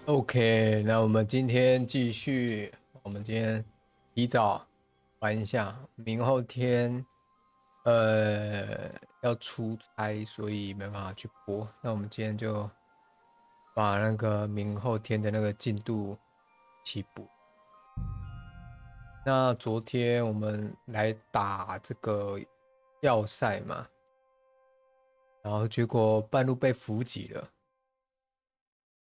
OK，那我们今天继续，我们今天提早玩一下，明后天要出差，所以没办法去播。那我们今天就把那个明后天的那个进度一起补。那昨天我们来打这个要塞嘛，然后结果半路被伏击了，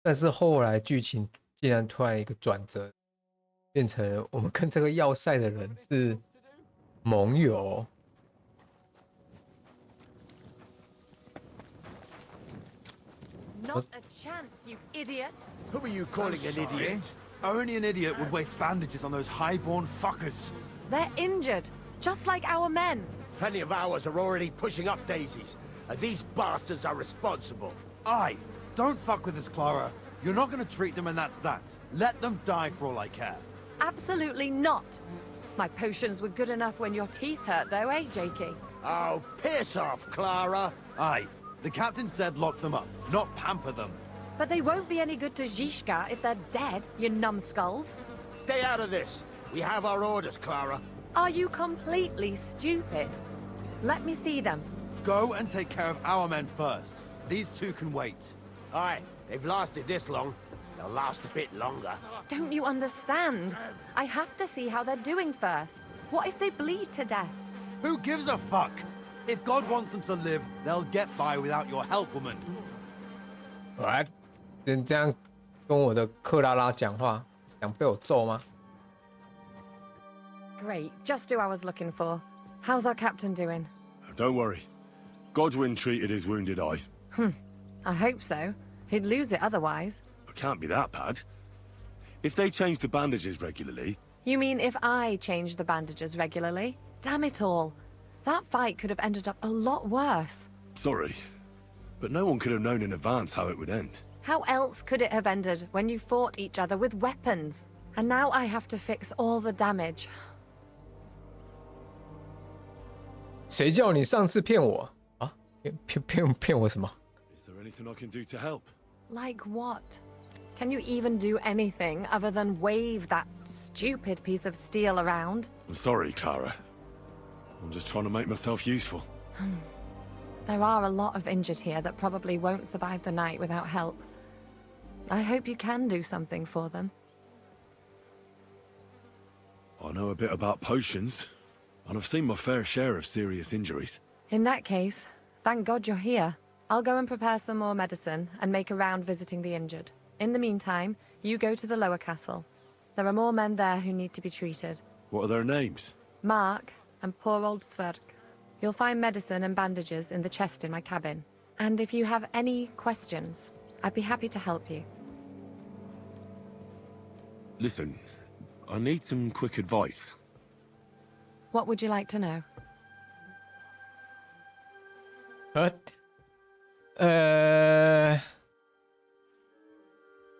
但是后来剧情竟然突然一个转折，变成我们跟这个要塞的人是盟友。Not a chance, you idiots! Who are you calling an idiot? Only an idiot would waste bandages on those highborn fuckers. They're injured, just like our men. Plenty of ours are already pushing up daisies, and these bastards are responsible. Aye, don't fuck with us, Clara. You're not gonna treat them and that's that. Let them die for all I care. Absolutely not. My potions were good enough when your teeth hurt, though, eh, Jakey? Oh, piss off, Clara! Aye, the captain said lock them up, not pamper them. But they won't be any good to Zhishka if they're dead, you numbskulls. Stay out of this. We have our orders, Clara. Are you completely stupid? Let me see them. Go and take care of our men first. These two can wait. Aye, they've lasted this long. They'll last a bit longer. Don't you understand? I have to see how they're doing first. What if they bleed to death? Who gives a fuck? If God wants them to live, they'll get by without your help, woman. 来，人这样跟我的克拉拉讲话，想被我揍吗？ Great, just who I was looking for. How's our captain doing? Don't worry. Godwin treated his wounded eye. I hope so. He'd lose it otherwise. It can't be that bad. If they change the bandages regularly... You mean if I change the bandages regularly? Damn it all. That fight could have ended up a lot worse. Sorry. But no one could have known in advance how it would end. How else could it have ended when you fought each other with weapons? And now I have to fix all the damage. 谁叫你上次骗我啊？骗我什么？ Is there anything I can do to help? Like what? Can you even do anything other than wave that stupid piece of steel around? I'm sorry, Clara. I'm just trying to make myself useful. There are a lot of injured here that probably won't survive the night without help. I hope you can do something for them. I know a bit about potions, and I've seen my fair share of serious injuries. In that case, thank God you're here. I'll go and prepare some more medicine and make a round visiting the injured. In the meantime, you go to the lower castle. There are more men there who need to be treated. What are their names? Mark and poor old Sverk. You'll find medicine and bandages in the chest in my cabin. And if you have any questions, I'd be happy to help you. Listen, I need some quick advice. What would you like to know?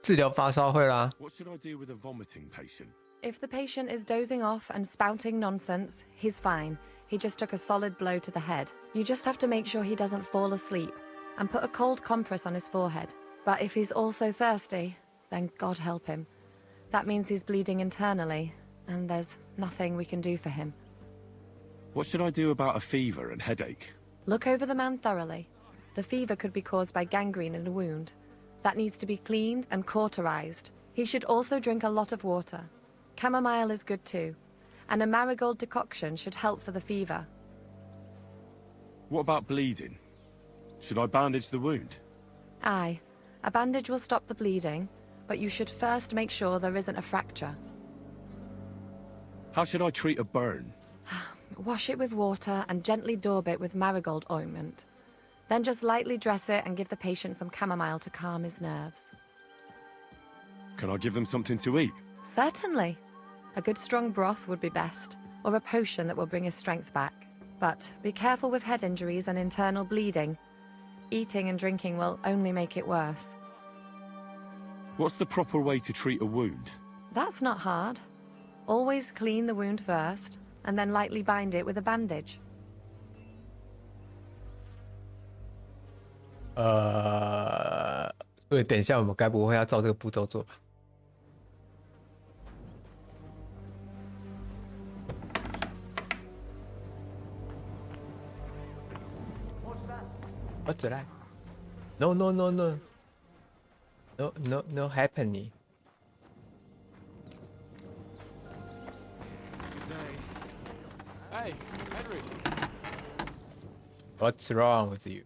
治疗发烧会啦。 What should I do with a vomiting patient? If the patient is dozing off and spouting nonsense, he's fine. He just took a solid blow to the head. You just have to make sure he doesn't fall asleep and put a cold compress on his forehead. But if he's also thirsty, then God help him. That means he's bleeding internally, and there's nothing we can do for him. What should I do about a fever and headache? Look over the man thoroughly. The fever could be caused by gangrene in a wound. That needs to be cleaned and cauterized. He should also drink a lot of water. Chamomile is good too. And a marigold decoction should help for the fever. What about bleeding? Should I bandage the wound? Aye. A bandage will stop the bleeding, but you should first make sure there isn't a fracture. How should I treat a burn? Wash it with water and gently daub it with marigold ointment. Then just lightly dress it and give the patient some chamomile to calm his nerves. Can I give them something to eat? Certainly. A good strong broth would be best, or a potion that will bring his strength back. But be careful with head injuries and internal bleeding. Eating and drinking will only make it worse. What's the proper way to treat a wound? That's not hard. Always clean the wound first, and then lightly bind it with a bandage. 所以等一下我们该不会要照这个步骤做吧？What's that? No, no, no, no. No, no, no happening. Hey, Henry. What's wrong with you?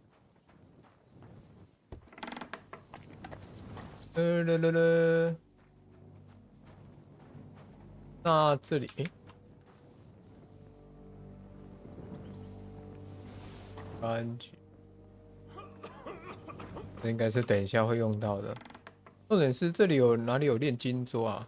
那这里，安全，这应该是等一下会用到的。重点是这里有哪里有炼金桌啊？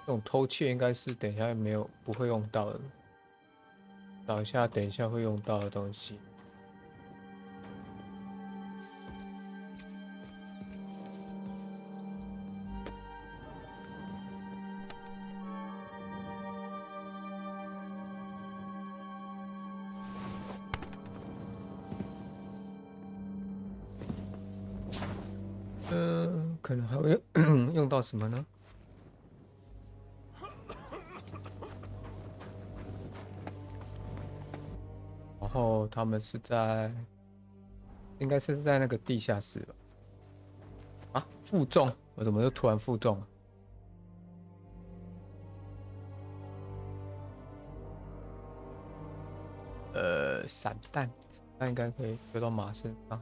这种偷窃应该是等一下不会用到的，找一下等一下会用到的东西。可能还会用到什么呢？然后他们是在，应该是在那个地下室吧？啊，负重，我怎么又突然负重了？散弹应该可以丢到马身上。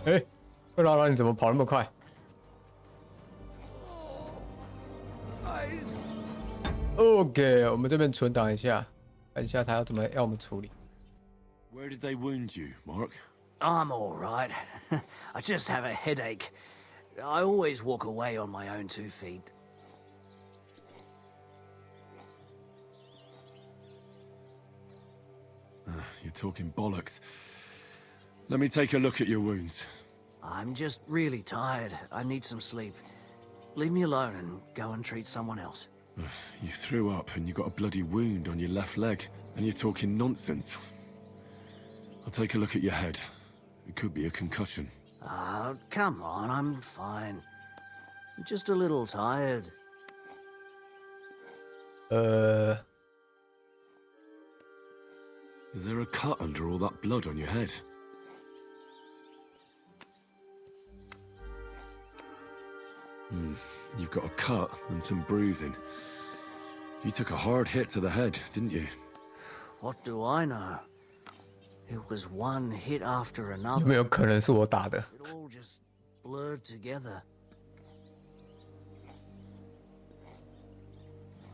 哎，克劳拉，你怎么跑那么快？ OK， 我们这边存档一下，看一下他要我们处理。Where did they wound you, Mark? I'm all right. I just have a headache. I always walk away on my own 2 feet. You're talking bollocks. Let me take a look at your wounds. I'm just really tired. I need some sleep. Leave me alone and go and treat someone else. You threw up and you got a bloody wound on your left leg, and you're talking nonsense. I'll take a look at your head. It could be a concussion. Come on, I'm fine. I'm just a little tired. Is there a cut under all that blood on your head? You've got a cut and some bruising. You took a hard hit to the head, didn't you? What do I know? It was one hit after 有 another. 没有可能是我打的？ It all just blurred together.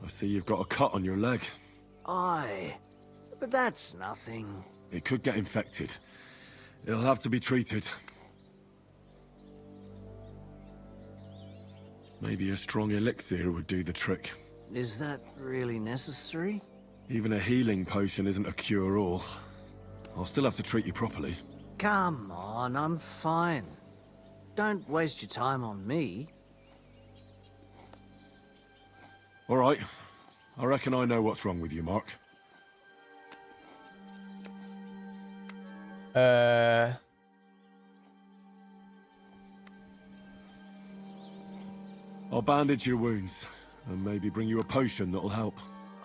I see you've got a cut on your leg. Aye, but that's nothing. It could get infected. It'll have to be treated. Maybe a strong elixir would do the trick. Is that really necessary? Even a healing potion isn't a cure-all. I'll still have to treat you properly. Come on, I'm fine. Don't waste your time on me. All right. I reckon I know what's wrong with you, Mark. I'll bandage your wounds, and maybe bring you a potion that'll help.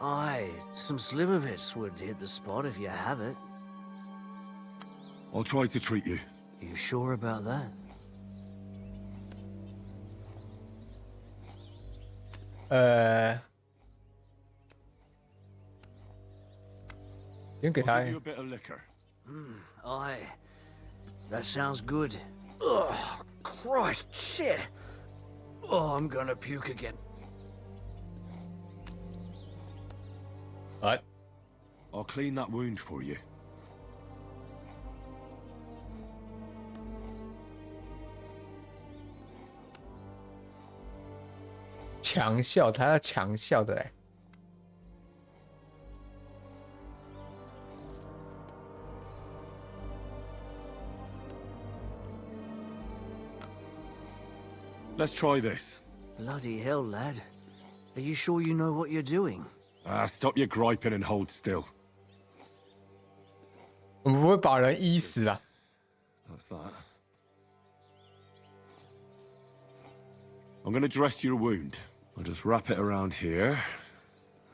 Aye, some slivovitz would hit the spot if you have it. I'll try to treat you. You sure about that? 先给他 I'll give you a bit of liquor. Aye, that sounds good. Ugh, Christ, shit. Oh, I'm gonna puke again. What? I'll clean that wound for you. 强效，他要强效的嘞。Let's try this. Bloody hell, lad. Are you sure you know what you're doing? Stop your griping and hold still. 我们不会把人医死啊。 That's that. I'm gonna dress your wound. I'll just wrap it around here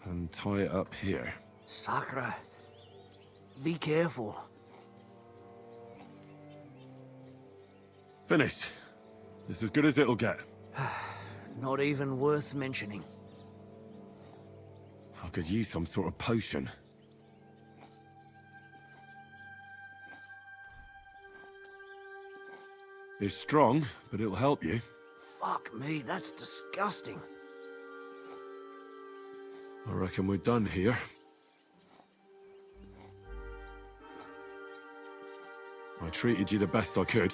and tie it up here. Sakura. Be careful. Finished. It's as good as it'll get. Not even worth mentioning. I could use some sort of potion. It's strong, but it'll help you. Fuck me, that's disgusting. I reckon we're done here. I treated you the best I could.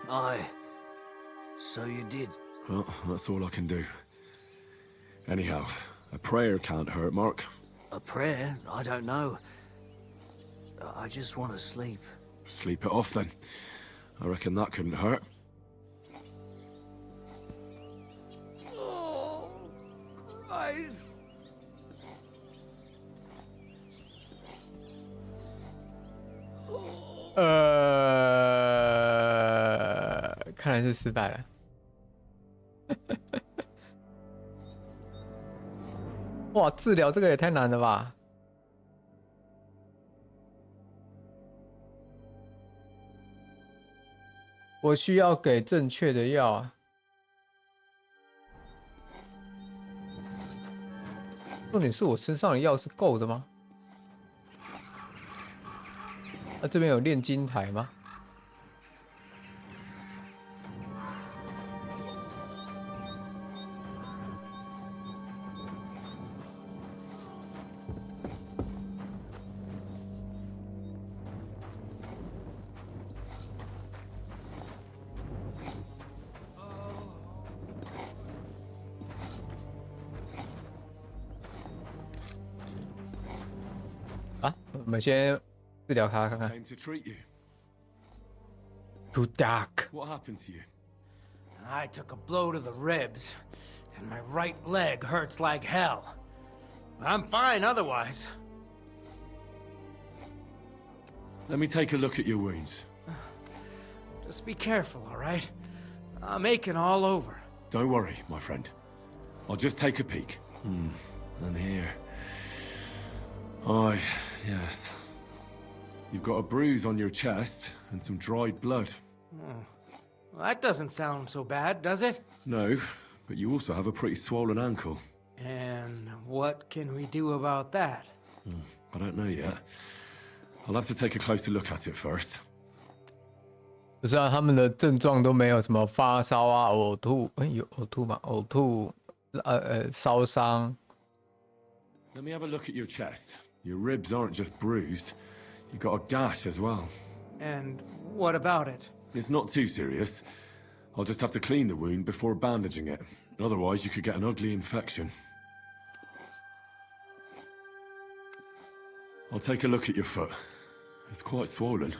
Aye. So you did. Well, that's all I can do. Anyhow, a prayer can't hurt, Mark. A prayer? I don't know. I just want to sleep. Sleep it off then. I reckon that couldn't hurt. Oh, Christ. 看来是失败了。哇，治疗这个也太难了吧！我需要给正确的药啊。重点是我身上的药是够的吗？那这边有炼金台吗？啊，我们先治疗他看看。 Came to treat you. Too dark. What happened to you? I took a blow to the ribs, and my right leg hurts like hell. I'm fine otherwise. Let me take a look at your wounds. Just be careful, all right? I'm aching all over. Don't worry, my friend. I'll just take a peek. And here. Aye, yes. You've got a bruise on your chest and some dried blood. Well, that doesn't sound so bad, does it? No, but you also have a pretty swollen ankle. And what can we do about that? I don't know yet. I'll have to take a closer look at it first. 不是啊，他们的症状都没有什么发烧啊、呕吐，有呕吐吗？呕吐，烧伤。 Let me have a look at your chest. Your ribs aren't just bruised. You've got a gash as well. And what about it? It's not too serious. I'll just have to clean the wound before bandaging it. Otherwise, you could get an ugly infection. I'll take a look at your foot. It's quite swollen.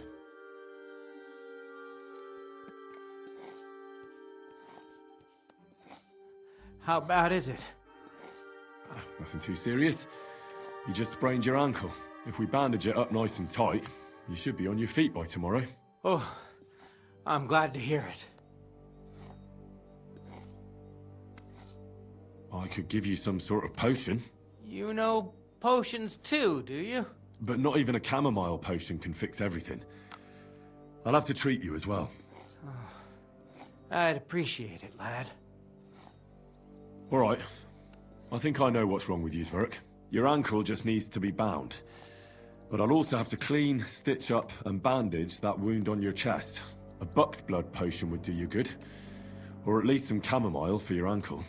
How bad is it? Nothing too serious. You just sprained your ankle. If we bandage it up nice and tight, you should be on your feet by tomorrow. Oh, I'm glad to hear it. I could give you some sort of potion, You know potions too, do you? but not even a chamomile potion can fix everything. I'll have to treat you as well. I'd appreciate it, lad. All right. I think I know what's wrong with you, Zverk. Your ankle just needs to be bound. But I'll also have to clean, stitch up, and bandage that wound on your chest. A buck's blood potion would do you good. Or at least some chamomile for your ankle.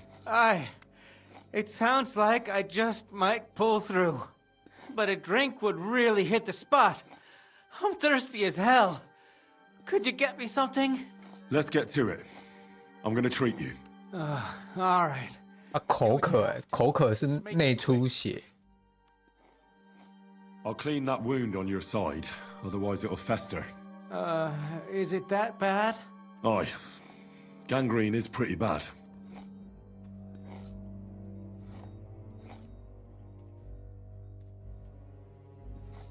It sounds like I just might pull through. But a drink would really hit the spot. I'm thirsty as hell. Could you get me something? Let's get to it. I'm gonna treat you. All right. 啊，口渴，口渴是内出血。I'll clean that wound on your side, otherwise it'll fester. Is it that bad? Aye. Gangrene is pretty bad.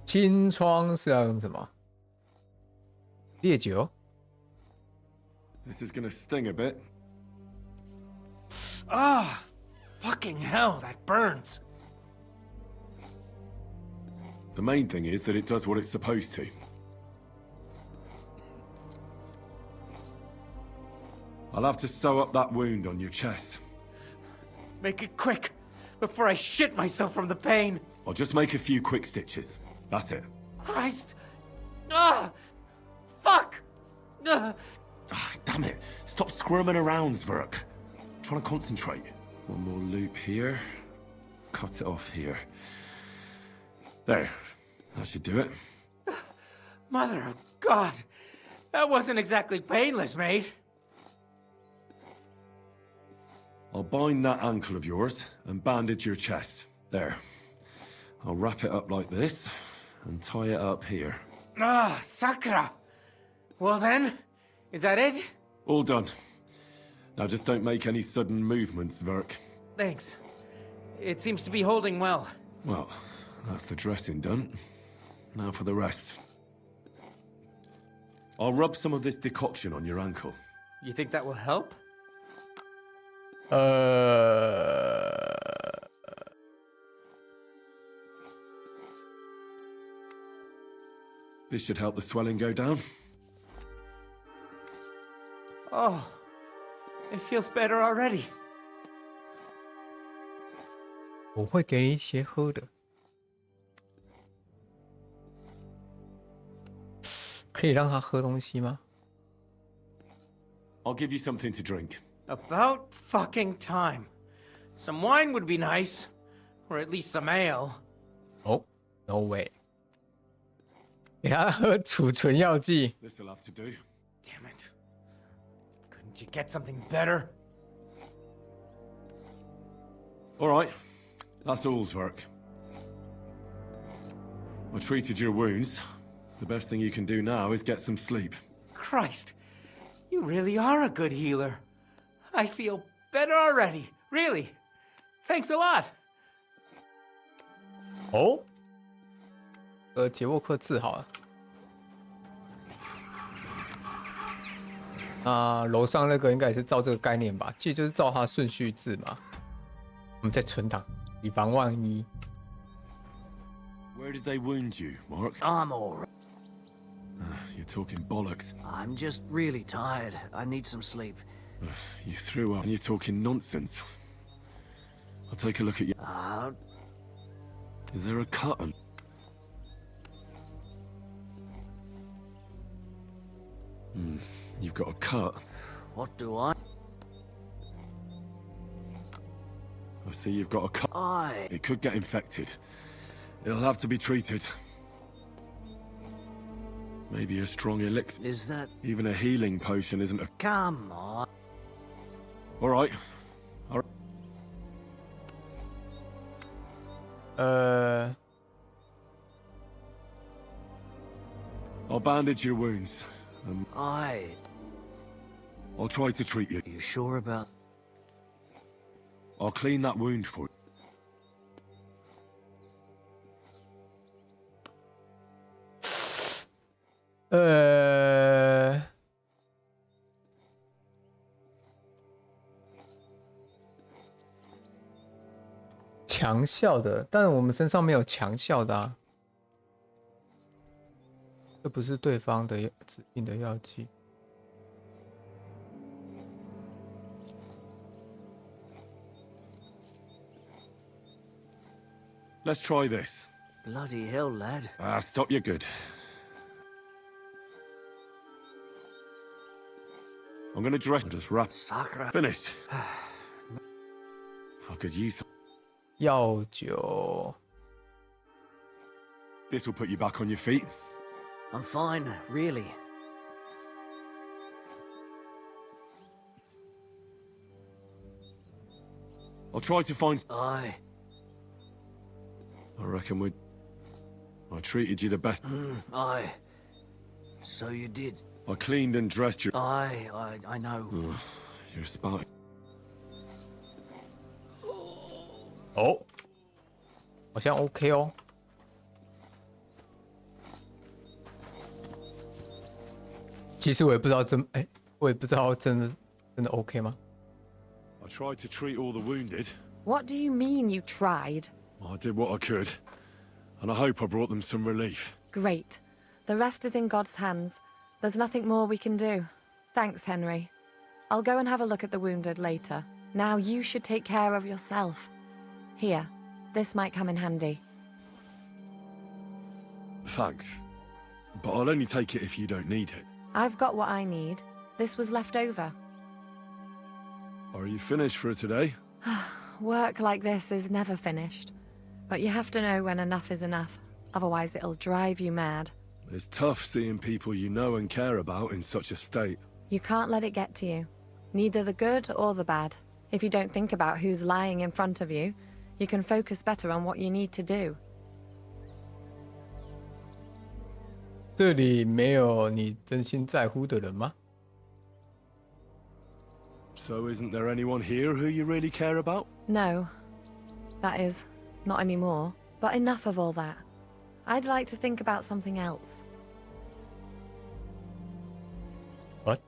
清创是要用什么？烈酒？ This is gonna sting a bit. Ah, fucking hell, that burns. The main thing is that it does what it's supposed to. I'll have to sew up that wound on your chest. Make it quick, before I shit myself from the pain. I'll just make a few quick stitches. That's it. Christ! Ah! Fuck! Ah, damn it. Stop squirming around, Zverk. I'm trying to concentrate. One more loop here. Cut it off here. There. That should do it. Mother of God! That wasn't exactly painless, mate. I'll bind that ankle of yours and bandage your chest. There. I'll wrap it up like this and tie it up here. Ah, Sakura! Well then, is that it? All done. Now just don't make any sudden movements, Zverk. Thanks. It seems to be holding well. Well, that's the dressing done. Now for the rest. I'll rub some of this decoction on your ankle. You think that will help? This should help the swelling go down. Oh, it feels better already. 我会给你一些喝的，可以让他喝东西吗？ I'll give you something to drink. About fucking time. Some wine would be nice. Or at least some ale. Oh, no way！ 给他喝储存药剂。 This'll have to do. Damn it. Couldn't you get something better? All right. That's all, Zverk. I treated your wounds. The best thing you can do now is get some sleep. Christ. You really are a good healer. I feel better already. Really. Thanks a lot. 哦，杰沃克治好了。楼上那个应该也是照这个概念吧？其实就是照它顺序治嘛。我们再存档，以防万一。 Where did they wound you, Mark? I'm alright. You're talking bollocks. I'm just really tired. I need some sleep. You threw up and you're talking nonsense. I'll take a look at you. Is there a cut on? You've got a cut. What do I? I see you've got a cut. I... It could get infected. It'll have to be treated. Maybe a strong elixir. Is that... Even a healing potion isn't a... Come on. All right. I'll bandage your wounds. I'll try to treat you. You sure about... I'll clean that wound for you. Uh... 强效的，但是我们身上没有强效的啊。这不是对方的指定的药剂。Let's try this. Bloody hell, lad. Stop, you're good. I'm gonna dress. Just wrap. Sakura. Finished. I could use some. 药酒。 This will put you back on your feet. I'm fine, really. I'll try to find... Aye. I reckon I treated you the best. Aye. So you did. I cleaned and dressed you. Aye, I know. You're smart. 哦，好像 OK 哦。其实我也不知道我也不知道真的 OK 吗？ I tried to treat all the wounded. What do you mean you tried? I did what I could, and I hope I brought them some relief. Great. The rest is in God's hands. There's nothing more we can do. Thanks, Henry. I'll go and have a look at the wounded later. Now you should take care of yourself. Here, this might come in handy. Thanks. But I'll only take it if you don't need it. I've got what I need. This was left over. Are you finished for today? Work like this is never finished. But you have to know when enough is enough. Otherwise it'll drive you mad. It's tough seeing people you know and care about in such a state. You can't let it get to you. Neither the good or the bad. If you don't think about who's lying in front of you, you can focus better on what you need to do. 这里没有你真心在乎的人吗？ So isn't there anyone here who you really care about? No. That is, not anymore. But enough of all that. I'd like to think about something else. What?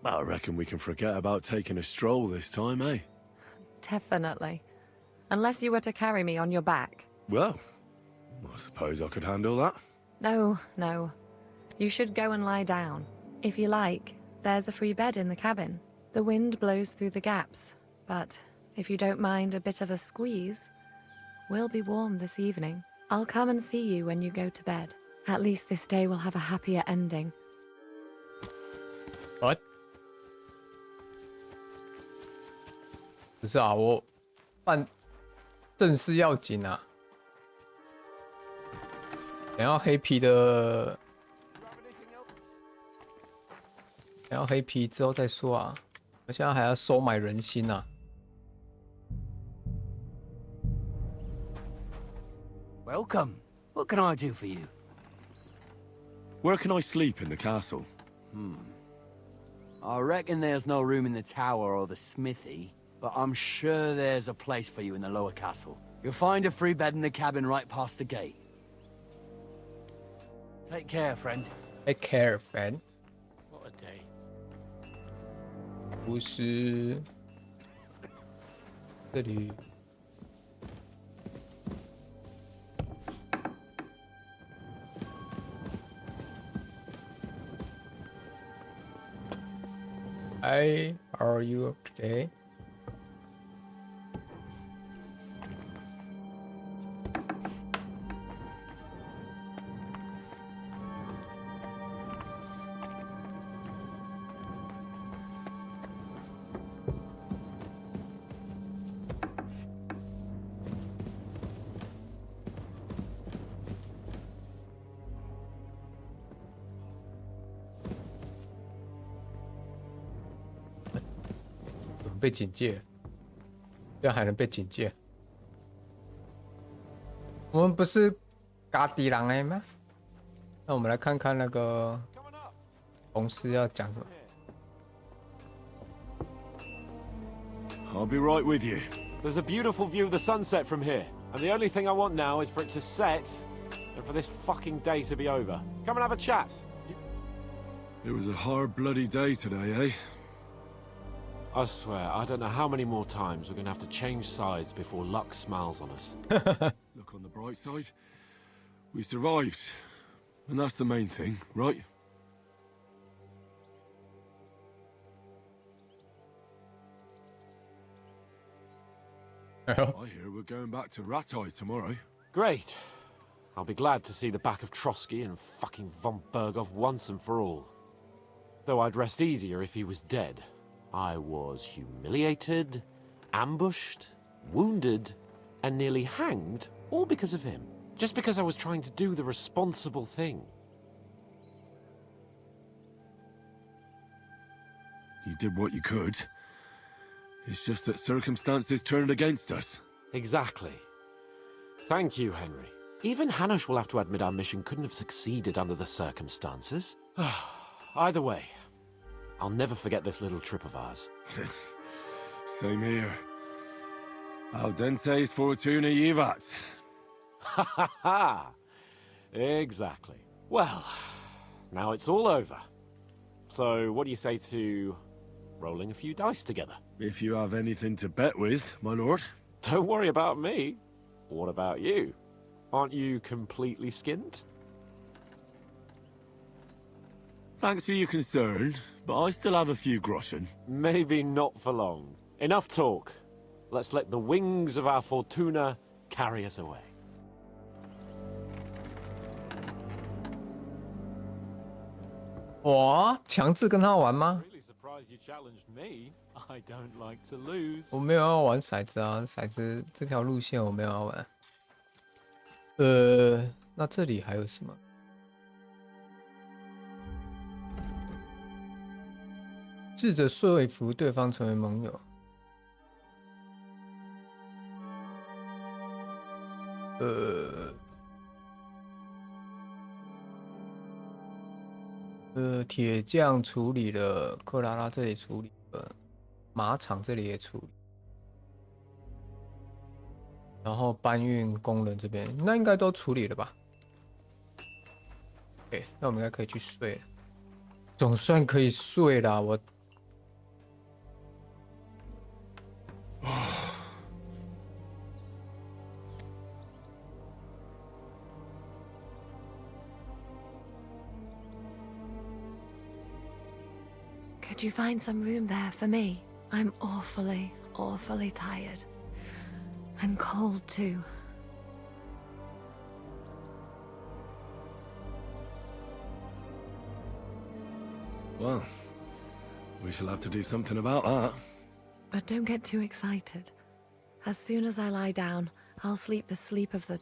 I reckon we can forget about taking a stroll this time, eh? Definitely. Unless you were to carry me on your back. Well, I suppose I could handle that. No, no. You should go and lie down. If you like, there's a free bed in the cabin. The wind blows through the gaps, but if you don't mind a bit of a squeeze, we'll be warm this evening. I'll come and see you when you go to bed. At least this day will have a happier ending. What? 不是啊，我办正事要紧啊。等要黑皮的，等要黑皮之后再说啊。我现在还要收买人心啊。Welcome. What can I do for you? Where can I sleep in the castle? I reckon there's no room in the tower or the smithy, but I'm sure there's a place for you in the lower castle. You'll find a free bed in the cabin right past the gate. Take care, friend. Take care, friend. What a day. 不是这里。Hi, how are you today? .被警戒，这样还能被警戒？我们不是嘎迪狼哎吗？那我们来看看那个同事要讲什么。I'll be right with you. There's a beautiful view of the sunset from here, and the only thing I want now is for it to set and for this fucking day to be over. Come and have a chat. It was a hard bloody day today, eh? I swear, I don't know how many more times we're gonna have to change sides before luck smiles on us. Look on the bright side. We survived. And that's the main thing, right? I hear we're going back to Ratai tomorrow. Great. I'll be glad to see the back of Trotsky and fucking von Berghoff once and for all. Though I'd rest easier if he was dead. I was humiliated, ambushed, wounded, and nearly hanged, all because of him. Just because I was trying to do the responsible thing. You did what you could. It's just that circumstances turned against us. Exactly. Thank you, Henry. Even Hanush will have to admit our mission couldn't have succeeded under the circumstances. Either way, I'll never forget this little trip of ours. Same here. Al dentes fortuna jivat. Ha ha ha! Exactly. Well, now it's all over. So, what do you say to rolling a few dice together? If you have anything to bet with, my lord. Don't worry about me. What about you? Aren't you completely skinned? Thanks for your concern, but I still have a few groschen. Maybe not for long. Enough talk. Let's let the wings of our Fortuna carry us away. 我强制跟他玩吗？ Really surprised you challenged me. I don't like to lose. 我没有要玩骰子啊，骰子这条路线我没有要玩。那这里还有什么？试着说服对方成为盟友。铁匠处理了，克拉拉这里处理了，马场这里也处理，然后搬运工人这边那应该都处理了吧 ？OK， 那我们应该可以去睡了，总算可以睡啦，我。Could you find some room there for me? I'm awfully, awfully tired. I'm cold too. Well, we shall have to do something about that. But don't get too excited. As soon as I lie down, I'll sleep the sleep of the...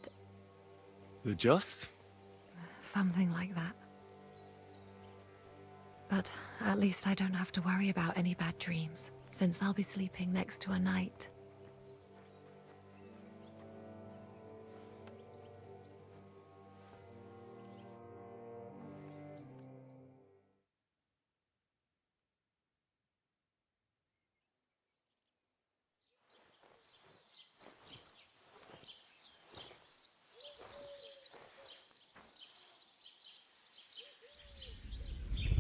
The just? something like that. But at least I don't have to worry about any bad dreams, since I'll be sleeping next to a knight.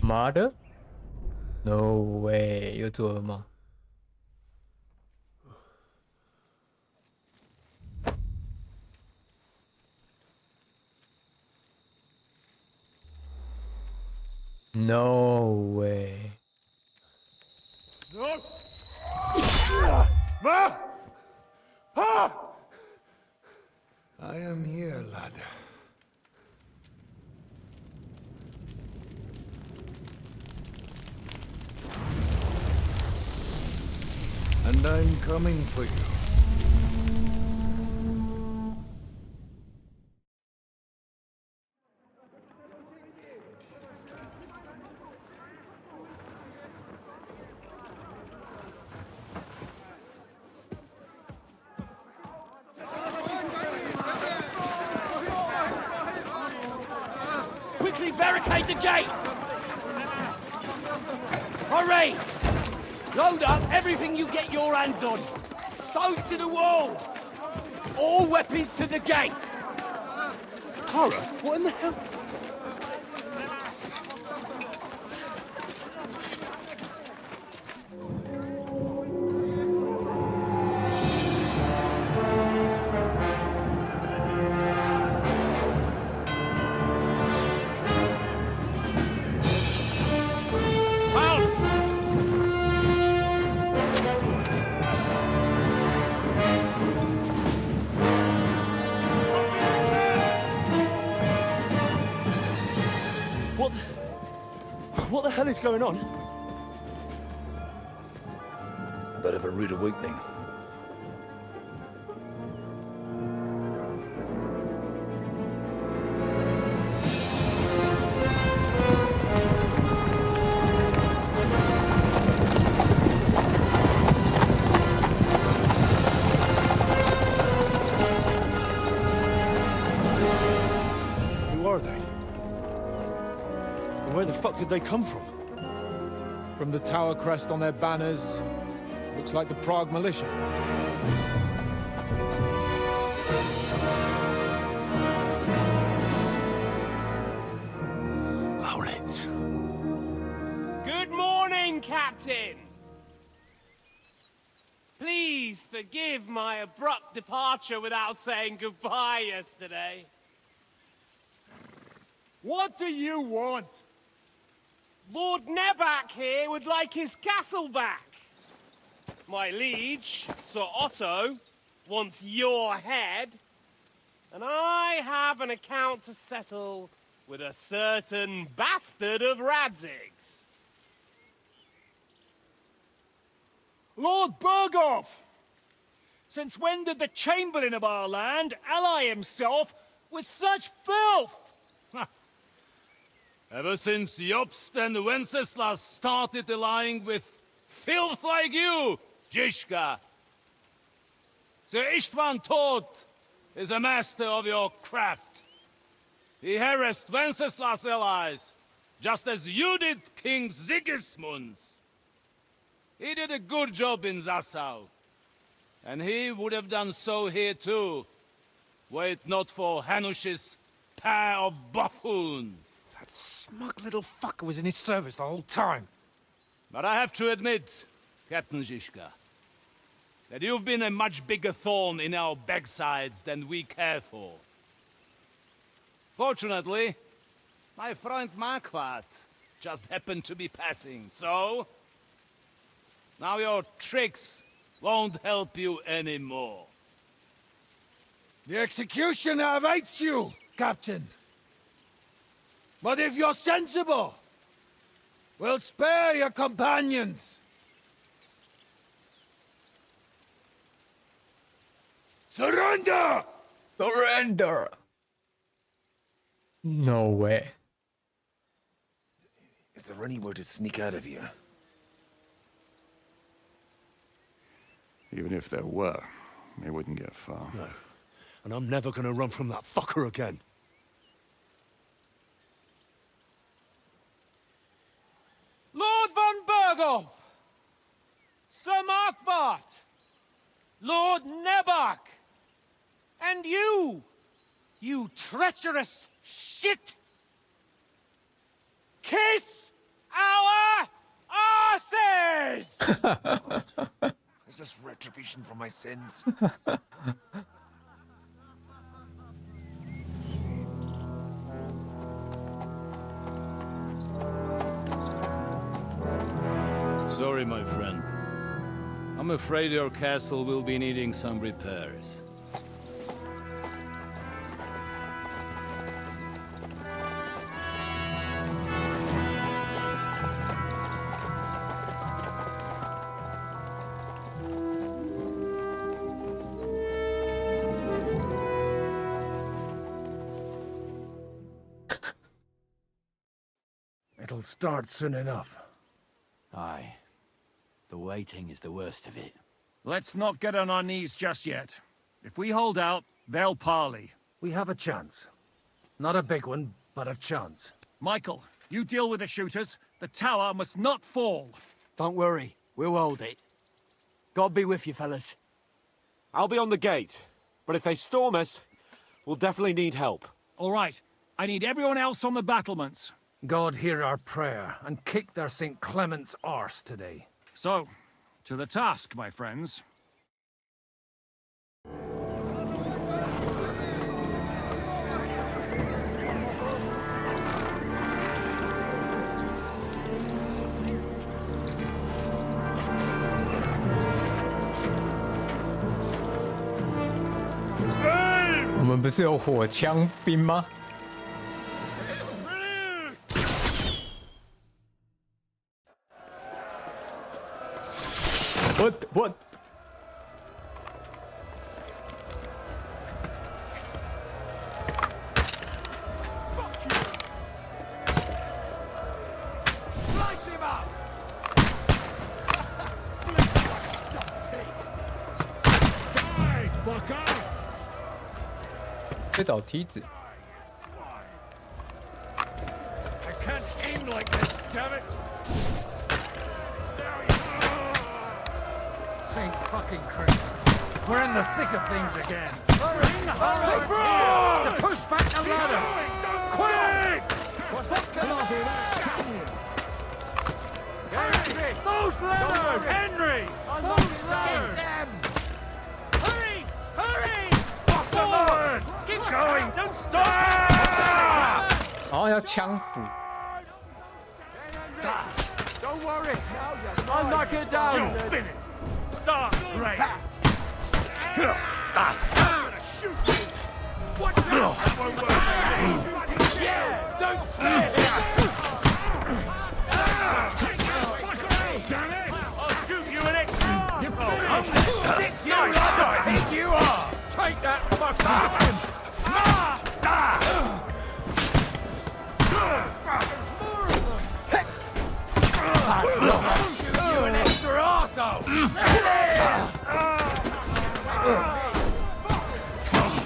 Mother? No way， 又做噩梦。No way。I am here, lad. And I'm coming for you. Quickly barricade the gate! Hurry! Load up everything you get your hands on. Stones to the wall. All weapons to the gate. Clara, what in the hell? What the hell is going on? A bit of a rude awakening. Who are they? And where the fuck did they come from? From the tower crest on their banners, looks like the Prague militia. Owlets. Good morning, Captain! Please forgive my abrupt departure without saying goodbye yesterday. What do you want? Lord Nebak here would like his castle back. My liege, Sir Otto, wants your head. And I have an account to settle with a certain bastard of Radzig's. Lord Berghoff! Since when did the Chamberlain of our land ally himself with such filth? Ever since Jobst and Wenceslas started allying with filth like you, Zizka. Sir Istvan Tod is a master of your craft. He harassed Wenceslas' allies, just as you did King Sigismund's. He did a good job in Zassau, and he would have done so here too, were it not for Hanush's pair of buffoons. That smug little fucker was in his service the whole time. But I have to admit, Captain Zizka, that you've been a much bigger thorn in our backsides than we care for. Fortunately, my friend Marquardt just happened to be passing, so... now your tricks won't help you anymore. The executioner awaits you, Captain. But if you're sensible, we'll spare your companions. Surrender! Surrender! No way. Is there any way to sneak out of here? Even if there were, they wouldn't get far. No. And I'm never gonna run from that fucker again. Lord von Berghoff! Sir Marquardt! Lord Nebak! And you! You treacherous shit! Kiss our asses! Is this retribution for my sins? Sorry, my friend. I'm afraid your castle will be needing some repairs. It'll start soon enough. Aye. The waiting is the worst of it. Let's not get on our knees just yet. If we hold out, they'll parley. We have a chance. Not a big one, but a chance. Michael, you deal with the shooters. The tower must not fall. Don't worry. We'll hold it. God be with you, fellas. I'll be on the gate. But if they storm us, we'll definitely need help. All right. I need everyone else on the battlements. God hear our prayer, and kick their St. Clement's arse today. So, to the task, my friends.我们不是有火枪兵吗？我在找梯子。I can't aim like this, damn it! Saint fucking Christ. We're in the thick of things again. Hurry! To push back the ladder! Quick! Come on, do that! Henry! Those ladders! Henry! Those ladders! Hurry! Hurry! Forward! Keep going! Don't stop! 然后要枪斧。 Don't worry. I'll knock it down. You're finished. Start right. Watch out! That won't work. Yeah! Don't spare Damn it! I'll shoot you an extra. I'm gonna stick you like I think you are! Take that fucker! You an extra arsehole!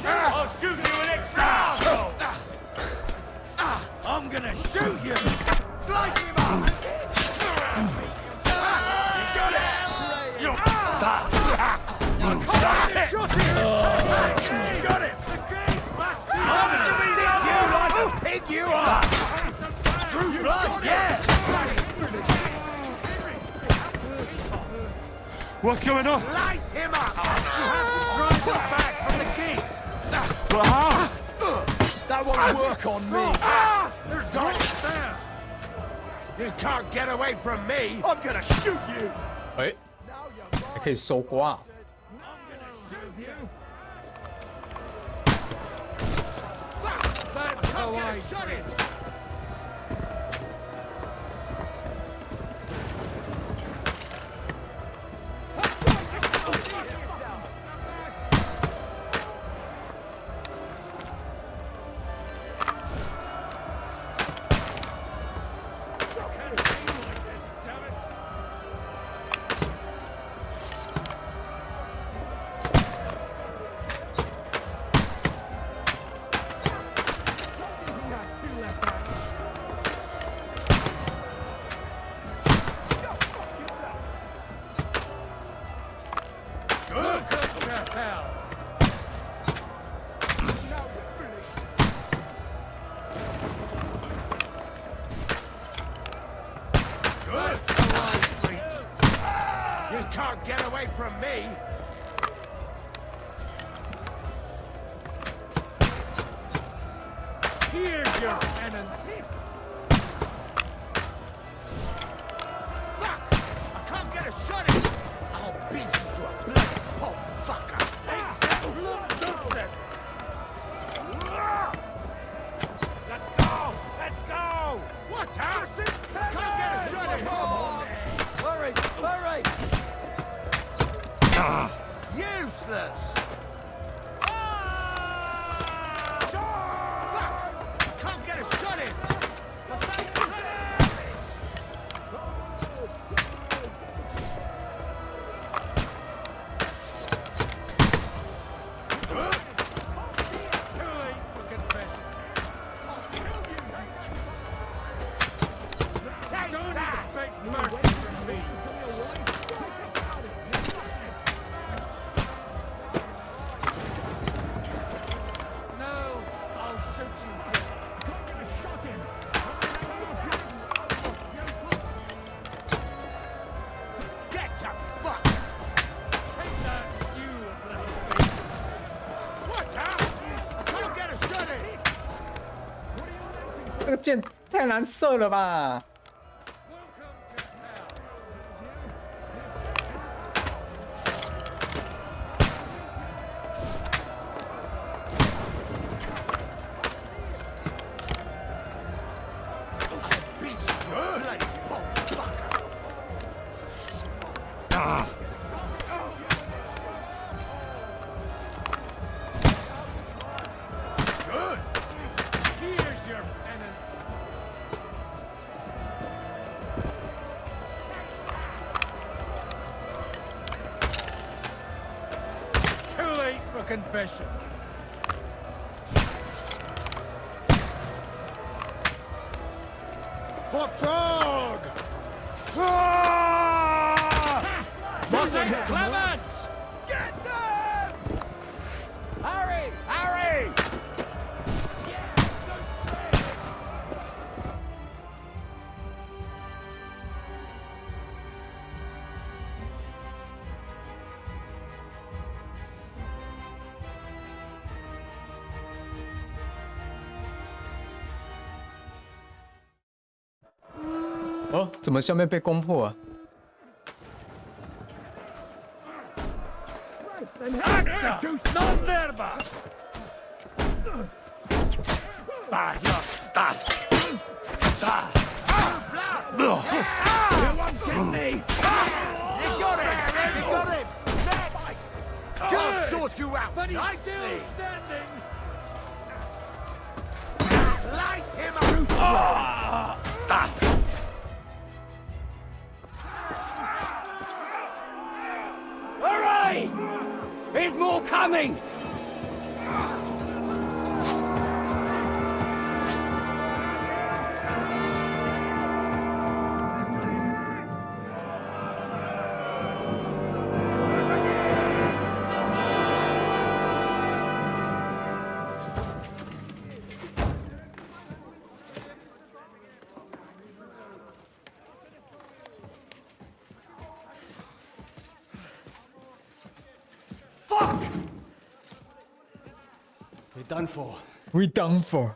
I'll shoot you an extra asshole. I'm gonna shoot you! Slice him up! You got it! You Shot him! You got it! I'm gonna stick you like a pig you are! Through blood, yeah! What's going on? Slice him up! You have to drive him back from the gate! But how? That won't work on me! There's darkness there! You can't get away from me! I'm gonna shoot you! 哎，还可以收刮。 I'm gonna shoot you! That's how I... Shut it! You can't get away from me! Here's your penance. Fuck! I can't get a shot in! I'll beat you to a bloody pulp fucker! Let's go! Let's go! Watch out! I can't get a shot in! Come on! Hurry! Hurry! Useless! Fuck! I can't get a shot in! Take that! Expect mercy from me. No, I'll shoot you. Get your fuck! Take that, you little bitch. Watch out! I can't get a shot in! 这个箭太难射了吧！ Beat you, bloody pulp fucker! confession. For Prague! Listen, Clement! Get them! Harry! Harry!哦，怎么下面被攻破啊？ Acta! Non verba! Vaya! Da! Da! You won't get me! You got him! You got him! Next! I'll sort you out! But he's nicely. still standing! Slice him up! Da! Hooray! There's more coming! Fuck! You're done for. We done for，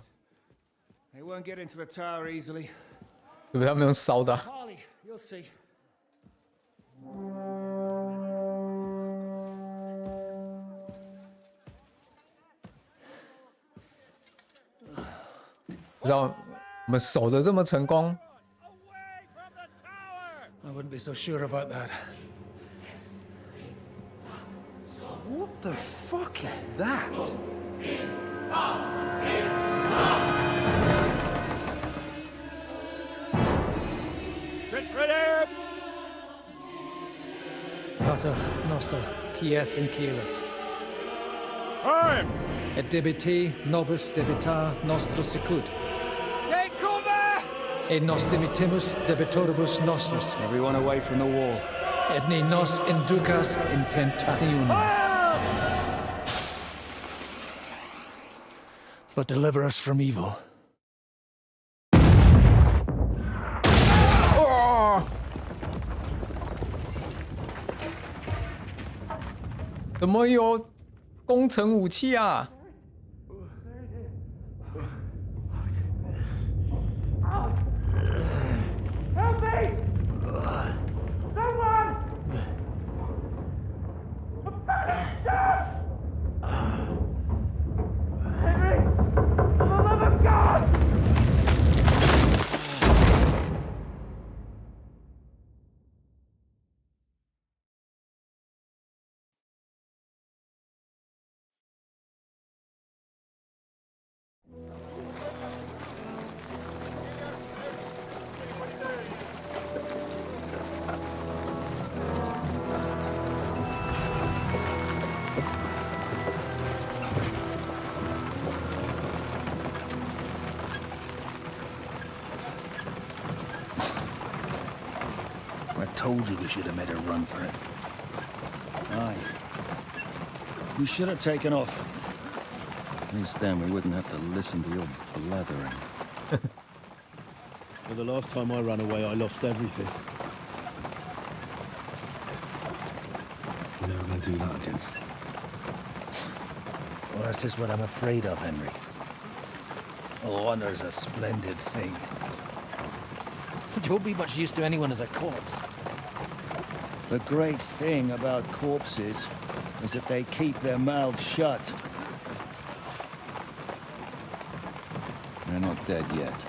They won't get into the tower easily. 对不对？他们用烧的啊、 Harley, you'll see. 不知道我们守的这么成功， I wouldn't be so sure about that. What the fuck is that? Ready! Pater Noster, Quies in Keelis. Time! Et debiti nobis debita nostros sicut. Take cover! Et nos debitimus debitoribus nostris. Everyone away from the wall. Et ne nos inducas in tentationem. But deliver us from evil. 怎么有工程武器啊？ Help me! Someone! Henry! For the love of God! I told you we should have made a run for it. Aye. We should have taken off. At least then we wouldn't have to listen to your blathering. Well, the last time I ran away, I lost everything. You're never gonna do that again. Well, that's just what I'm afraid of, Henry. Honor's a splendid thing. But you won't be much use to anyone as a corpse. The great thing about corpses is that they keep their mouths shut. They're not dead yet.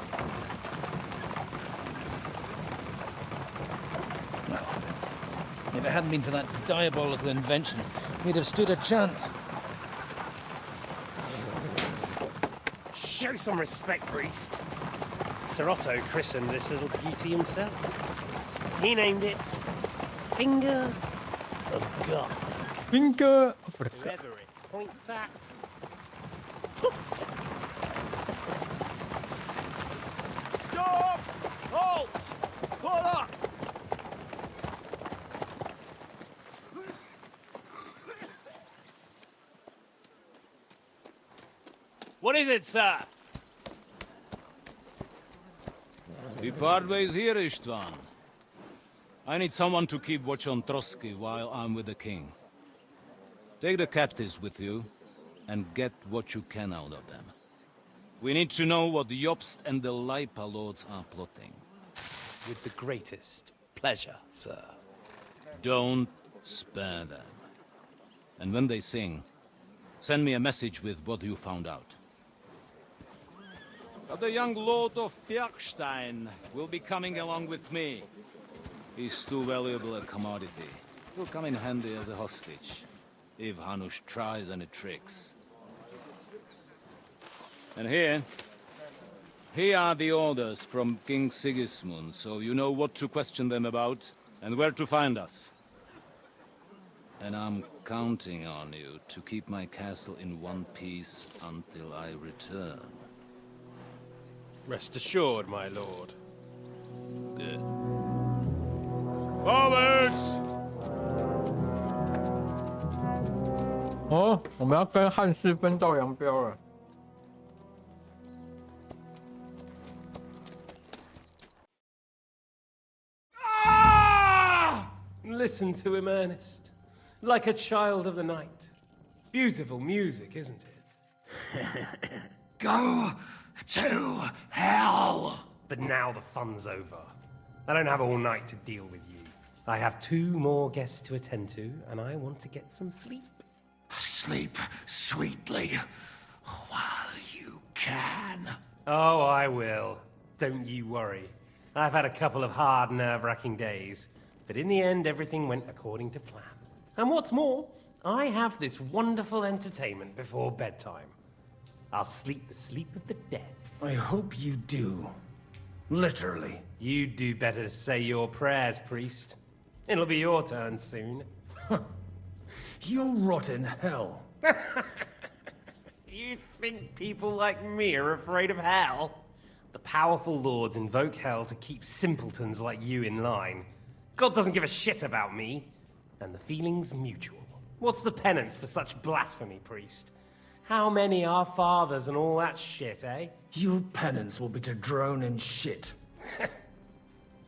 Well, if it hadn't been for that diabolical invention, we'd have stood a chance. Show some respect, priest. Sir Otto christened this little beauty himself. He named it Finger of God. Finger of God. Leather it points at. Stop! Halt! Pull up! What is it, sir? We part ways here, Istvan. I need someone to keep watch on Trotsky while I'm with the king. Take the captives with you, and get what you can out of them. We need to know what the Jobst and the Leipa lords are plotting. With the greatest pleasure, sir. Don't spare them. And when they sing, send me a message with what you found out. But the young lord of Bjergstein will be coming along with me. He's too valuable a commodity. He'll come in handy as a hostage, if Hanush tries any tricks. And here are the orders from King Sigismund, so you know what to question them about, and where to find us. And I'm counting on you to keep my castle in one piece until I return. Rest assured, my lord. Good. Forwards! 哦，我们要跟汉室分道扬镳了。Listen to him, Ernest. Like a child of the night. Beautiful music, isn't it? Go to hell! But now the fun's over. I don't have all night to deal with you. I have 2 more guests to attend to, and I want to get some sleep. Sleep sweetly while you can. Oh, I will. Don't you worry. I've had a couple of hard, nerve-wracking days, but in the end, everything went according to plan. And what's more, I have this wonderful entertainment before bedtime. I'll sleep the sleep of the dead. I hope you do. Literally. You'd do better to say your prayers, priest. It'll be your turn soon. You'll rot in hell. You think people like me are afraid of hell? The powerful lords invoke hell to keep simpletons like you in line. God doesn't give a shit about me. And the feeling's mutual. What's the penance for such blasphemy, priest? How many are fathers and all that shit, eh? Your penance will be to drown in shit.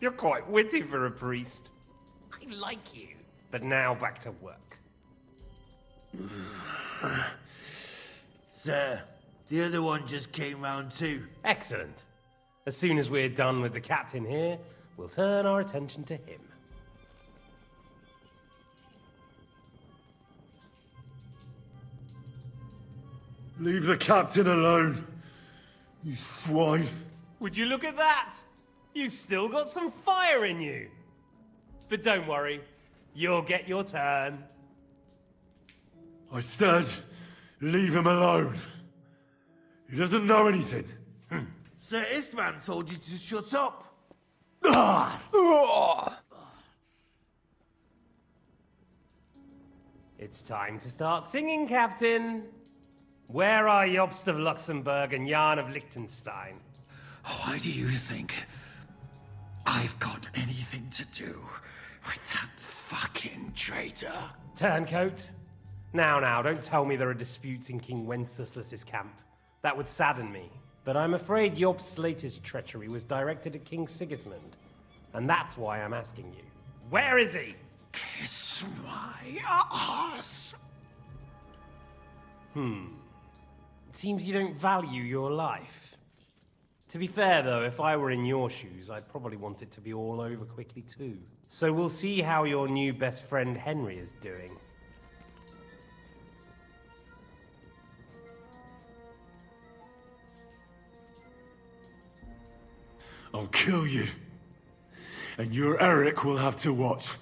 You're quite witty for a priest. I like you. But now back to work. Sir, the other one just came round too. Excellent. As soon as we're done with the captain here, we'll turn our attention to him. Leave the captain alone, you swine. Would you look at that? You've still got some fire in you. But don't worry, you'll get your turn. I said, leave him alone. He doesn't know anything. Sir Istvan told you to shut up. It's time to start singing, Captain. Where are Jobst of Luxembourg and Jan of Liechtenstein? Why do you think I've got anything to do with that fucking traitor? Turncoat? Now, don't tell me there are disputes in King Wenceslas's camp. That would sadden me. But I'm afraid Jobst's latest treachery was directed at King Sigismund. And that's why I'm asking you. Where is he? Kiss my ass. It seems you don't value your life. To be fair, though, if I were in your shoes, I'd probably want it to be all over quickly, too. So we'll see how your new best friend Henry is doing. I'll kill you. And your Eric will have to watch.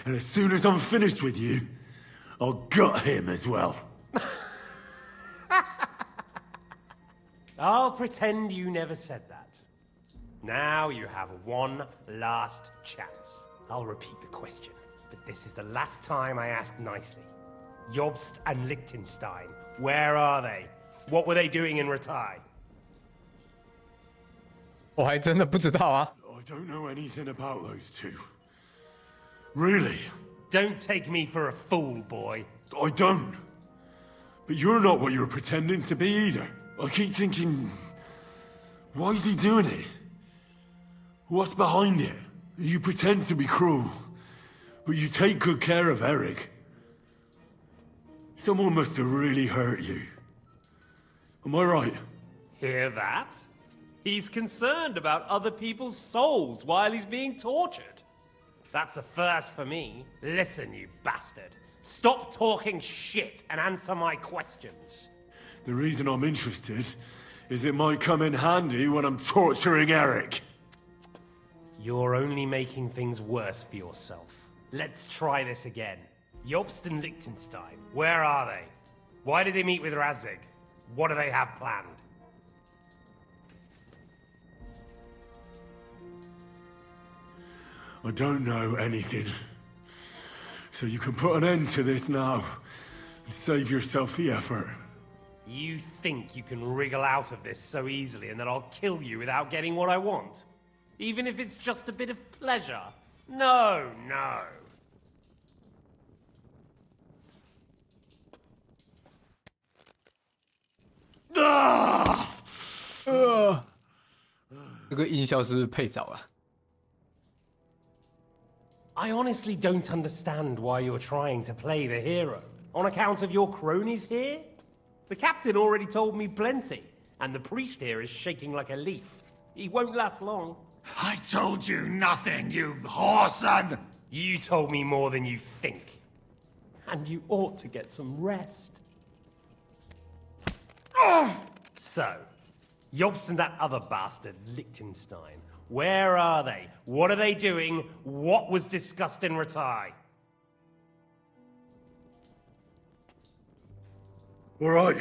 And as soon as I'm finished with you, I'll gut him as well. I'll pretend you never said that. Now you have one last chance. I'll repeat the question, but this is the last time I ask nicely. Jobst and Liechtenstein. Where are they? What were they doing in Ratai? 我还真的不知道啊。I don't know anything about those two. Really? Don't take me for a fool, boy. I don't. But you're not what you're pretending to be either. I keep thinking, why is he doing it? What's behind it? You pretend to be cruel, but you take good care of Eric. Someone must have really hurt you. Am I right? Hear that? He's concerned about other people's souls while he's being tortured. That's a first for me. Listen, you bastard. Stop talking shit and answer my questions. The reason I'm interested is it might come in handy when I'm torturing Eric. You're only making things worse for yourself. Let's try this again. Jobst and Liechtenstein, where are they? Why did they meet with Radzig? What do they have planned? I don't know anything. So you can put an end to this now. And save yourself the effort. You think you can wriggle out of this so easily and that I'll kill you without getting what I want? Even if it's just a bit of pleasure? No, no. Ah! 这个音效是不是配早啊？ I honestly don't understand why you're trying to play the hero. On account of your cronies here? The captain already told me plenty, and the priest here is shaking like a leaf. He won't last long. I told you nothing, you whoreson! You told me more than you think. And you ought to get some rest. So, Jobst and that other bastard, Liechtenstein. Where are they? What are they doing? What was discussed in Ratai? All right.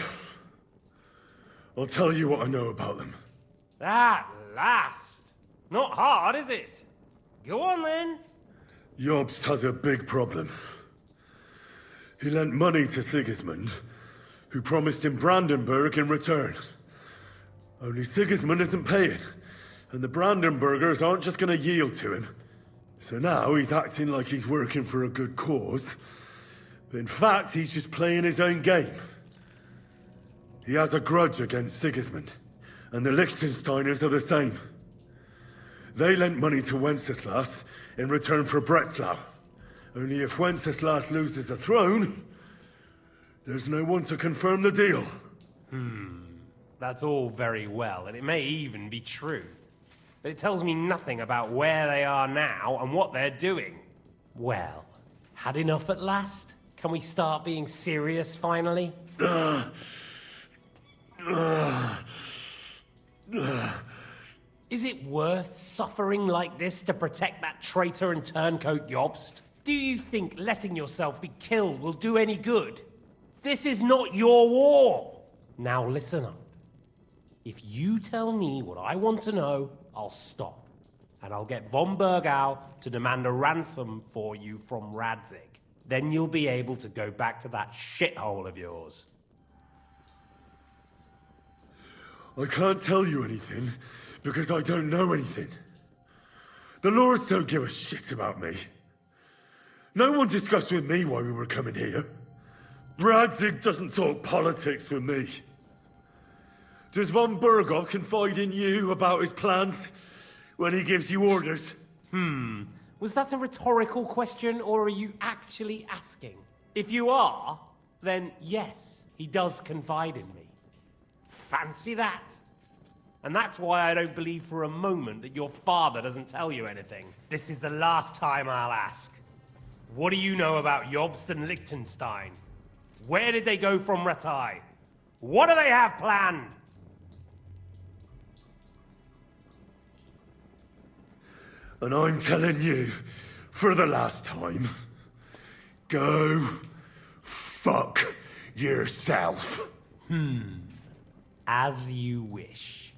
I'll tell you what I know about them. At last! Not hard, is it? Go on then. Jobst has a big problem. He lent money to Sigismund, who promised him Brandenburg in return. Only Sigismund isn't paying, and the Brandenburgers aren't just going to yield to him. So now he's acting like he's working for a good cause, but in fact he's just playing his own game. He has a grudge against Sigismund, and the Liechtensteiners are the same. They lent money to Wenceslas in return for Breslau. Only if Wenceslas loses the throne, there's no one to confirm the deal. That's all very well, and it may even be true. But it tells me nothing about where they are now and what they're doing. Well, had enough at last? Can we start being serious finally? Is it worth suffering like this to protect that traitor and turncoat Jobst? Do you think letting yourself be killed will do any good? This is not your war! Now listen up. If you tell me what I want to know, I'll stop. And I'll get von Bergau to demand a ransom for you from Radzig. Then you'll be able to go back to that shithole of yours. I can't tell you anything, because I don't know anything. The Lords don't give a shit about me. No one discussed with me why we were coming here. Radzig doesn't talk politics with me. Does von Bergau confide in you about his plans when he gives you orders? Was that a rhetorical question, or are you actually asking? If you are, then yes, he does confide in me. Fancy that. And that's why I don't believe for a moment that your father doesn't tell you anything. This is the last time I'll ask. What do you know about Jobst and Liechtenstein? Where did they go from Ratai? What do they have planned? And I'm telling you, for the last time, go fuck yourself. As you wish.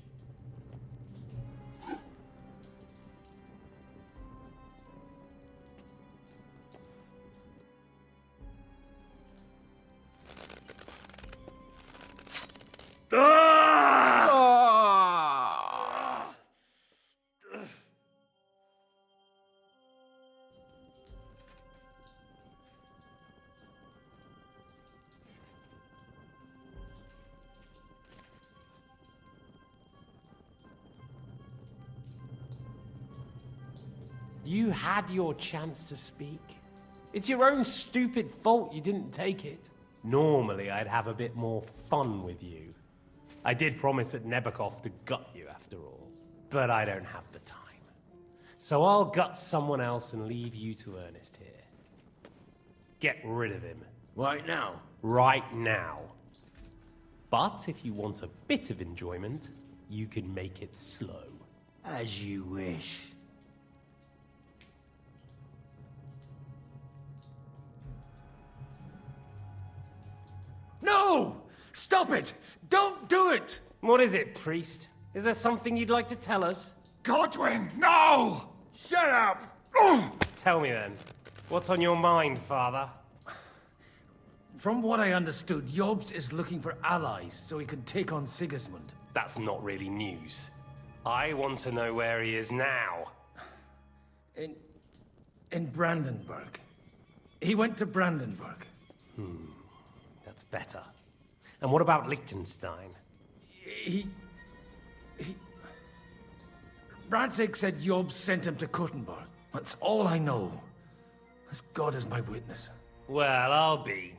You had your chance to speak. It's your own stupid fault you didn't take it. Normally, I'd have a bit more fun with you. I did promise at Nebakov to gut you after all, but I don't have the time. So I'll gut someone else and leave you to Ernest here. Get rid of him. Right now? Right now. But if you want a bit of enjoyment, you can make it slow. As you wish. No! Stop it! Don't do it! What is it, priest? Is there something you'd like to tell us? Godwin, no! Shut up! Tell me then. What's on your mind, father? From what I understood, Jobst is looking for allies so he can take on Sigismund. That's not really news. I want to know where he is now. In Brandenburg. He went to Brandenburg. That's better. And what about Liechtenstein? Radzig said Jobst sent him to Kuttenberg. That's all I know. As God is my witness. Well, I'll be.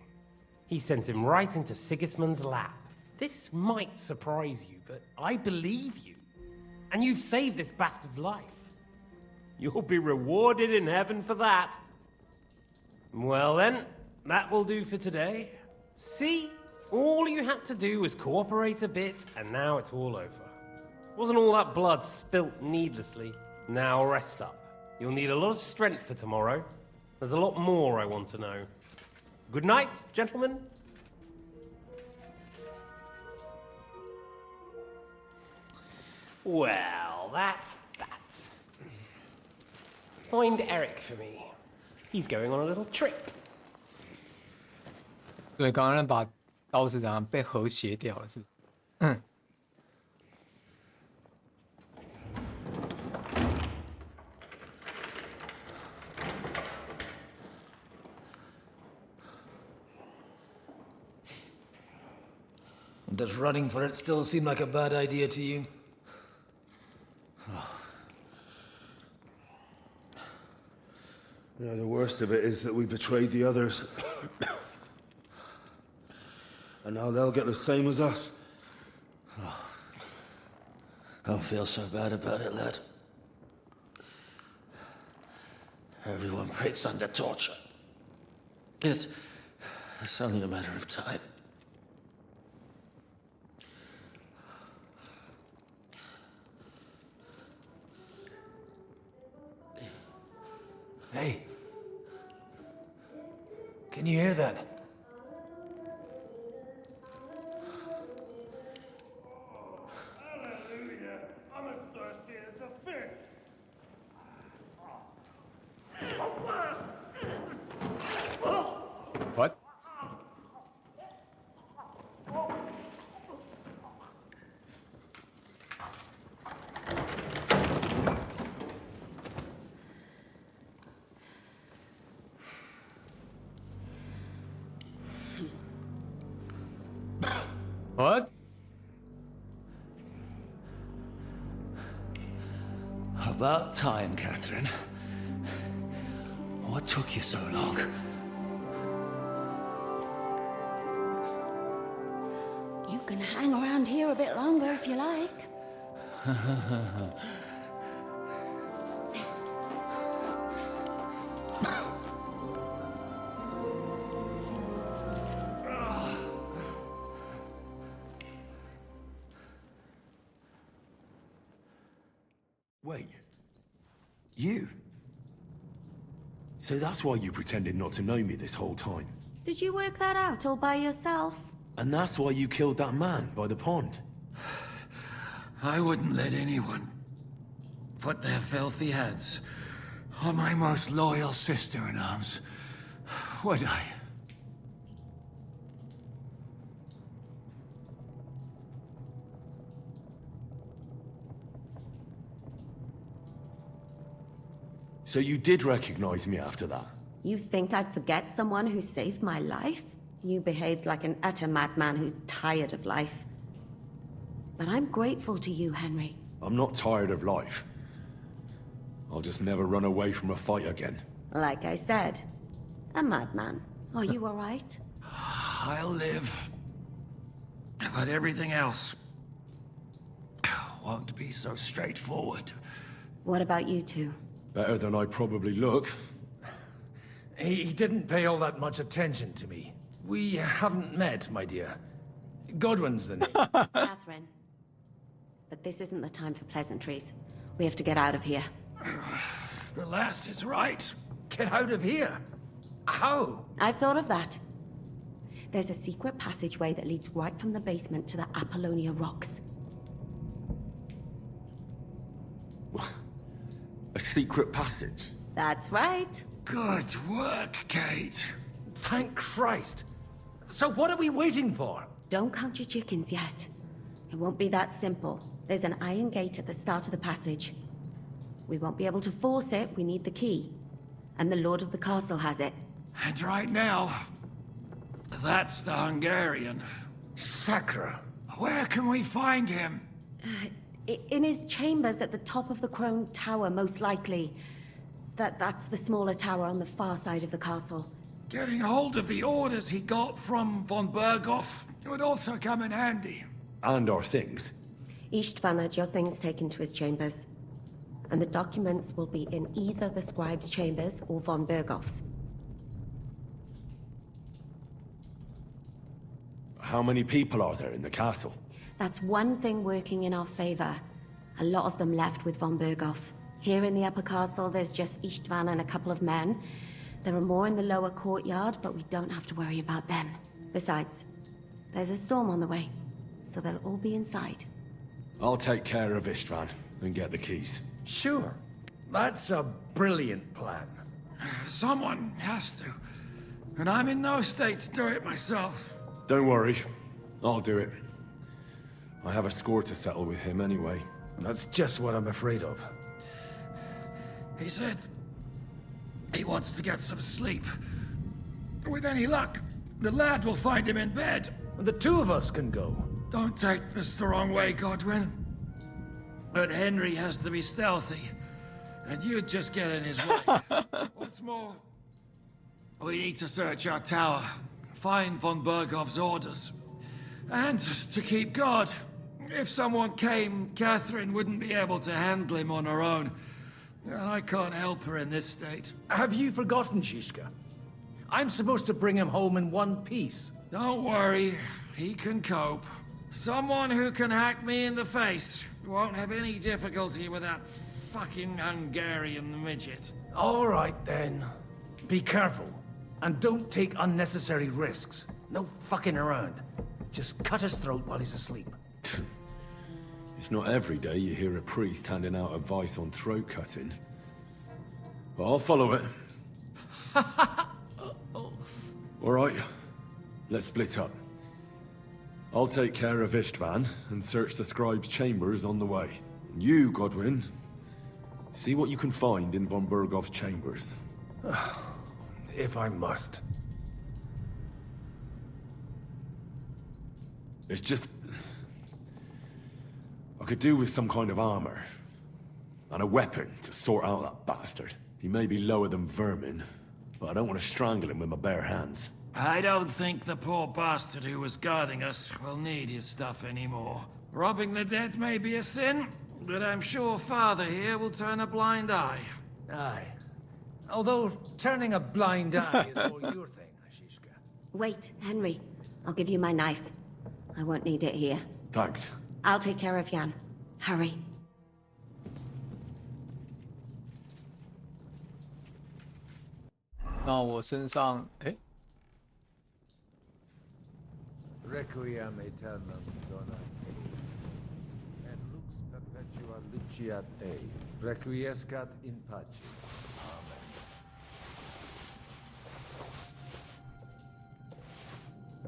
He sent him right into Sigismund's lap. This might surprise you, but I believe you. And you've saved this bastard's life. You'll be rewarded in heaven for that. Well then, that will do for today. See? All you had to do was cooperate a bit, and now it's all over. Wasn't all that blood spilt needlessly. Now rest up. You'll need a lot of strength for tomorrow. There's a lot more I want to know. Good night, gentlemen. Well, that's that. Find Eric for me. He's going on a little trip. 对，刚刚那把刀是怎样被和谐掉了，是不是？Does running for it still seem like a bad idea to you? You know, the worst of it is that we betrayed the others. And now they'll get the same as us. Don't feel so bad about it, lad. Everyone breaks under torture. It's only a matter of time. Hey. Can you hear that? I'm as thirsty as a fish. What? What? About time, Catherine. What took you so long? You can hang around here a bit longer if you like. Wait. You? So that's why you pretended not to know me this whole time? Did you work that out all by yourself? And that's why you killed that man by the pond? I wouldn't let anyone put their filthy heads on my most loyal sister-in-arms, would I? So you did recognize me after that? You think I'd forget someone who saved my life? You behaved like an utter madman who's tired of life. But I'm grateful to you, Henry. I'm not tired of life. I'll just never run away from a fight again. Like I said, a madman. Are you alright? I'll live. But everything else won't be so straightforward. What about you two? Better than I probably look. He didn't pay all that much attention to me. We haven't met, my dear. Godwin's the name. Catherine. But this isn't the time for pleasantries. We have to get out of here. The lass is right. Get out of here? How? I've thought of that. There's a secret passageway that leads right from the basement to the Apollonia Rocks. A secret passage? That's right. Good work, Kate. Thank Christ. So what are we waiting for? Don't count your chickens yet. It won't be that simple. There's an iron gate at the start of the passage. We won't be able to force it, we need the key. And the Lord of the Castle has it. And right now, that's the Hungarian. Sacra. Where can we find him? In his chambers at the top of the Crone Tower, most likely. That's the smaller tower on the far side of the castle. Getting hold of the orders he got from von Berghoff would also come in handy. And our things. Istvan had your things taken to his chambers. And the documents will be in either the scribe's chambers or von Berghoff's. How many people are there in the castle? That's one thing working in our favor. A lot of them left with von Berghoff. Here in the upper castle, there's just Istvan and a couple of men. There are more in the lower courtyard, but we don't have to worry about them. Besides, there's a storm on the way, so they'll all be inside. I'll take care of Istvan and get the keys. Sure. That's a brilliant plan. Someone has to. And I'm in no state to do it myself. Don't worry. I'll do it. I have a score to settle with him anyway. That's just what I'm afraid of. He said he wants to get some sleep. With any luck, the lad will find him in bed. The two of us can go. Don't take this the wrong way, Godwin. But Henry has to be stealthy, and you'd just get in his way. What's more, we need to search our tower, find von Berghoff's orders, and to keep guard. If someone came, Catherine wouldn't be able to handle him on her own. And I can't help her in this state. Have you forgotten, Shishka? I'm supposed to bring him home in one piece. Don't worry, he can cope. Someone who can hack me in the face won't have any difficulty with that fucking Hungarian midget. All right, then. Be careful. And don't take unnecessary risks. No fucking around. Just cut his throat while he's asleep. It's not every day you hear a priest handing out advice on throat cutting. But I'll follow it. All right, let's split up. I'll take care of Istvan and search the scribe's chambers on the way. And you, Godwin, see what you can find in von Berghoff's chambers. If I must. It's just... I could do with some kind of armor. And a weapon to sort out that bastard. He may be lower than vermin, but I don't want to strangle him with my bare hands. I don't think the poor bastard who was guarding us will need his stuff anymore. Robbing the dead may be a sin, but I'm sure Father here will turn a blind eye. Aye. Although, turning a blind eye is more your thing, Shishka. Wait, Henry. I'll give you my knife. I won't need it here. Thanks. I'll take care of Jan. Hurry.那我身上，哎， Requiem aeternam dona ei, et lux perpetua luciat ei, requiescat in pace. Amen.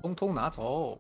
通通拿走。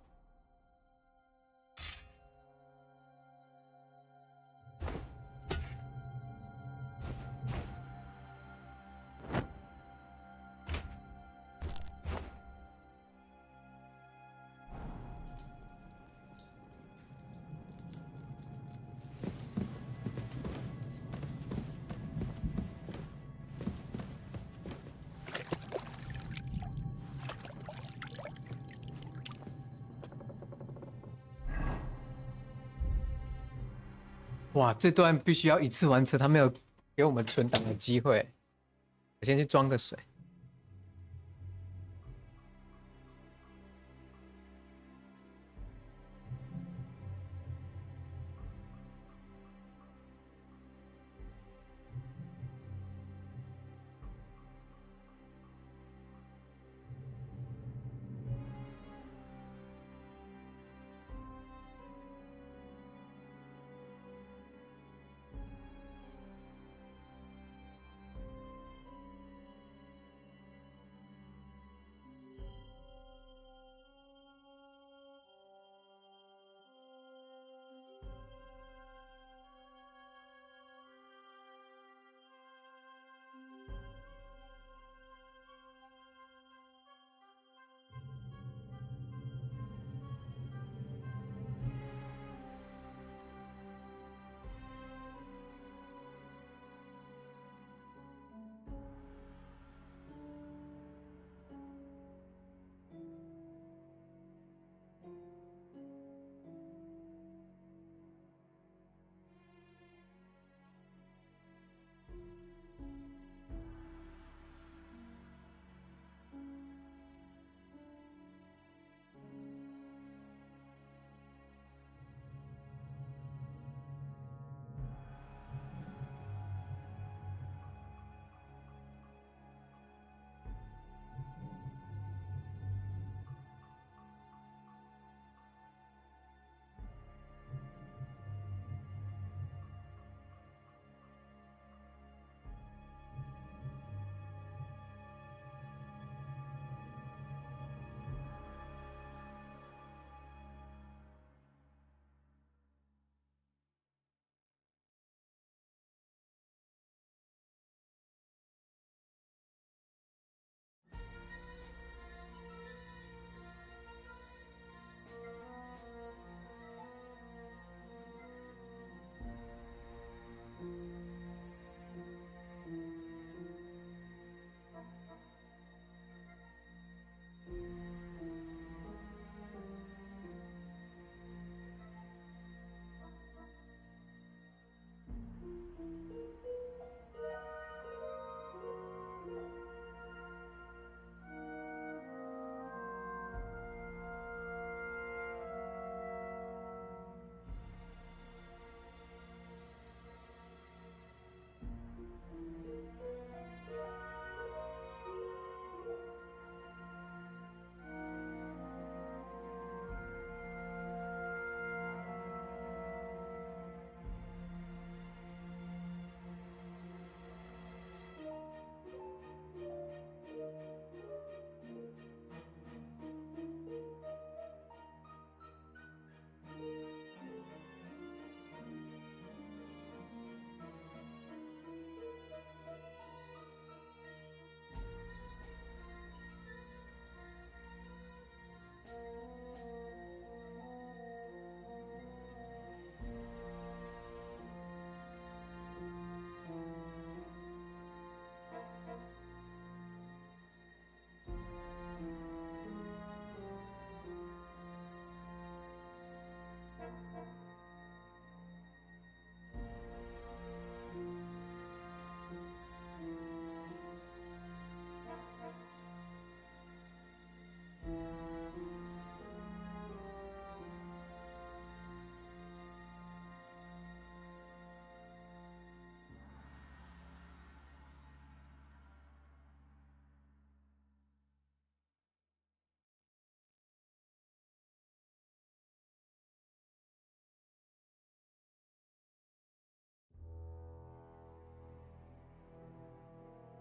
哇，这段必须要一次完成，他没有给我们存档的机会。我先去装个水。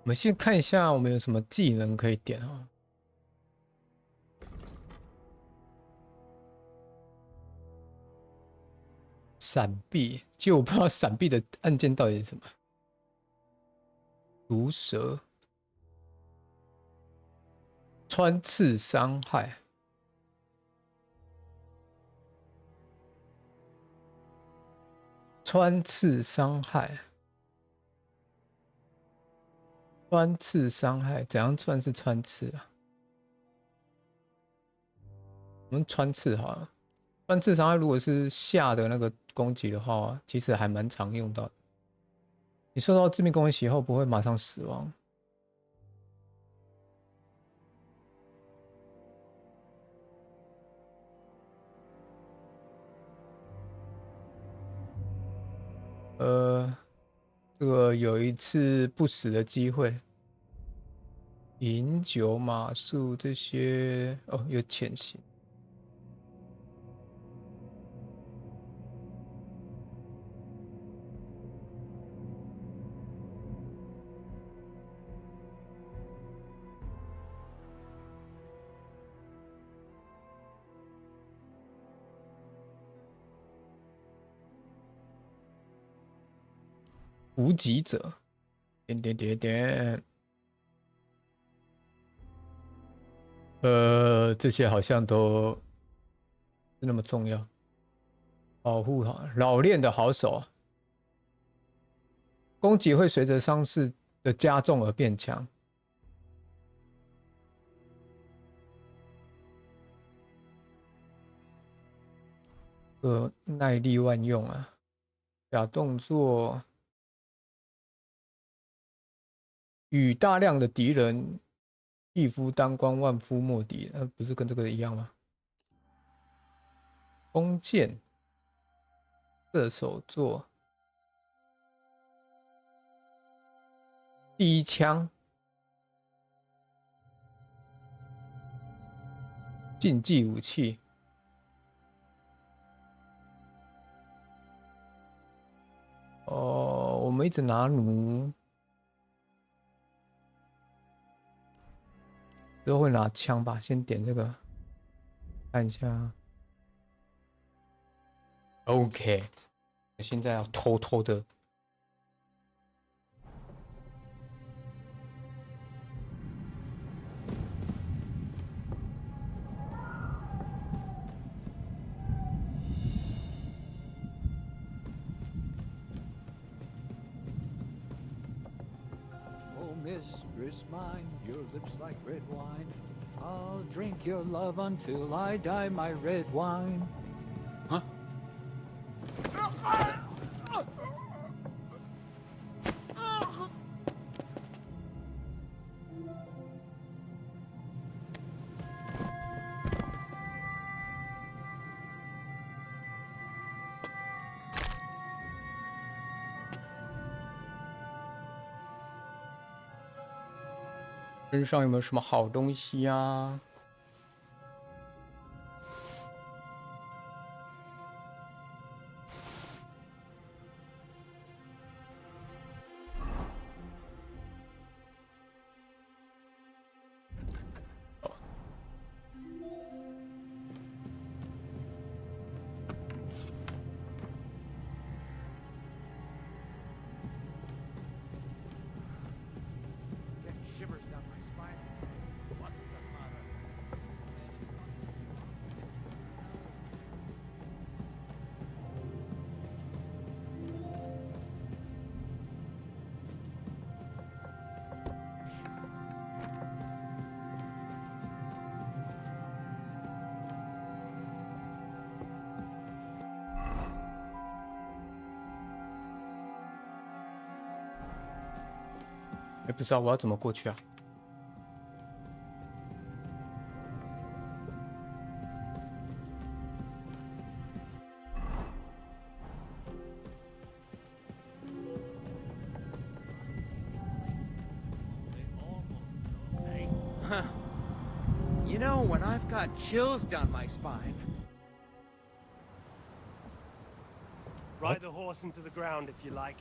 我们先看一下我们有什么技能可以点啊？闪避，其实我不知道闪避的按键到底是什么。毒蛇，穿刺伤害，穿刺伤害。穿刺伤害怎样算是穿刺啊？我们穿刺好了。穿刺伤害如果是下的那个攻击的话，其实还蛮常用到的。你受到致命攻击后不会马上死亡。这个有一次不死的机会，饮酒、马术这些哦，有潜行。无极者，点点点点，这些好像都不那么重要。保护好，老练的好手，攻击会随着伤势的加重而变强。耐力万用啊，假动作。与大量的敌人一夫当关，万夫莫敌，不是跟这个一样吗？弓箭、射手座、第一枪、竞技武器。哦，我们一直拿弩。之后会拿枪吧，先点这个，看一下。OK， 现在要偷偷的。Oh, mistress mine, your lips like red wine. I'll drink your love until I die, my red wine. Huh? 身上有没有什么好东西啊？不知道我要怎么过去啊？Huh. You know, when I've got chills down my spine. Ride the horse into the ground if you like.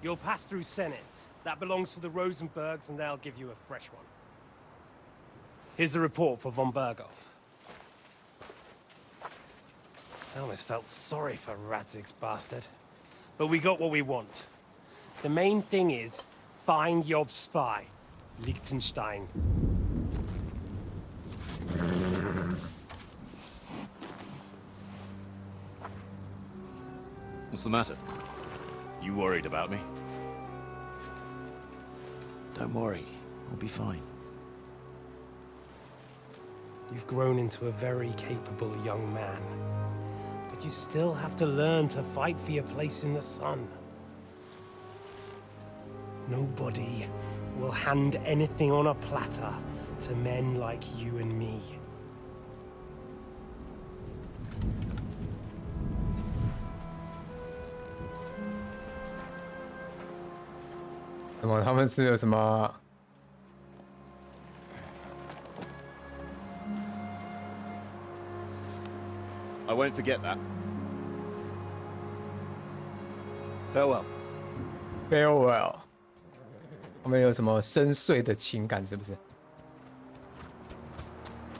You'll pass through Senate. That belongs to the Rosenbergs, and they'll give you a fresh one. Here's a report for von Berghoff. I almost felt sorry for Radzig's bastard. But we got what we want. The main thing is, find Job's spy, Liechtenstein. What's the matter? You worried about me? Don't worry, I'll be fine. You've grown into a very capable young man. But You still have to learn to fight for your place in the sun. Nobody will hand anything on a platter to men like you and me. 什么？他们是有什么？ I won't forget that. Farewell. Farewell。他们有什么深邃的情感？是不是？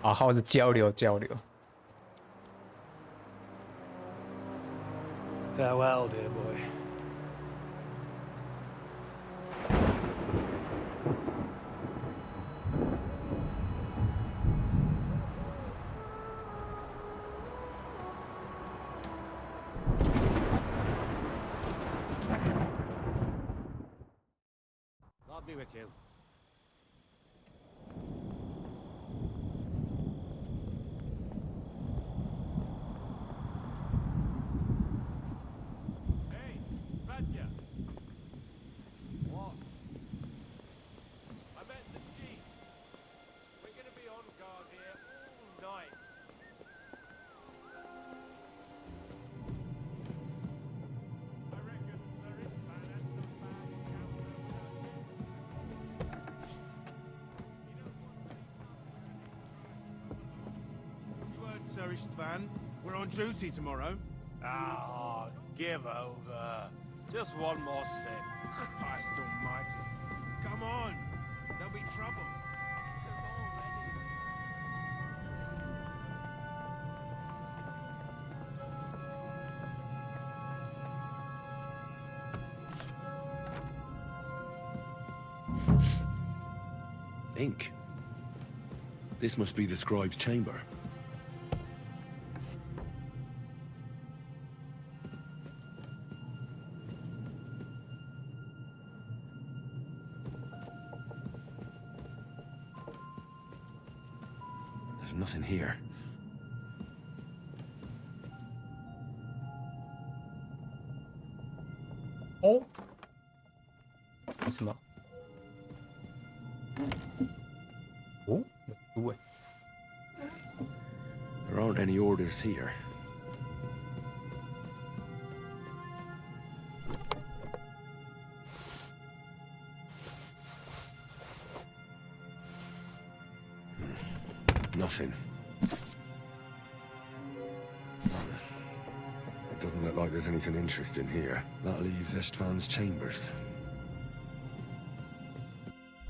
好好的交流交流。 Farewell, dear boy. I'll be with you. Hey, Radya. What? I met the chief. We're gonna be on guard here all night. I reckon there is man and some bad You heard, Sir Istvan. We're on duty tomorrow. Ah, give over. Just one more sip. Christ almighty. Come on. There'll be trouble. Ink. This must be the scribe's chamber. There's nothing here. Oh. 什么？哦，有书哎。 There aren't any orders here. Nothing. It doesn't look like there's anything interesting here. That leaves Istvan's chambers.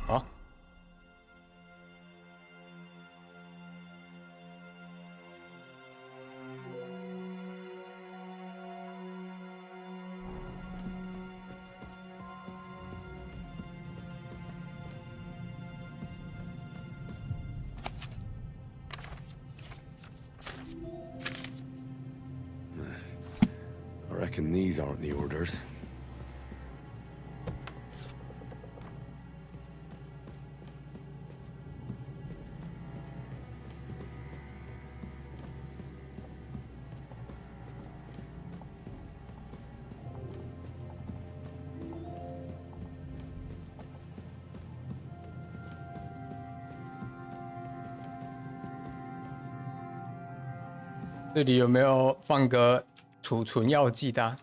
好。 I reckon these aren't the orders.这里有没有放个储存药剂的啊？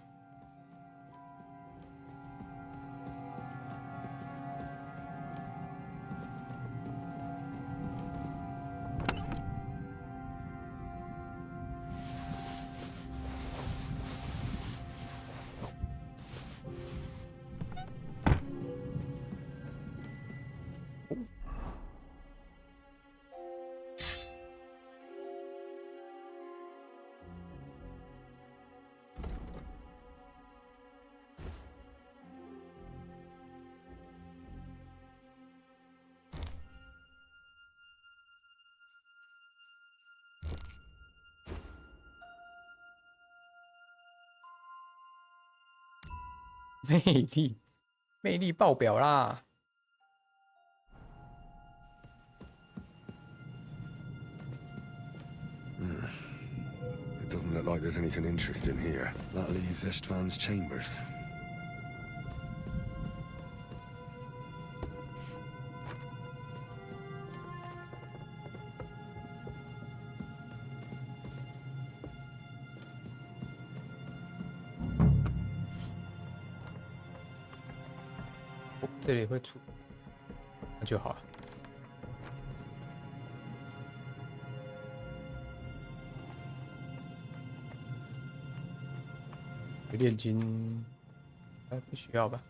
魅力爆表啦！ It doesn't look like there's anything interesting here. That leaves Istvan's chambers. Oh, 这里会出，那就好了。炼金，不需要吧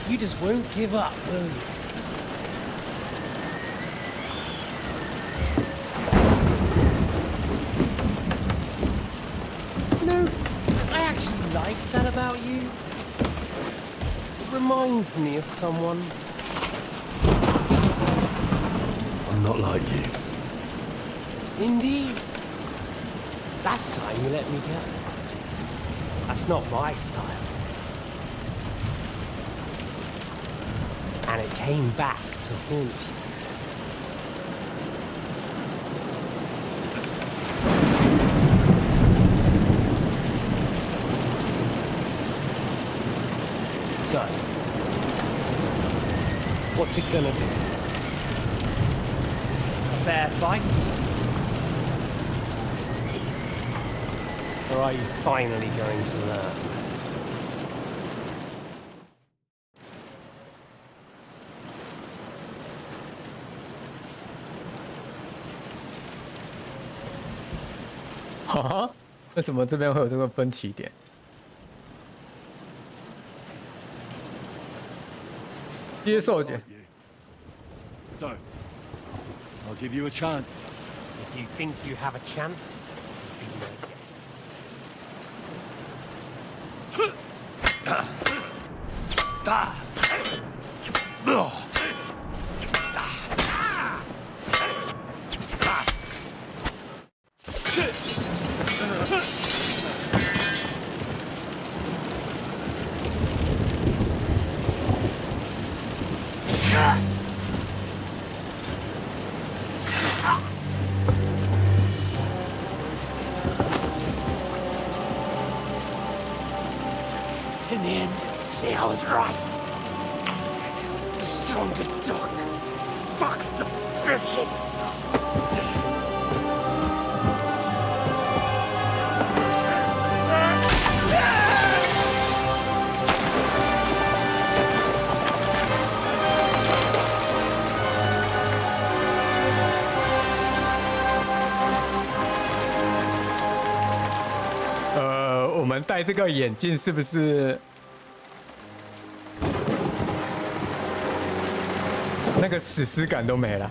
？You just won't give up, will you? You know, I actually like that about you. It reminds me of someone. I'm not like you. Indeed. Last time you let me go. That's not my style. And it came back to haunt you. So, what's it gonna be? A fair fight? Or are you finally going to learn?哈，为什么这边会有这个分歧点？ 接受点。 So, I'll give you a chance. If you think you have a chance, be my guest. In the end, see, I was right. The stronger dog fucks the bitches. 我们戴这个眼镜是不是那个史诗感都没了？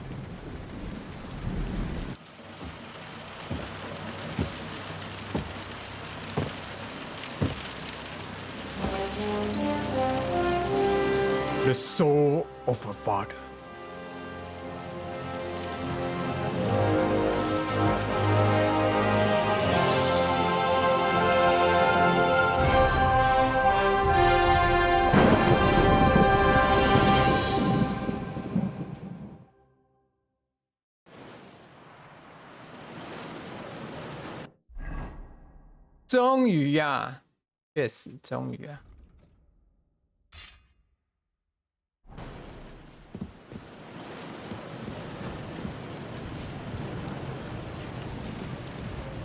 The soul of a father. 终于呀，确实终于啊。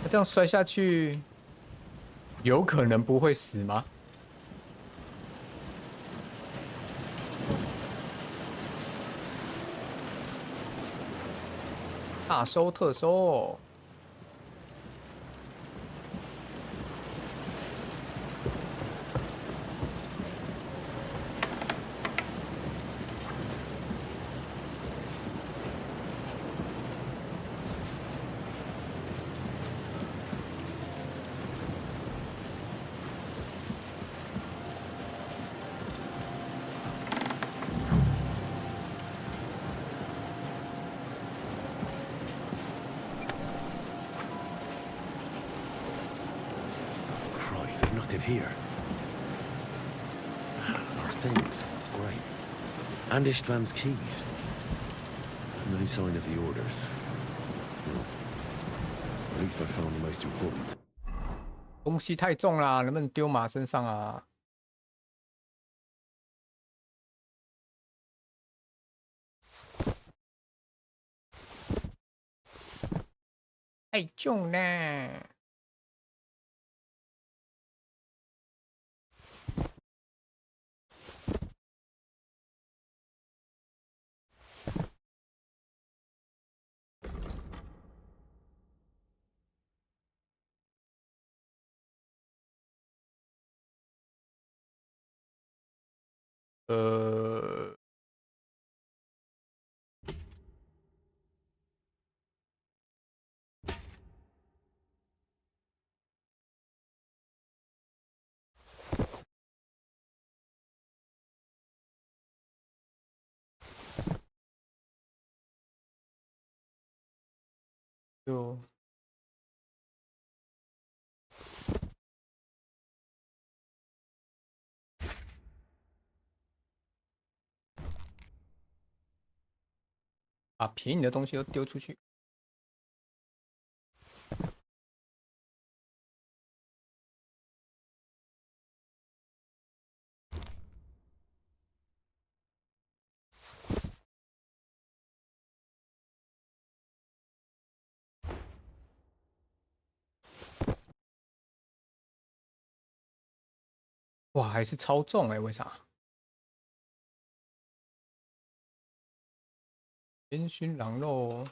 这样摔下去，有可能不会死吗？大收特收。There's nothing here. Our things, great. And Ishtvan's keys. But no sign of the orders. At least I found the most important. 东西太重啦，能不能丢马身上啊？太重啦！就把便宜的东西都丢出去。哇，还是超重哎、为啥？烟熏狼肉。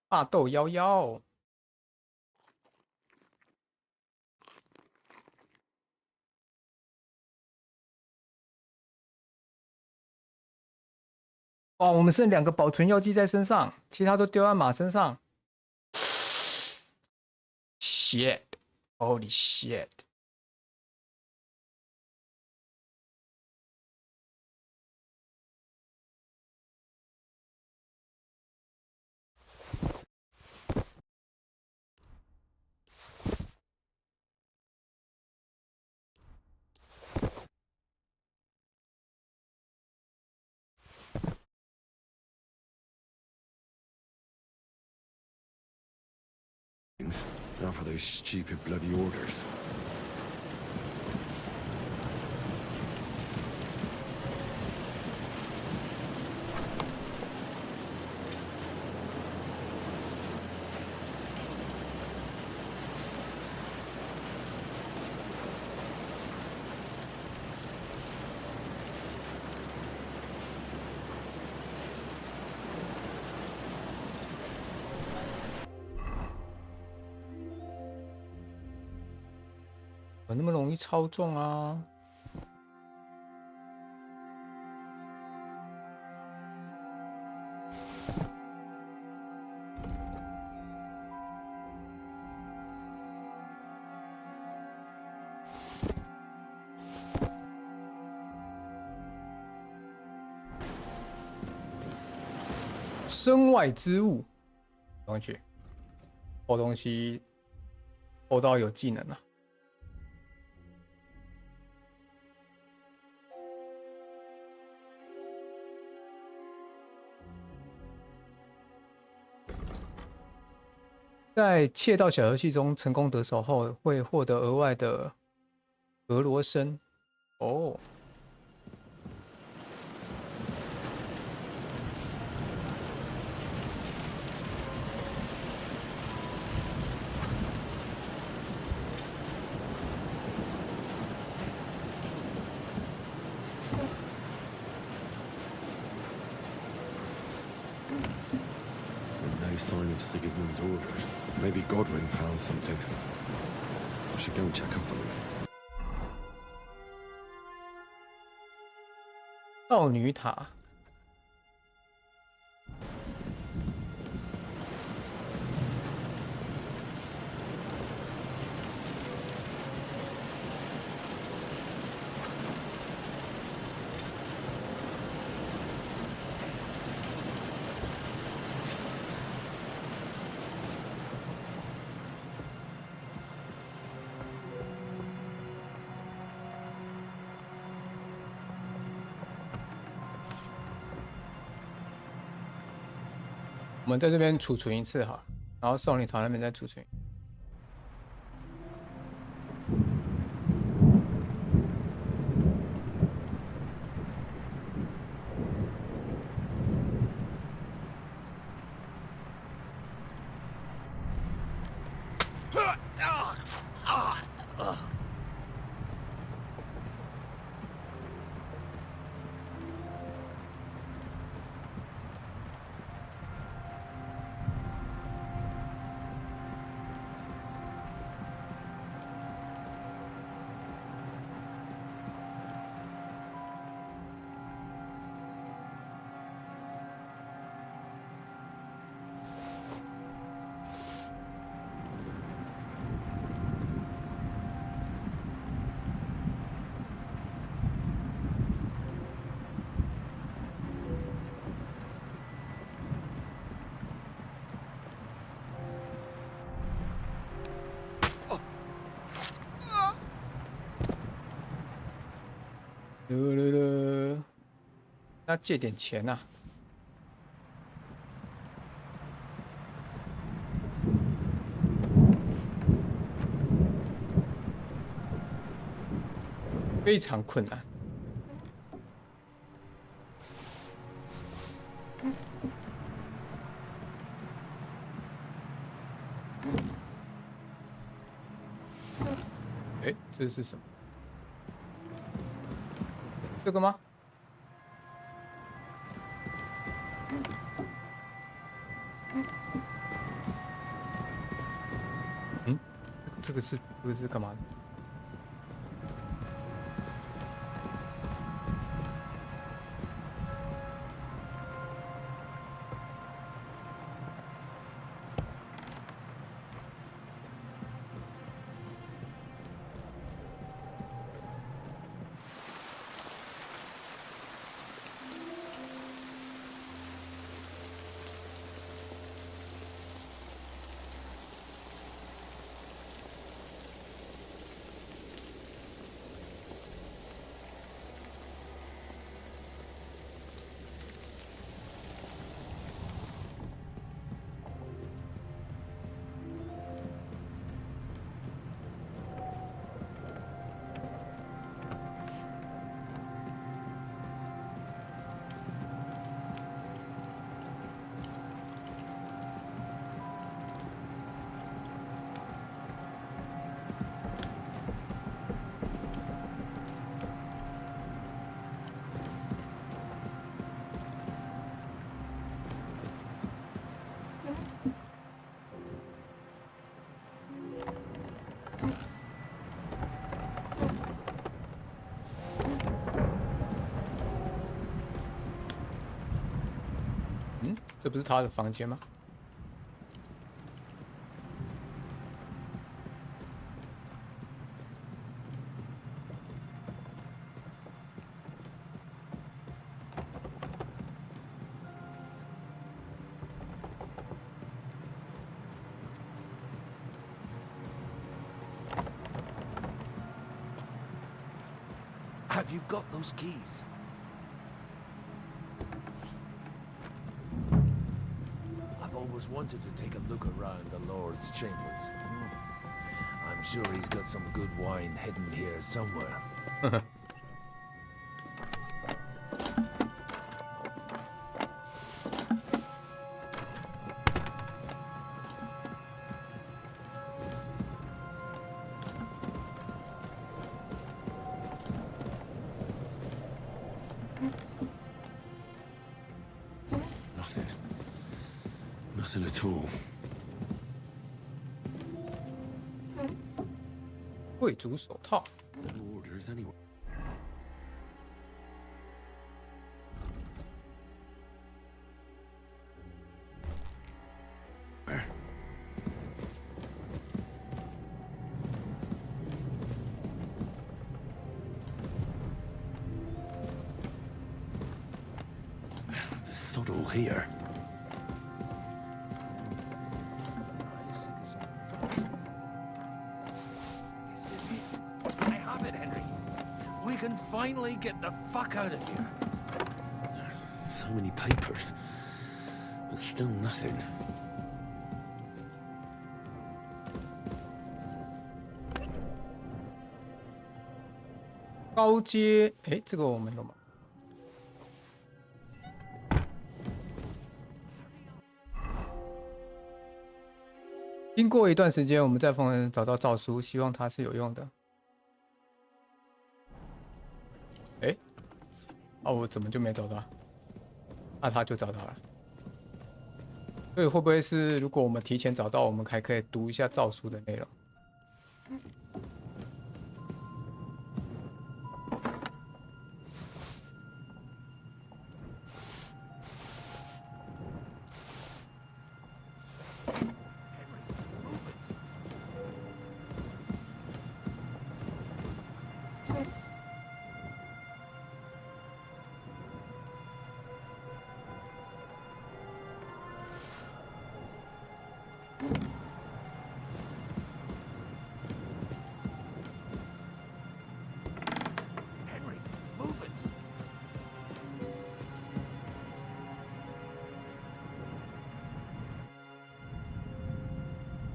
大豆11。哦，我们剩2个保存药剂在身上，其他都丢在马身上。Shit! Holy shit! Now for those stupid bloody orders.有那么容易操纵啊？身外之物，东西，偷东西，偷到有技能了。在窃盗小游戏中成功得手后，会获得额外的俄罗参。哦。No sign of Sigismund's orders. Maybe Godwin found something. I should go and check up on him. 少女塔。我们在这边储存一次哈，然后少女塔那边再储存。要借点钱呐、非常困难。哎，这是什么？这个吗？嗯，这个是干嘛的？这不是他的房间吗？Have you got those keys? always wanted to take a look around the Lord's chambers. I'm sure he's got some good wine hidden here somewhere. Nothing. Nothing at all. 贵族手套。 No orders anyway. Where? The sod all here. I have it, Henry. We can finally get the fuck out of here. So many papers, but still nothing. 高阶，哎，这个我们有吗？经过一段时间，我们在疯人找到诏书，希望它是有用的。哎，哦，我怎么就没找到？那他就找到了。所以会不会是，如果我们提前找到，我们还可以读一下诏书的内容？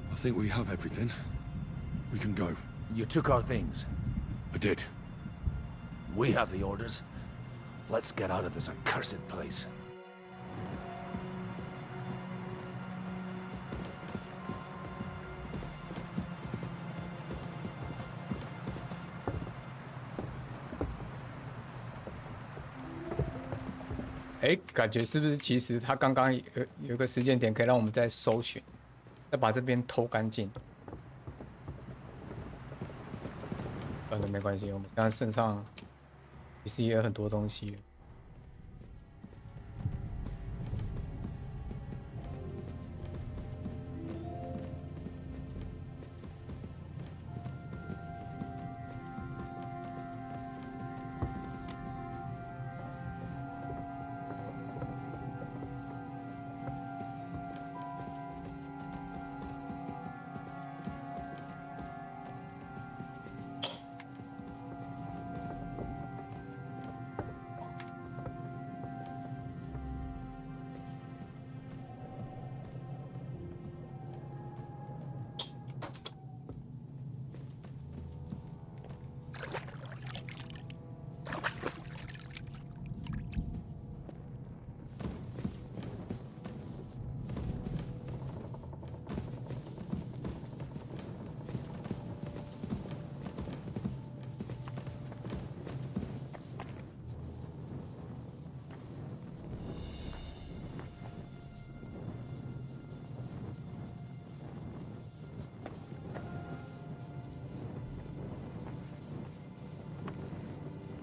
I think we have everything. We can go. You took our things. I did. We have the orders. Let's get out of this accursed place. Eh， 感觉是不是其实他刚刚有一个时间点可以让我们再搜寻，再把这边偷干净。反正没关系，我们刚刚身上其实也有很多东西。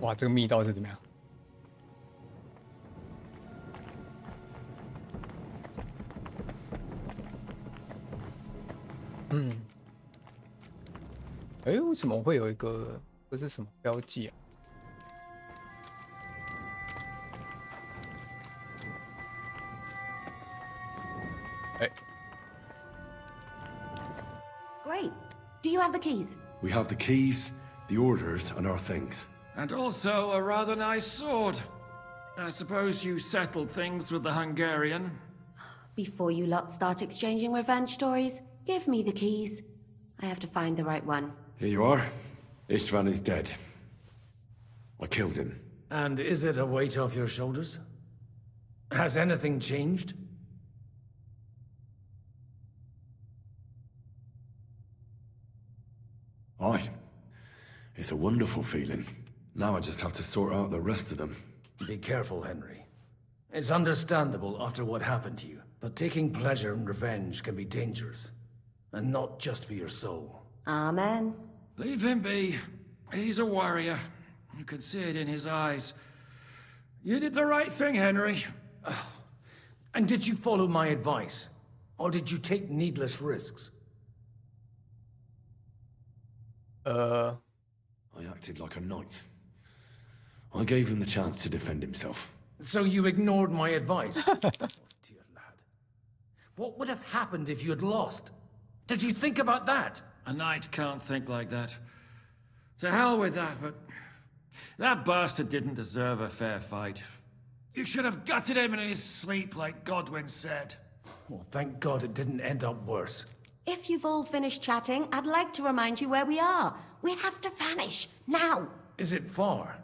哇，这个密道是怎么样？嗯，哎，为什么会有一个这是什么标记啊？哎 Great. Do you have the keys? We have the keys, the orders, and our things. And also a rather nice sword. I suppose you settled things with the Hungarian. Before you lot start exchanging revenge stories, give me the keys. I have to find the right one. Here you are. Istvan is dead. I killed him. And is it a weight off your shoulders? Has anything changed? Aye. It's a wonderful feeling. Now I just have to sort out the rest of them. Be careful, Henry. It's understandable after what happened to you, but taking pleasure in revenge can be dangerous. And not just for your soul. Amen. Leave him be. He's a warrior. You can see it in his eyes. You did the right thing, Henry. And did you follow my advice? Or did you take needless risks? I acted like a knight. I gave him the chance to defend himself. So you ignored my advice? Oh, dear lad. What would have happened if you had lost? Did you think about that? A knight can't think like that. To hell with that, but... that bastard didn't deserve a fair fight. You should have gutted him in his sleep, like Godwin said. Well, thank God it didn't end up worse. If you've all finished chatting, I'd like to remind you where we are. We have to vanish, now! Is it far?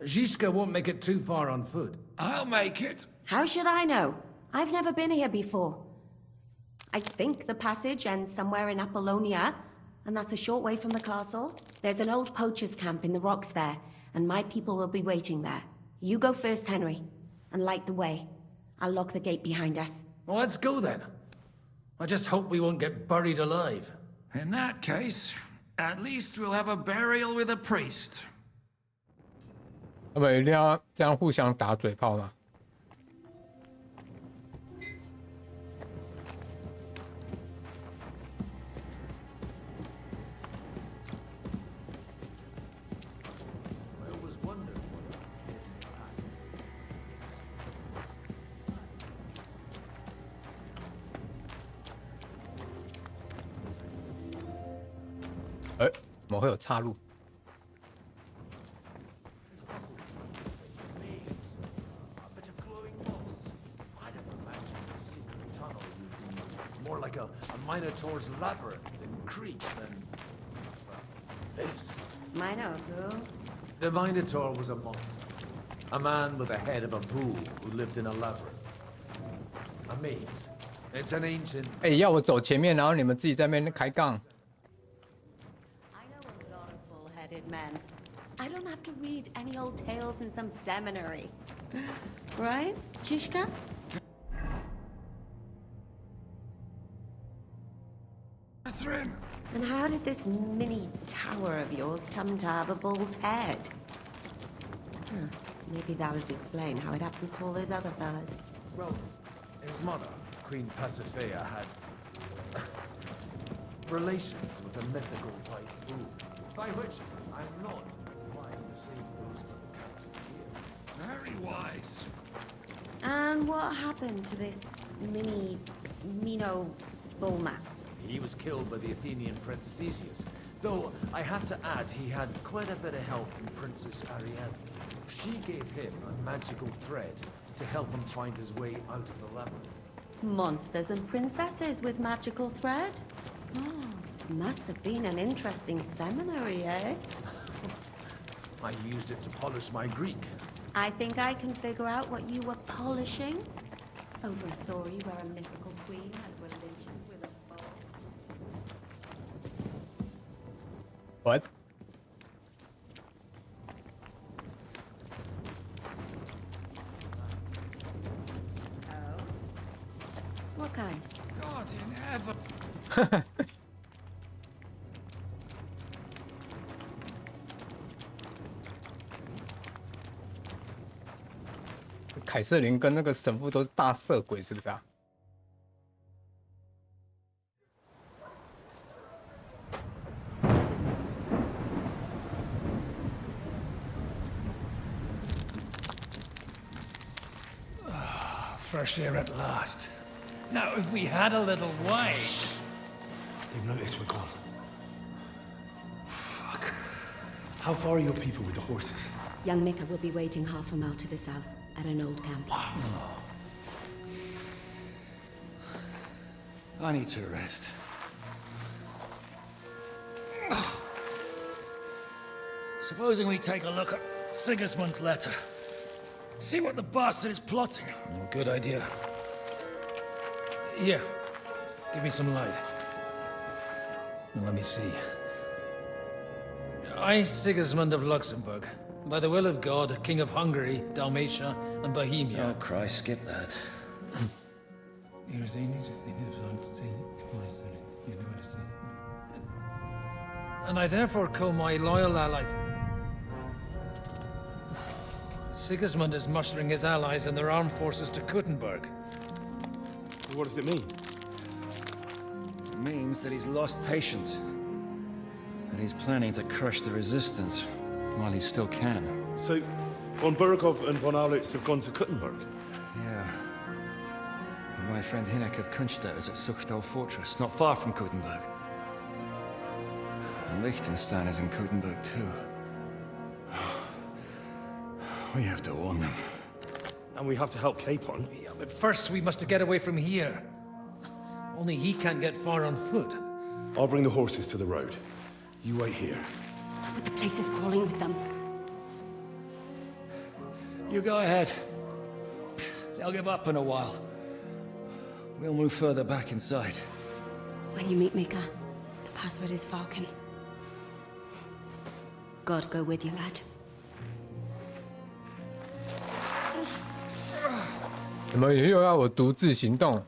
Zizka won't make it too far on foot. I'll make it. How should I know? I've never been here before. I think the passage ends somewhere in Apollonia, and that's a short way from the castle. There's an old poacher's camp in the rocks there, and my people will be waiting there. You go first, Henry, and light the way. I'll lock the gate behind us. Well, let's go then. I just hope we won't get buried alive. In that case, at least we'll have a burial with a priest. 我们一定要这样互相打嘴炮吗？怎么会有岔路？ More like a Minotaur's labyrinth in Crete than... this. Minotaur? The Minotaur was a monster. A man with the head of a bull who lived in a labyrinth. A maze. It's an ancient... 哎，要我走前面，然后你们自己在那边开杠。 Men. I don't have to read any old tales in some seminary. Right, Zizka? Catherine! And how did this mini tower of yours come to have a bull's head? Huh, maybe that would explain how it happens to all those other fellas. Well, his mother, Queen Pasiphae, had... relations with a mythical white bull. By which I'm not implying the same goes for the captain here. Very wise. And what happened to this Mino bullman? He was killed by the Athenian Prince Theseus, though I have to add he had quite a bit of help from Princess Ariadne. She gave him a magical thread to help him find his way out of the labyrinth. Monsters and princesses with magical thread? Oh, must have been an interesting seminary, eh? I used it to polish my Greek. I think I can figure out what you were polishing. Over a story where a mythical queen has relations with a foe. What? Oh? What kind? God in heaven. 凯瑟琳跟那个神父都是大色鬼，是不是啊？ Fresh air at last. Now, if we had a little wine... They've noticed we're gone. Fuck. How far are your people with the horses? Young Mika will be waiting half a mile to the south, at an old camp. I need to rest. Supposing we take a look at Sigismund's letter. See what the bastard is plotting. Oh, good idea. Here, give me some light. Now, let me see. I, Sigismund of Luxembourg, by the will of God, King of Hungary, Dalmatia, and Bohemia. Oh, Christ, skip that. And I therefore call my loyal ally... Sigismund is mustering his allies and their armed forces to Kuttenberg. What does it mean? It means that he's lost patience. And he's planning to crush the resistance while he still can. So, von Burgov and von Aulitz have gone to Kuttenberg? Yeah. And my friend Hinek of Kunstadt is at Suchtal Fortress, not far from Kuttenberg. And Liechtenstein is in Kuttenberg too. We have to warn them. And we have to help Capon. Yeah, but first we must get away from here. Only he can't get far on foot. I'll bring the horses to the road. You wait here. But the place is crawling with them. You go ahead. They'll give up in a while. We'll move further back inside. When you meet Mika, the password is Falcon. God go with you, lad. 怎么又要我独自行动？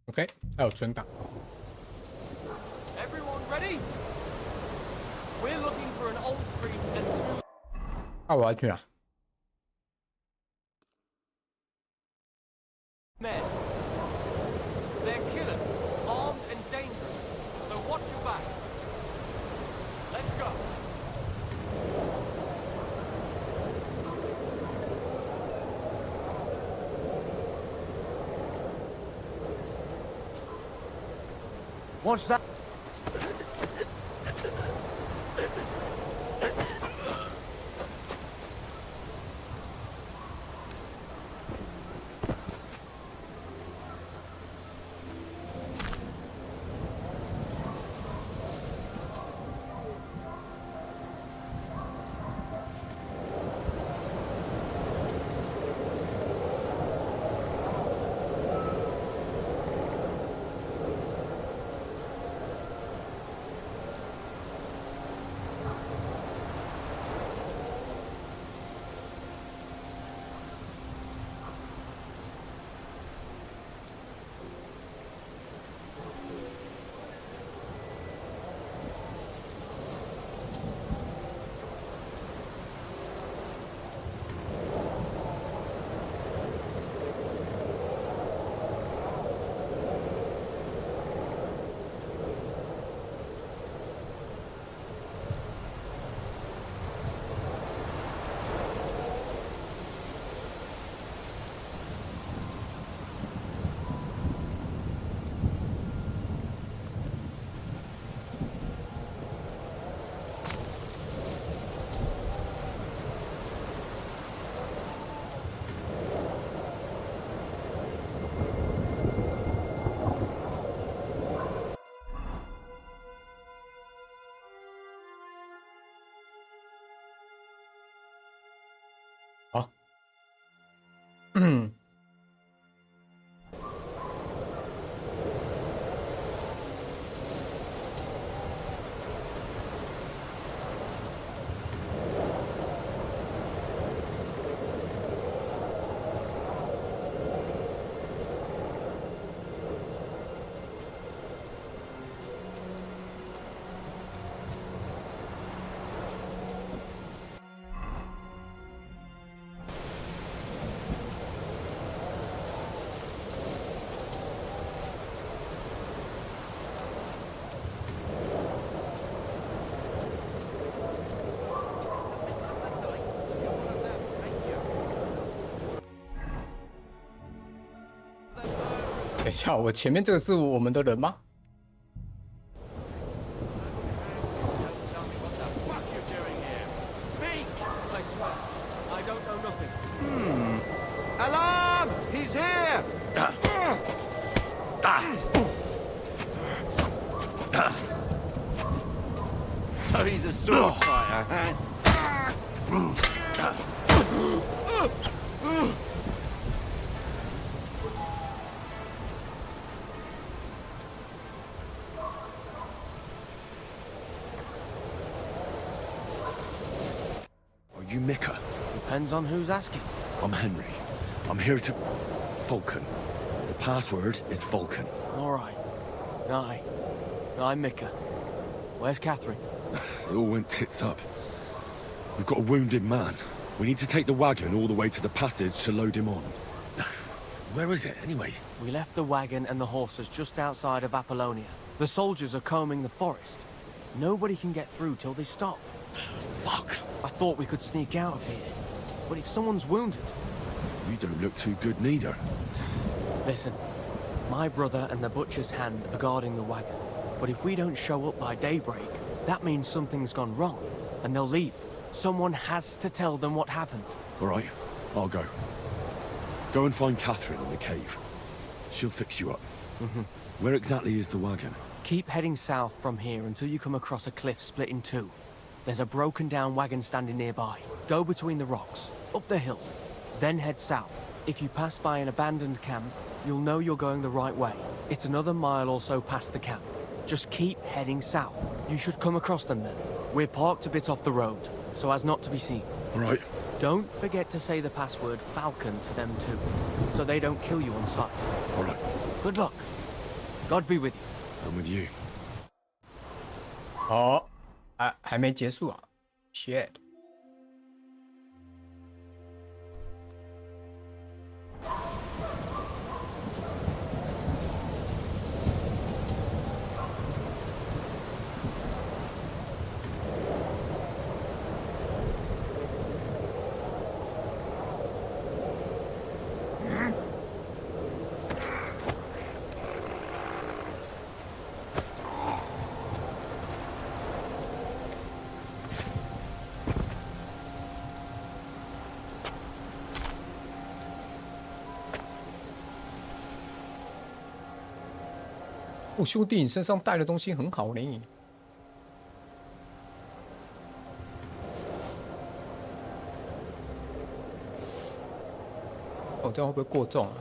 OK， 还有存档。Everyone ready? We're looking for an old priest and 我要去哪？ men. They're killers, armed and dangerous. So watch your back. Let's go. What's that? 一下，我前面这个是我们的人吗？ Alarm! He's here! So he's a sword fighter, huh? Are you Micah? Depends on who's asking. I'm Henry. I'm here to... Vulcan. The password is Vulcan. All right. I'm Micah. Where's Catherine? It all went tits up. We've got a wounded man. We need to take the wagon all the way to the passage to load him on. Where is it, anyway? We left the wagon and the horses just outside of Apollonia. The soldiers are combing the forest. Nobody can get through till they stop. Fuck. I thought we could sneak out of here. But if someone's wounded... You don't look too good neither. Listen, my brother and the butcher's hand are guarding the wagon. But if we don't show up by daybreak, that means something's gone wrong. And they'll leave. Someone has to tell them what happened. All right, I'll go. Go and find Catherine in the cave. She'll fix you up. Where exactly is the wagon? Keep heading south from here until you come across a cliff split in two. There's a broken down wagon standing nearby. Go between the rocks, up the hill, then head south. If you pass by an abandoned camp, you'll know you're going the right way. It's another mile or so past the camp. Just keep heading south. You should come across them then. We're parked a bit off the road, so as not to be seen. All right. Don't forget to say the password Falcon to them too, so they don't kill you on sight. All right. Good luck. God be with you. I'm with you. 好，还没结束啊 ，shit。哦，兄弟，你身上带的东西很好呢。哦，这样会不会过重啊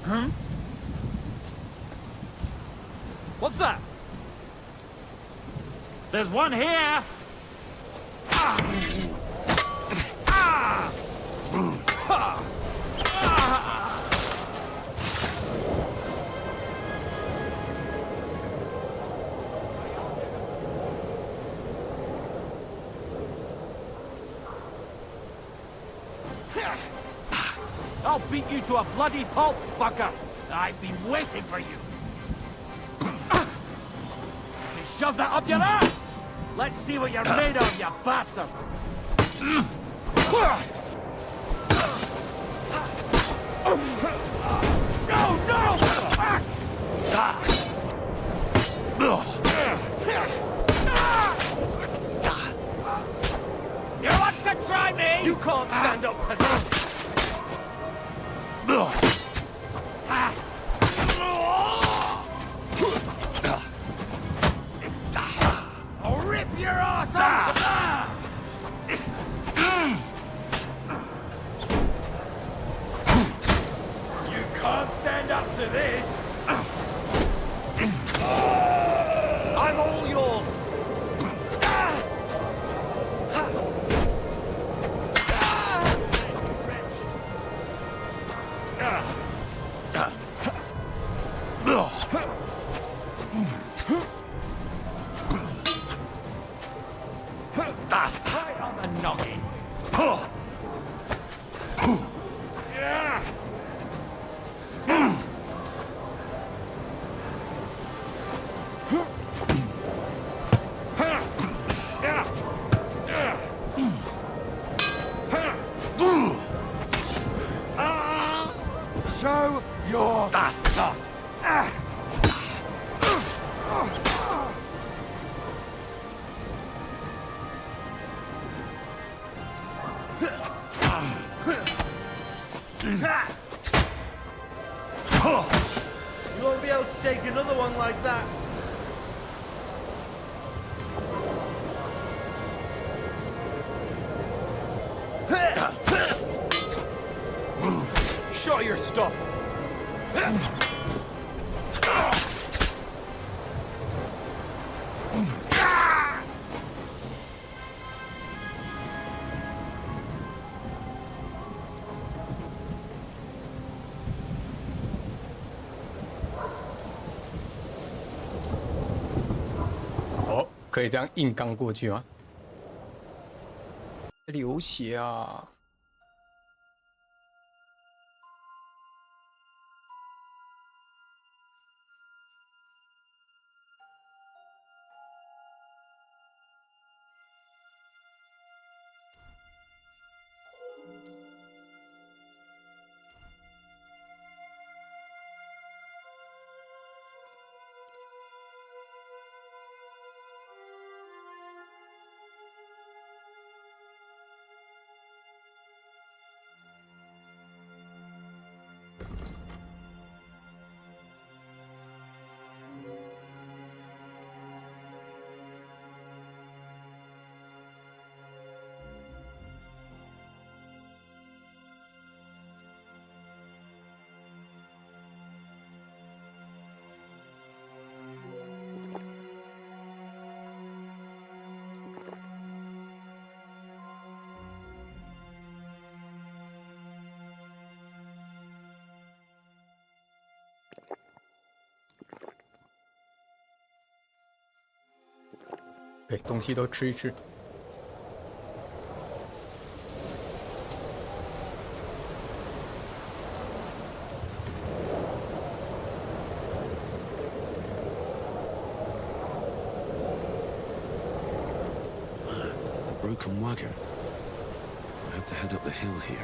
？Huh? What's that? There's one here! I'll beat you to a bloody pulp, fucker! I've been waiting for you! Shove that up your ass! Let's see what you're made of, you bastard! No, no! You want to try me? You can't stand up to this! I'll rip your ass off! You can't stand up to this! I'm all yours! Right on the noggin! Show your stuff. You won't be able to take another one like that. Show your stuff.哦，可以这样硬刚过去吗？流血啊！对，东西都吃一吃。Broken wagon. I have to head up the hill here.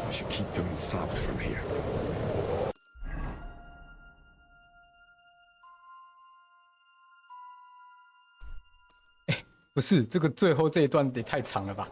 I should keep going south from here. 不是，这个最后这一段也太长了吧？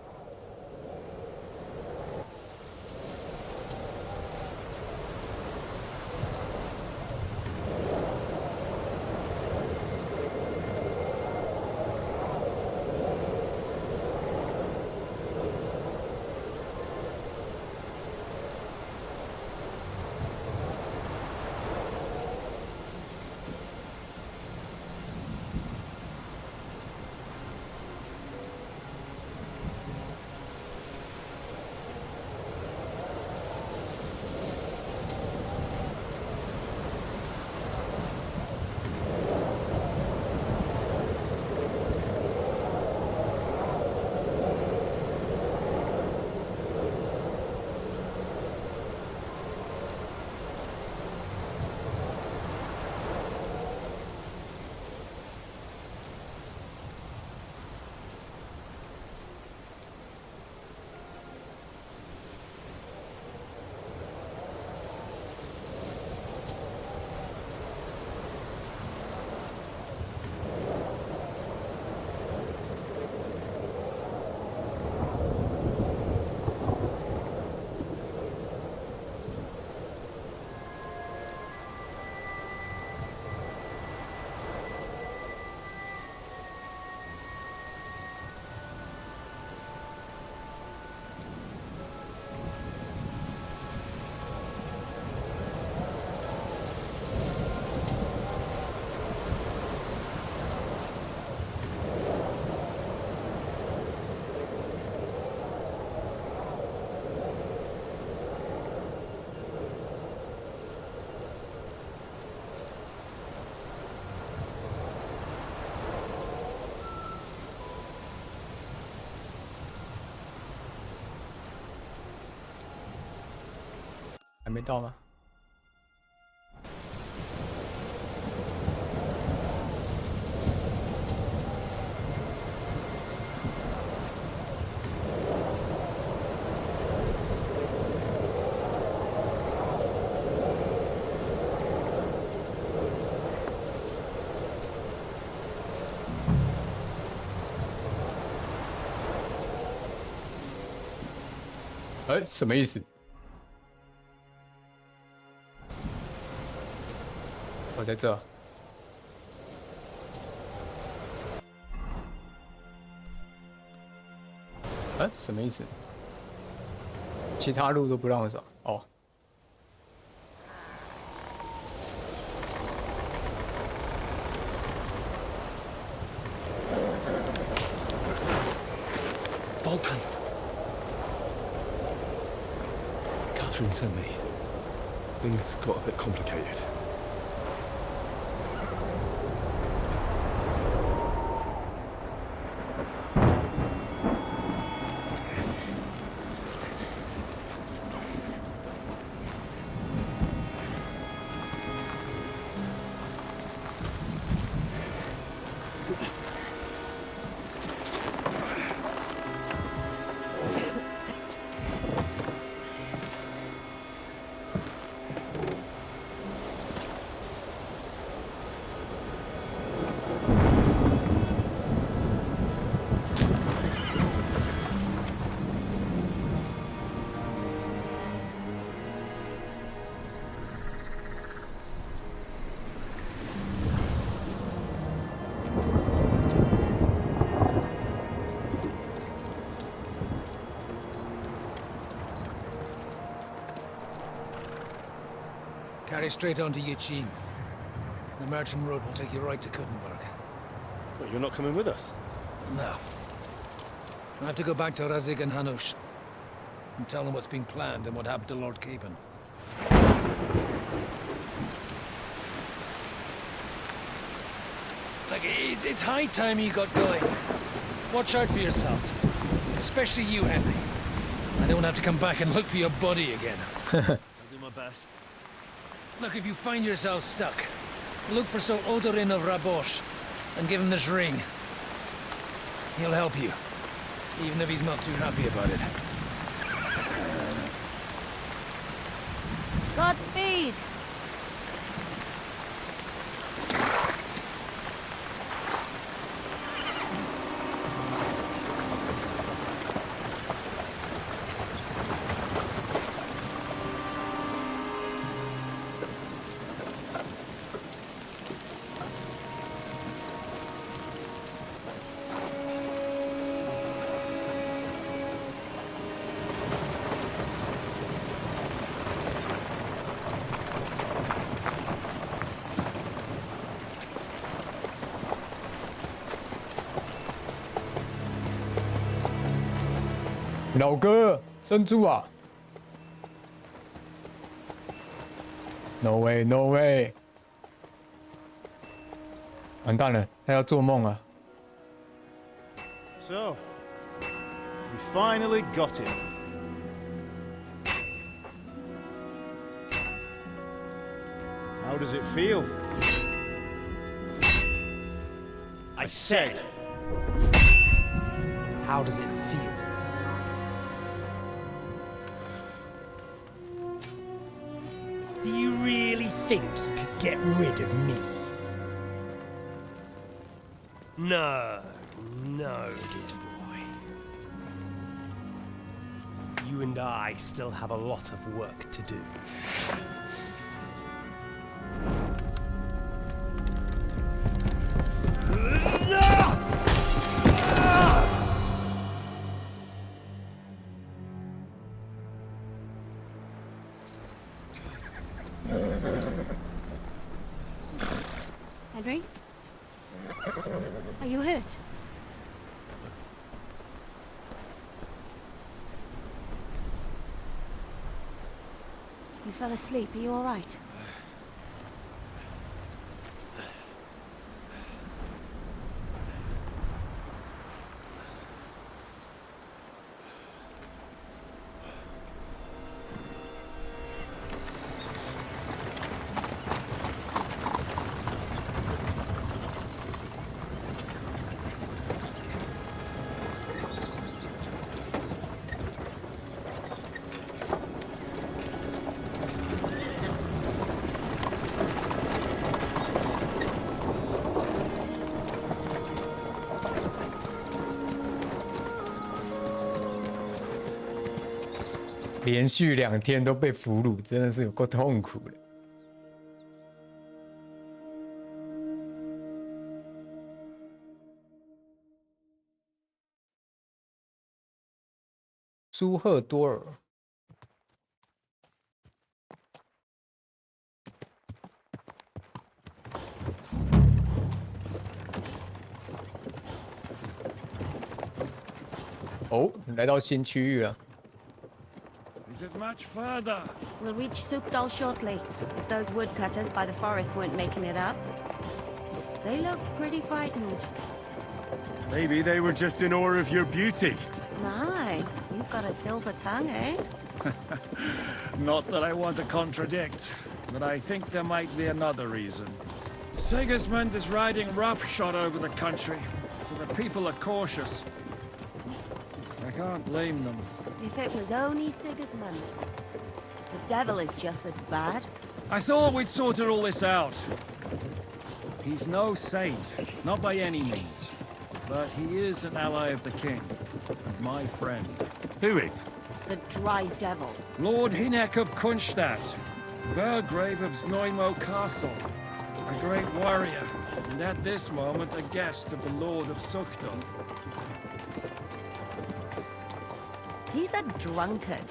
没到吗？哎，什么意思？我在这。哎，什么意思？其他路都不让我走。哦。Vulcan. Catherine sent me. Things got a bit complicated. Carry straight on to Yichin. The merchant road will take you right to Kuttenberg. But you're not coming with us? No. I have to go back to Razik and Hanush and tell them what's being planned and what happened to Lord Capen. Like, it's high time you got going. Watch out for yourselves. Especially you, Henry. I don't have to come back and look for your body again. I'll do my best. Look, if you find yourselves stuck, look for Sir Odorin of Rabosh and give him this ring. He'll help you, even if he's not too happy about it. Godspeed!老哥，珍珠啊 ！No way, no way！ 完蛋了，他要做梦了。So, we finally got it. How does it feel? I said. How does it feel? Do you really think you could get rid of me? No, no, dear boy. You and I still have a lot of work to do. Henry? Are you hurt? You fell asleep. Are you all right? 连续2天都被俘虏，真的是有够痛苦的。苏赫多尔。哦，来到新区域了。Is it much further? We'll reach Sukdal shortly, if those woodcutters by the forest weren't making it up. They look pretty frightened. Maybe they were just in awe of your beauty. My, you've got a silver tongue, eh? Not that I want to contradict, but I think there might be another reason. Sigismund is riding roughshod over the country, so the people are cautious. I can't blame them. If it was only Sigismund. The devil is just as bad. I thought we'd sorted all this out. He's no saint, not by any means. But he is an ally of the king, and my friend. Who is? The Dry Devil. Lord Hinek of Kunstadt, Burgrave of Znojmo Castle, a great warrior, and at this moment a guest of the Lord of Sukdal. He's a drunkard,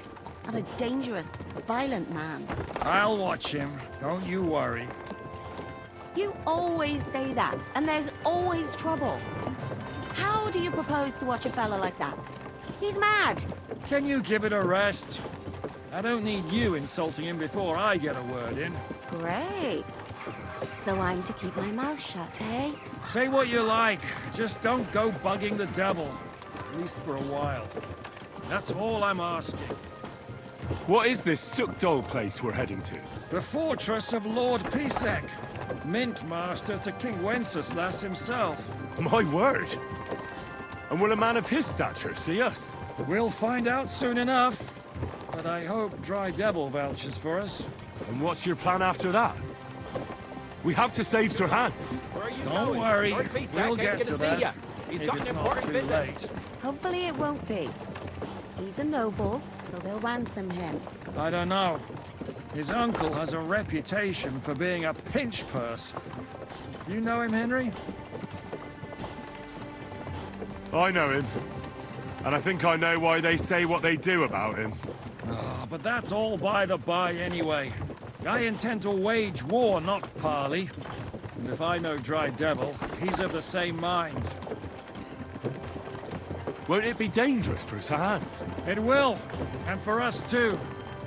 and a dangerous, violent man. I'll watch him, don't you worry. You always say that, and there's always trouble. How do you propose to watch a fella like that? He's mad. Can you give it a rest? I don't need you insulting him before I get a word in. Great. So I'm to keep my mouth shut, eh? Say what you like, just don't go bugging the devil. At least for a while. That's all I'm asking. What is this Sukdal place we're heading to? The fortress of Lord Pisek, Mint Master to King Wenceslas himself. My word! And will a man of his stature see us? We'll find out soon enough. But I hope Dry Devil vouches for us. And what's your plan after that? We have to save Sir Hans. Don't worry, we'll get to that. He's if got it's an not important too visit. late. Hopefully it won't be. He's a noble, so they'll ransom him. I don't know. His uncle has a reputation for being a pinch purse. You know him, Henry? I know him. And I think I know why they say what they do about him. Oh, but that's all by the by anyway. I intend to wage war, not parley. And if I know Dry Devil, he's of the same mind. Won't it be dangerous for Sir Hans? It will, and for us too.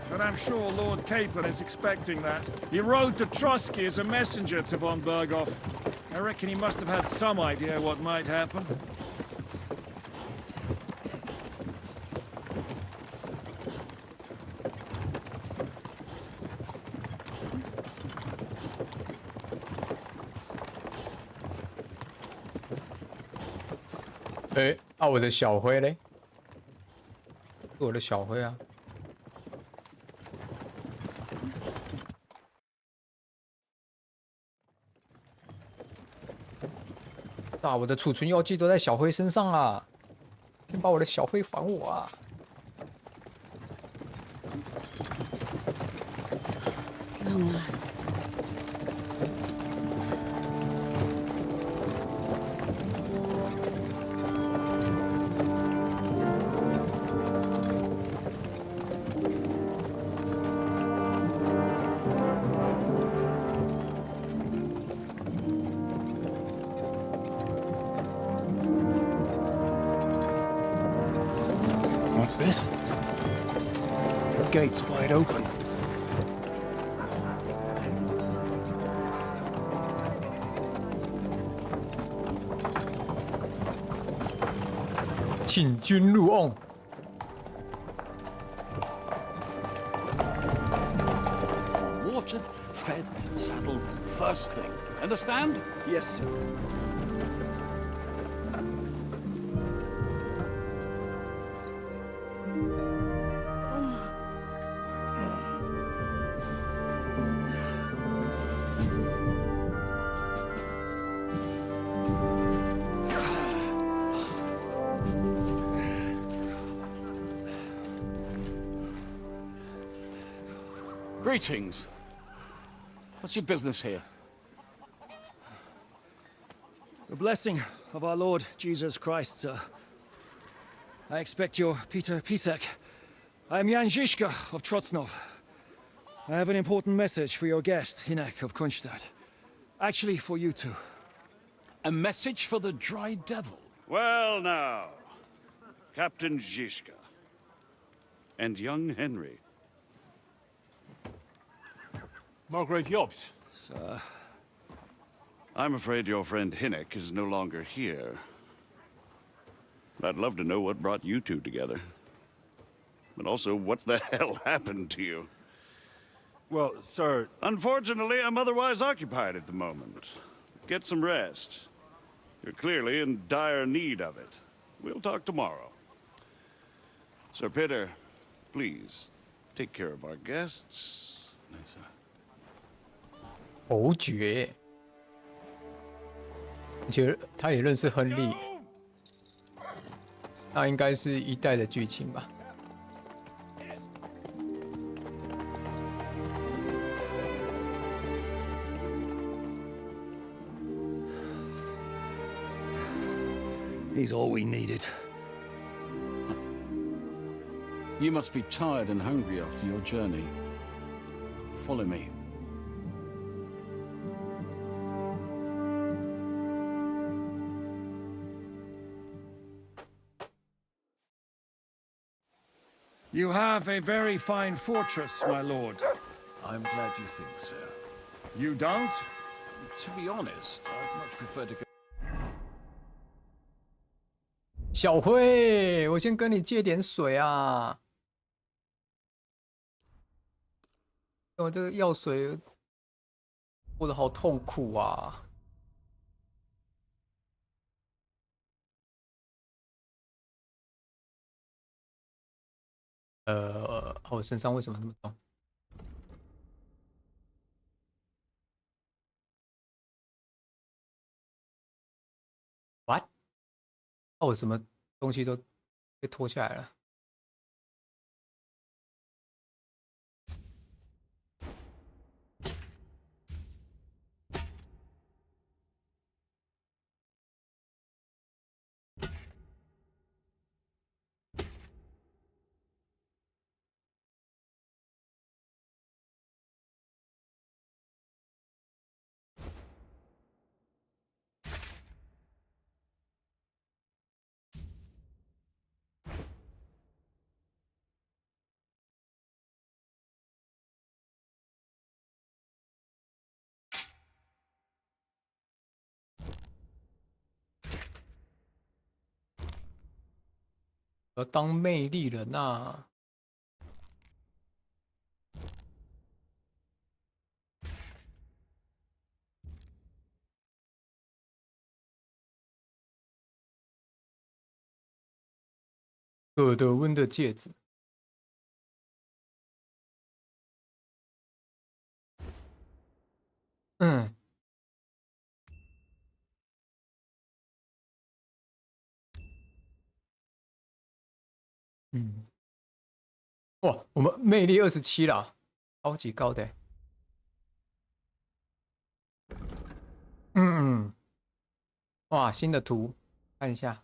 But I'm sure Lord Capon is expecting that. He rode to Trotsky as a messenger to von Berghoff. I reckon he must have had some idea what might happen.哎，啊，我的小灰嘞？我的小灰啊！啊，我的储存药剂都在小灰身上啊！先把我的小灰还我啊！ Long last. What's this? The gate's wide open. Water, fed, saddled, first thing. Understand? Yes, sir. Greetings. What's your business here? The blessing of our Lord Jesus Christ, sir. I expect you're Peter Pisek. I am Jan Žižka of Trocnov. I have an important message for your guest, Hinek of Kronstadt. Actually, for you two. A message for the Dry Devil? Well now, Captain Žižka. And young Henry. Margrave Jobs. Sir. I'm afraid your friend Hinek is no longer here. I'd love to know what brought you two together. But also, what the hell happened to you? Well, sir... Unfortunately, I'm otherwise occupied at the moment. Get some rest. You're clearly in dire need of it. We'll talk tomorrow. Sir Peter, please, take care of our guests. Yes, sir. 侯爵，而且他也认识亨利，那应该是一代的剧情吧。He's all we needed. You must be tired and hungry after your journey. Follow me. You have a very fine fortress, my lord. I'm glad you think so. You don't? To be honest, I'd much prefer to go. 小辉，我先跟你借点水啊！我这个药水过得好痛苦啊！我身上为什么那么痛 ？What？ 我什么东西都被拖下来了？要当魅力人啊！葛德温的戒指。嗯。嗯。哇，我们魅力27啦，超级高的。嗯。哇，新的图，看一下。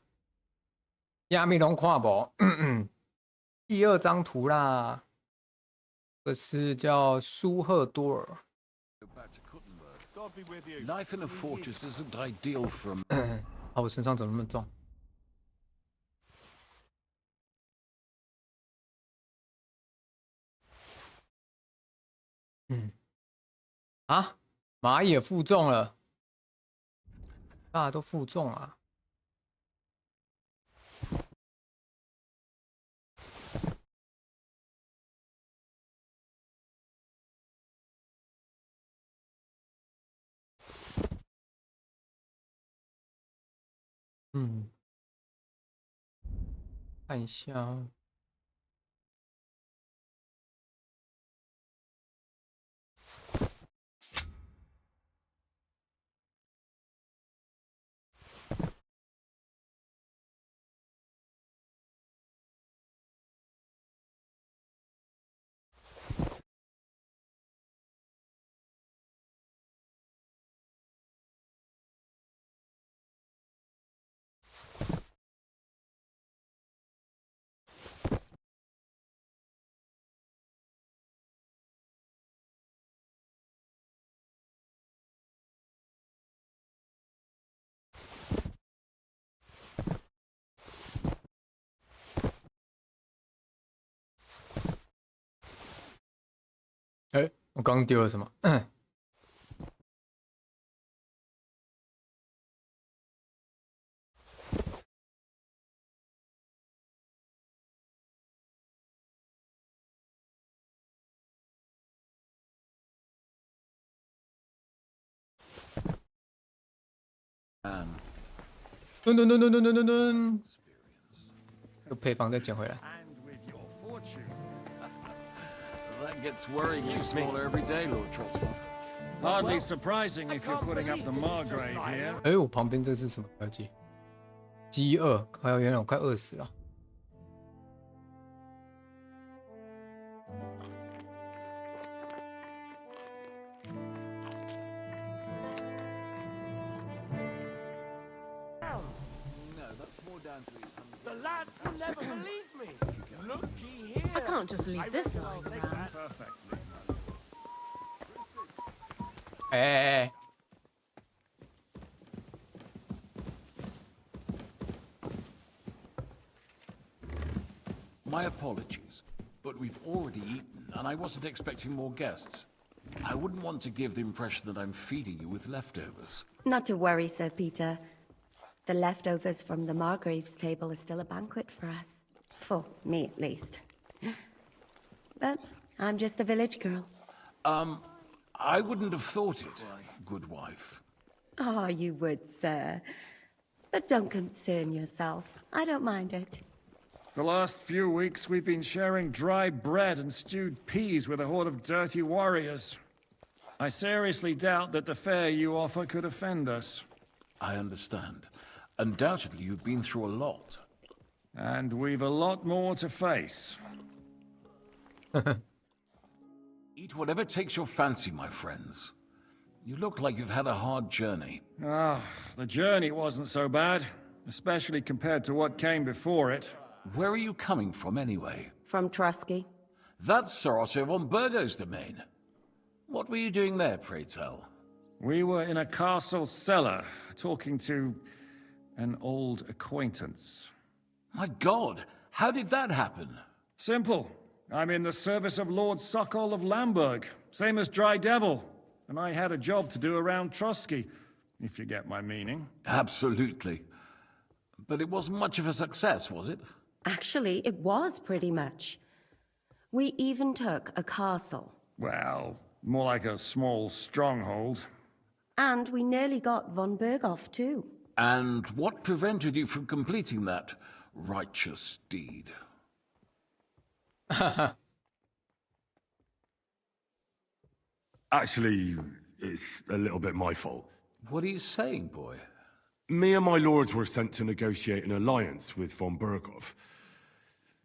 亚米龙跨博，第2张图啦。这是叫舒赫多尔。Life in a fortress isn't ideal for a 我身上怎么那么重？啊，马也负重了，大家都负重啊。看一下哦。哎，我刚刚丢了什么？噔噔噔噔噔噔噔噔，这个配方再捡回来。That gets worryingly smaller every day, Lord Trotsnov. Hardly surprising if you're putting up the Margrave here. 哎，我旁边这是什么标记？饥饿，还有原来我快饿死了。The lads will never believe me. Looky here. I can't just leave this lying around. Perfectly. 哎， My apologies, but we've already eaten, and I wasn't expecting more guests. I wouldn't want to give the impression that I'm feeding you with leftovers. Not to worry, Sir Peter. The leftovers from the Margrave's table are still a banquet for us. For me, at least. But I'm just a village girl. I wouldn't have thought it, good wife. Oh, you would, sir. But don't concern yourself. I don't mind it. The last few weeks we've been sharing dry bread and stewed peas with a horde of dirty warriors. I seriously doubt that the fare you offer could offend us. I understand. Undoubtedly, you've been through a lot. And we've a lot more to face. Eat whatever takes your fancy, my friends. You look like you've had a hard journey. Ah, the journey wasn't so bad, especially compared to what came before it. Where are you coming from, anyway? From Trusky. That's Sir Otto von Burgo's domain. What were you doing there, pray tell? We were in a castle cellar, talking to an old acquaintance. My God, how did that happen? Simple. I'm in the service of Lord Sokol of Lamberg, same as Dry Devil, and I had a job to do around Trusky, if you get my meaning. Absolutely. But it wasn't much of a success, was it? Actually, it was pretty much. We even took a castle. Well, more like a small stronghold. And we nearly got von Berghoff, too. And what prevented you from completing that righteous deed? Actually, it's a little bit my fault. What are you saying, boy? Me and my lords were sent to negotiate an alliance with von Berghoff.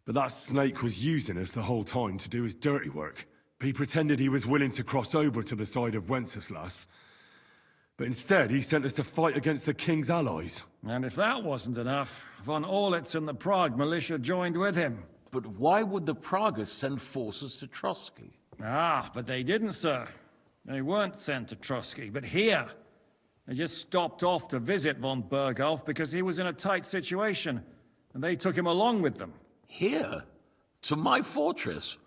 But that snake was using us the whole time to do his dirty work. He pretended he was willing to cross over to the side of Wenceslas. But instead, he sent us to fight against the king's allies. And if that wasn't enough, von Orlitz and the Prague militia joined with him. But why would the Praguers send forces to Trusky? Ah, but they didn't, sir. They weren't sent to Trusky, but here. They just stopped off to visit von Berghoff because he was in a tight situation, and they took him along with them. Here? To my fortress?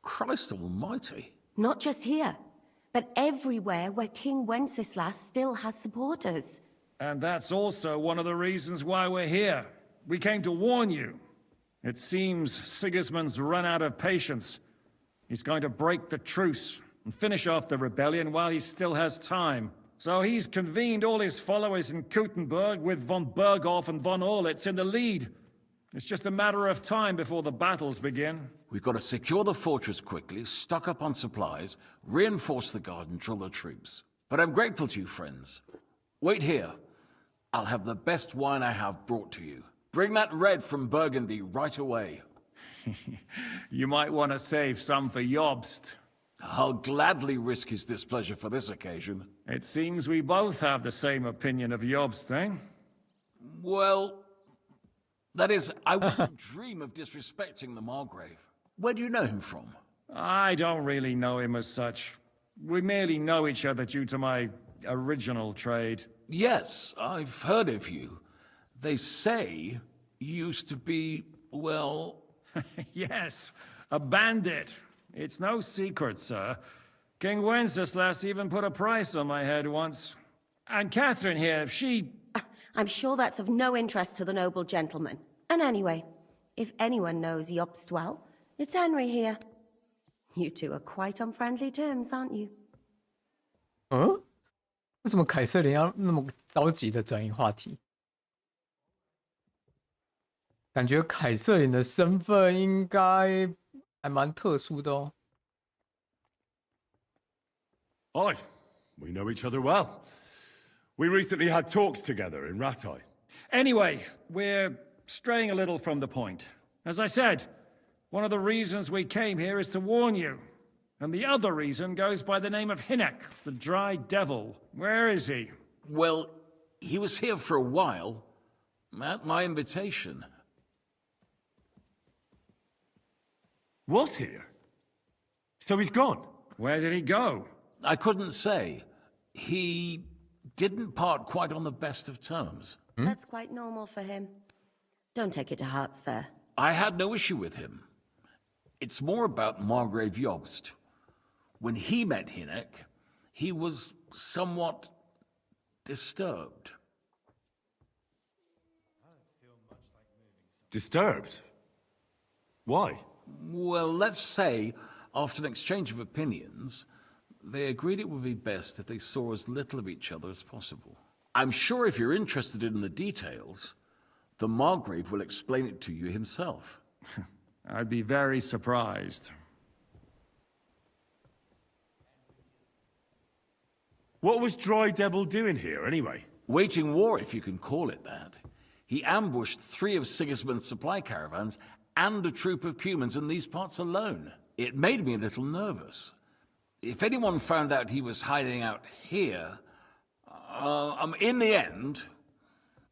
Christ almighty. Not just here, but everywhere where King Wenceslas still has supporters. And that's also one of the reasons why we're here. We came to warn you. It seems Sigismund's run out of patience. He's going to break the truce and finish off the rebellion while he still has time. So he's convened all his followers in Kuttenberg with von Berghoff and von Orlitz in the lead. It's just a matter of time before the battles begin. We've got to secure the fortress quickly, stock up on supplies, reinforce the guard and drill the troops. But I'm grateful to you, friends. Wait here. I'll have the best wine I have brought to you. Bring that red from Burgundy right away. You might want to save some for Jobst. I'll gladly risk his displeasure for this occasion. It seems we both have the same opinion of Jobst, eh? Well, that is, I wouldn't dream of disrespecting the Margrave. Where do you know him from? I don't really know him as such. We merely know each other due to my original trade. Yes, I've heard of you. They say you used to be, well... Yes, a bandit. It's no secret, sir. King Wenceslas even put a price on my head once. And Catherine here, she... I'm sure that's of no interest to the noble gentleman. And anyway, if anyone knows Jobst well, it's Henry here. You two are quite on friendly terms, aren't you? 嗯，为什么凯瑟琳要那么着急的转移话题？感觉凯瑟琳的身份应该还蛮特殊的哦。Aye, we know each other well. We recently had talks together in Rattay. Anyway, we're straying a little from the point. As I said, one of the reasons we came here is to warn you. And the other reason goes by the name of Hinnock, the Dry Devil. Where is he? Well, he was here for a while, at my invitation. Was here? So he's gone? Where did he go? I couldn't say. He didn't part quite on the best of terms. That's quite normal for him. Don't take it to heart, sir. I had no issue with him. It's more about Margrave Jobst. When he met Hinnock, he was somewhat disturbed. Disturbed? Why? Well, let's say, after an exchange of opinions, they agreed it would be best if they saw as little of each other as possible. I'm sure if you're interested in the details, the Margrave will explain it to you himself. I'd be very surprised. What was Dry Devil doing here, anyway? Waging war, if you can call it that. He ambushed 3 of Sigismund's supply caravans and a troop of humans in these parts alone. It made me a little nervous. If anyone found out he was hiding out here... in the end,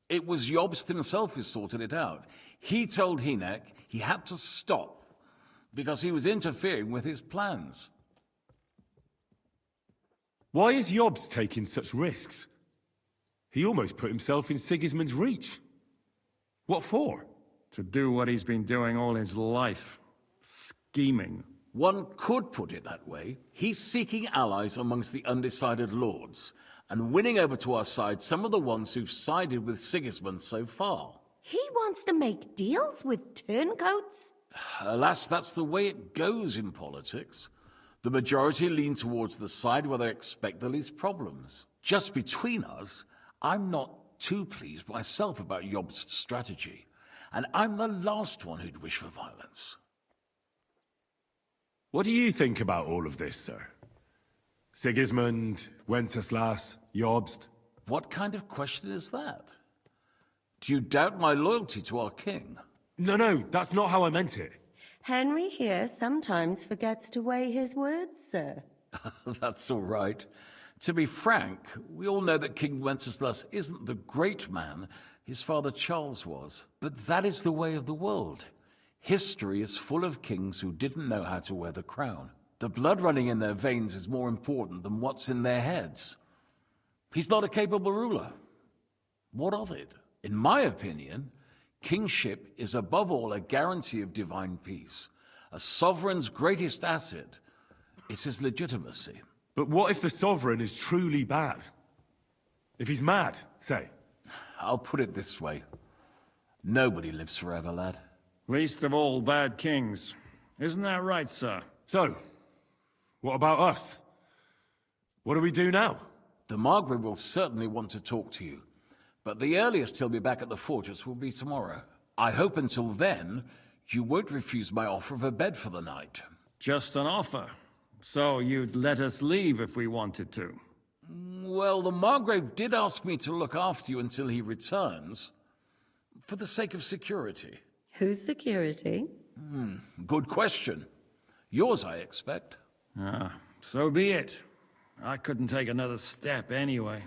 it was Jobst himself who sorted it out. He told Hinnock he had to stop because he was interfering with his plans. Why is Jobst taking such risks? He almost put himself in Sigismund's reach. What for? To do what he's been doing all his life. Scheming. One could put it that way. He's seeking allies amongst the undecided lords, and winning over to our side some of the ones who've sided with Sigismund so far. He wants to make deals with turncoats? Alas, that's the way it goes in politics. The majority lean towards the side where they expect the least problems. Just between us, I'm not too pleased myself about Jobst's strategy, and I'm the last one who'd wish for violence. What do you think about all of this, sir? Sigismund, Wenceslas, Jobst? What kind of question is that? Do you doubt my loyalty to our king? No, that's not how I meant it. Henry here sometimes forgets to weigh his words, sir. That's all right. To be frank, we all know that King Wenceslas isn't the great man his father Charles was. But that is the way of the world. History is full of kings who didn't know how to wear the crown. The blood running in their veins is more important than what's in their heads. He's not a capable ruler. What of it? In my opinion, kingship is above all a guarantee of divine peace. A sovereign's greatest asset is his legitimacy. But what if the sovereign is truly bad? If he's mad, say? I'll put it this way. Nobody lives forever, lad. Least of all bad kings. Isn't that right, sir? So, what about us? What do we do now? The Margrave will certainly want to talk to you, but the earliest he'll be back at the fortress will be tomorrow. I hope until then, you won't refuse my offer of a bed for the night. Just an offer. So you'd let us leave if we wanted to? Well, the Margrave did ask me to look after you until he returns, for the sake of security. Whose security? Good question. Yours, I expect. So be it. I couldn't take another step anyway.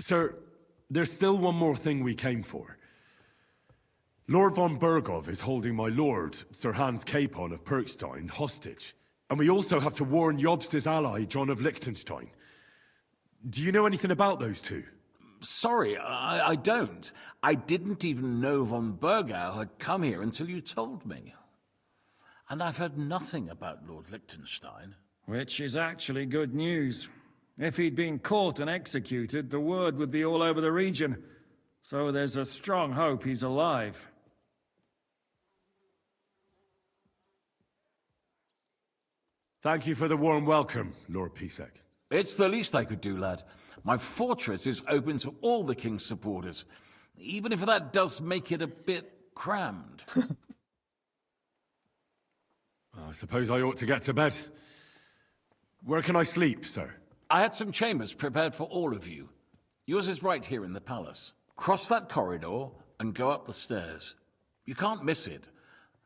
Sir, there's still one more thing we came for. Lord von Bergov is holding my lord, Sir Hans Capon of Perkstein, hostage. And we also have to warn Jobst's ally, John of Liechtenstein. Do you know anything about those two? Sorry, I don't. I didn't even know von Burgau had come here until you told me. And I've heard nothing about Lord Liechtenstein. Which is actually good news. If he'd been caught and executed, the word would be all over the region. So there's a strong hope he's alive. Thank you for the warm welcome, Lord Pisek. It's the least I could do, lad. My fortress is open to all the king's supporters, even if that does make it a bit crammed. I suppose I ought to get to bed. Where can I sleep, sir? I had some chambers prepared for all of you. Yours is right here in the palace. Cross that corridor and go up the stairs. You can't miss it.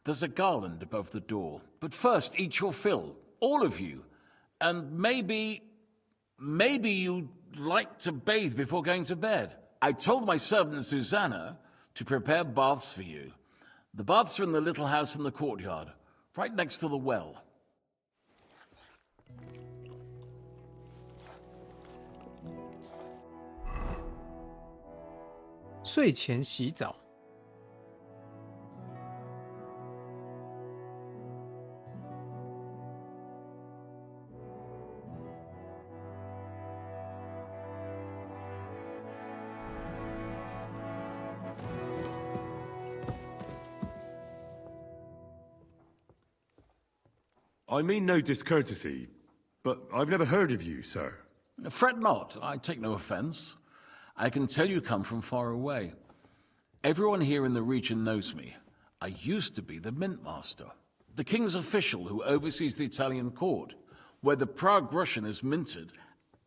There's a garland above the door. But first, eat your fill, all of you. And maybe you'd like to bathe before going to bed. I told my servant Susanna to prepare baths for you. The baths are in the little house in the courtyard, right next to the well. 睡前洗澡。I mean no discourtesy, but I've never heard of you, sir. Fret not, I take no offense. I can tell you come from far away. Everyone here in the region knows me. I used to be the mint master, the king's official who oversees the Italian court, where the Prague Russian is minted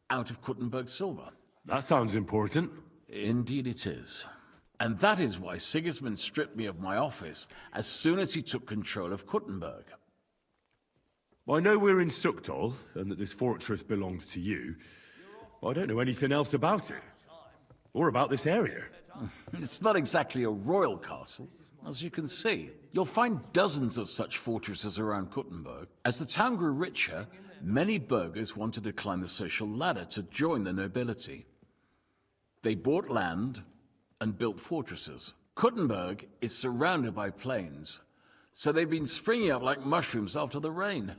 out of Kuttenberg silver. That sounds important. Indeed it is. And that is why Sigismund stripped me of my office as soon as he took control of Kuttenberg. I know we're in Sukdal, and that this fortress belongs to you. I don't know anything else about it. Or about this area. It's not exactly a royal castle, as you can see. You'll find dozens of such fortresses around Kuttenberg. As the town grew richer, many burghers wanted to climb the social ladder to join the nobility. They bought land and built fortresses. Kuttenberg is surrounded by plains, so they've been springing up like mushrooms after the rain.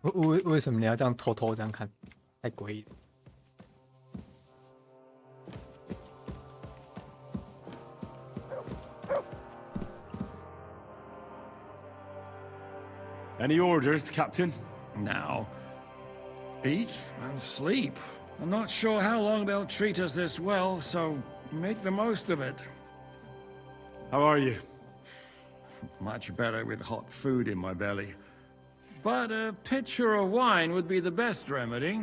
为什么你要这样偷偷这样看？太诡异了。Any orders, Captain? Now, eat and sleep. I'm not sure how long they'll treat us this well, so make the most of it. How are you? Much better with hot food in my belly. But a pitcher of wine would be the best remedy.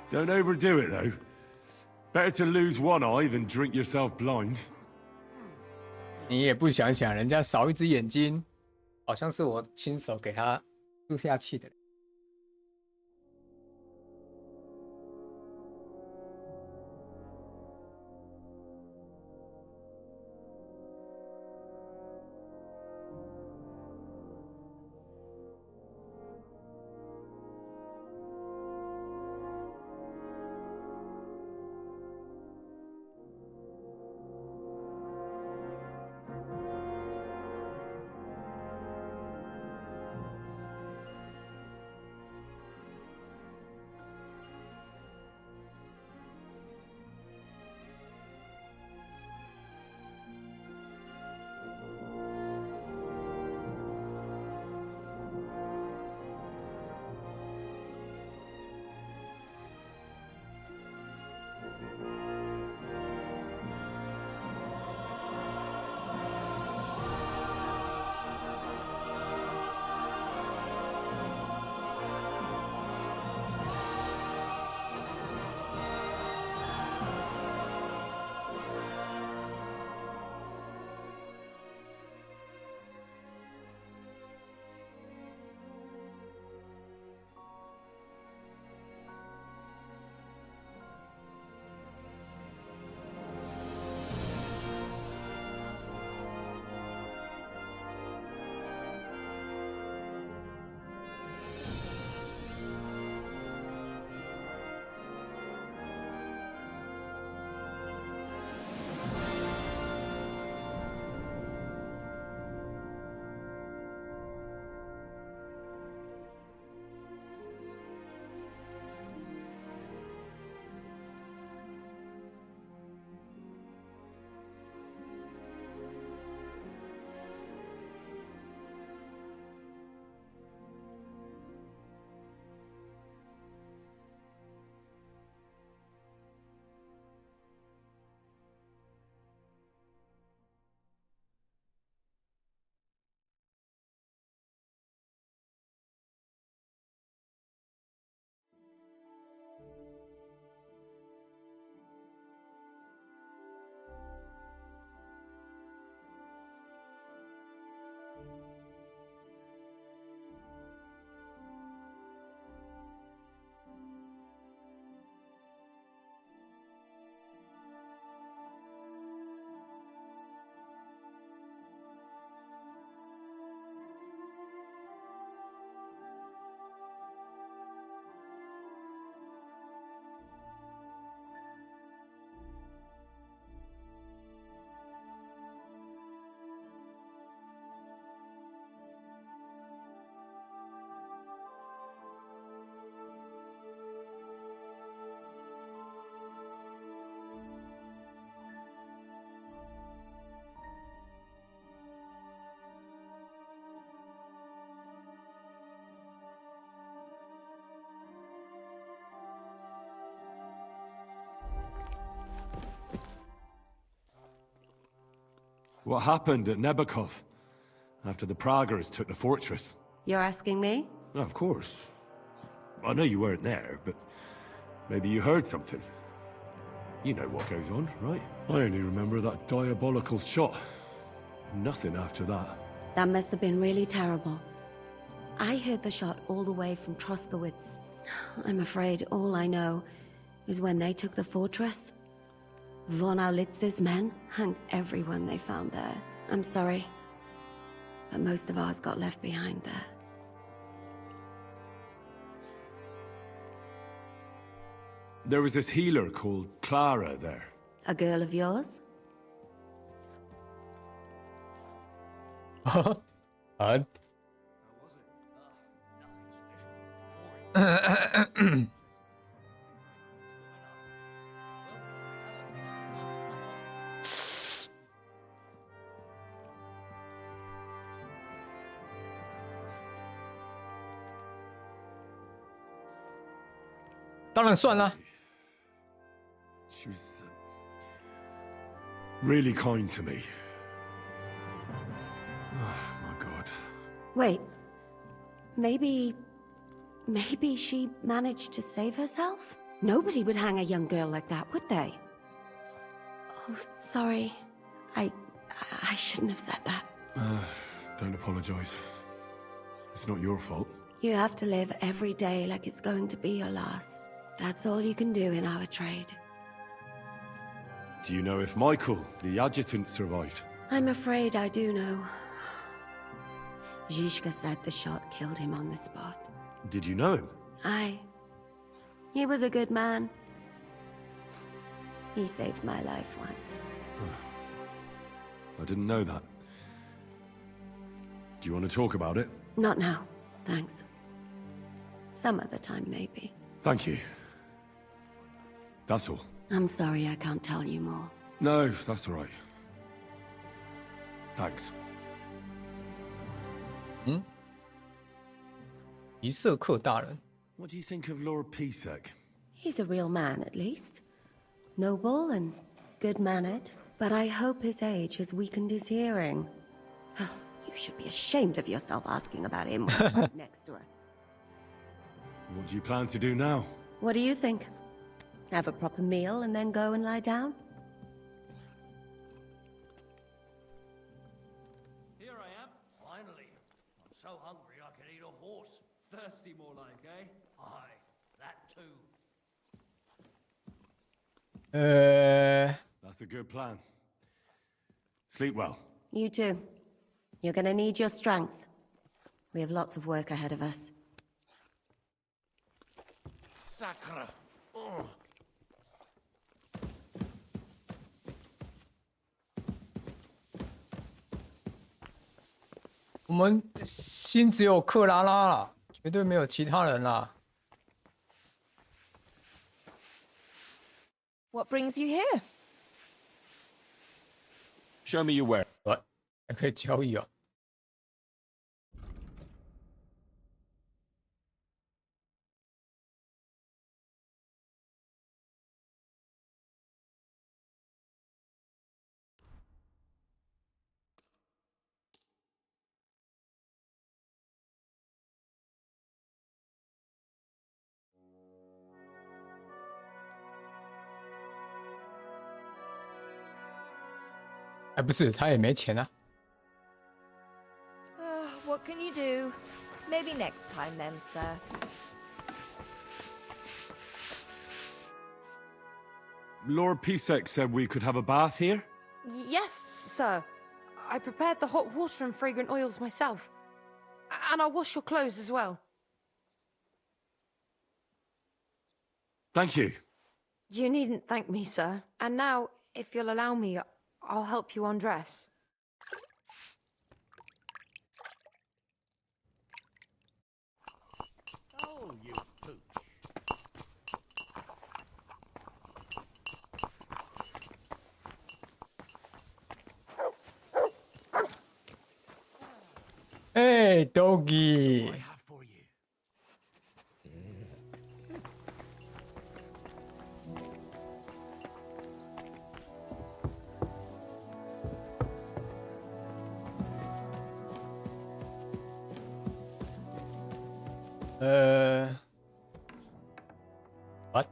Don't overdo it, though. Better to lose one eye than drink yourself blind. 你也不想想，人家少一只眼睛，好像是我亲手给他注下去的。What happened at Nebukov after the Praguers took the fortress? You're asking me? No, of course. I know you weren't there, but maybe you heard something. You know what goes on, right? I only remember that diabolical shot. Nothing after that. That must have been really terrible. I heard the shot all the way from Troskowitz. I'm afraid all I know is when they took the fortress, von Aulitz's men hung everyone they found there. I'm sorry, but most of ours got left behind there. There was this healer called Clara there. A girl of yours? And? 当然算了。 She was really kind to me. Oh my god. Wait, maybe she managed to save herself? Nobody would hang a young girl like that, would they? Oh, sorry. I shouldn't have said that. Don't apologize. It's not your fault. You have to live every day like it's going to be your last. That's all you can do in our trade. Do you know if Michael, the adjutant, survived? I'm afraid I do know. Zhishka said the shot killed him on the spot. Did you know him? Aye. He was a good man. He saved my life once. I didn't know that. Do you want to talk about it? Not now, thanks. Some other time, maybe. Thank you. That's all. I'm sorry I can't tell you more. No, that's all right. Thanks. 一色克大人。 What do you think of Lord Pisek? He's a real man, at least. Noble and good-mannered, but I hope his age has weakened his hearing. You should be ashamed of yourself asking about him right next to us. What do you plan to do now? What do you think? Have a proper meal and then go and lie down? Here I am, finally. I'm so hungry I could eat a horse. Thirsty more like, eh? Aye, that too. That's a good plan. Sleep well. You too. You're gonna need your strength. We have lots of work ahead of us. Sacre. Oh. 我们心只有克拉拉啦，绝对没有其他人啦。 What brings you here? Show me your where. 还可以交易哦。哎，不是，他也没钱啊。 What can you do? Maybe next time then, sir. Lord Pisek said we could have a bath here? Yes, sir. I prepared the hot water and fragrant oils myself. And I'll wash your clothes as well. Thank you. You needn't thank me, sir. And now, if you'll allow me, I'll help you undress. Oh, you pooch. Hey, doggy. what？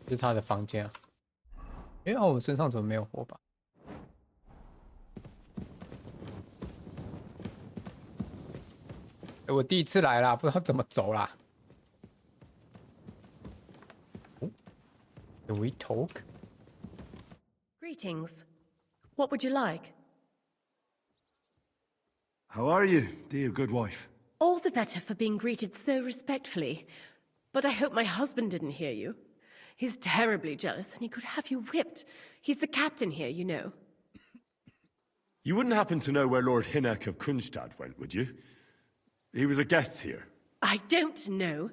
这是他的房间啊。哎，我身上怎么没有火把？哎，我第一次来啦，不知道怎么走啦。Can we talk? Greetings. What would you like? How are you, dear good wife? All the better for being greeted so respectfully. But I hope my husband didn't hear you. He's terribly jealous, and he could have you whipped. He's the captain here, you know. You wouldn't happen to know where Lord Hinnock of Kunstad went, would you? He was a guest here. I don't know,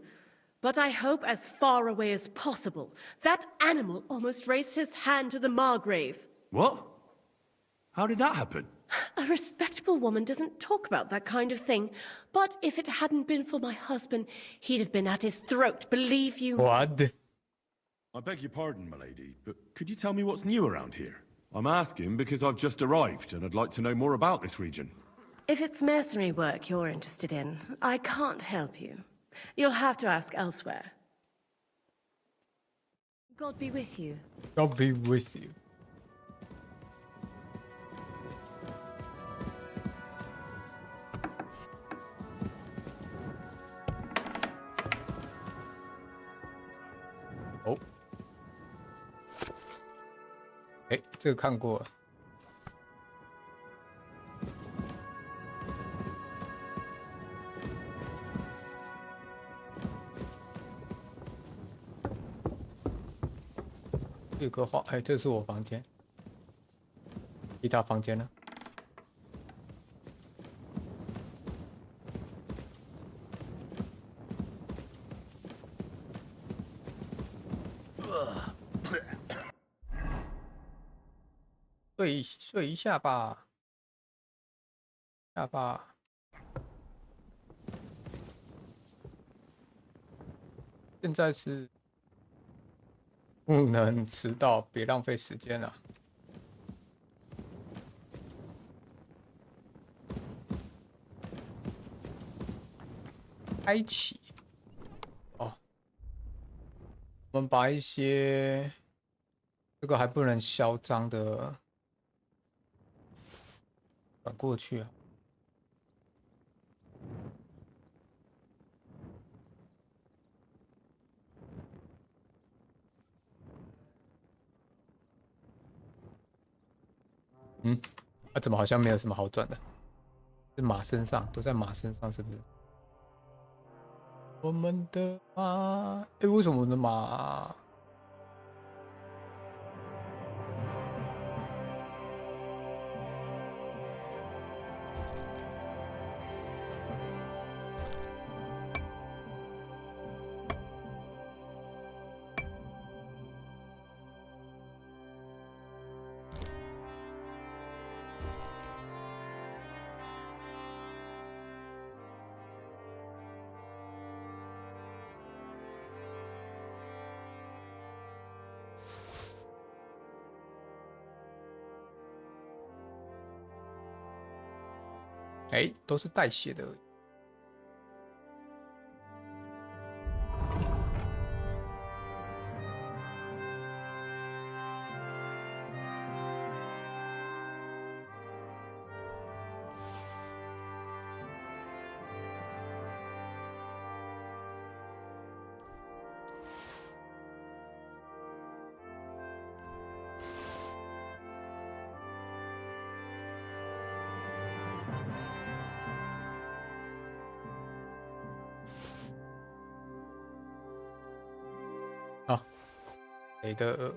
but I hope as far away as possible. That animal almost raised his hand to the Margrave. What? How did that happen? A respectable woman doesn't talk about that kind of thing. But if it hadn't been for my husband, he'd have been at his throat, believe you. What? I beg your pardon, milady, but could you tell me what's new around here? I'm asking because I've just arrived, and I'd like to know more about this region. If it's mercenary work you're interested in, I can't help you. You'll have to ask elsewhere. God be with you. God be with you. 哦，哎，这个看过了。有个画，哎，这是我房间。其他房间呢？睡一下吧，下吧。现在是不能迟到，别浪费时间了。开启。哦，我们把一些这个还不能嚣张的。转过去啊！嗯，怎么好像没有什么好转的？是马身上，都在马身上，是不是？我们的马，哎，为什么我的马？哎，都是带血的而已。啊，谁的？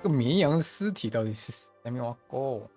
这个绵羊的尸体到底是谁没有过？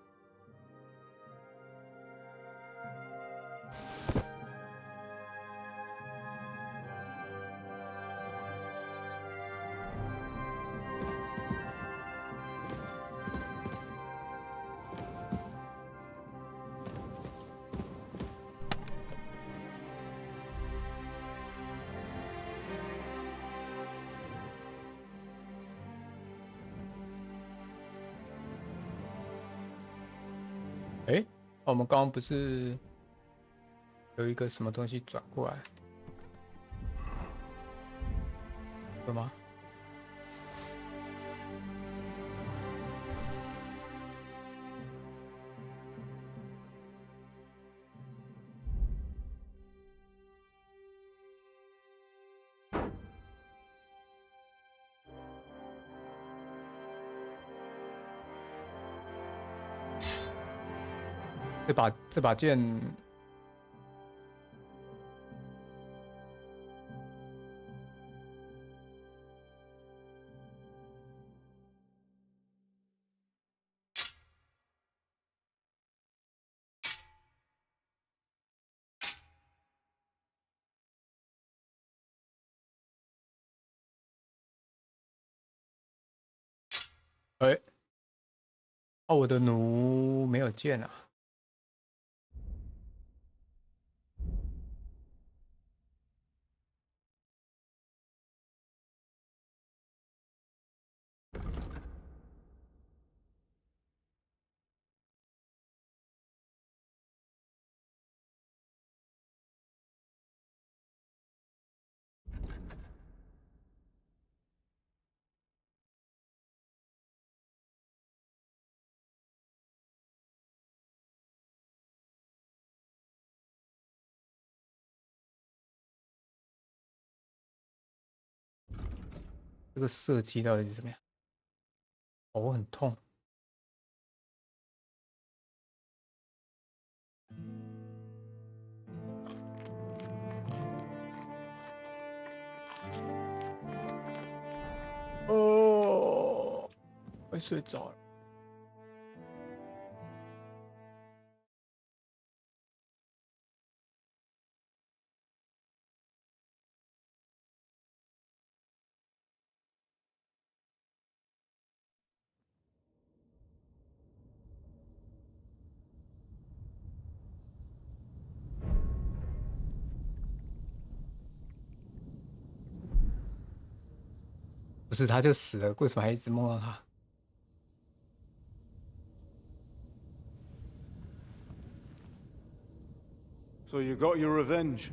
我们刚刚不是有一个什么东西转过来？有吗？这把剑，哎，哦，我的弩没有剑啊。这个射击到底是怎么样？头很痛。哦，快睡着了。不是，他就死了，为什么还一直梦到他？ So you got your revenge?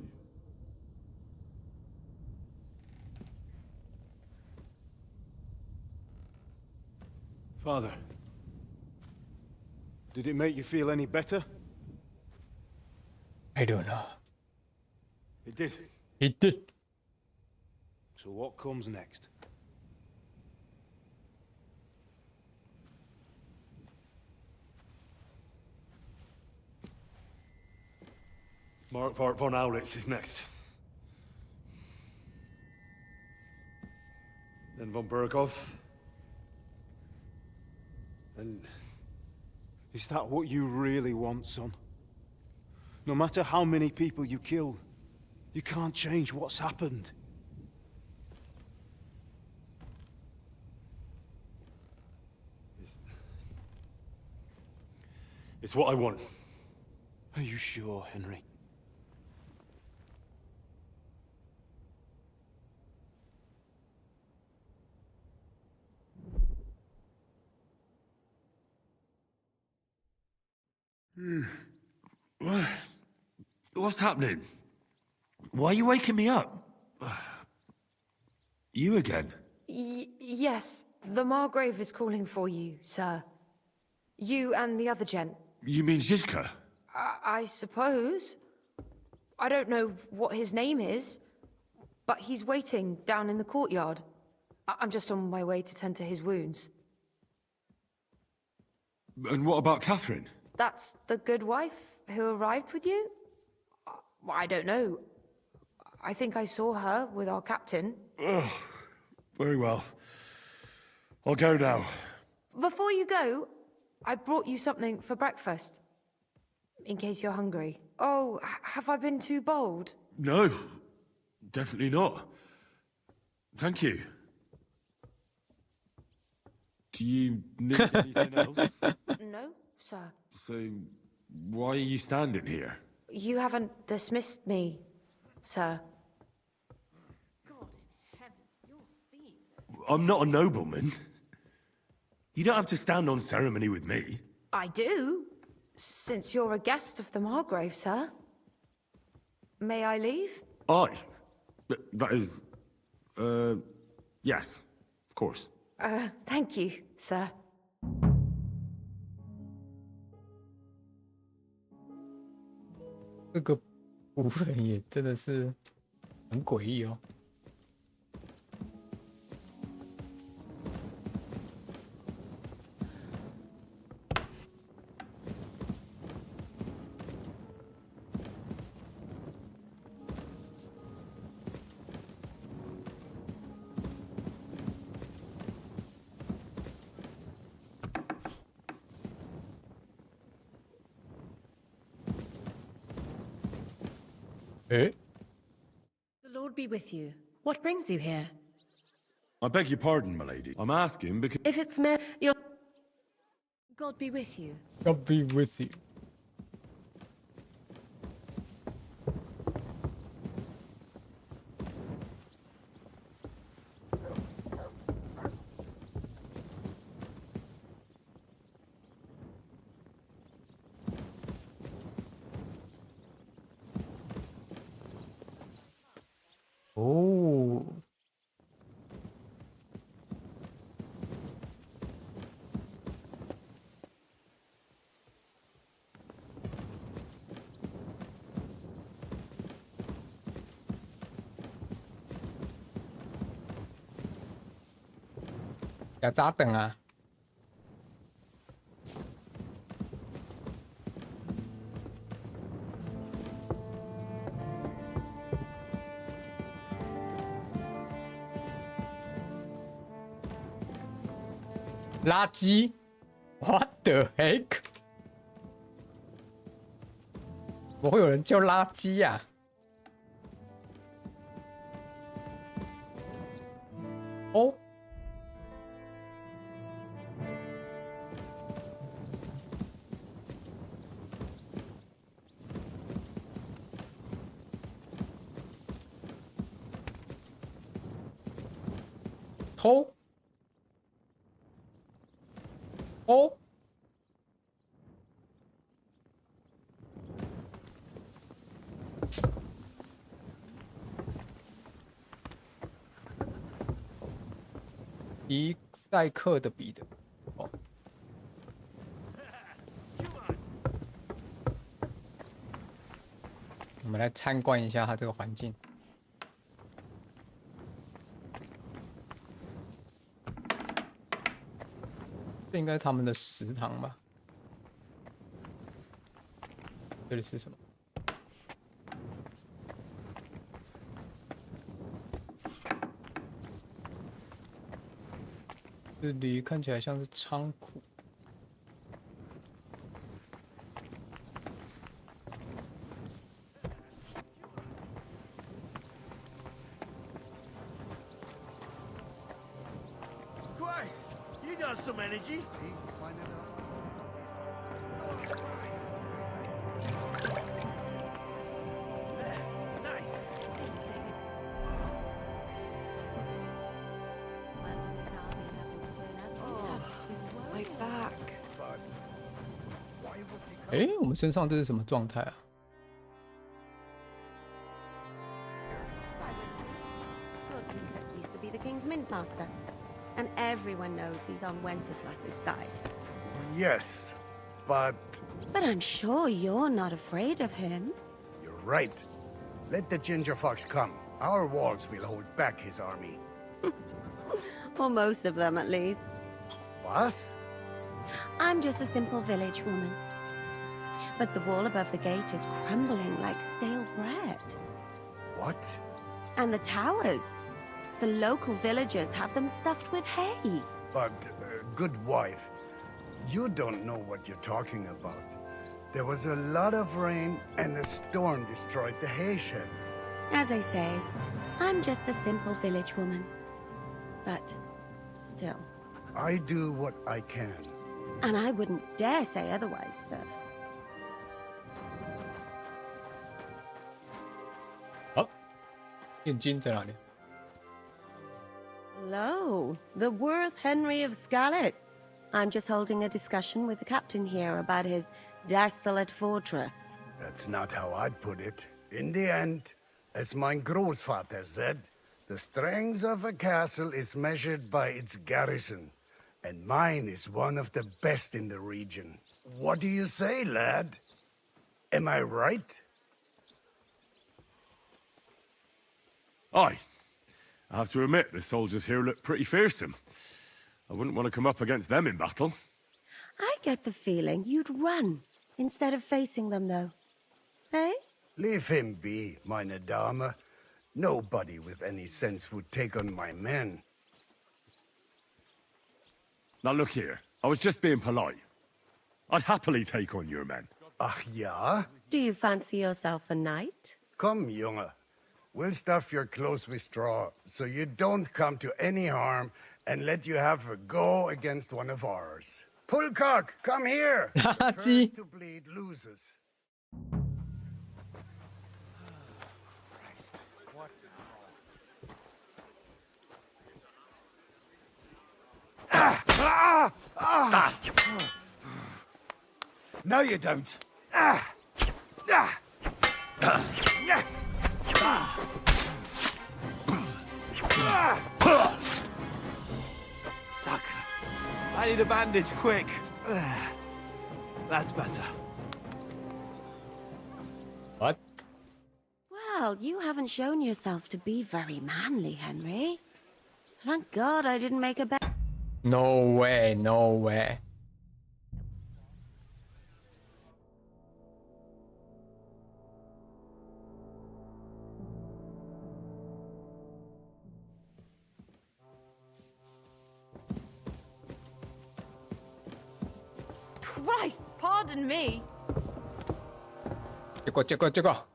Father, did it make you feel any better? I don't know. It did. It did. So what comes next? Mark von Aulitz is next. Then von Berghoff. And is that what you really want, son? No matter how many people you kill, you can't change what's happened. It's what I want. Are you sure, Henry? What's happening? Why are you waking me up? You again? Yes, the Margrave is calling for you, sir. You and the other gent. You mean Zizka? I suppose. I don't know what his name is, but he's waiting down in the courtyard. I'm just on my way to tend to his wounds. And what about Catherine? That's the good wife who arrived with you? I don't know. I think I saw her with our captain. Ugh. Very well. I'll go now. Before you go, I brought you something for breakfast. In case you're hungry. Oh, have I been too bold? No. Definitely not. Thank you. Do you need anything else? No, sir. So, why are you standing here? You haven't dismissed me, sir. I'm not a nobleman. You don't have to stand on ceremony with me. I do. Since you're a guest of the Margrave, sir, may I leave? Aye. That is... yes, of course. Thank you, sir. 这个仆人也真的是很诡异哦。诶 The Lord be with you. What brings you here? I beg your pardon, my lady. I'm asking because... If it's me, you're... God be with you. God be with you. Oh. 要咋等啊？垃圾 ？What the heck？ 怎么会有人叫垃圾呀？哦。 偷哦，伊赛克的彼得。哦，我们来参观一下它这个环境。 这应该是他们的食堂吧？这里是什么？这里看起来像是仓库。Christ, you got some energy. Nice. My back. 哎，我们身上这是什么状态啊？ Used to be the king's mint master, and everyone knows he's on Wenceslas's side. Yes, but... But I'm sure you're not afraid of him. You're right. Let the ginger fox come. Our walls will hold back his army. Or most of them, at least. Was? I'm just a simple village woman. But the wall above the gate is crumbling like stale bread. What? And the towers. The local villagers have them stuffed with hay. But, good wife, you don't know what you're talking about. There was a lot of rain, and a storm destroyed the hay sheds. As I say, I'm just a simple village woman. But still. I do what I can. And I wouldn't dare say otherwise, sir. 好，眼睛在哪里？ Hello, the worth Henry of Skalitz. I'm just holding a discussion with the captain here about his desolate fortress. That's not how I'd put it. In the end, as my großvater said, the strength of a castle is measured by its garrison, and mine is one of the best in the region. What do you say, lad? Am I right? Aye. I have to admit, the soldiers here look pretty fearsome. I wouldn't want to come up against them in battle. I get the feeling you'd run instead of facing them, though. Eh? Leave him be, meine Dame. Nobody with any sense would take on my men. Now look here, I was just being polite. I'd happily take on your men. Ach ja? Do you fancy yourself a knight? Come, Junge. We'll stuff your clothes with straw, so you don't come to any harm, and let you have a go against one of ours. Pullcock, come here! The first to bleed loses. No, you don't. Sucker. I need a bandage, quick. That's better. What? Well, you haven't shown yourself to be very manly, Henry. Thank God I didn't make a bet. No way, no way. Christ, pardon me. 这个。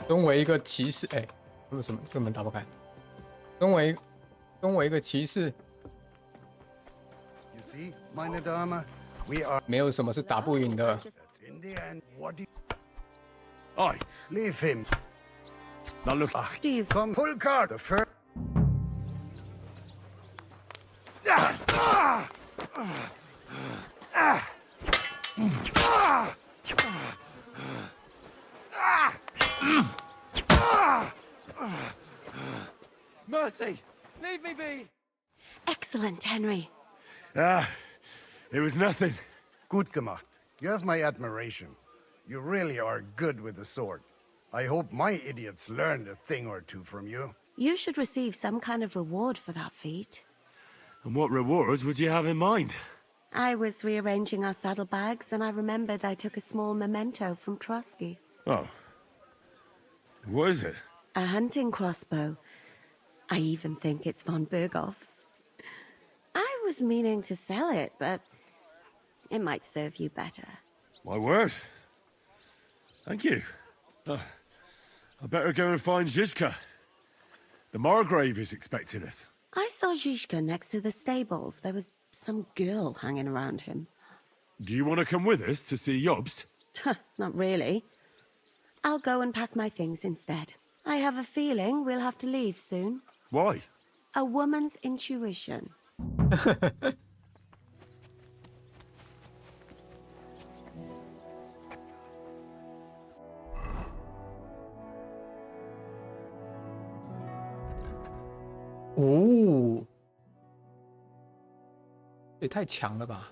身为一个骑士，哎，为什么这个门打不开？身为一个骑士， You see, meine Dame, we are. 没有什么是打不赢的。 In the end, what do you... Aye. Leave him. Now look. Do you come? Pullcock, the first. Mercy! Leave me be! Excellent, Henry. It was nothing. Gut gemacht. You have my admiration. You really are good with the sword. I hope my idiots learned a thing or two from you. You should receive some kind of reward for that feat. And what rewards would you have in mind? I was rearranging our saddlebags, and I remembered I took a small memento from Trotsky. Oh. What is it? A hunting crossbow. I even think it's von Berghoff's. I was meaning to sell it, but it might serve you better. My word. Thank you. I better go and find Zizka. The Margrave is expecting us. I saw Zizka next to the stables. There was some girl hanging around him. Do you want to come with us to see Jobst? Not really. I'll go and pack my things instead. I have a feeling we'll have to leave soon. Why? A woman's intuition. Oh. 也太强了吧！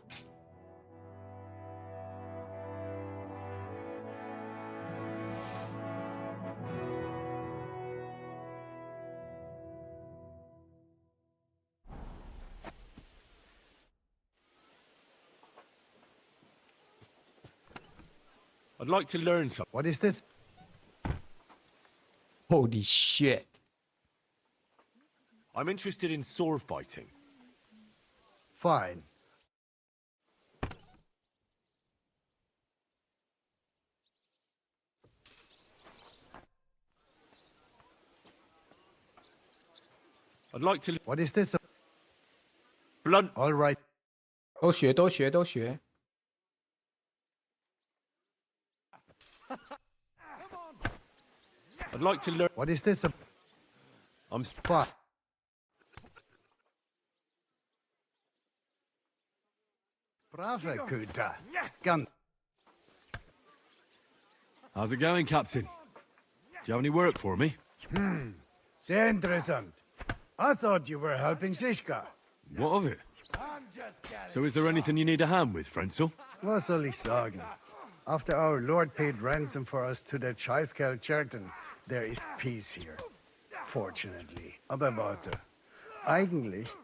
I'd like to learn something. What is this? Holy shit. I'm interested in sword fighting. Fine. I'd like to... What is this? Blunt. All right. 都学。 I'd like to learn... What is this? I'm... Fine. Brave, Kuta. Gun. How's it going, Captain? Do you have any work for me? Sehr interessant. I thought you were helping Siska. What of it? So is there anything you need a hand with, Frenzel? Was soll ich sagen? After our Lord paid ransom for us to the Scheißkerl Cherton, there is peace here. Fortunately. Aber warte.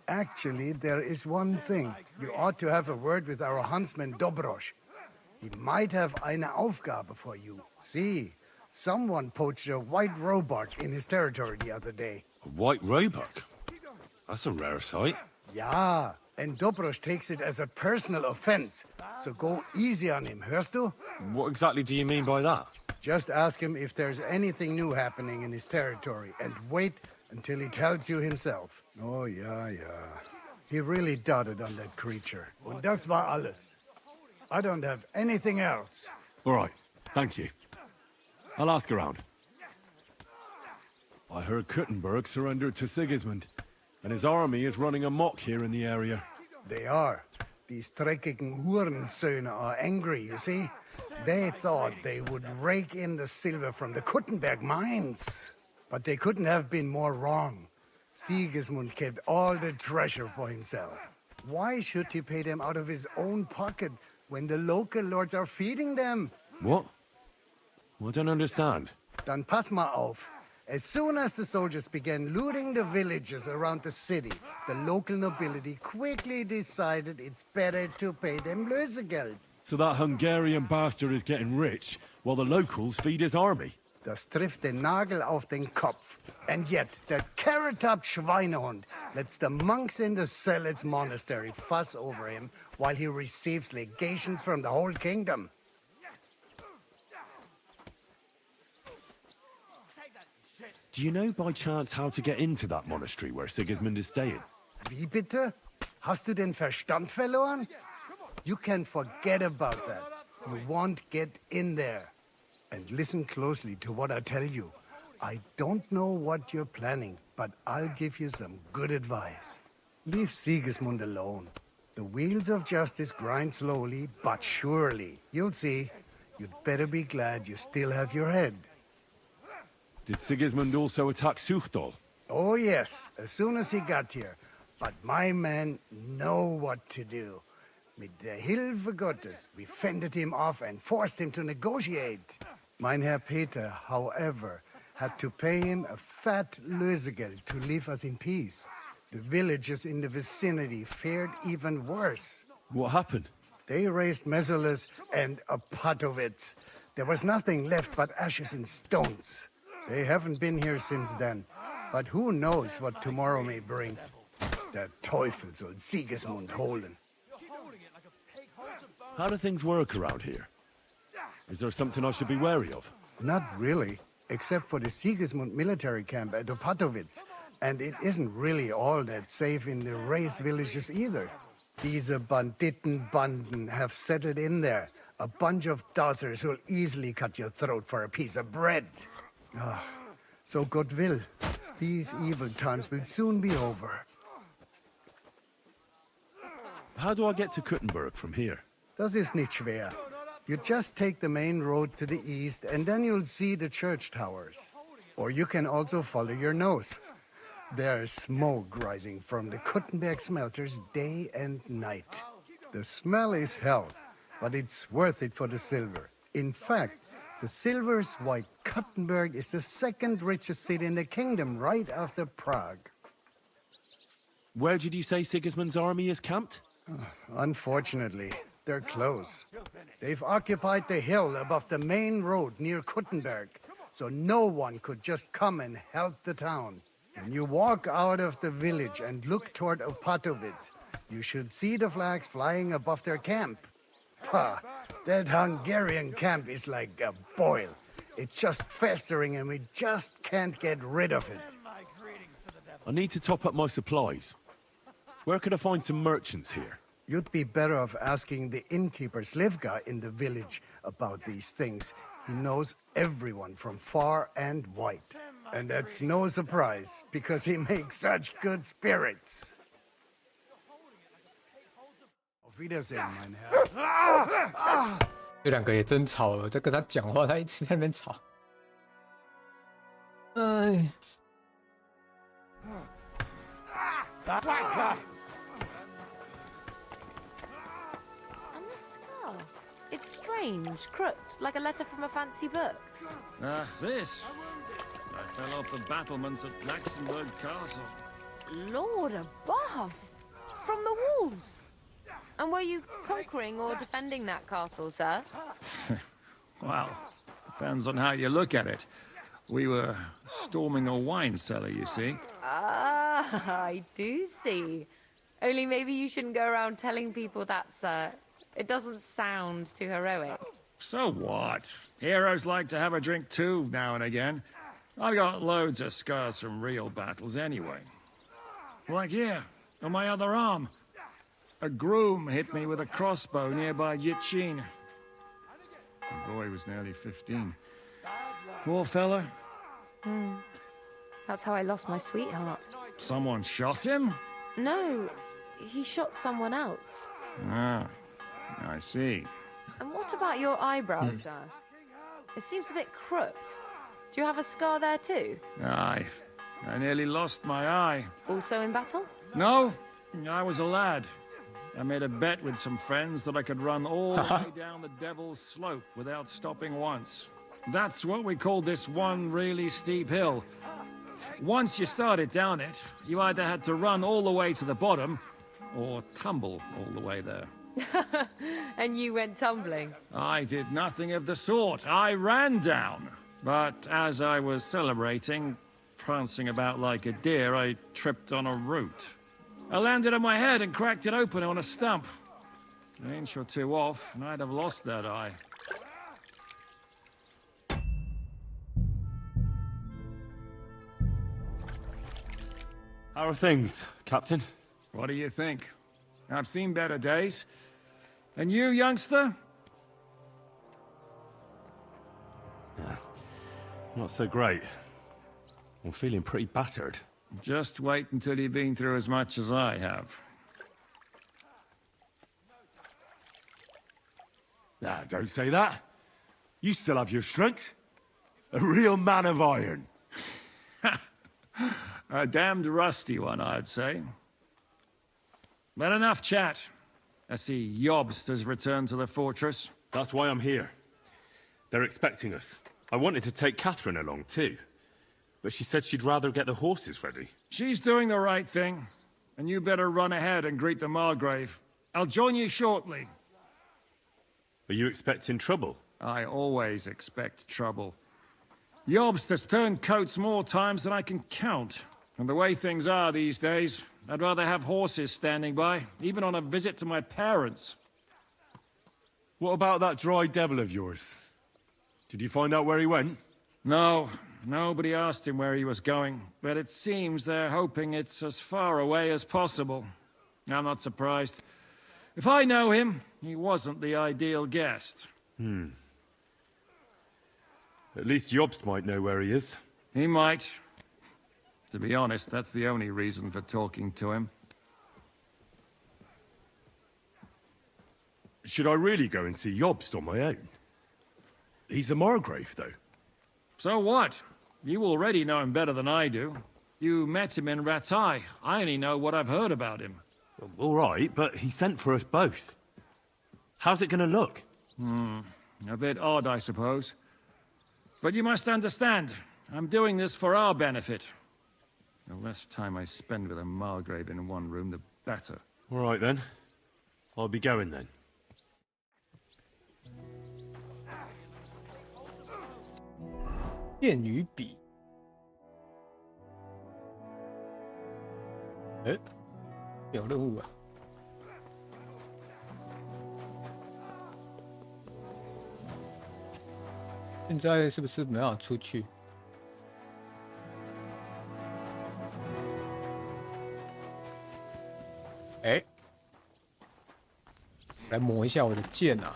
Actually, there is one thing. You ought to have a word with our huntsman Dobrosch. He might have eine Aufgabe for you. See, someone poached a white roebuck in his territory the other day. A white roebuck? That's a rare sight. Ja, and Dobrosch takes it as a personal offense. So go easy on him, hörst du? What exactly do you mean by that? Just ask him if there's anything new happening in his territory, and wait until he tells you himself. Oh, yeah. He really doted on that creature. Und das war alles. I don't have anything else. All right, thank you. I'll ask around. I heard Kuttenberg surrendered to Sigismund, and his army is running amok here in the area. They are. These dreckigen Hurensöhne are angry, you see? They thought they would rake in the silver from the Kuttenberg mines. But they couldn't have been more wrong. Sigismund kept all the treasure for himself. Why should he pay them out of his own pocket when the local lords are feeding them? What? I don't understand. Dann pass mal auf. As soon as the soldiers began looting the villages around the city, the local nobility quickly decided it's better to pay them Lösegeld. So that Hungarian bastard is getting rich, while the locals feed his army? Das trifft den Nagel auf den Kopf. And yet, that carrot-top Schweinehund lets the monks in the Zealots monastery fuss over him while he receives legations from the whole kingdom. Do you know by chance how to get into that monastery where Sigismund is staying? Wie bitte? Hast du den Verstand verloren? You can forget about that. You won't get in there. And listen closely to what I tell you. I don't know what you're planning, but I'll give you some good advice. Leave Sigismund alone. The wheels of justice grind slowly, but surely. You'll see. You'd better be glad you still have your head. Did Sigismund also attack Suchdol? Oh, yes, as soon as he got here. But my men know what to do. Mit der Hilfe Gottes, we fended him off and forced him to negotiate. Mein Herr Peter, however, had to pay him a fat Lösegeld to leave us in peace. The villagers in the vicinity fared even worse. What happened? They raised Mesolas and Opatovitz. There was nothing left but ashes and stones. They haven't been here since then, but who knows what tomorrow may bring. Der Teufel soll Sigismund holen. How do things work around here? Is there something I should be wary of? Not really, except for the Sigismund military camp at Opatovitz. And it isn't really all that safe in the raised villages either. Diese Banditenbanden have settled in there. A bunch of dossers who'll easily cut your throat for a piece of bread. So God will. These evil times will soon be over. How do I get to Kuttenberg from here? Das ist nicht schwer. You just take the main road to the east, and then you'll see the church towers. Or you can also follow your nose. There's smoke rising from the Kuttenberg smelters day and night. The smell is hell, but it's worth it for the silver. In fact, the silver's why Kuttenberg is the second richest city in the kingdom, right after Prague. Where did you say Sigismund's army is camped? Unfortunately, they're close. They've occupied the hill above the main road near Kuttenberg, so no one could just come and help the town. When you walk out of the village and look toward Opatovitz, you should see the flags flying above their camp. Pah, that Hungarian camp is like a boil. It's just festering and we just can't get rid of it. I need to top up my supplies. Where could I find some merchants here? You'd be better off asking the innkeeper Slivka in the village about these things. He knows everyone from far and wide. And that's no surprise, because he makes such good spirits. Auf Wiedersehen, mein Herr. 这两个也真吵了，在跟他讲话，他一直在那边吵。哎， And the scar. It's strange, crooked, like a letter from a fancy book. This. I fell off the battlements at Laxenburg Castle. Lord above! From the walls! And were you conquering or defending that castle, sir? Well, depends on how you look at it. We were storming a wine cellar, you see. Ah, I do see. Only maybe you shouldn't go around telling people that, sir. It doesn't sound too heroic. So what? Heroes like to have a drink too, now and again. I've got loads of scars from real battles anyway. Like here, on my other arm. A groom hit me with a crossbow nearby Yitchin. The boy was nearly 15. Poor fella. That's how I lost my sweetheart. Someone shot him? No, he shot someone else. Ah, I see. And what about your eyebrow, sir? It seems a bit crooked. Do you have a scar there too? Aye. I nearly lost my eye. Also in battle? No, I was a lad. I made a bet with some friends that I could run all the way down the Devil's Slope without stopping once. That's what we called this one really steep hill. Once you started down it, you either had to run all the way to the bottom, or tumble all the way there. And you went tumbling? I did nothing of the sort. I ran down. But as I was celebrating, prancing about like a deer, I tripped on a root. I landed on my head and cracked it open on a stump. An inch or two off, and I'd have lost that eye. How are things, Captain? What do you think? I've seen better days. And you, youngster? Not so great. I'm feeling pretty battered. Just wait until you've been through as much as I have. Nah, don't say that. You still have your strength. A real man of iron. A damned rusty one, I'd say. But enough chat. I see Jobst has returned to the fortress. That's why I'm here. They're expecting us. I wanted to take Catherine along, too. But she said she'd rather get the horses ready. She's doing the right thing. And you better run ahead and greet the Margrave. I'll join you shortly. Are you expecting trouble? I always expect trouble. Jobst has turned coats more times than I can count. And the way things are these days, I'd rather have horses standing by, even on a visit to my parents. What about that dry devil of yours? Did you find out where he went? No, nobody asked him where he was going, but it seems they're hoping it's as far away as possible. I'm not surprised. If I know him, he wasn't the ideal guest. At least Jobst might know where he is. He might. To be honest, that's the only reason for talking to him. Should I really go and see Jobst on my own? He's a Margrave, though. So what? You already know him better than I do. You met him in Ratai. I only know what I've heard about him. All right, but he sent for us both. How's it gonna look? A bit odd, I suppose. But you must understand, I'm doing this for our benefit. The less time I spend with a Margrave in one room, the better. All right, then. I'll be going, then. 电鱼笔，哎，有任务啊！现在是不是没办法出去？哎，来磨一下我的剑啊！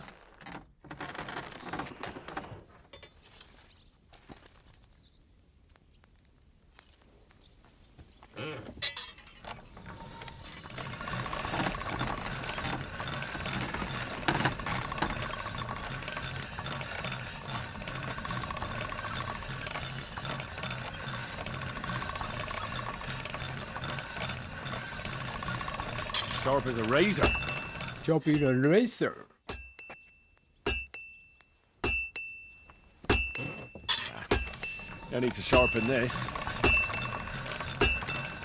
sharp as a razor. Sharp as a razor. No need to sharpen this.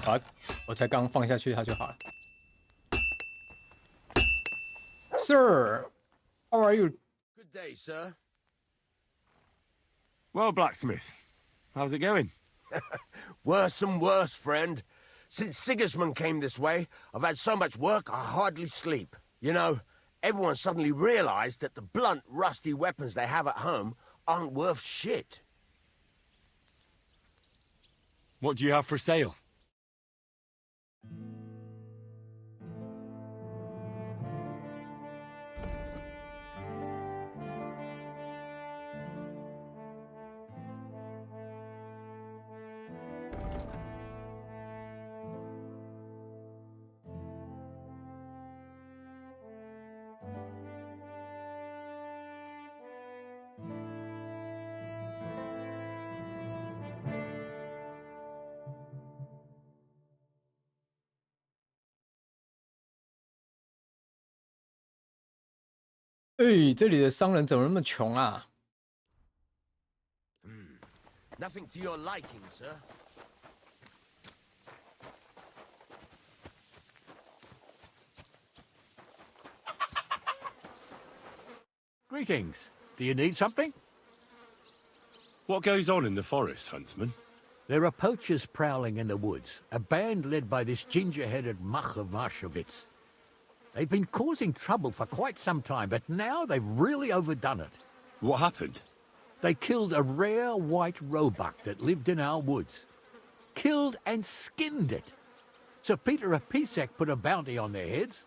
好，我才刚放下去，它就好了。Sir, how are you? Good day, sir. Well, blacksmith, how's it going? Worse and worse, friend. Since Sigismund came this way, I've had so much work I hardly sleep. You know, everyone suddenly realized that the blunt, rusty weapons they have at home aren't worth shit. What do you have for sale? Hey, 这里的商人怎么那么穷啊？ Nothing to your liking, sir. Greetings. Do you need something? What goes on in the forest, huntsman? There are poachers prowling in the woods, a band led by this ginger-headed muck of Marshowitz. They've been causing trouble for quite some time, but now they've really overdone it. What happened? They killed a rare white roebuck that lived in our woods. Killed and skinned it. Sir Peter of Pisek put a bounty on their heads.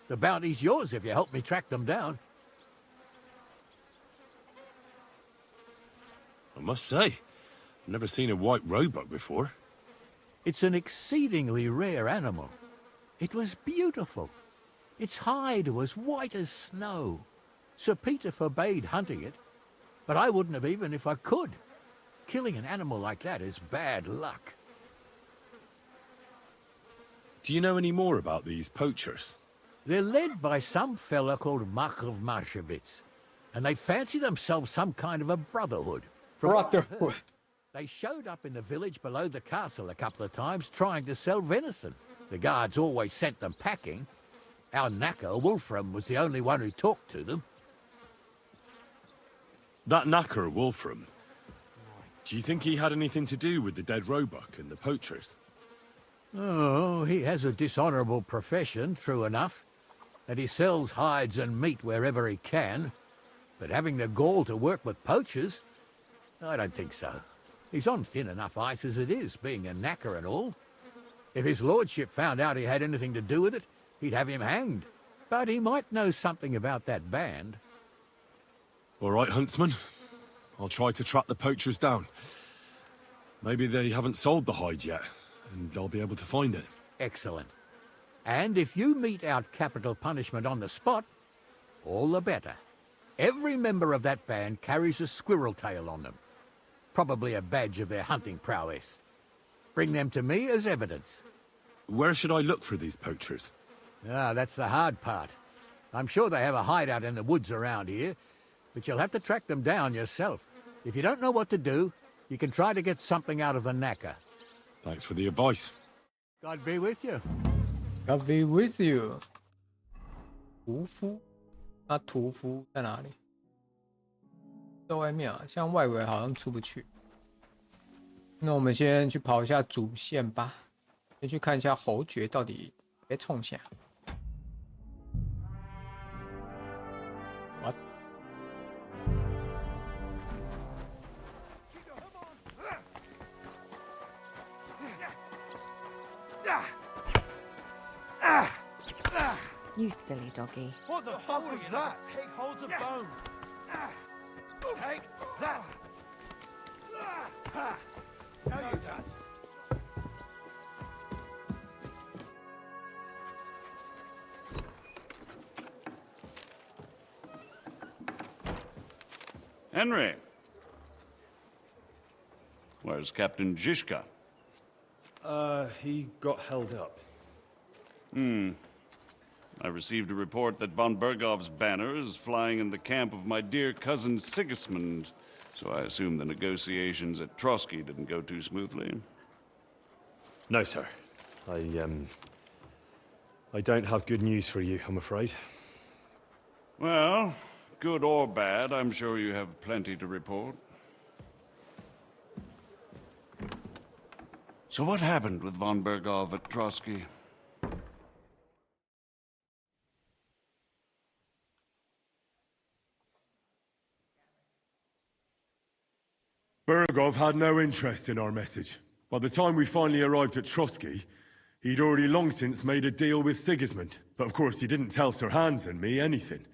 The bounty's yours if you help me track them down. I must say, I've never seen a white roebuck before. It's an exceedingly rare animal. It was beautiful. Its hide was white as snow. Sir Peter forbade hunting it, but I wouldn't have even if I could. Killing an animal like that is bad luck. Do you know any more about these poachers? They're led by some fella called Mark of Marshowitz, and they fancy themselves some kind of a brotherhood. Brotherhood. They showed up in the village below the castle a couple of times trying to sell venison. The guards always sent them packing. Our knacker, Wolfram, was the only one who talked to them. That knacker, Wolfram. Do you think he had anything to do with the dead roebuck and the poachers? Oh, he has a dishonourable profession, true enough. And he sells hides and meat wherever he can. But having the gall to work with poachers? I don't think so. He's on thin enough ice as it is, being a knacker and all. If his lordship found out he had anything to do with it, he'd have him hanged. But he might know something about that band. All right, huntsman. I'll try to track the poachers down. Maybe they haven't sold the hide yet, and I'll be able to find it. Excellent. And if you mete out capital punishment on the spot, all the better. Every member of that band carries a squirrel tail on them. Probably a badge of their hunting prowess. Bring them to me as evidence. Where should I look for these poachers? Ah, that's the hard part. I'm sure they have a hideout in the woods around here, but you'll have to track them down yourself. If you don't know what to do, you can try to get something out of the knacker. Thanks for the advice. God be with you. God be with you. 屠夫，那屠夫在哪里？在外面啊，像外围好像出不去。那我们先去跑一下主线吧，先去看一下侯爵到底在冲啥。What？ You silly doggy. What the fuck was that? Take hold of bone. Take that. Now you touch. Henry. Where's Captain Zizka? He got held up. I received a report that von Bergov's banner is flying in the camp of my dear cousin Sigismund, so I assume the negotiations at Trotsky didn't go too smoothly. No, sir. I don't have good news for you, I'm afraid. Well, good or bad, I'm sure you have plenty to report. So what happened with von Bergov at Trotsky? Bergov had no interest in our message. By the time we finally arrived at Trotsky, he'd already long since made a deal with Sigismund. But of course, he didn't tell Sir Hans and me anything.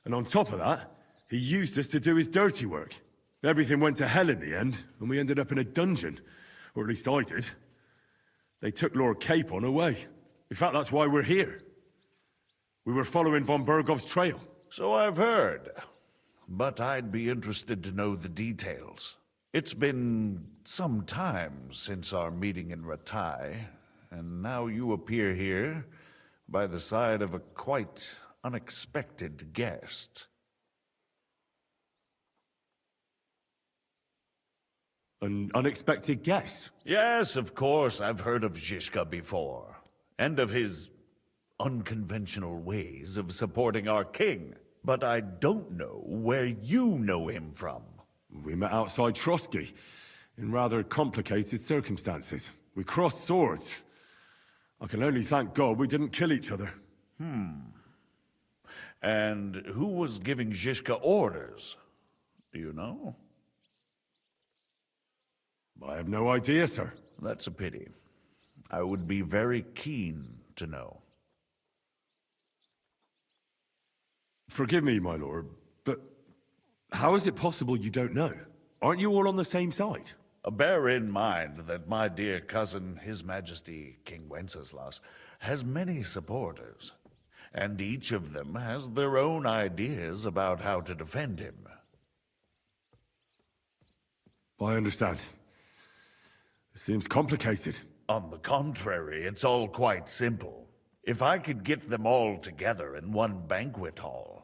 And on top of that, he used us to do his dirty work. Everything went to hell in the end, and we ended up in a dungeon. Or at least I did. They took Lord Capon away. In fact, that's why we're here. We were following von Bergov's trail. So I've heard. But I'd be interested to know the details. It's been some time since our meeting in Ratai, and now you appear here by the side of a quite unexpected guest. An unexpected guest? Yes, of course, I've heard of Zhishka before, and of his unconventional ways of supporting our king. But I don't know where you know him from. We met outside Trotsky, in rather complicated circumstances. We crossed swords. I can only thank God we didn't kill each other. And who was giving Zhishka orders? Do you know? I have no idea, sir. That's a pity. I would be very keen to know. Forgive me, my lord, but how is it possible you don't know? Aren't you all on the same side? Bear in mind that my dear cousin, His Majesty King Wenceslas, has many supporters, and each of them has their own ideas about how to defend him. I understand. It seems complicated. On the contrary, it's all quite simple. If I could get them all together in one banquet hall,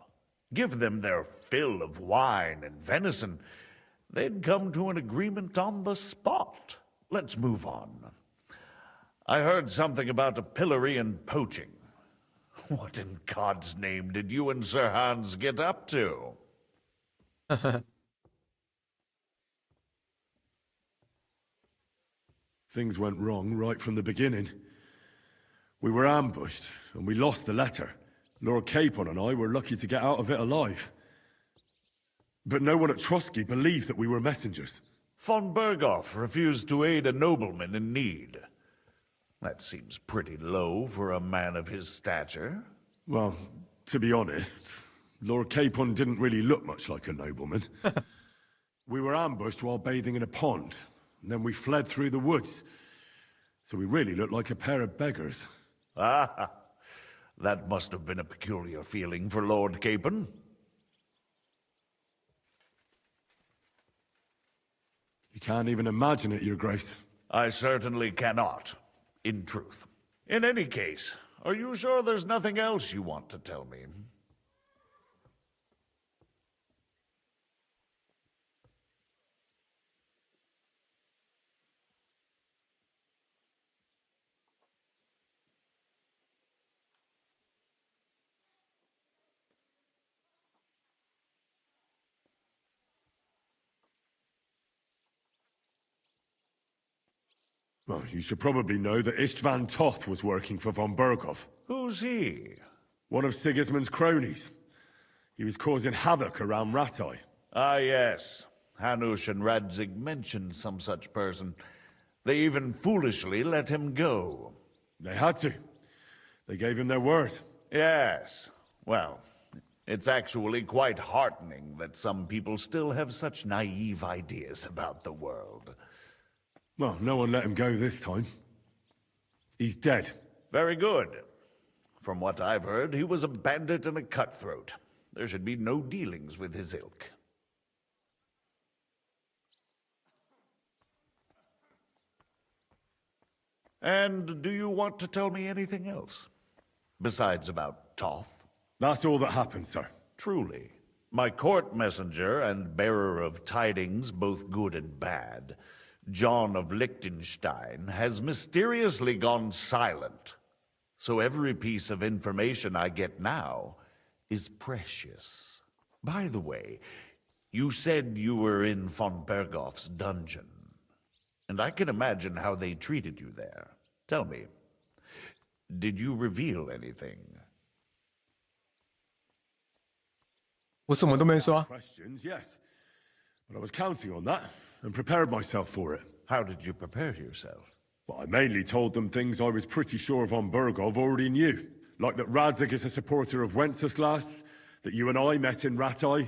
give them their fill of wine and venison, they'd come to an agreement on the spot. Let's move on. I heard something about a pillory and poaching. What in God's name did you and Sir Hans get up to? Things went wrong right from the beginning. We were ambushed, and we lost the letter. Lord Capon and I were lucky to get out of it alive. But no one at Trotsky believed that we were messengers. Von Bergov refused to aid a nobleman in need. That seems pretty low for a man of his stature. Well, to be honest, Lord Capon didn't really look much like a nobleman. We were ambushed while bathing in a pond, and then we fled through the woods. So we really looked like a pair of beggars. Ah, that must have been a peculiar feeling for Lord Capon. You can't even imagine it, Your Grace. I certainly cannot, in truth. In any case, are you sure there's nothing else you want to tell me? Well, you should probably know that Istvan Toth was working for von Bergov. Who's he? One of Sigismund's cronies. He was causing havoc around Ratai. Ah, yes. Hanush and Radzig mentioned some such person. They even foolishly let him go. They had to. They gave him their word. Yes. Well, it's actually quite heartening that some people still have such naive ideas about the world. Well, no one let him go this time. He's dead. Very good. From what I've heard, he was a bandit and a cutthroat. There should be no dealings with his ilk. And do you want to tell me anything else? Besides about Toth? That's all that happened, sir. Truly. My court messenger and bearer of tidings, both good and bad, John of Liechtenstein, has mysteriously gone silent. So every piece of information I get now is precious. By the way, you said you were in von Bergoff's dungeon. And I can imagine how they treated you there. Tell me, did you reveal anything? 我什么都没说。 Questions, yes. But I was counting on that and prepared myself for it. How did you prepare yourself? Well, I mainly told them things I was pretty sure von Bergov already knew. Like that Radzig is a supporter of Wenceslas, that you and I met in Ratai.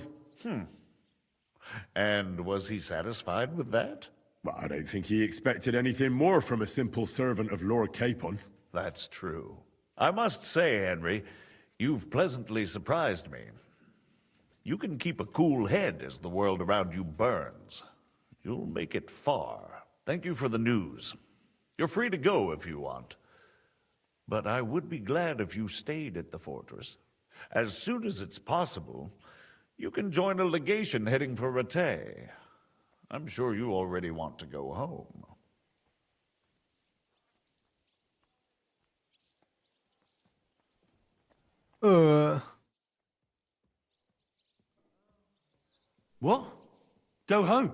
And was he satisfied with that? Well, I don't think he expected anything more from a simple servant of Lord Capon. That's true. I must say, Henry, you've pleasantly surprised me. You can keep a cool head as the world around you burns. You'll make it far. Thank you for the news. You're free to go if you want. But I would be glad if you stayed at the fortress. As soon as it's possible, you can join a legation heading for Rattay. I'm sure you already want to go home. What? Go home?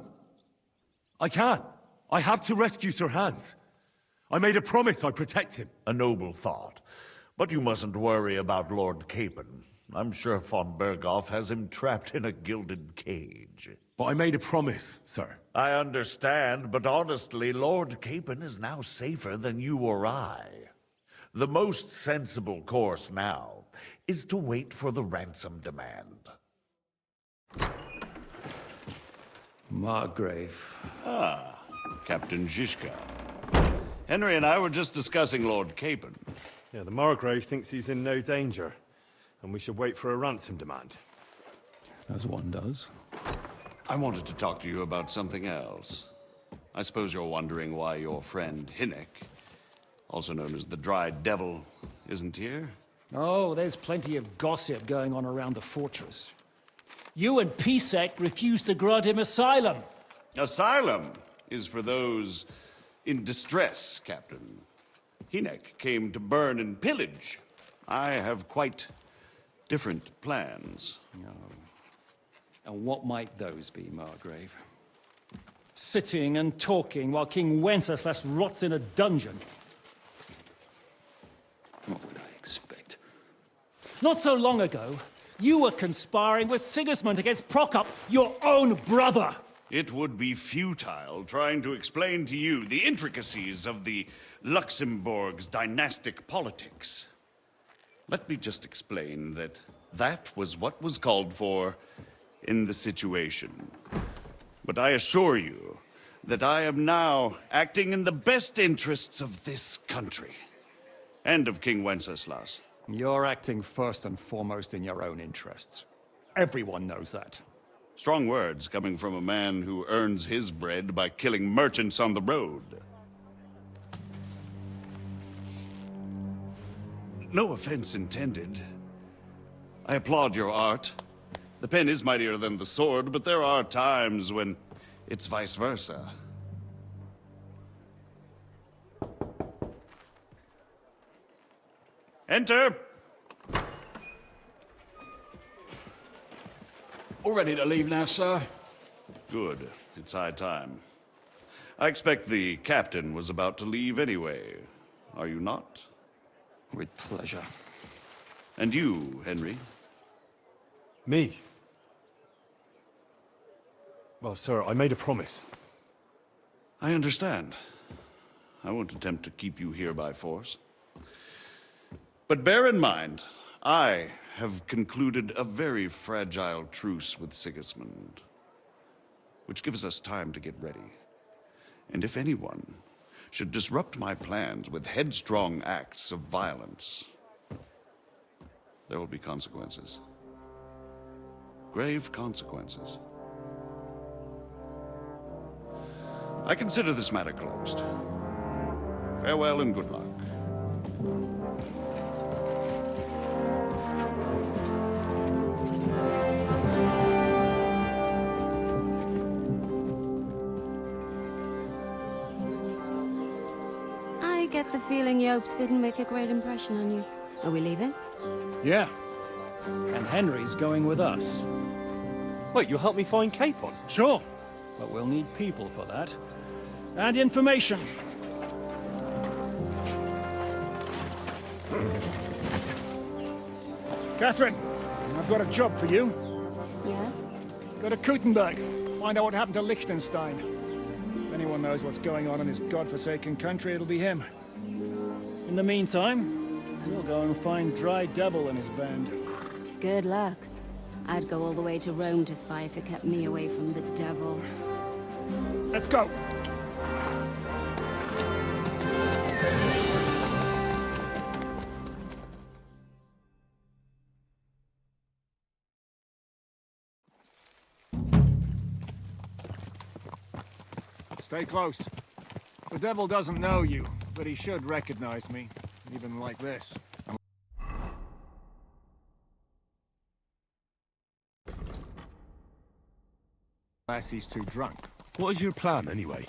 I can't. I have to rescue Sir Hans. I made a promise I'd protect him. A noble thought. But you mustn't worry about Lord Capon. I'm sure von Bergoff has him trapped in a gilded cage. But I made a promise, sir. I understand, but honestly, Lord Capon is now safer than you or I. The most sensible course now is to wait for the ransom demand. Margrave. Ah, Captain Zizka. Henry and I were just discussing Lord Capon. Yeah, the Margrave thinks he's in no danger, and we should wait for a ransom demand. As one does. I wanted to talk to you about something else. I suppose you're wondering why your friend Hinnek, also known as the Dried Devil, isn't here? Oh, there's plenty of gossip going on around the fortress. You and Pisek refused to grant him asylum. Asylum is for those in distress, Captain. Hinnek came to burn and pillage. I have quite different plans. And what might those be, Margrave? Sitting and talking while King Wenceslas rots in a dungeon. What would I expect? Not so long ago, you were conspiring with Sigismund against Prokop, your own brother! It would be futile trying to explain to you the intricacies of the Luxembourg's dynastic politics. Let me just explain that that was what was called for in the situation. But I assure you that I am now acting in the best interests of this country and of King Wenceslas. You're acting first and foremost in your own interests. Everyone knows that. Strong words coming from a man who earns his bread by killing merchants on the road. No offense intended. I applaud your art. The pen is mightier than the sword, but there are times when it's vice versa. Enter! All ready to leave now, sir? Good. It's high time. I expect the captain was about to leave anyway. Are you not? With pleasure. And you, Henry? Me? Well, sir, I made a promise. I understand. I won't attempt to keep you here by force. But bear in mind, I have concluded a very fragile truce with Sigismund, which gives us time to get ready. And if anyone should disrupt my plans with headstrong acts of violence, there will be consequences. Grave consequences. I consider this matter closed. Farewell and good luck. get the feeling Yopes didn't make a great impression on you. Are we leaving? Yeah. And Henry's going with us. Wait, you'll help me find Capon? Sure. But we'll need people for that. And information. Catherine, I've got a job for you. Yes? Go to Kuttenberg. Find out what happened to Liechtenstein. If anyone knows what's going on in his godforsaken country, it'll be him. In the meantime, we'll go and find Dry Devil and his band. Good luck. I'd go all the way to Rome to spy if it kept me away from the devil. Let's go! Stay close. The devil doesn't know you, but he should recognize me, even like this. Unless he's too drunk. What is your plan, anyway?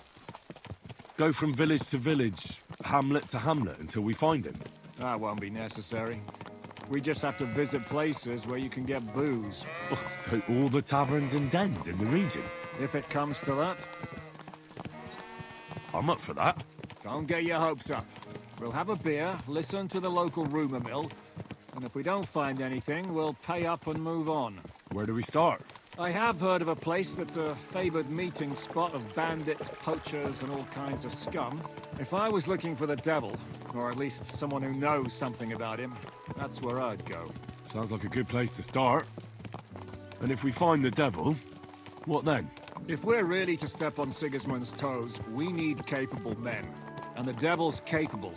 Go from village to village, hamlet to hamlet, until we find him? That won't be necessary. We just have to visit places where you can get booze. Oh, so all the taverns and dens in the region? If it comes to that. I'm up for that. Don't get your hopes up. We'll have a beer, listen to the local rumor mill, and if we don't find anything, we'll pay up and move on. Where do we start? I have heard of a place that's a favored meeting spot of bandits, poachers, and all kinds of scum. If I was looking for the devil, or at least someone who knows something about him, that's where I'd go. Sounds like a good place to start. And if we find the devil, what then? If we're really to step on Sigismund's toes, we need capable men. And the devil's capable.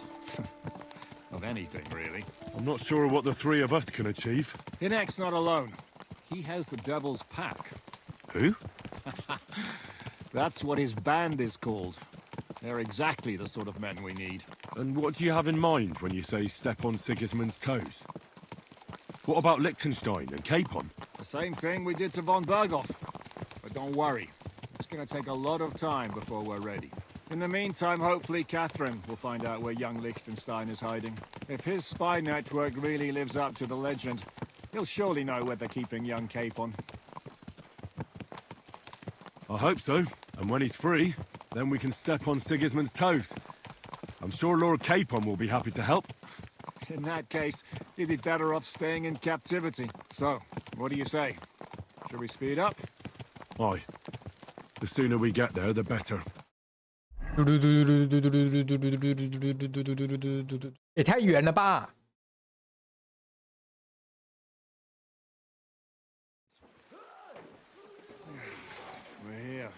Of anything, really. I'm not sure what the three of us can achieve. Hinek's not alone. He has the devil's pack. Who? That's what his band is called. They're exactly the sort of men we need. And what do you have in mind when you say step on Sigismund's toes? What about Liechtenstein and Capon? The same thing we did to von Berghoff. But don't worry. It's gonna take a lot of time before we're ready. In the meantime, hopefully Catherine will find out where young Liechtenstein is hiding. If his spy network really lives up to the legend, he'll surely know where they're keeping young Capon. I hope so. And when he's free, then we can step on Sigismund's toes. I'm sure Lord Capon will be happy to help. In that case, he'd be better off staying in captivity. So, what do you say? Should we speed up? Aye. The sooner we get there, the better. 也太远了吧！ We're here.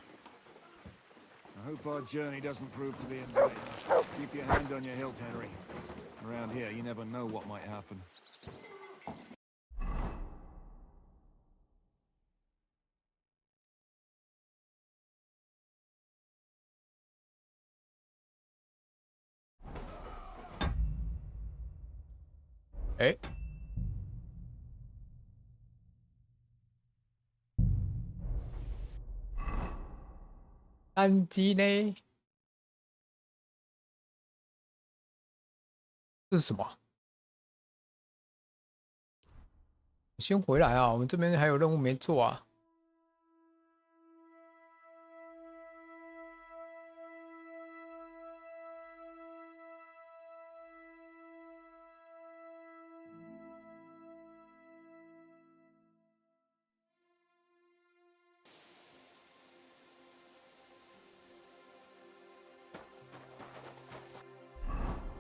I hope our journey doesn't prove to be in vain. Keep your hand on your hilt, Henry. Around here, you never know what might happen. Eh? 单机呢？这是什么？先回来啊！我们这边还有任务没做啊。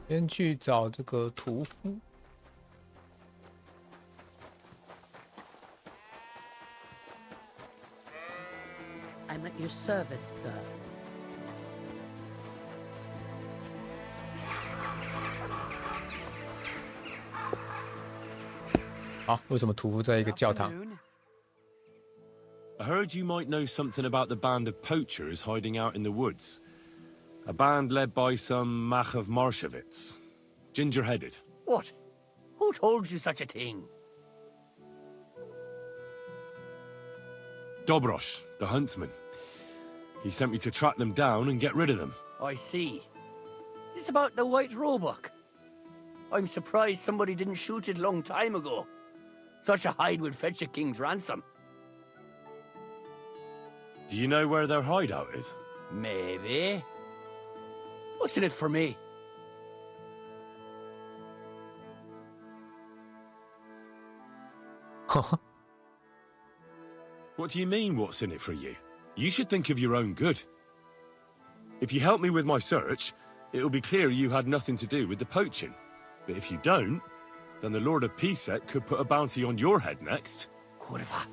先去找这个屠夫。I'm at your service, sir. 好，为什么屠夫在一个教堂？ I heard you might know something about the band of poachers hiding out in the woods. A band led by some Mach of Marshevitz. Ginger-headed. What? Who told you such a thing? Dobrosh, the huntsman. He sent me to track them down and get rid of them. I see. This about the white roebuck. I'm surprised somebody didn't shoot it long time ago. Such a hide would fetch a king's ransom. Do you know where their hideout is? Maybe. What's in it for me? What do you mean, what's in it for you? You should think of your own good. If you help me with my search, it'll be clear you had nothing to do with the poaching. But if you don't, then the Lord of Pisek could put a bounty on your head next. Kurva.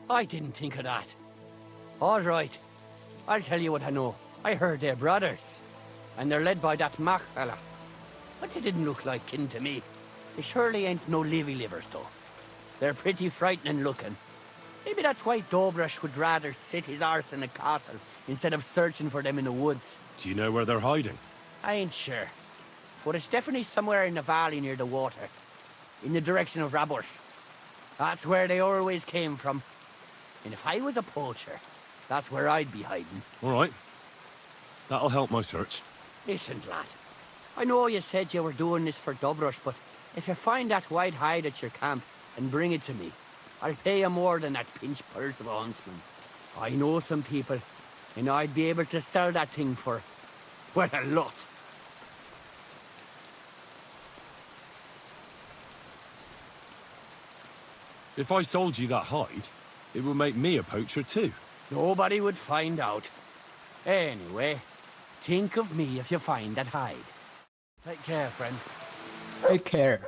I didn't think of that. All right. I'll tell you what I know. I heard they're brothers. And they're led by that Mach fella. But they didn't look like kin to me. They surely ain't no livy livers, though. They're pretty frightening looking. Maybe that's why Dobrush would rather sit his arse in a castle instead of searching for them in the woods. Do you know where they're hiding? I ain't sure. But it's definitely somewhere in the valley near the water. In the direction of Rabush. That's where they always came from. And if I was a poacher, that's where I'd be hiding. All right. That'll help my search. Listen, lad. I know you said you were doing this for Dobrush, but if you find that white hide at your camp and bring it to me, I'll pay you more than that pinch purse of a huntsman. I know some people, and I'd be able to sell that thing for, well, a lot. If I sold you that hide, it would make me a poacher too. Nobody would find out. Anyway, think of me if you find that hide. Take care, friend. Take care.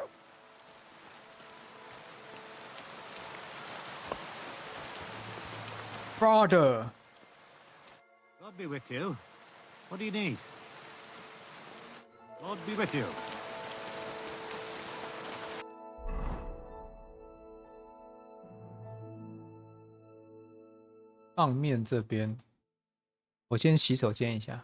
Brother. God be with you. What do you need? God be with you. 上面这边，我先洗手间一下。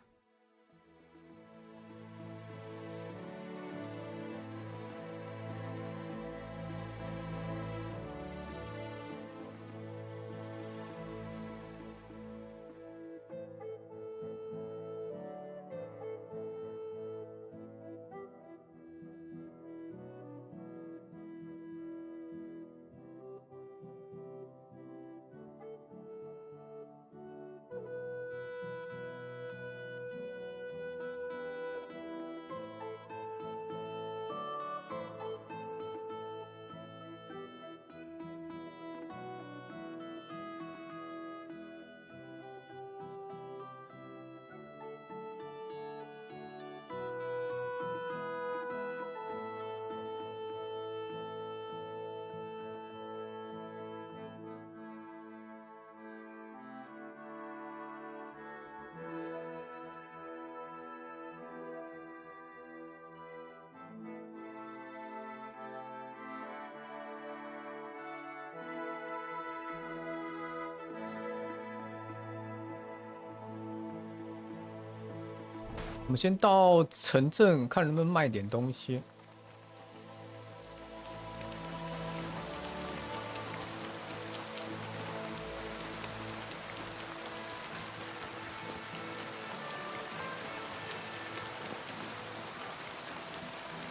我们先到城镇看能不能卖点东西。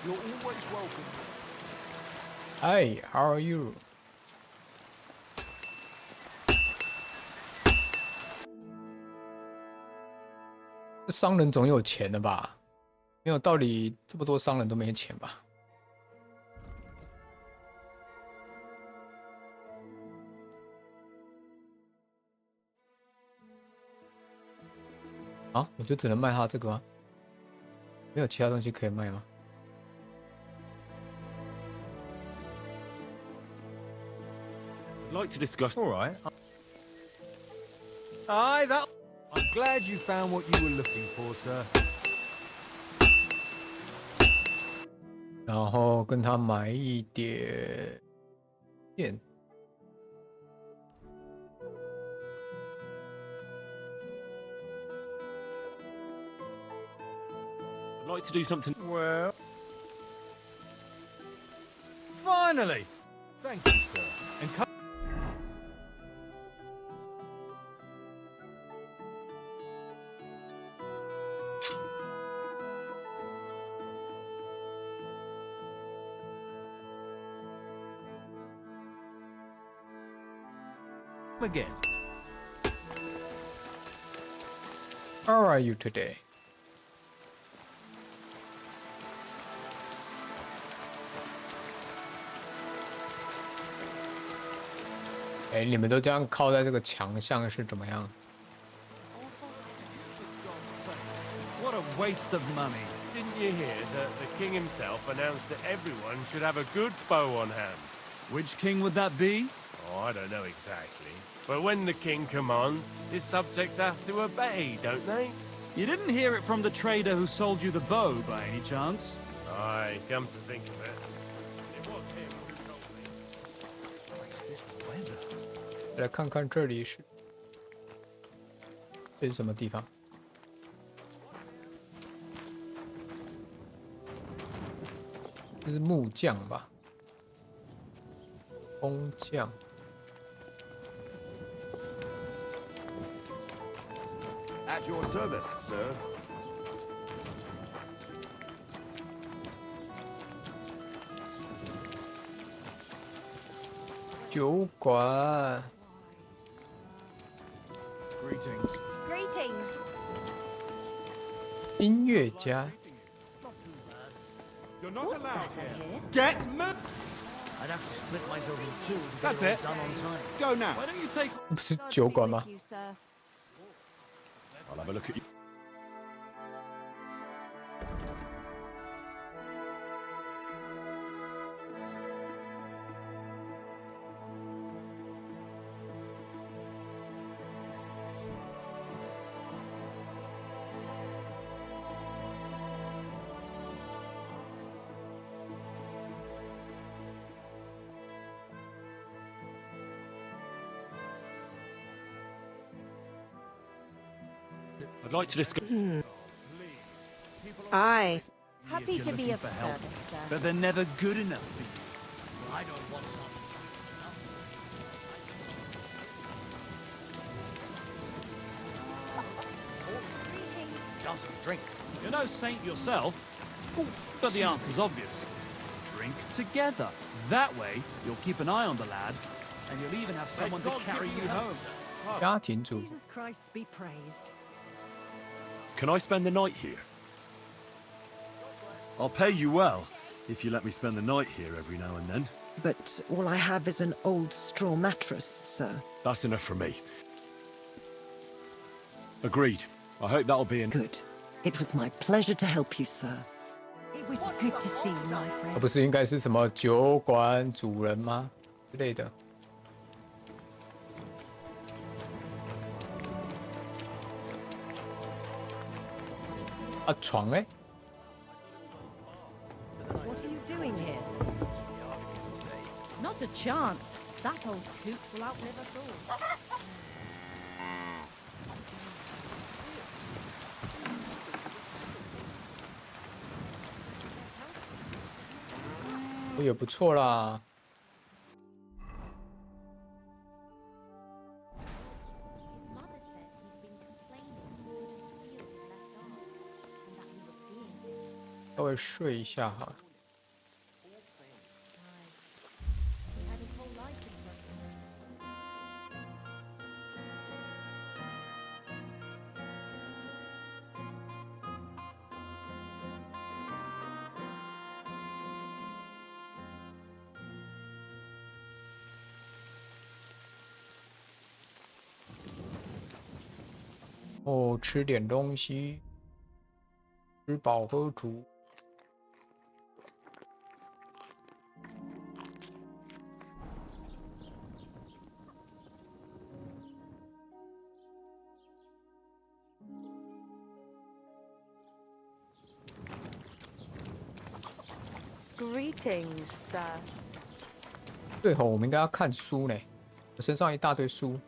You're always welcome. Hey, how are you? 这商人总有钱的吧？没有道理，这么多商人都没钱吧？啊，我就只能卖他这个吗？没有其他东西可以卖吗？ I'd like to discuss. All right. Aye, that. I'm glad you found what you were looking for, sir. 然后跟他买一点剑。I'd like to do something. Well, finally. Thank you, sir. And come. Again. How are you today? 哎，你们都这样靠在这个墙上是怎么样？ What a waste of money. Didn't you hear that the king himself announced that everyone should have a good bow on hand? Which king would that be? Oh, I don't know exactly. But when the king commands, his subjects have to obey, don't they? You didn't hear it from the trader who sold you the bow, by any chance? Aye, come to think of it. It was him who told me. 来看看这里是，这是什么地方？这是木匠吧？工匠。 At your service, sir. 酒馆。 Greetings. Greetings. 音乐家。 You're not allowed here. Get moved! I'd have to split myself in two to That's get it it. all done on time. Go now. Why don't you take... 不是酒馆吗？ You, sir. I'll have a look at you. I'd like to discuss... Aye. Happy to be of service, sir. But they're never good enough for you. I don't want some. Just drink. You're no saint yourself, but the answer's obvious. Drink together. That way, you'll keep an eye on the lad, and you'll even have someone to carry you home. 家庭主妇。 Jesus Christ be praised. Can I spend the night here? I'll pay you well, if you let me spend the night here every now and then. But all I have is an old straw mattress, sir. That's enough for me. Agreed. I hope that'll be Good. It was my pleasure to help you, sir. It was good to see you, my 而 friend. 不是应该是什么酒馆主人吗之类的？啊，床嘞？ What are you doing here? Not a chance. That old coot will outlive us all. 我也不错啦。 稍微睡一下哈。哦，吃点东西，吃饱喝足。 Greetings, sir. 对吼，我们应该要看书呢。我身上一大堆书。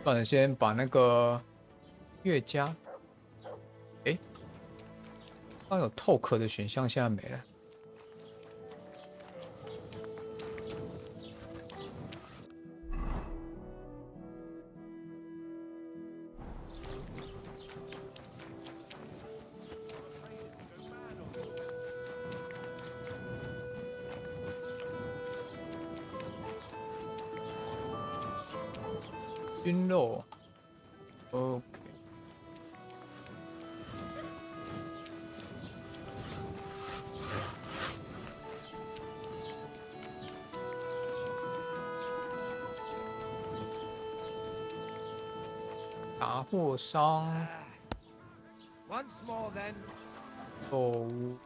算了，先把那个乐家，哎，刚有透壳的选项，现在没了。熏肉。OK。杂货商。Once more, then. 购物。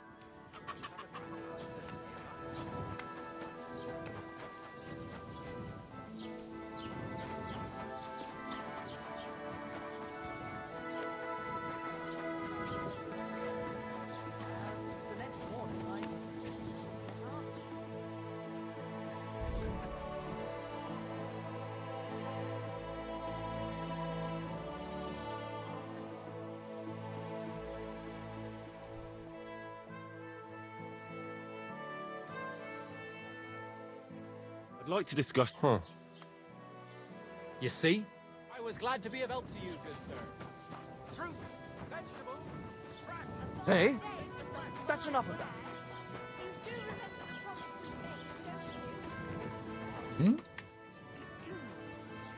I'd like to discuss. You see? I was glad to be of help to you, good sir. Fruits, vegetables. Hey, that's enough of that.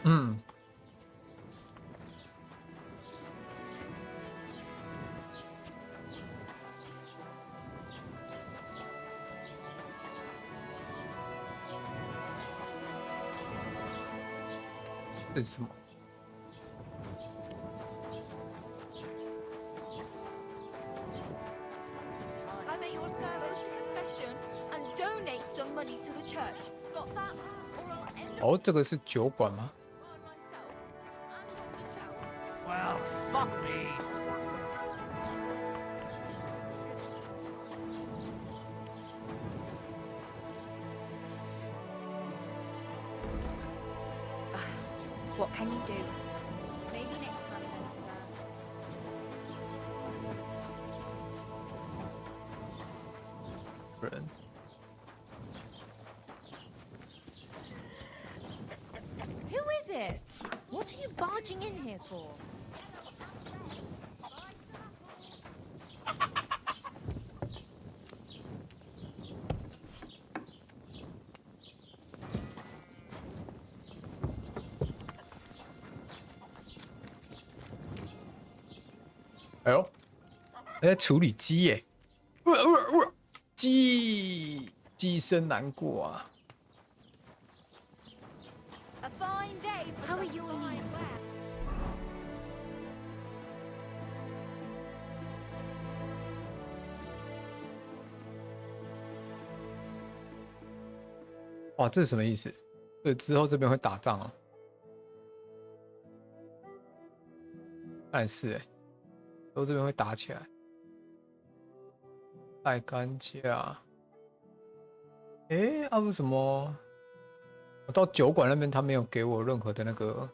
Hmm. 这是什么？ I made your servant confession and donate some money to the church. Got that? Or I'll end up 哦，这个是酒馆吗？ Well, fuck me. What can you do? Maybe next time then, sir. Who is it? What are you barging in here for?哎呦，还在处理鸡耶！鸡生难过啊！ A fine day for How are some you fine wear. 哇，这是什么意思？对，之后这边会打仗哦。但是哎，之后这边会打起来。带干架。哎，啊为什么？我到酒馆那边，他没有给我任何的那个，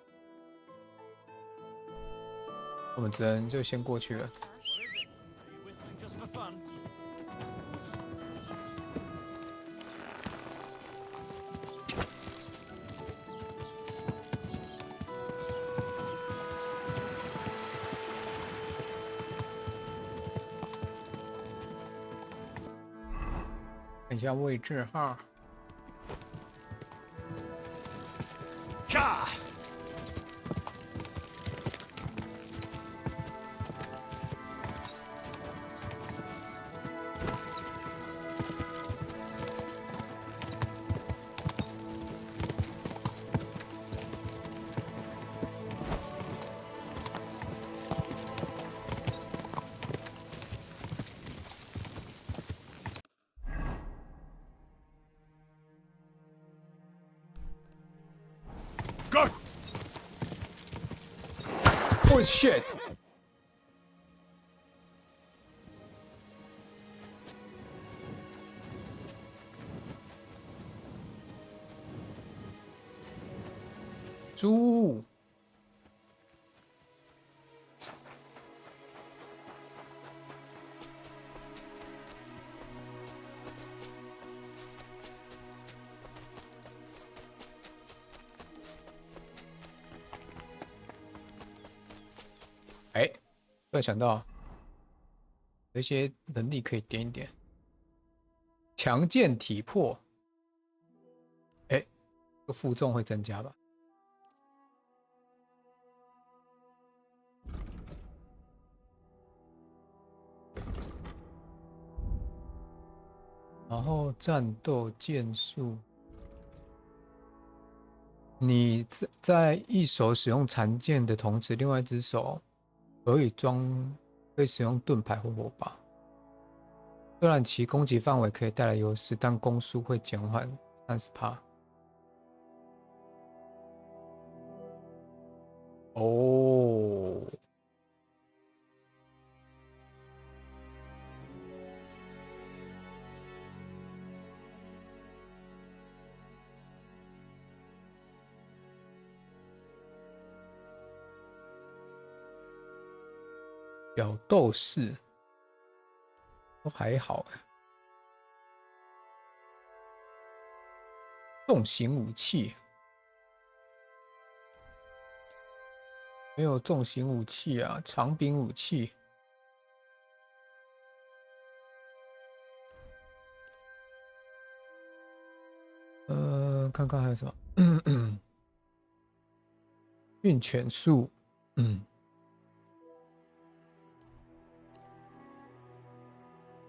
我们只能就先过去了。 看一下位置哈。Ja! Go! Oh shit! 猪。哎，突然想到，有一些能力可以点一点。强健体魄，哎，这个负重会增加吧？然后战斗剑术，你在一手使用残剑的同时，另外一只手可以使用盾牌或火把。虽然其攻击范围可以带来优势，但攻速会减缓30%。哦，小斗士都还好哎。重型武器没有重型武器啊，长柄武器。看看还有什么？运犬术，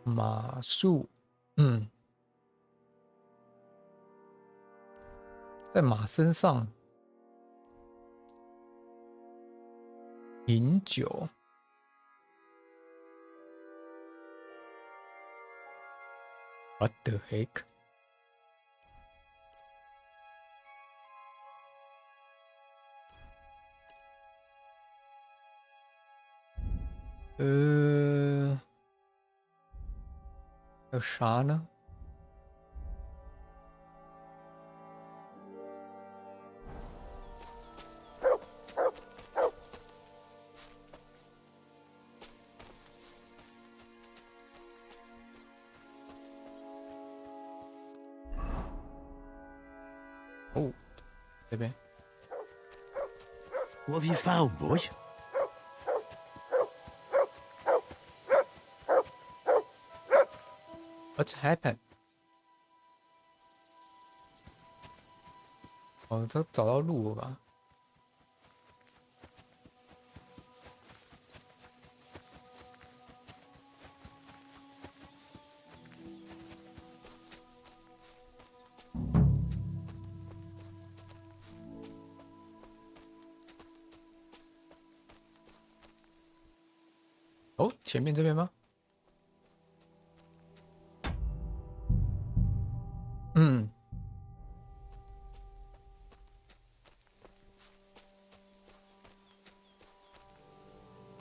马术，在马身上饮酒。What the heck？ 有啥呢？哦，这边。What have you found, boy? What's happened？ 哦，都找到路了吧？哦，前面这边吗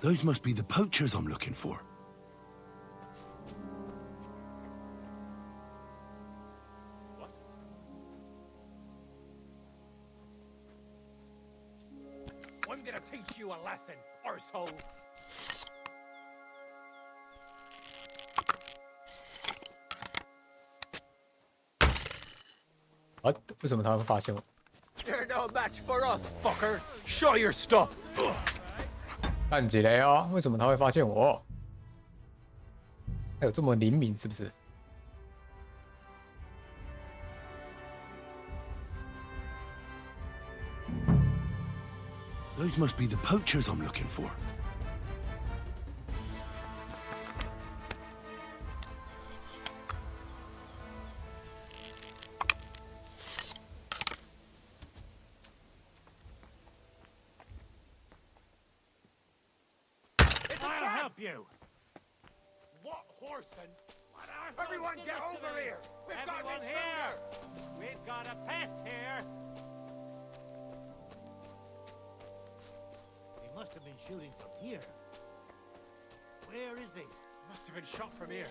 ？Those must be the poachers I'm looking for. I'm gonna teach you a lesson, arsehole. What？ 为什么他会发现我？ You're no match for us, fucker. Show your stuff. 看起来哦，为什么他会发现我？他有这么灵敏是不是？ Those must be the poachers I'm looking for. I'll help you. What horse and... Everyone get over here! We've got an intruder! We've got a pest here! He must have been shooting from here. Where is he? Must have been shot from here.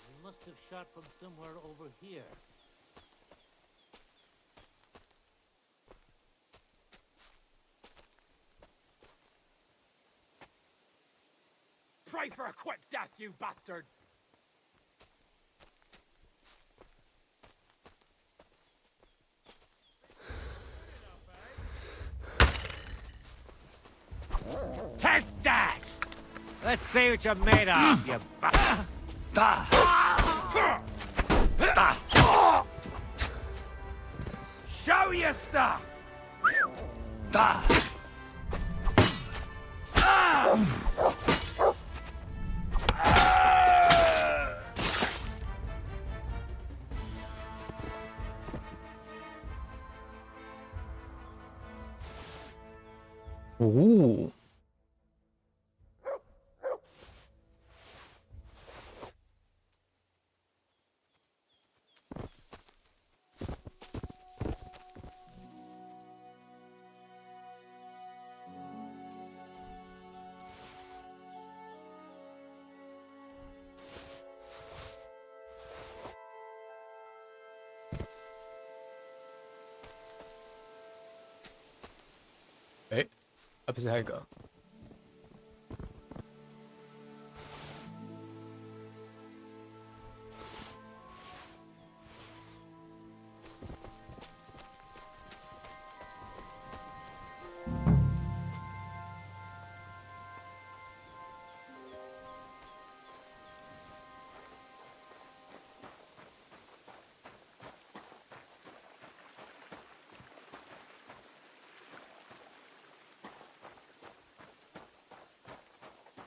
He must have shot from somewhere over here. Pray for a quick death, you bastard! Take that! Let's see what you're made of, you bastard! Show your stuff! 哦，哎，啊，不是还有一个。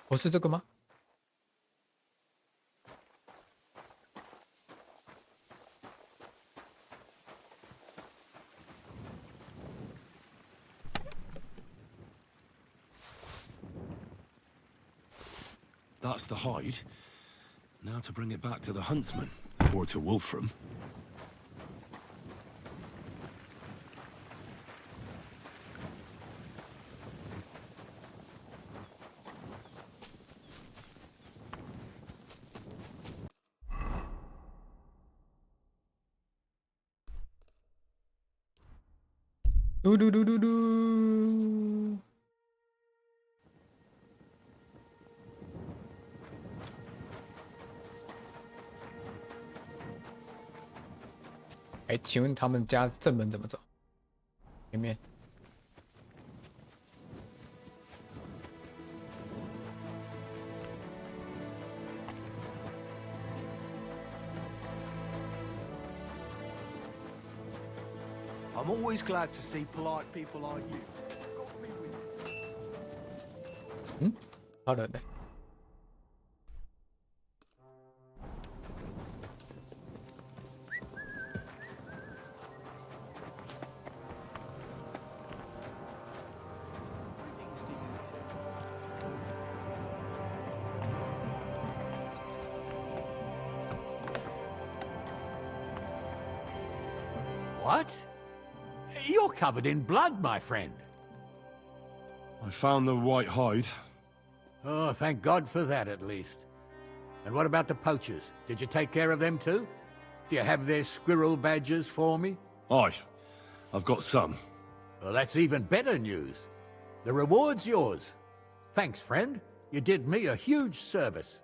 不是这个吗？That's the hide. Now to bring it back to the huntsman, or to Wolfram.嘟嘟嘟嘟嘟。哎，请问他们家正门怎么走？前面。I'm always glad to see polite people like you. 嗯，好的嘞。What? You're covered in blood, my friend. I found the white hide. Oh, thank God for that, at least. And what about the poachers? Did you take care of them too? Do you have their squirrel badges for me? Aye, I've got some. Well, that's even better news. The reward's yours. Thanks, friend. You did me a huge service.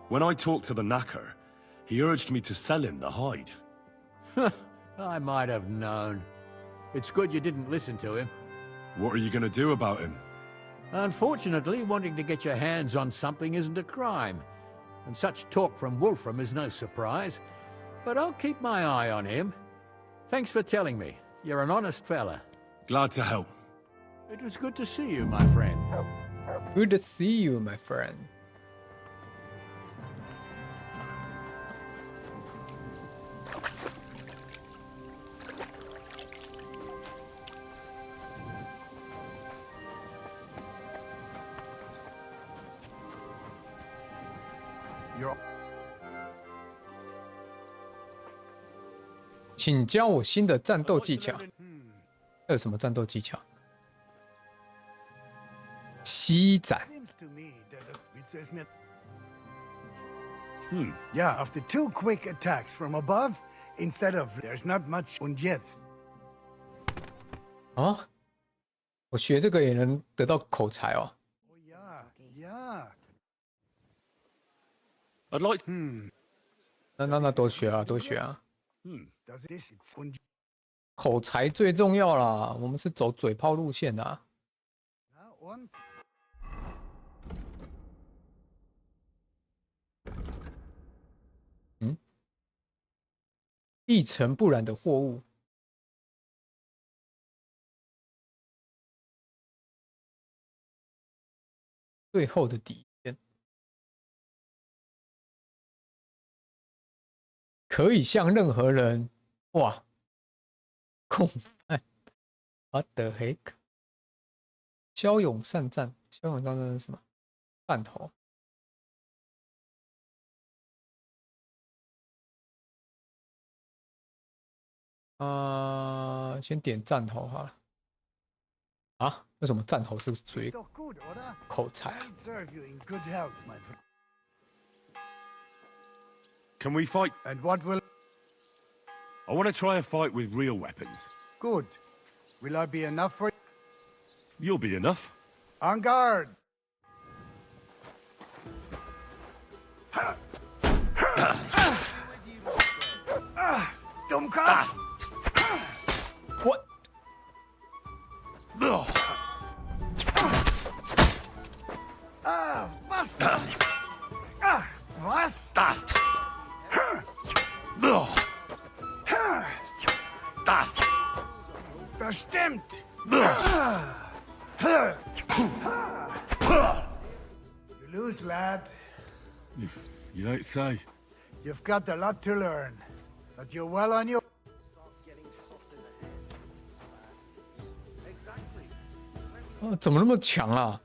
When I talked to the knacker, he urged me to sell him the hide. I might have known. It's good you didn't listen to him. What are you going to do about him? Unfortunately, wanting to get your hands on something isn't a crime. And such talk from Wolfram is no surprise. But I'll keep my eye on him. Thanks for telling me. You're an honest fella. Glad to help. It was good to see you, my friend. Good to see you, my friend. 请教我新的战斗技巧。这有什么战斗技巧？膝斩。 Yeah, after 2 quick attacks from above, instead of there's not much und jetzt. 啊，我学这个也能得到口才哦。 Yeah. I'd like. 那多学啊，多学啊。 Does this und 口才最重要啦，我们是走嘴炮路线的、啊。 und 一尘不染的货物。最后的底线，可以向任何人哇共犯。What the heck？ 骁勇善战，骁勇善战是什么？弹头。先点战头好了。啊？为什么战头是属于口才啊？ Can we fight? And what will... I want to try a fight with real weapons. Good. Will I be enough for... You'll be enough. On guard! Dumka! What? Was? Was? Bestimmt! You lose, lad. You don't say. You've got a lot to learn, but you're well on your... 怎么那么强啊？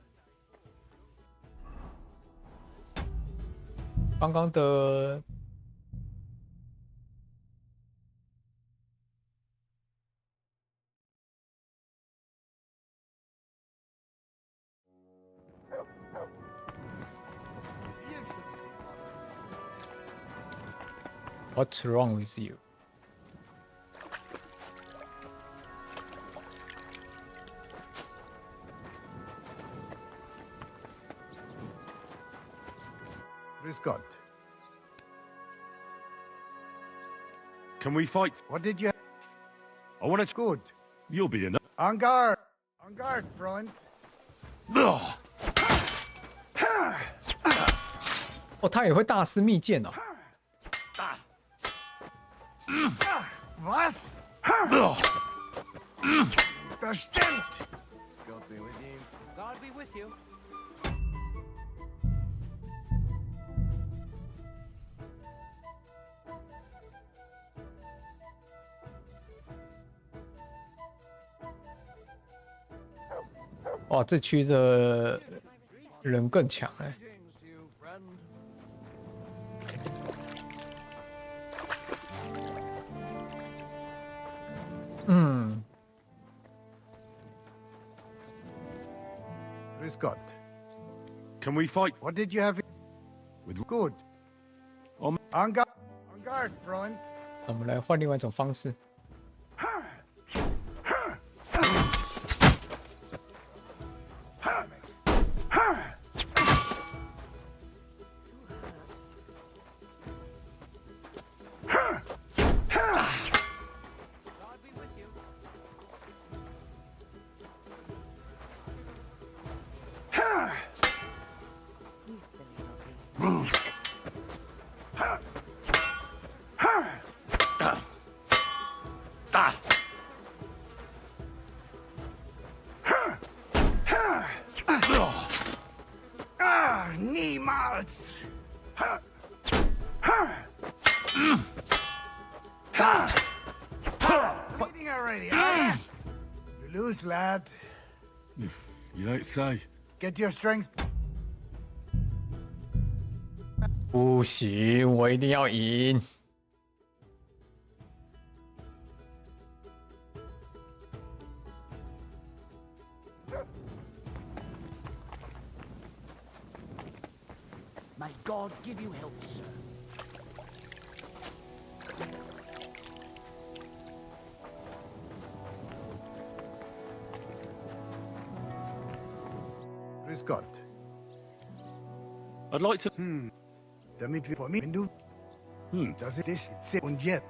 刚刚的？What's wrong with you? Scott. Can we fight? What did you... I want to... Good. You'll be enough. On guard! On guard, front! 哦，他也会大师密剑哦。Was? Bestimmt! God be with you. God be with you. 哇，这区的人更强哎。嗯。Scott. Can we fight? What did you have? With good. On guard. On guard, front. 我们来换另外一种方式。Niemals! Bleeding already, huh? You lose, lad. You don't say. Get your strength. 不行，我一定要赢。May God give you help, sir. Scott. I'd like to... Damit wir vor mir du... Das ist es. Und jetzt...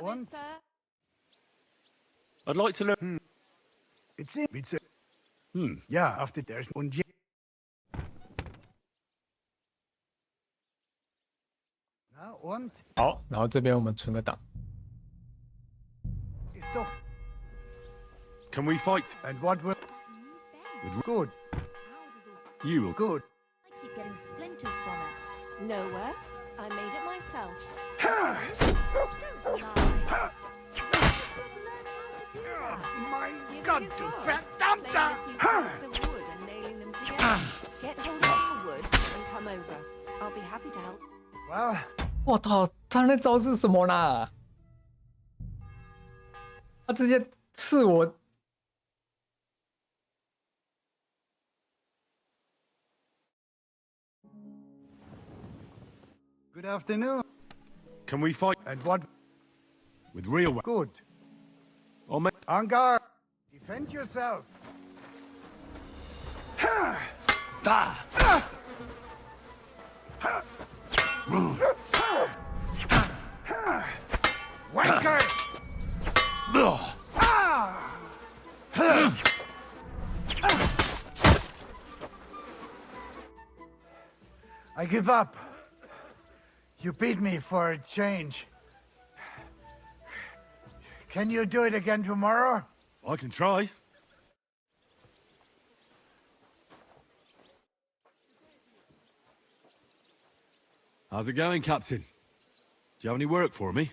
Und... I'd like to learn... It's a... Yeah, after there's... Und jetzt... Na, und... 好，然后这边我们存个档。Ist doch... Can we fight? And what will... With Good. you will. Good. I keep getting splinters from it. Nowhere. I made it myself. My God, du verdammter! Get hold of some wood and come over. I'll be happy to help. Well, 我操，他那招是什么啦？他直接刺我。good afternoon. Can we fight? And what? With real weapons. Good. I'll make... On guard. Defend yourself. Wanker! I give up. You beat me for a change. Can you do it again tomorrow? I can try. How's it going, Captain? Do you have any work for me?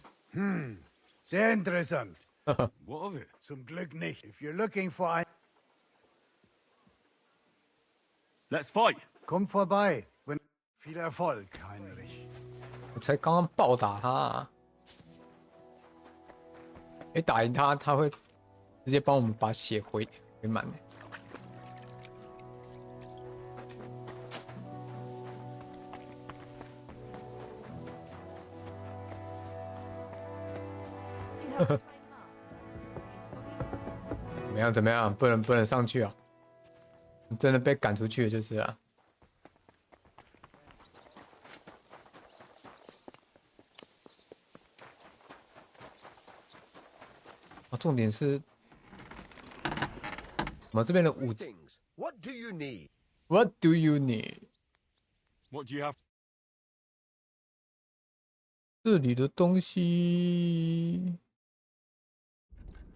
Sehr interessant. What of it? Zum Glück nicht. If you're looking for ein... Let's fight. Komm vorbei. Viel Erfolg, Heinrich. 我才刚刚暴打他、啊，打赢他，他会直接帮我们把血回满的。怎么样？怎么样？不能上去啊！真的被赶出去了就是啊。重点是，我们这边的武器。What do you need? What do you need? What do you have? 这里的东西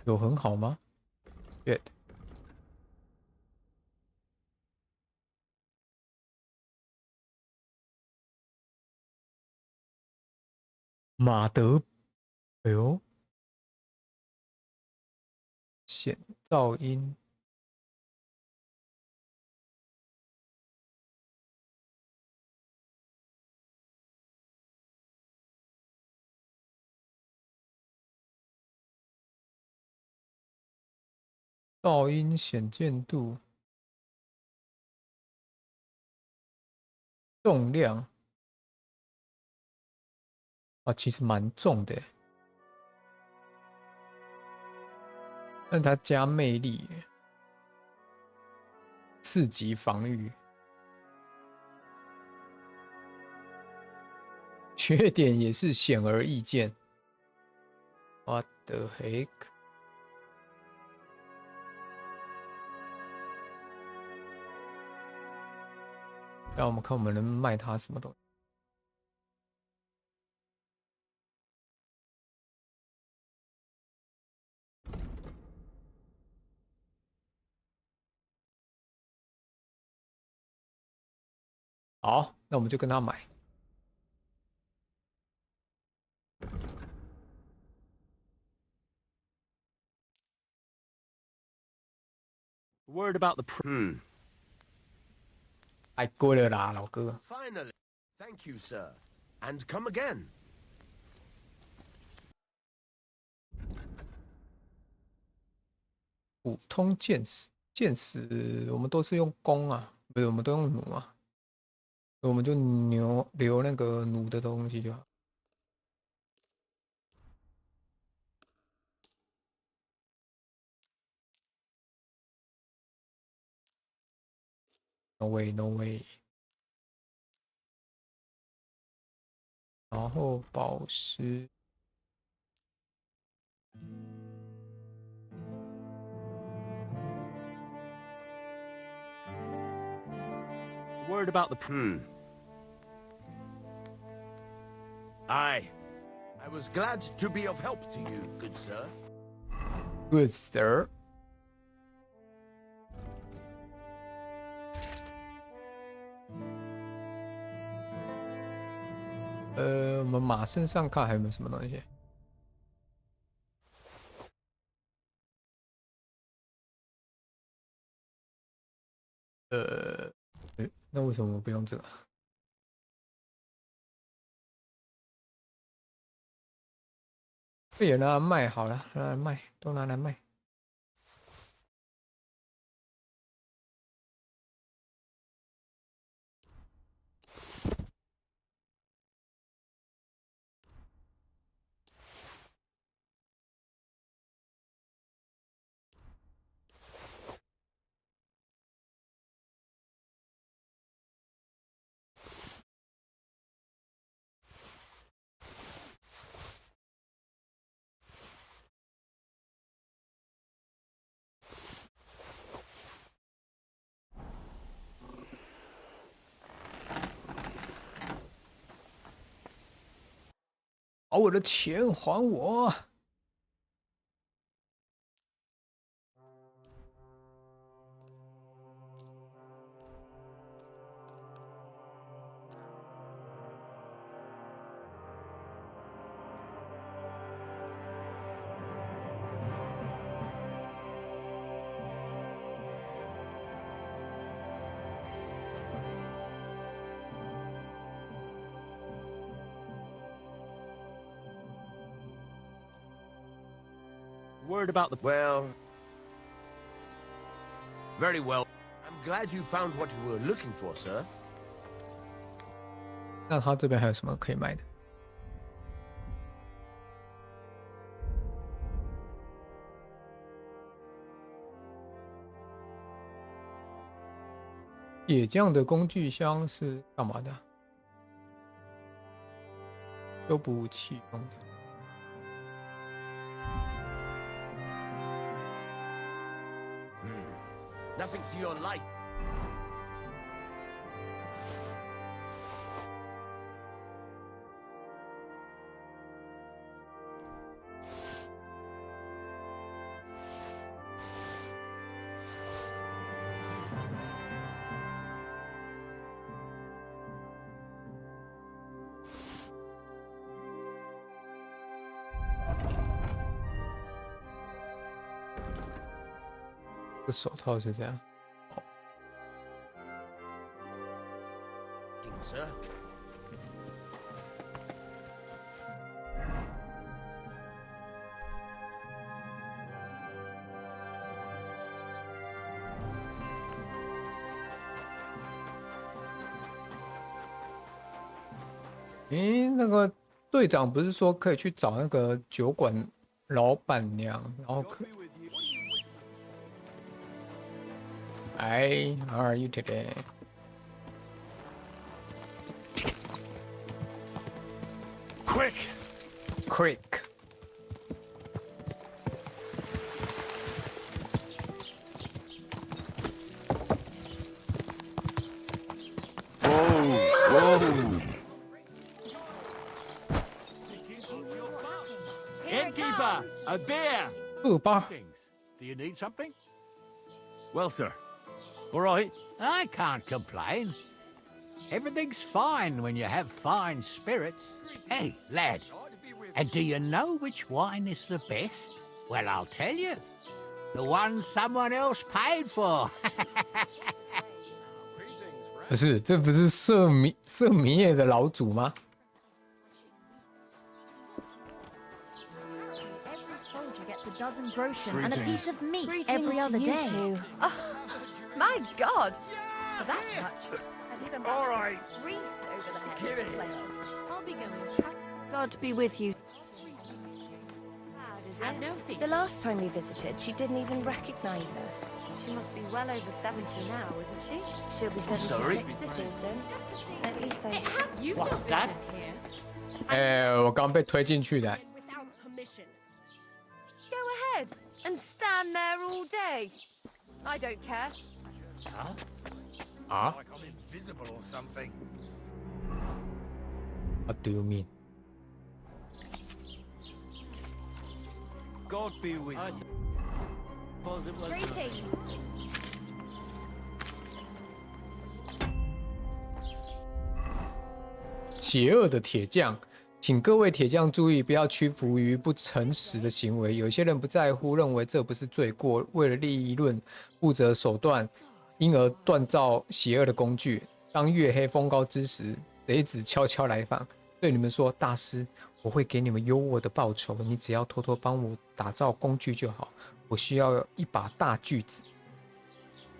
有很好吗 ？Good。马德，哎呦。显噪音，噪音显见度，重量啊，其实蛮重的。但它加魅力，4级防御，缺点也是显而易见。What the heck？ 让我们看我们能卖它什么东西。好，那我们就跟他买。Word about the 太贵了啦，老哥。 Finally. Thank you, sir. And come again. 普通剑士，剑士我们都是用弓啊，不是，我们都用弩啊。我们就留那个弩的东西就好。No way, no way。然后宝石。Word about the I was glad to be of help to you, good sir. Good sir. 我们马身上看还有没有什么东西？那为什么我不用这个？这也拿来卖好了，拿来卖，都拿来卖。把我的钱还我！Word about the... Well... Very well. I'm glad you found what you were looking for, sir. 那他这边还有什么可以卖的？铁匠的工具箱是干嘛的？修补武器用的。Nothing to your light.这手套是这样。Sir. 那个队长不是说可以去找那个酒馆老板娘，然后Hi, how are you today? Quick. Whoa! Innkeeper, a beer! Ooh, bar. Do you need something? Well, sir. All right. I can't complain. Everything's fine when you have fine spirits. Hey, lad, and do you know which wine is the best? Well, I'll tell you. The one someone else paid for. 不是，这不是色迷业的老祖吗？ Every soldier gets a dozen groschen and a piece of meat every other day. Oh, my God! For that much, I'd even All right. Reese over the head. Give it here. I'll be going. God be with you. Bad, is it? No feet. The last time we visited, she didn't even recognize us. She must be well over 70 now, isn't she? She'll be 76 Sorry? this autumn. At least I... You What's that? 我刚被推进去的。 Without permission. Go ahead and stand there all day. I don't care. Huh? Ah? Like I'm invisible or something. What do you mean? God be with you. Greetings. 邪恶的铁匠。请各位铁匠注意，不要屈服于不诚实的行为。有些人不在乎，认为这不是罪过，为了利益论不择手段，因而锻造邪恶的工具。当月黑风高之时，贼子悄悄来访，对你们说：“大师，我会给你们优渥的报酬，你只要偷偷帮我打造工具就好。我需要一把大锯子。”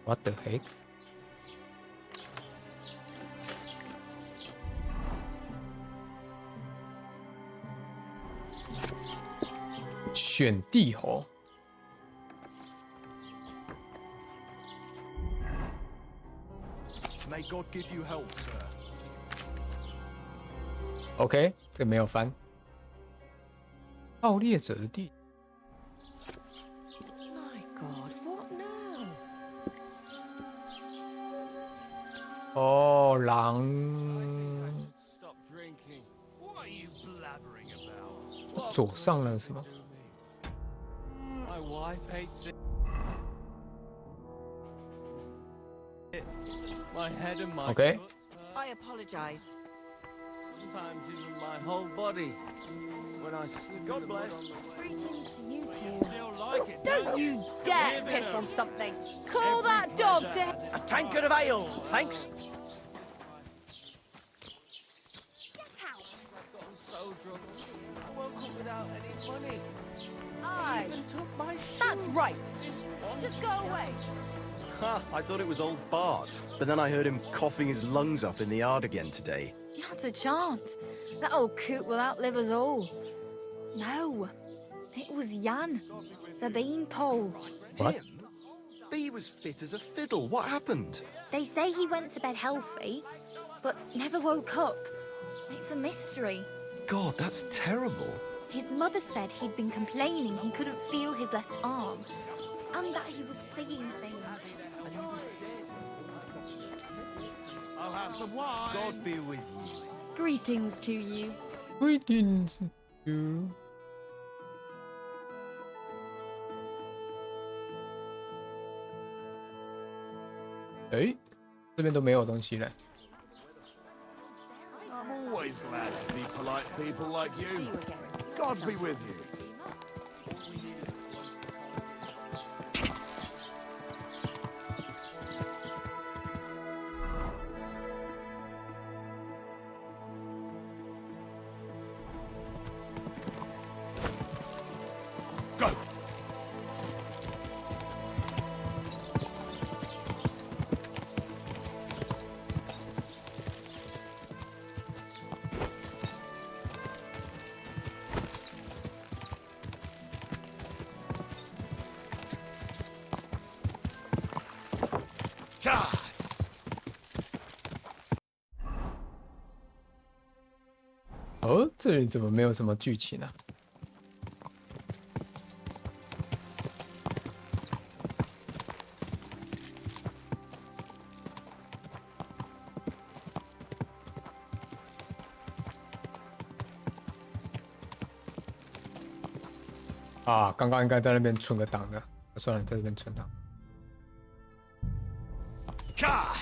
What the heck？选帝侯。May God give you health, sir. OK， 这没有翻。盗猎者的地。My God, what now? 哦，狼。 Stop drinking. What are you blabbering about? 左上了是吗？ My wife hates it. My head and my Okay. foot. I apologize. Sometimes even my whole body. When I slip God bless. Greetings to you two. Still like it. Don't you dare piss on something. Call that dog to... A tankard of ale, thanks. Get out. I've gotten so drunk. I woke up without any money. Aye. Even took my shoes. That's right. Just go away. Ha! I thought it was old Bart, but then I heard him coughing his lungs up in the yard again today. Not a chance. That old coot will outlive us all. No. It was Jan. The beanpole. What? Him? B was fit as a fiddle. What happened? They say he went to bed healthy, but never woke up. It's a mystery. God, that's terrible. His mother said he'd been complaining he couldn't feel his left arm, and that he was seeing things. I'll have some wine. God be with you. Greetings to you. Greetings to. 哎，这边都没有东西了。 I'm always glad to see polite people like you. God be with you. Go! God! 哦，这里怎么没有什么剧情呢、啊？刚刚应该在那边存个档的，算了，在这边存档。 God!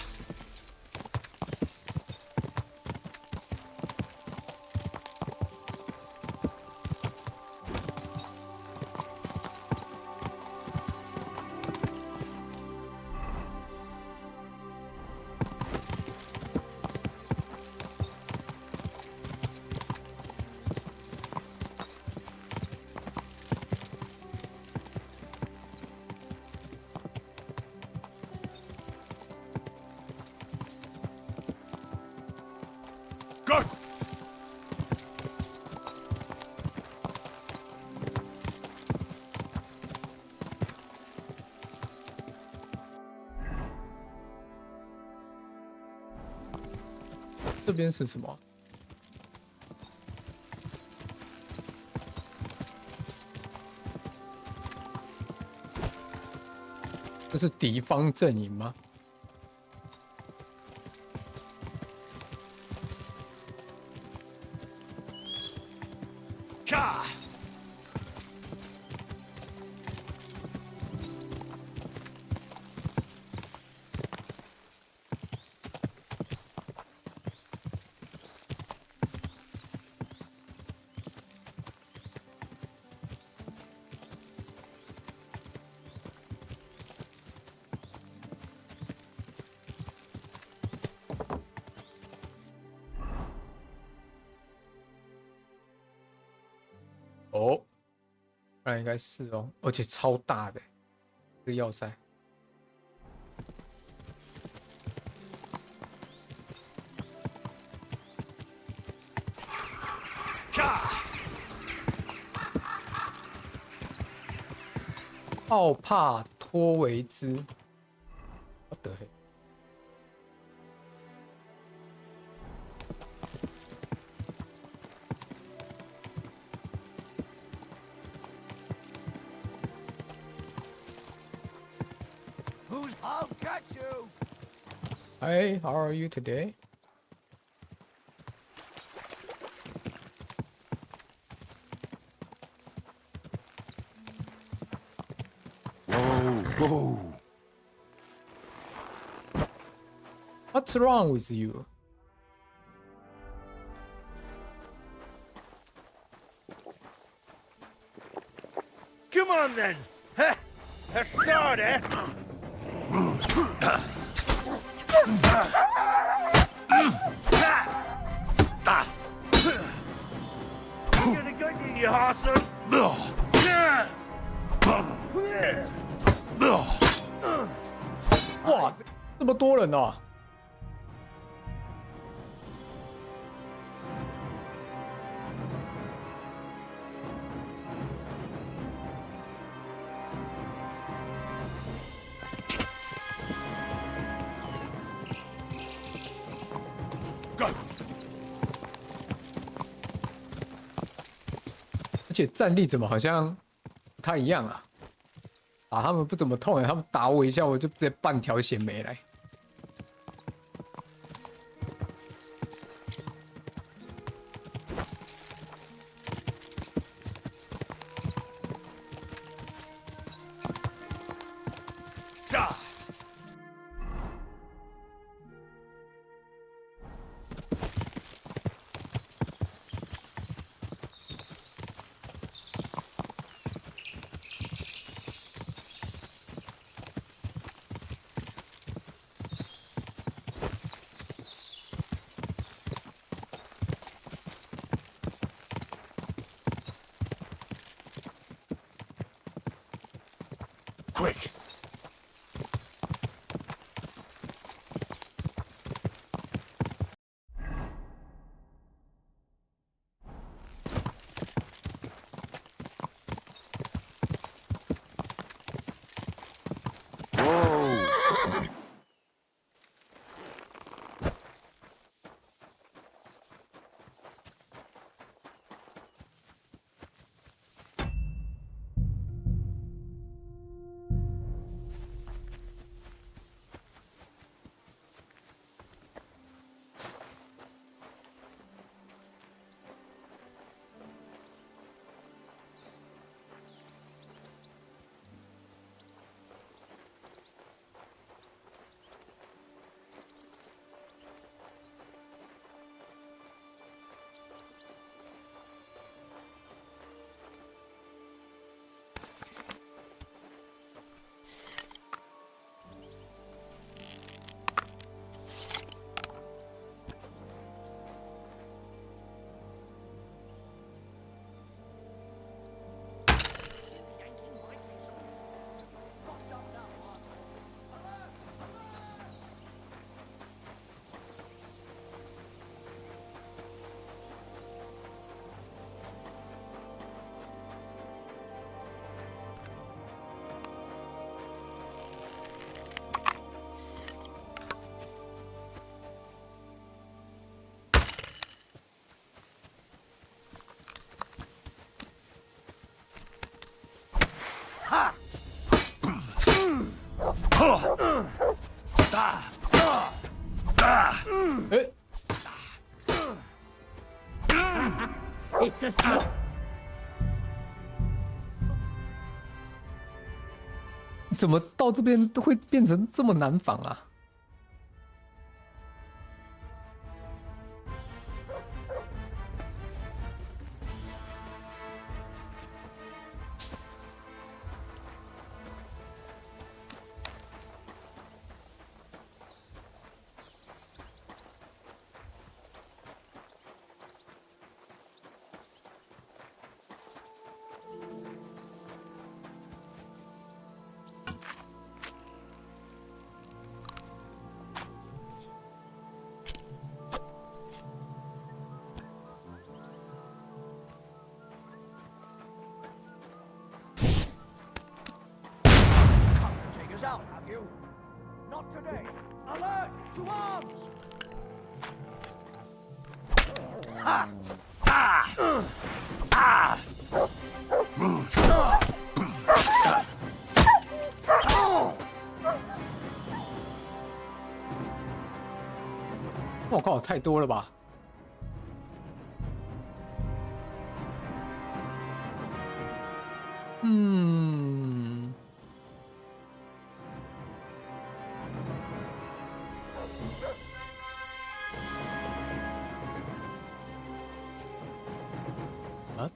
这边是什么？这是敌方阵营吗？ God! 那应该是哦，而且超大的这个要塞。奥帕托维兹，我的嘿。I'll catch you. Hey, how are you today? Whoa. What's wrong with you? Come on then. Huh? A sword, eh? I'm gonna get you, you horse. 哇，这么多人哦！而且战力怎么好像不太一样啊？啊，他们不怎么痛哎，他们打我一下，我就直接半条血没了。Quick.怎么到这边都会变成这么难防啊？ out, have you? Not today. Alert! To arms! Ha! Ah! Ah!我靠，太多了吧！嗯，啊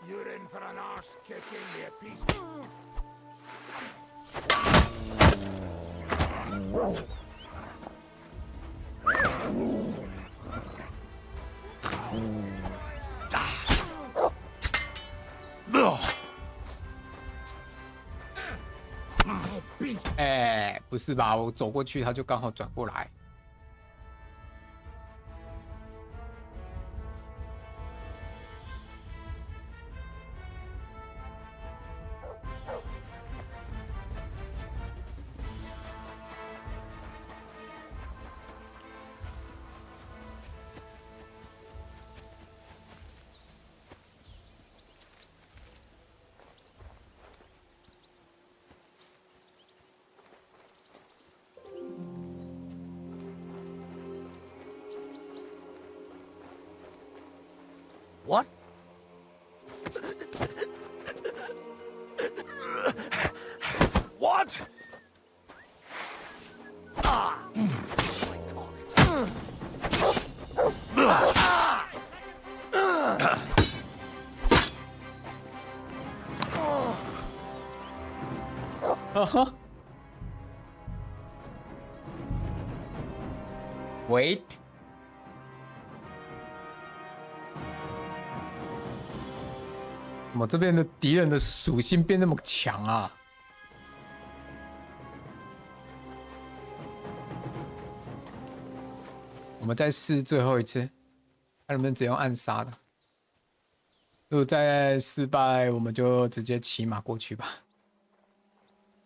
，You're in for an arse kicking, you piece. Oh, 哎，不是吧？我走过去，他就刚好转过来。What? What? Ah! Uh-huh. Wait. 怎么这边的敌人的属性变那么强啊？我们再试最后一次，看能不能只用暗杀的。如果再失败，我们就直接骑马过去吧。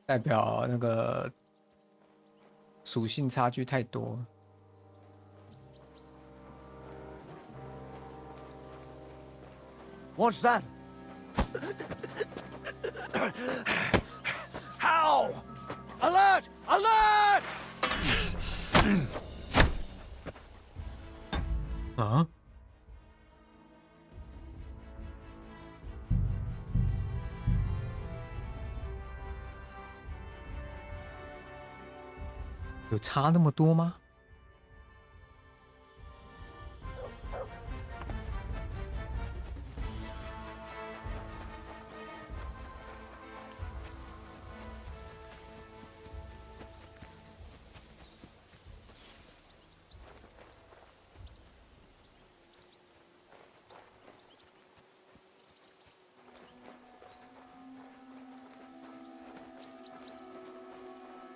代表那个属性差距太多了。What's that? How? Alert! Alert! 啊？有差那么多吗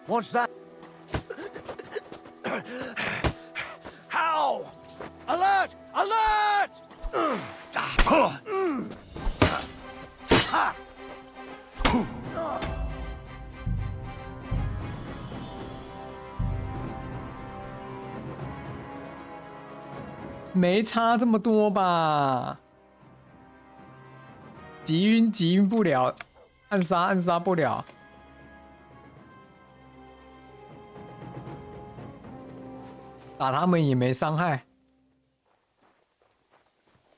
？What's that? How? Alert! Alert! 没差这么多吧？击晕不了，暗杀不了。打他们也没伤害，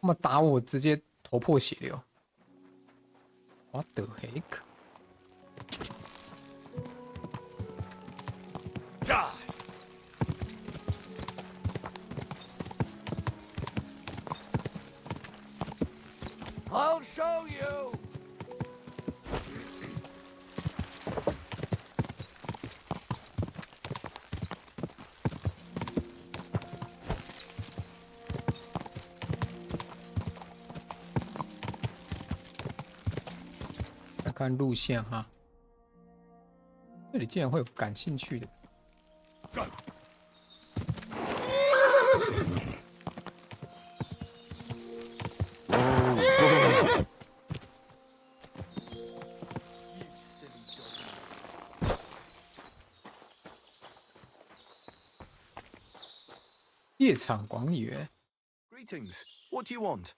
他们打我直接头破血流。What the heck？ I'll show you. 看路线哈。这里竟然会有感兴趣的。夜场管理员。Greetings. What do you want?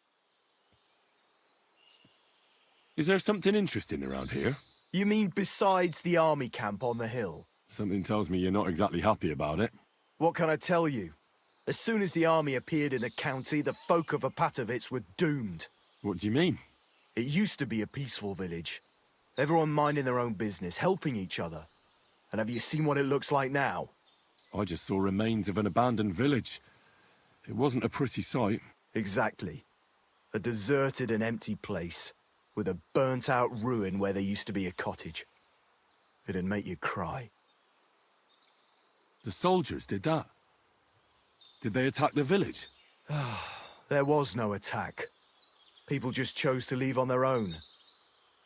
Is there something interesting around here? You mean besides the army camp on the hill? Something tells me you're not exactly happy about it. What can I tell you? As soon as the army appeared in the county, the folk of Apatovitz were doomed. What do you mean? It used to be a peaceful village. Everyone minding their own business, helping each other. And have you seen what it looks like now? I just saw remains of an abandoned village. It wasn't a pretty sight. Exactly. A deserted and empty place, with a burnt-out ruin where there used to be a cottage. It'd make you cry. The soldiers did that? Did they attack the village? There was no attack. People just chose to leave on their own.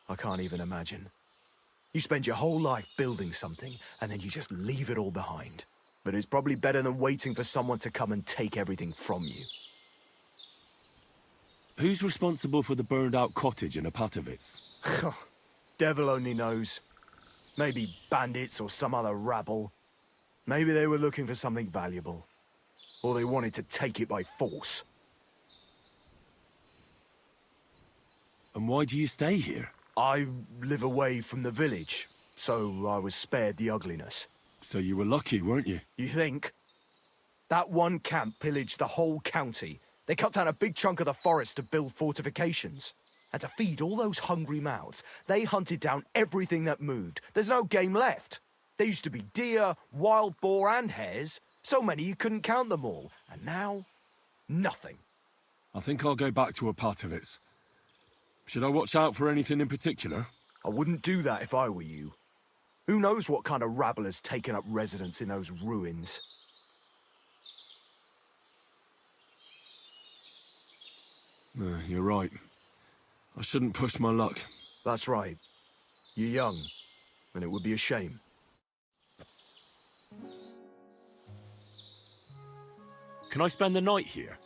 I can't even imagine. You spend your whole life building something, and then you just leave it all behind. But it's probably better than waiting for someone to come and take everything from you. Who's responsible for the burned-out cottage in Apatovitz? Devil only knows. Maybe bandits or some other rabble. Maybe they were looking for something valuable. Or they wanted to take it by force. And why do you stay here? I live away from the village, so I was spared the ugliness. So you were lucky, weren't you? You think? That one camp pillaged the whole county. They cut down a big chunk of the forest to build fortifications. And to feed all those hungry mouths, they hunted down everything that moved. There's no game left. There used to be deer, wild boar and hares. So many you couldn't count them all. And now, nothing. I think I'll go back to Apatovitz. Should I watch out for anything in particular? I wouldn't do that if I were you. Who knows what kind of rabble has taken up residence in those ruins? You're right. I shouldn't push my luck. That's right. You're young, and it would be a shame. Can I spend the night here?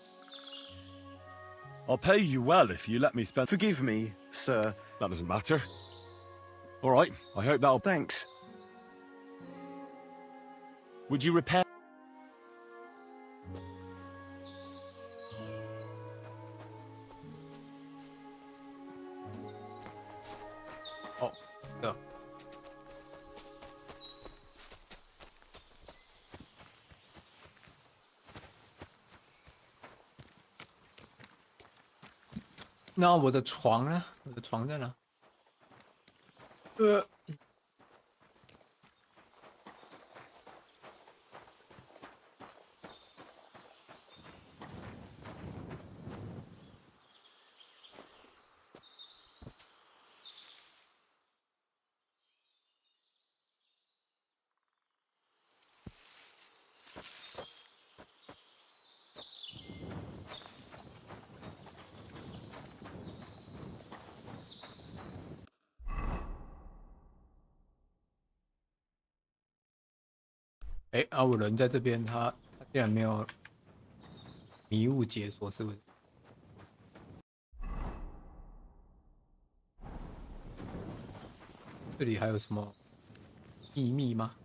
I'll pay you well if you let me spend... Forgive me, sir. That doesn't matter. All right, I hope that'll... Thanks. Would you repair... Oh, no.那我的床呢？我的床在哪？哎，啊，我人在这边，他竟然没有迷雾解锁，是不是？这里还有什么秘密吗？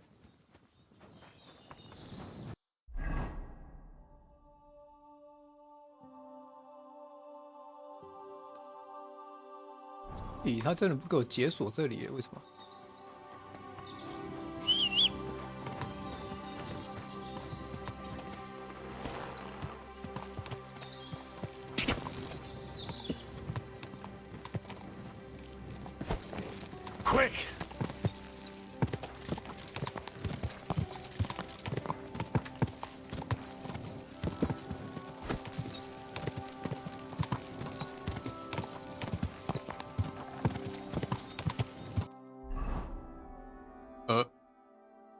咦，他真的不给我解锁这里，为什么？Quick!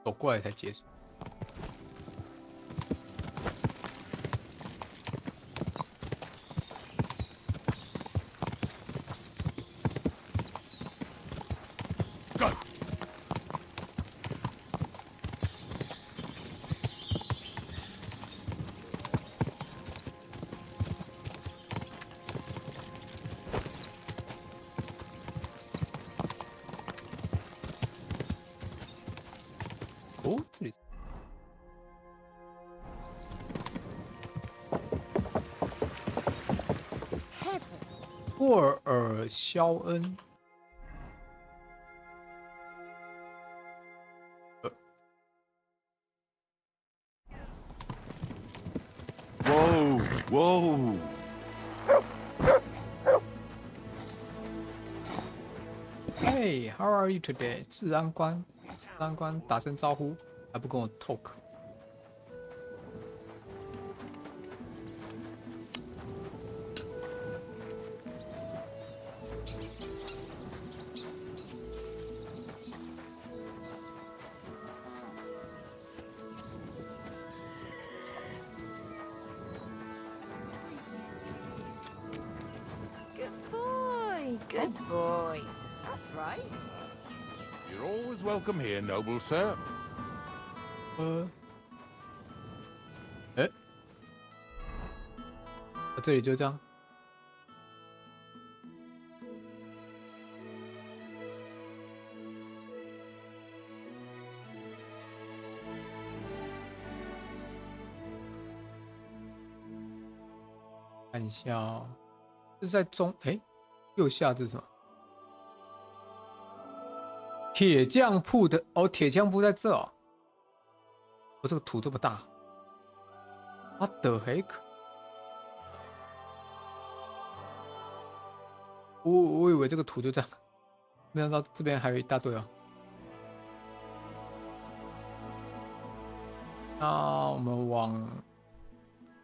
走过来才解锁。沃尔肖恩。Whoa, whoa. Hey, how are you today？ 治安官打声招呼，还不跟我 talk。Good boy. That's right. You're always welcome here, noble sir. 这里就这样。看一下哦，是在右下这是什么？铁匠铺的哦，铁匠铺在这哦。我这个图这么大 ，What the heck？ 我以为这个图就这样，没想到这边还有一大堆哦。那我们往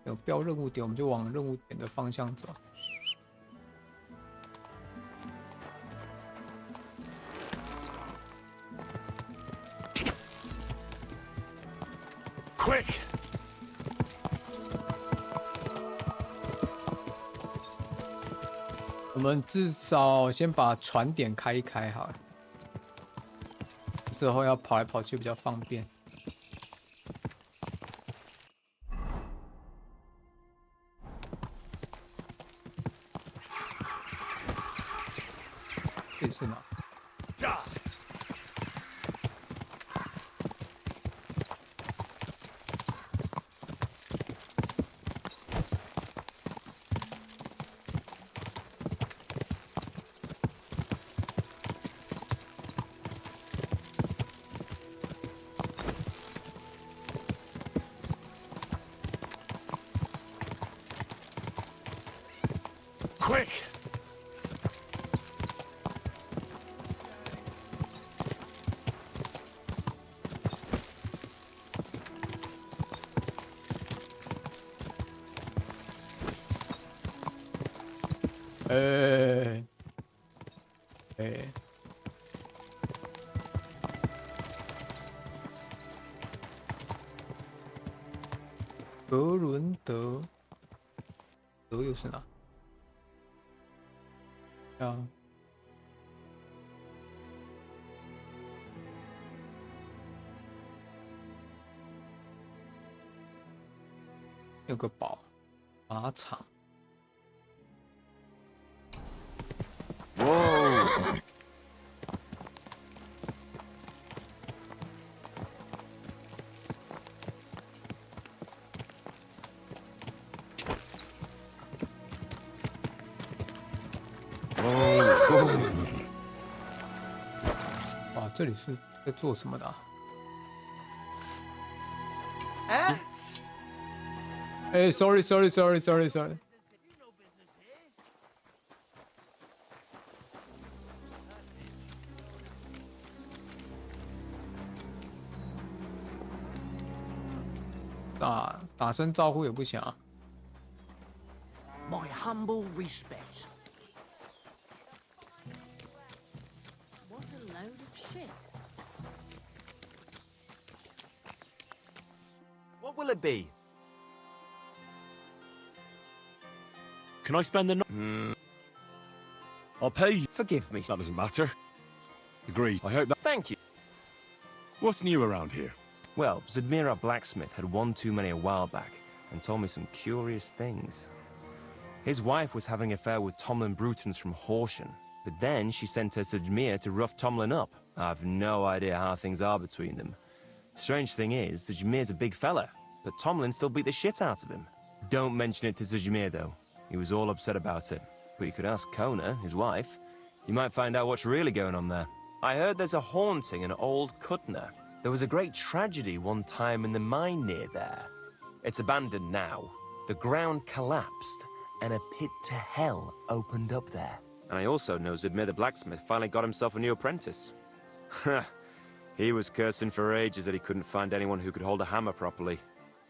有标任务点，我们就往任务点的方向走。Quick! 我们至少先把船点开一开好了，之后要跑来跑去比较方便。这里是哪？ Quick! 格伦德又是哪？啊，有个马场。 Whoa! Whoa! 哇，这里是在做什么的啊？哎，sorry。打声招呼也不行啊。 My humble respects. What a load of shit. What will it be? Can I spend the night? I'll pay you. Forgive me. That doesn't matter. Agreed. I hope that. Thank you. What's new around here? Well, Zadmira Blacksmith had one too many a while back and told me some curious things. His wife was having an affair with Tomlin Brutons from Horsham, but then she sent her Zadmir to rough Tomlin up. I've no idea how things are between them. Strange thing is, Zadmir's a big fella, but Tomlin still beat the shit out of him. Don't mention it to Zadmir though. He was all upset about it. But you could ask Kona, his wife. You might find out what's really going on there. I heard there's a haunting in old Kutna. There was a great tragedy one time in the mine near there. It's abandoned now. The ground collapsed, and a pit to hell opened up there. And I also know Zidmir the blacksmith finally got himself a new apprentice. He was cursing for ages that he couldn't find anyone who could hold a hammer properly.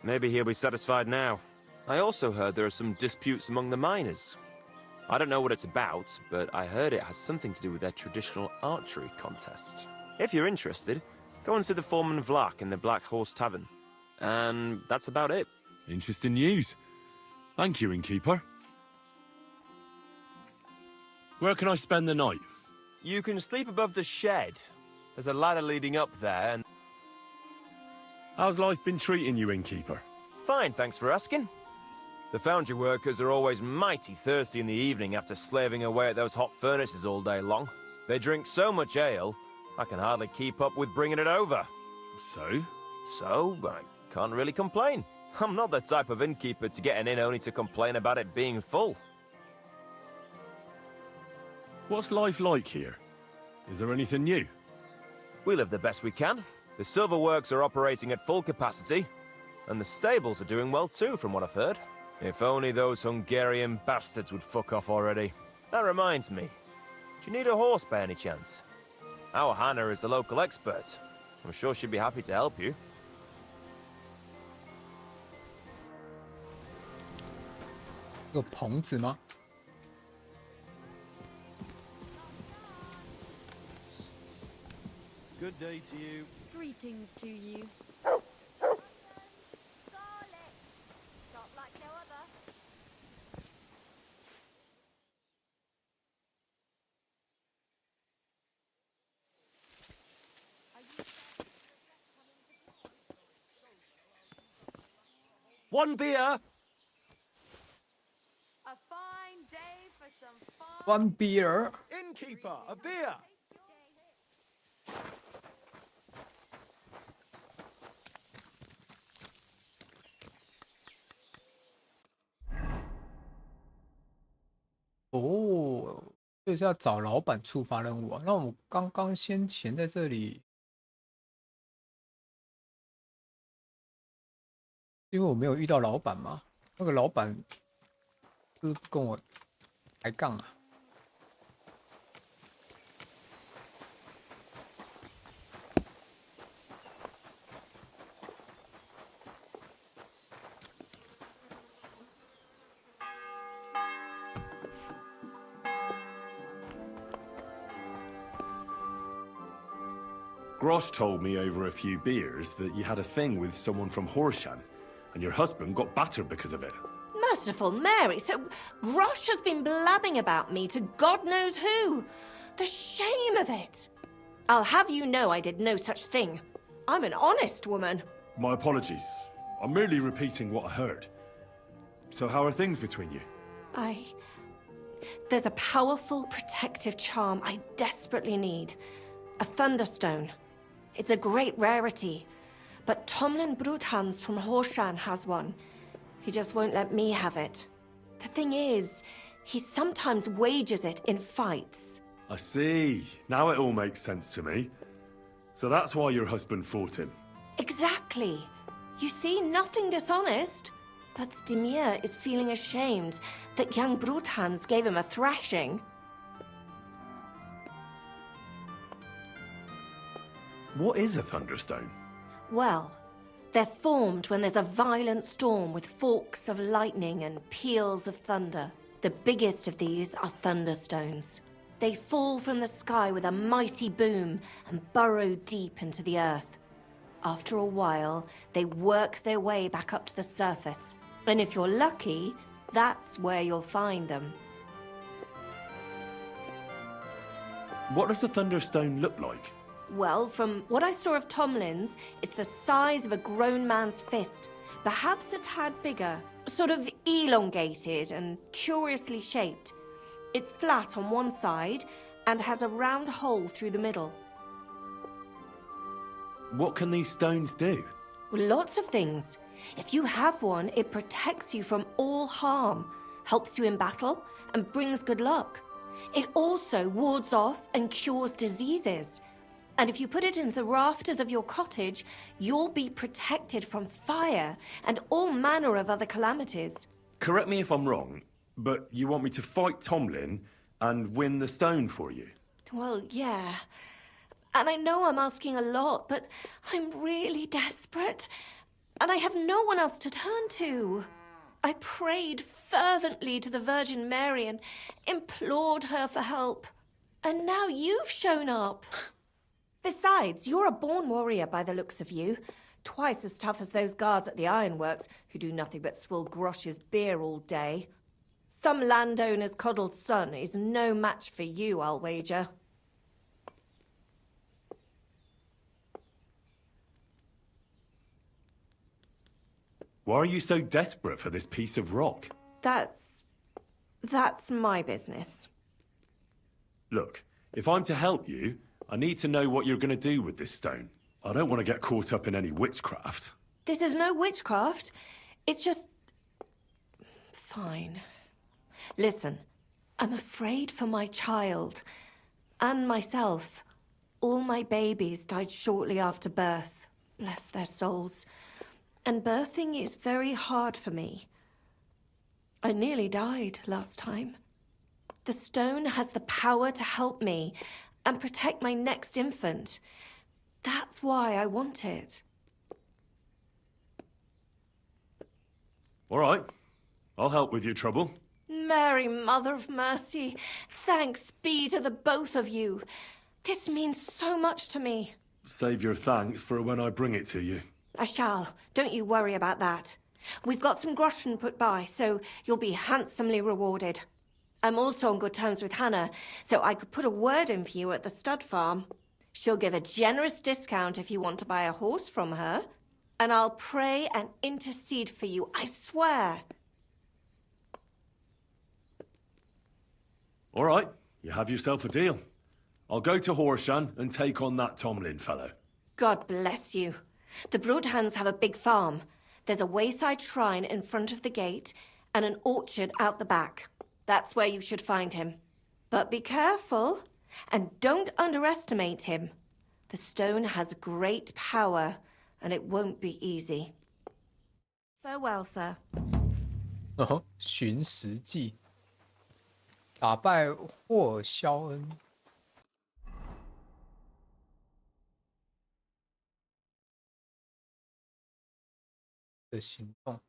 Maybe he'll be satisfied now. I also heard there are some disputes among the miners. I don't know what it's about, but I heard it has something to do with their traditional archery contest. If you're interested, go and see the foreman Vlak in the Black Horse Tavern. And that's about it. Interesting news. Thank you, innkeeper. Where can I spend the night? You can sleep above the shed. There's a ladder leading up there, and... How's life been treating you, innkeeper? Fine, thanks for asking. The foundry workers are always mighty thirsty in the evening after slaving away at those hot furnaces all day long. They drink so much ale, I can hardly keep up with bringing it over. So? So, I can't really complain. I'm not the type of innkeeper to get an inn only to complain about it being full. What's life like here? Is there anything new? We live the best we can. The silver works are operating at full capacity, and the stables are doing well too, from what I've heard. If only those Hungarian bastards would fuck off already. That reminds me. Do you need a horse by any chance? Our Hannah is the local expert. I'm sure she'd be happy to help you.这个棚子吗？ Good day to you. Greetings to you. One beer! A fine day for some fun. One beer. Innkeeper, a beer!哦，这是要找老板触发任务啊。那我刚刚先前在这里，因为我没有遇到老板嘛，那个老板是跟我抬杠啊。Grosh told me over a few beers that you had a thing with someone from Horshan, and your husband got battered because of it. Merciful Mary, so Grosh has been blabbing about me to God knows who. The shame of it. I'll have you know I did no such thing. I'm an honest woman. My apologies. I'm merely repeating what I heard. So how are things between you? There's a powerful protective charm I desperately need. A Thunderstone. It's a great rarity. But Tomlin Bruthans from Horshan has one. He just won't let me have it. The thing is, he sometimes wages it in fights. I see. Now it all makes sense to me. So that's why your husband fought him. Exactly. You see, nothing dishonest. But Zdemir is feeling ashamed that young Bruthans gave him a thrashing. What is a Thunderstone? Well, they're formed when there's a violent storm with forks of lightning and peals of thunder. The biggest of these are Thunderstones. They fall from the sky with a mighty boom and burrow deep into the earth. After a while, they work their way back up to the surface. And if you're lucky, that's where you'll find them. What does a Thunderstone look like? Well, from what I saw of Tomlin's, it's the size of a grown man's fist. Perhaps a tad bigger. Sort of elongated and curiously shaped. It's flat on one side and has a round hole through the middle. What can these stones do? Well, lots of things. If you have one, it protects you from all harm. helps you in battle, and brings good luck. It also wards off and cures diseases. And if you put it into the rafters of your cottage, you'll be protected from fire and all manner of other calamities. Correct me if I'm wrong, but you want me to fight Tomlin and win the stone for you? Well, yeah. And I know I'm asking a lot, but I'm really desperate. And I have no one else to turn to. I prayed fervently to the Virgin Mary and implored her for help. And now you've shown up. Besides, you're a born warrior by the looks of you. Twice as tough as those guards at the ironworks, who do nothing but swill Grosh's beer all day. Some landowner's coddled son is no match for you, I'll wager. Why are you so desperate for this piece of rock? That's my business. Look, if I'm to help you, I need to know what you're going to do with this stone. I don't want to get caught up in any witchcraft. This is no witchcraft. It's just... Fine. Listen, I'm afraid for my child. And myself. All my babies died shortly after birth. Bless their souls. And birthing is very hard for me. I nearly died last time. The stone has the power to help me and protect my next infant. That's why I want it. All right. I'll help with your trouble. Mary, Mother of Mercy, thanks be to the both of you. This means so much to me. Save your thanks for when I bring it to you. I shall. Don't you worry about that. We've got some groschen put by, so you'll be handsomely rewarded. I'm also on good terms with Hannah, so I could put a word in for you at the stud farm. She'll give a generous discount if you want to buy a horse from her. And I'll pray and intercede for you, I swear. All right. You have yourself a deal. I'll go to Horshan and take on that Tomlin fellow. God bless you. The Broadhands have a big farm. There's a wayside shrine in front of the gate and an orchard out the back. That's where you should find him. But be careful, and don't underestimate him. The stone has great power, and it won't be easy. Farewell, sir. 寻食记，打败霍肖恩。的行动。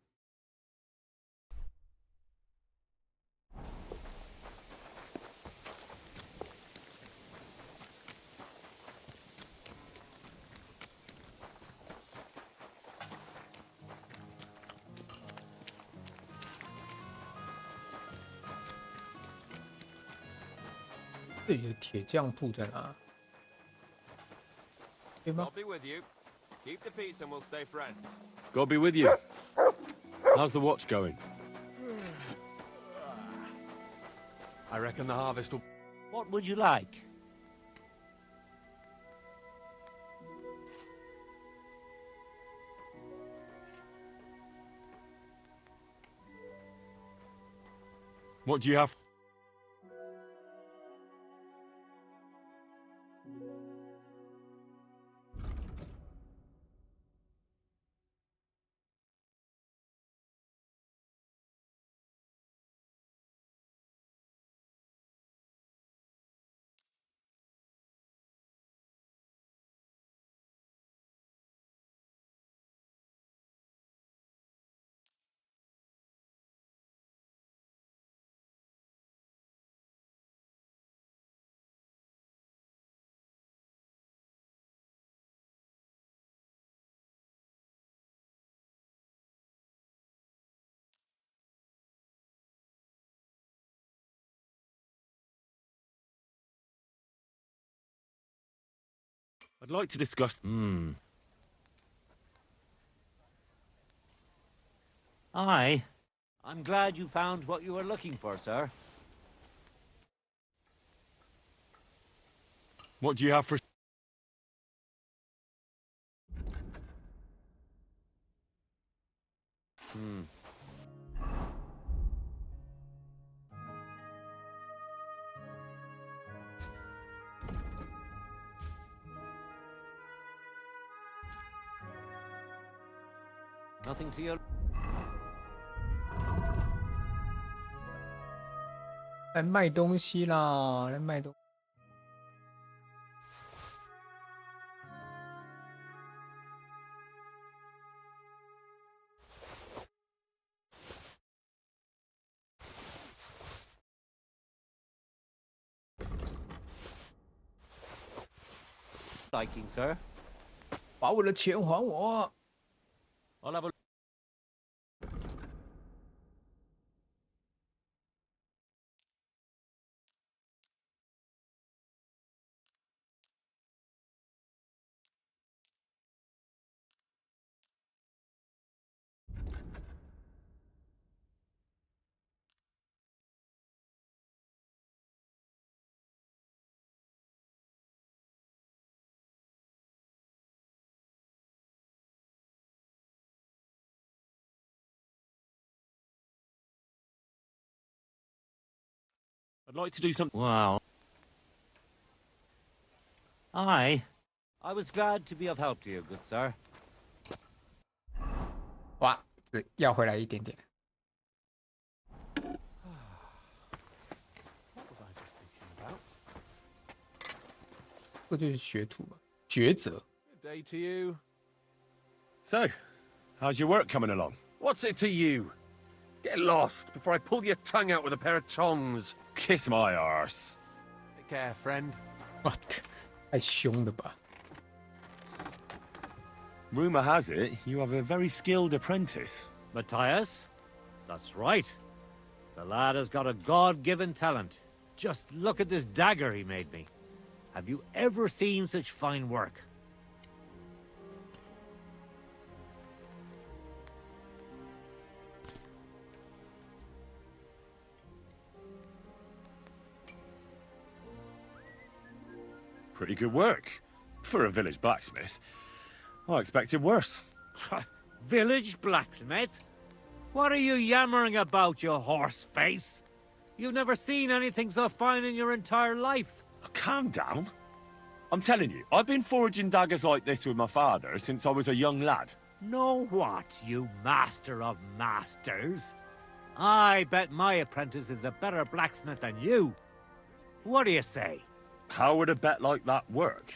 这里的铁匠铺在哪？对吗？ I'll be with you. Keep the peace and we'll stay friends. God be with you. How's the watch going? I reckon the harvest will... What would you like? What do you have? I'd like to discuss... Aye. I'm glad you found what you were looking for, sir. What do you have for... Nothing to your... 来卖东西啦，来卖东。liking, sir. 把我的钱还我！ I'll have a... I'd like to do something. Wow. I was glad to be of help to you, good sir. 哇，要回来一点点。这就是学徒嘛，抉择。 Good day to you. So, how's your work coming along? What's it to you? Get lost before I pull your tongue out with a pair of tongs. Kiss my arse. Take care, friend. What? 太凶了吧 Rumor has it you have a very skilled apprentice. Matthias? That's right. The lad has got a God-given talent. Just look at this dagger he made me. Have you ever seen such fine work? Pretty good work. For a village blacksmith. I expected worse. Village blacksmith? What are you yammering about, you horse face? You've never seen anything so fine in your entire life. Calm down. I'm telling you, I've been forging daggers like this with my father since I was a young lad. Know what, you master of masters? I bet my apprentice is a better blacksmith than you. What do you say? How would a bet like that work?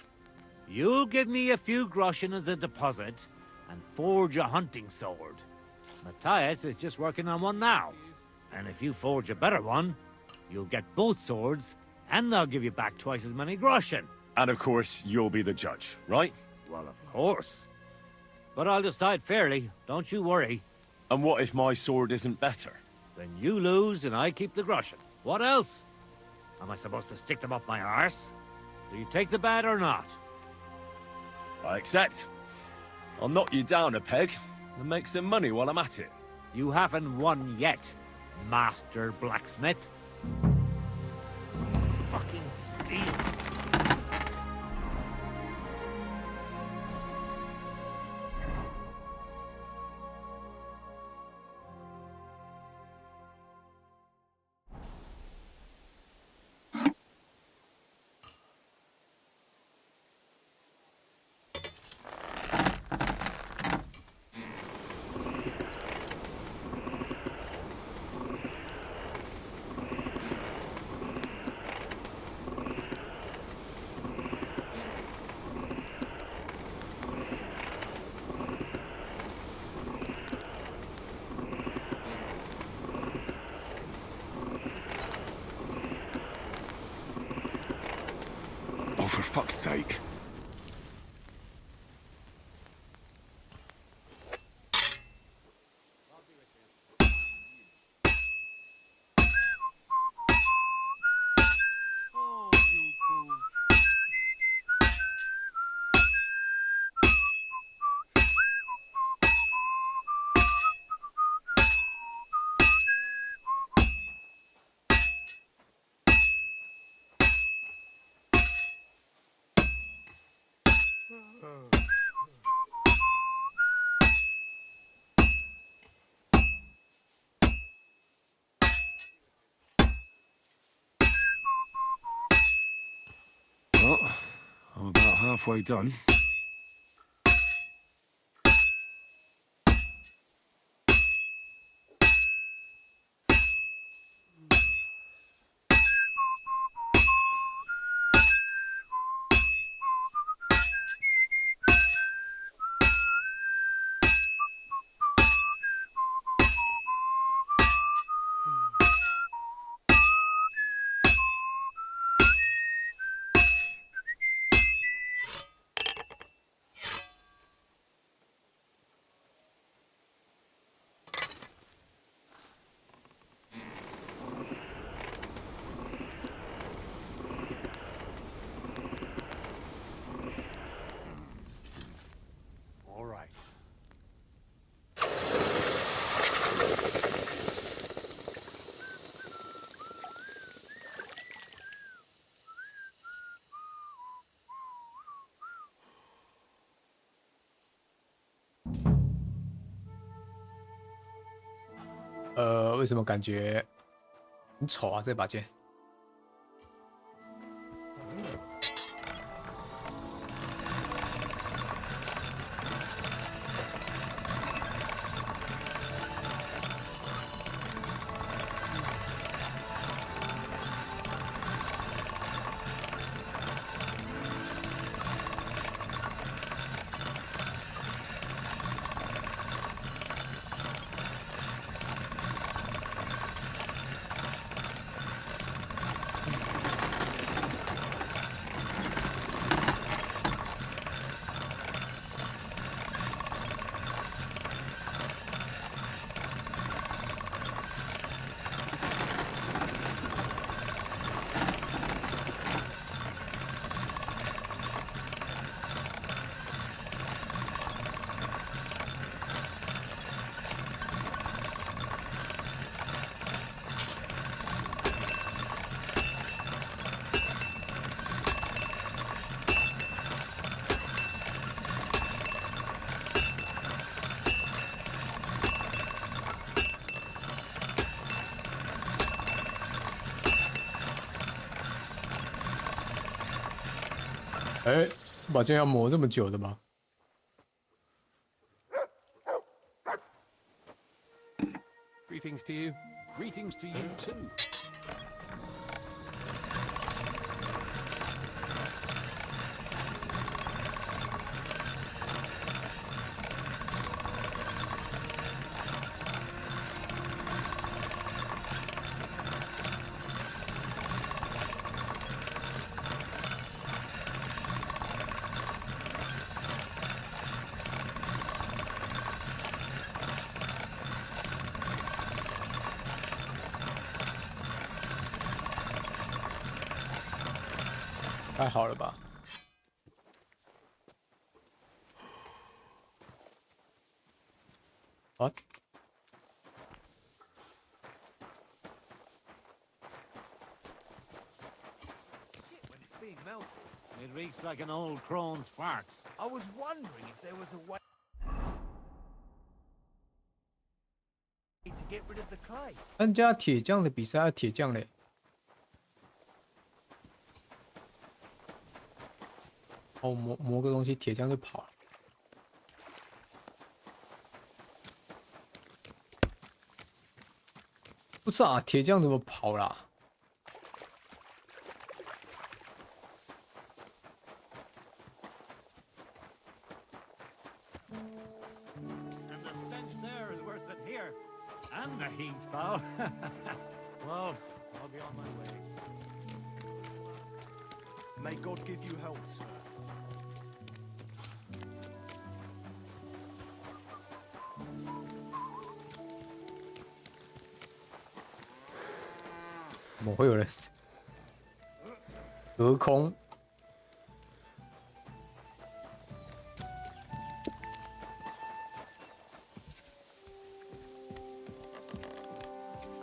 You'll give me a few groschen as a deposit and forge a hunting sword. Matthias is just working on one now. And if you forge a better one, you'll get both swords and I'll give you back twice as many groschen. And of course, you'll be the judge, right? Well, of course. But I'll decide fairly, don't you worry. And what if my sword isn't better? Then you lose and I keep the groschen. What else? Am I supposed to stick them up my arse? Do you take the bet or not? I accept. I'll knock you down a peg and make some money while I'm at it. You haven't won yet, Master Blacksmith. Fucking steal. Oh, for fuck's sake. Well, I'm about halfway done. 为什么感觉很丑啊？这把剑。哎，把剑要磨这么久的吗？ Greetings to you. Greetings to you too. 太好了吧？啊！ It reeks like an old crone's farts. I was wondering if there was a way to get rid of the clay. 参加铁匠的比赛，铁匠嘞？哦，磨个东西，铁匠就跑了。不是啊，铁匠怎么跑啦？ And the stench there is worse than here. And the heat, pal. Well, I'll be on my way. May God give you health, sir. 怎么会有人隔空？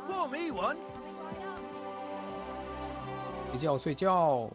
Pour me one. 睡觉，睡觉。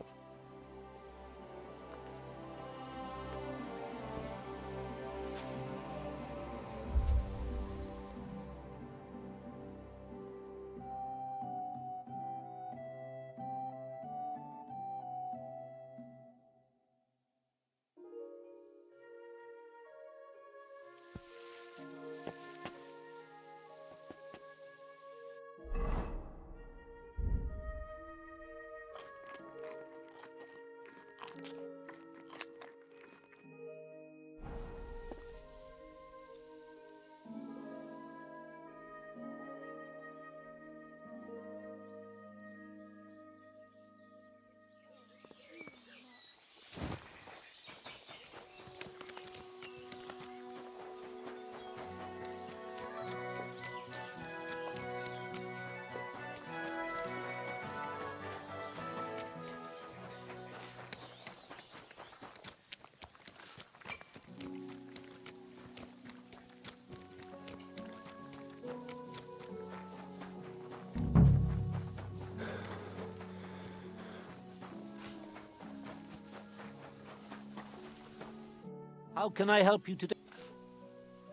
How can I help you today?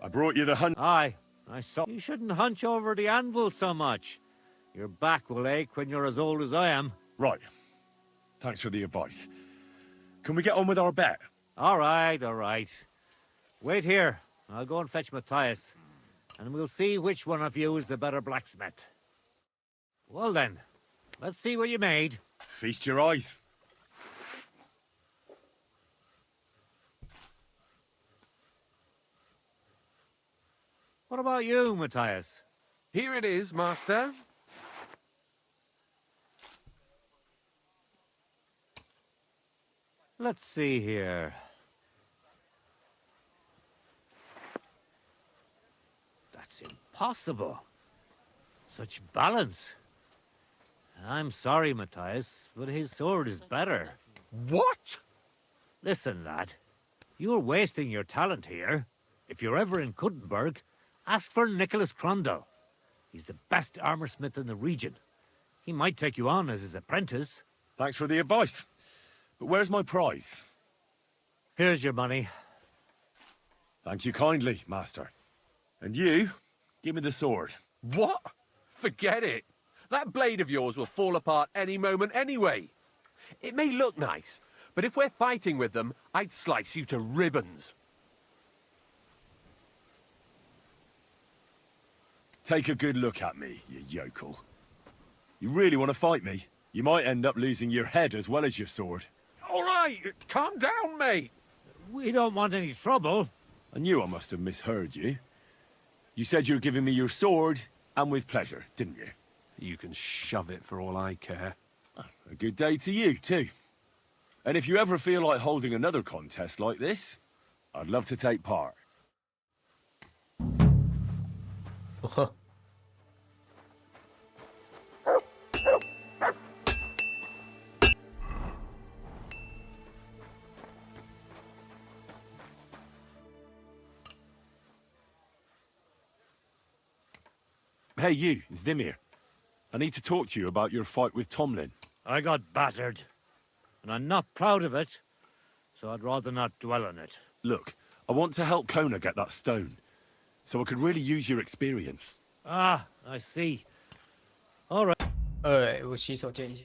I brought you the hunt. Aye, I saw. You shouldn't hunch over the anvil so much. Your back will ache when you're as old as I am. Right. Thanks for the advice. Can we get on with our bet? All right, all right. Wait here. I'll go and fetch Matthias, and we'll see which one of you is the better blacksmith. Well then, let's see what you made. Feast your eyes. What about you, Matthias? Here it is, Master. Let's see here. That's impossible. Such balance. I'm sorry, Matthias, but his sword is better. What? Listen, lad. You're wasting your talent here. If you're ever in Kuttenberg, ask for Nicholas Crondell. He's the best armorsmith in the region. He might take you on as his apprentice. Thanks for the advice. But where's my prize? Here's your money. Thank you kindly, Master. And you, give me the sword. What? Forget it. That blade of yours will fall apart any moment anyway. It may look nice, but if we're fighting with them, I'd slice you to ribbons. Take a good look at me, you yokel. You really want to fight me? You might end up losing your head as well as your sword. All right, calm down, mate. We don't want any trouble. I knew I must have misheard you. You said you were giving me your sword, and with pleasure, didn't you? You can shove it for all I care. A good day to you, too. And if you ever feel like holding another contest like this, I'd love to take part. Hey, you, Zdimir. I need to talk to you about your fight with Tomlin. I got battered, and I'm not proud of it, so I'd rather not dwell on it. Look, I want to help Kona get that stone, so I could really use your experience. Ah, I see. All right. 我洗手间一下。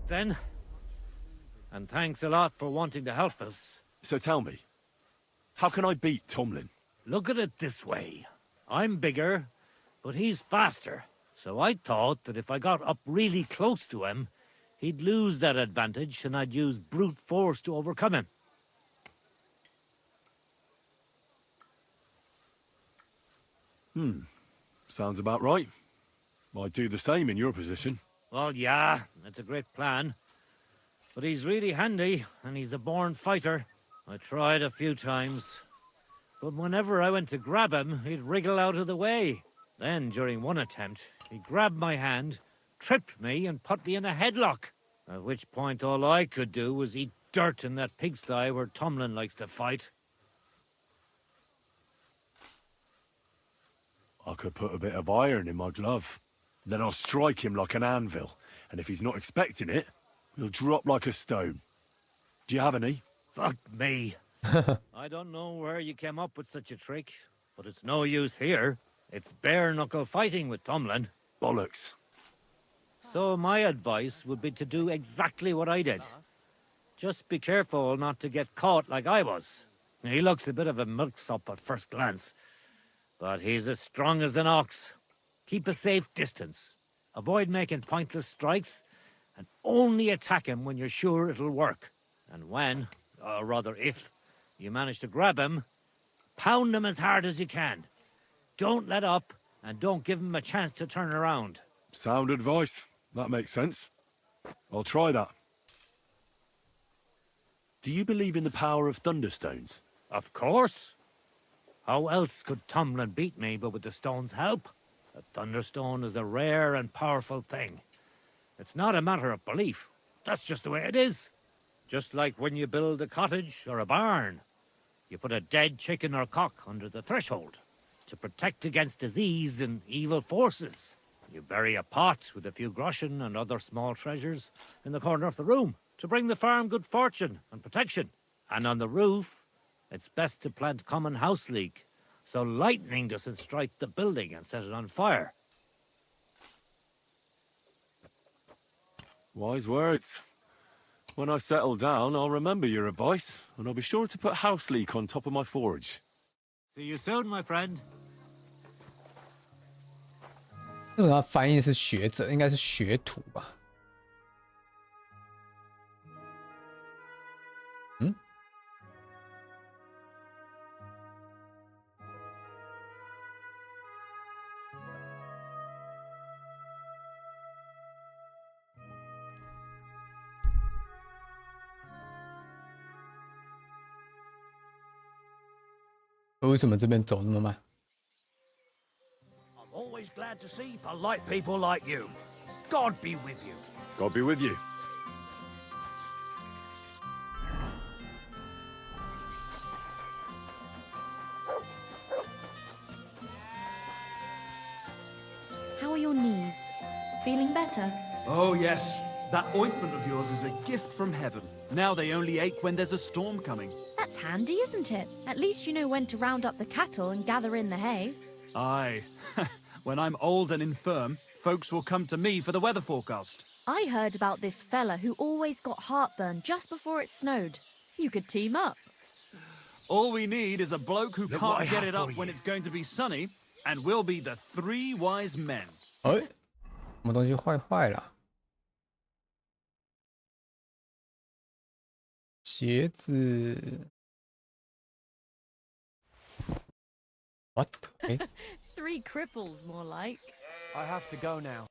Then, and thanks a lot for wanting to help us. So tell me, how can I beat Tomlin? Look at it this way. I'm bigger, but he's faster. So I thought that if I got up really close to him, he'd lose that advantage and I'd use brute force to overcome him. Sounds about right. I'd do the same in your position. Well, yeah, that's a great plan. But he's really handy, and he's a born fighter. I tried a few times. But whenever I went to grab him, he'd wriggle out of the way. Then, during one attempt, he grabbed my hand, tripped me, and put me in a headlock. At which point all I could do was eat dirt in that pigsty where Tomlin likes to fight. I could put a bit of iron in my glove. Then I'll strike him like an anvil, and if he's not expecting it, he'll drop like a stone. Do you have any? Fuck me. I don't know where you came up with such a trick, but it's no use here. It's bare-knuckle fighting with Tomlin. Bollocks. So my advice would be to do exactly what I did. Just be careful not to get caught like I was. He looks a bit of a milksop at first glance, but he's as strong as an ox. Keep a safe distance. Avoid making pointless strikes, and only attack him when you're sure it'll work. And when, or rather if, you manage to grab him, pound him as hard as you can. Don't let up, and don't give him a chance to turn around. Sound advice. That makes sense. I'll try that. Do you believe in the power of thunderstones? Of course. How else could Tomlin beat me but with the stone's help? A thunderstone is a rare and powerful thing. It's not a matter of belief. That's just the way it is. Just like when you build a cottage or a barn. You put a dead chicken or cock under the threshold to protect against disease and evil forces. You bury a pot with a few groschen and other small treasures in the corner of the room to bring the farm good fortune and protection. And on the roof, it's best to plant common house leek so lightning doesn't strike the building and set it on fire. Wise words. When I settle down, I'll remember your advice, and I'll be sure to put house leek on top of my forage. See you soon, my friend. 为什么它翻译是学者？应该是学徒吧？嗯？为什么这边走那么慢？ Always glad to see polite people like you. God be with you. God be with you. How are your knees? Feeling better? Oh, yes. That ointment of yours is a gift from heaven. Now they only ache when there's a storm coming. That's handy, isn't it? At least you know when to round up the cattle and gather in the hay. Aye. When I'm old and infirm, folks will come to me for the weather forecast. I heard about this fella who always got heartburn just before it snowed. You could team up. All we need is a bloke who Look what I can't get have it up for when you. it's going to be sunny, and we'll be the three wise men. 哎，什么东西坏了？鞋子 ？What？ 哎， Three cripples, more like. I have to go now.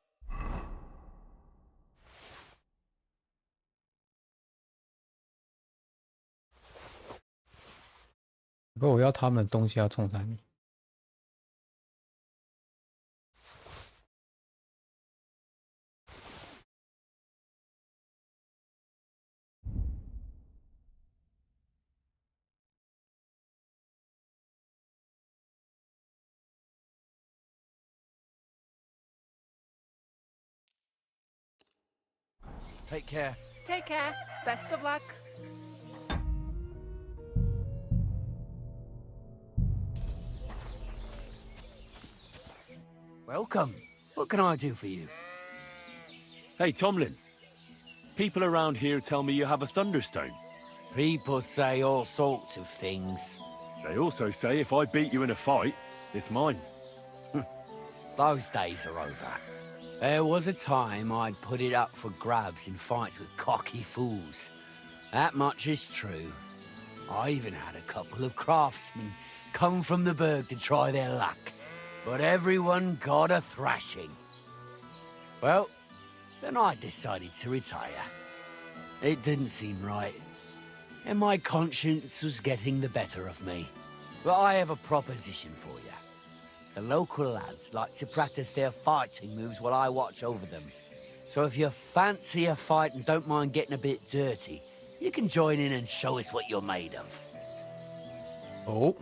不过我要他们的东西要冲哪里？ Take care. Take care. Best of luck. Welcome. What can I do for you? Hey, Tomlin. People around here tell me you have a thunderstone. People say all sorts of things. They also say if I beat you in a fight, it's mine. Those days are over. There was a time I'd put it up for grabs in fights with cocky fools. That much is true. I even had a couple of craftsmen come from the burg to try their luck. But everyone got a thrashing. Well, then I decided to retire. It didn't seem right. And my conscience was getting the better of me. But I have a proposition for you. The local lads like to practice their fighting moves while I watch over them. So if you fancy a fight and don't mind getting a bit dirty, you can join in and show us what you're made of. Oh.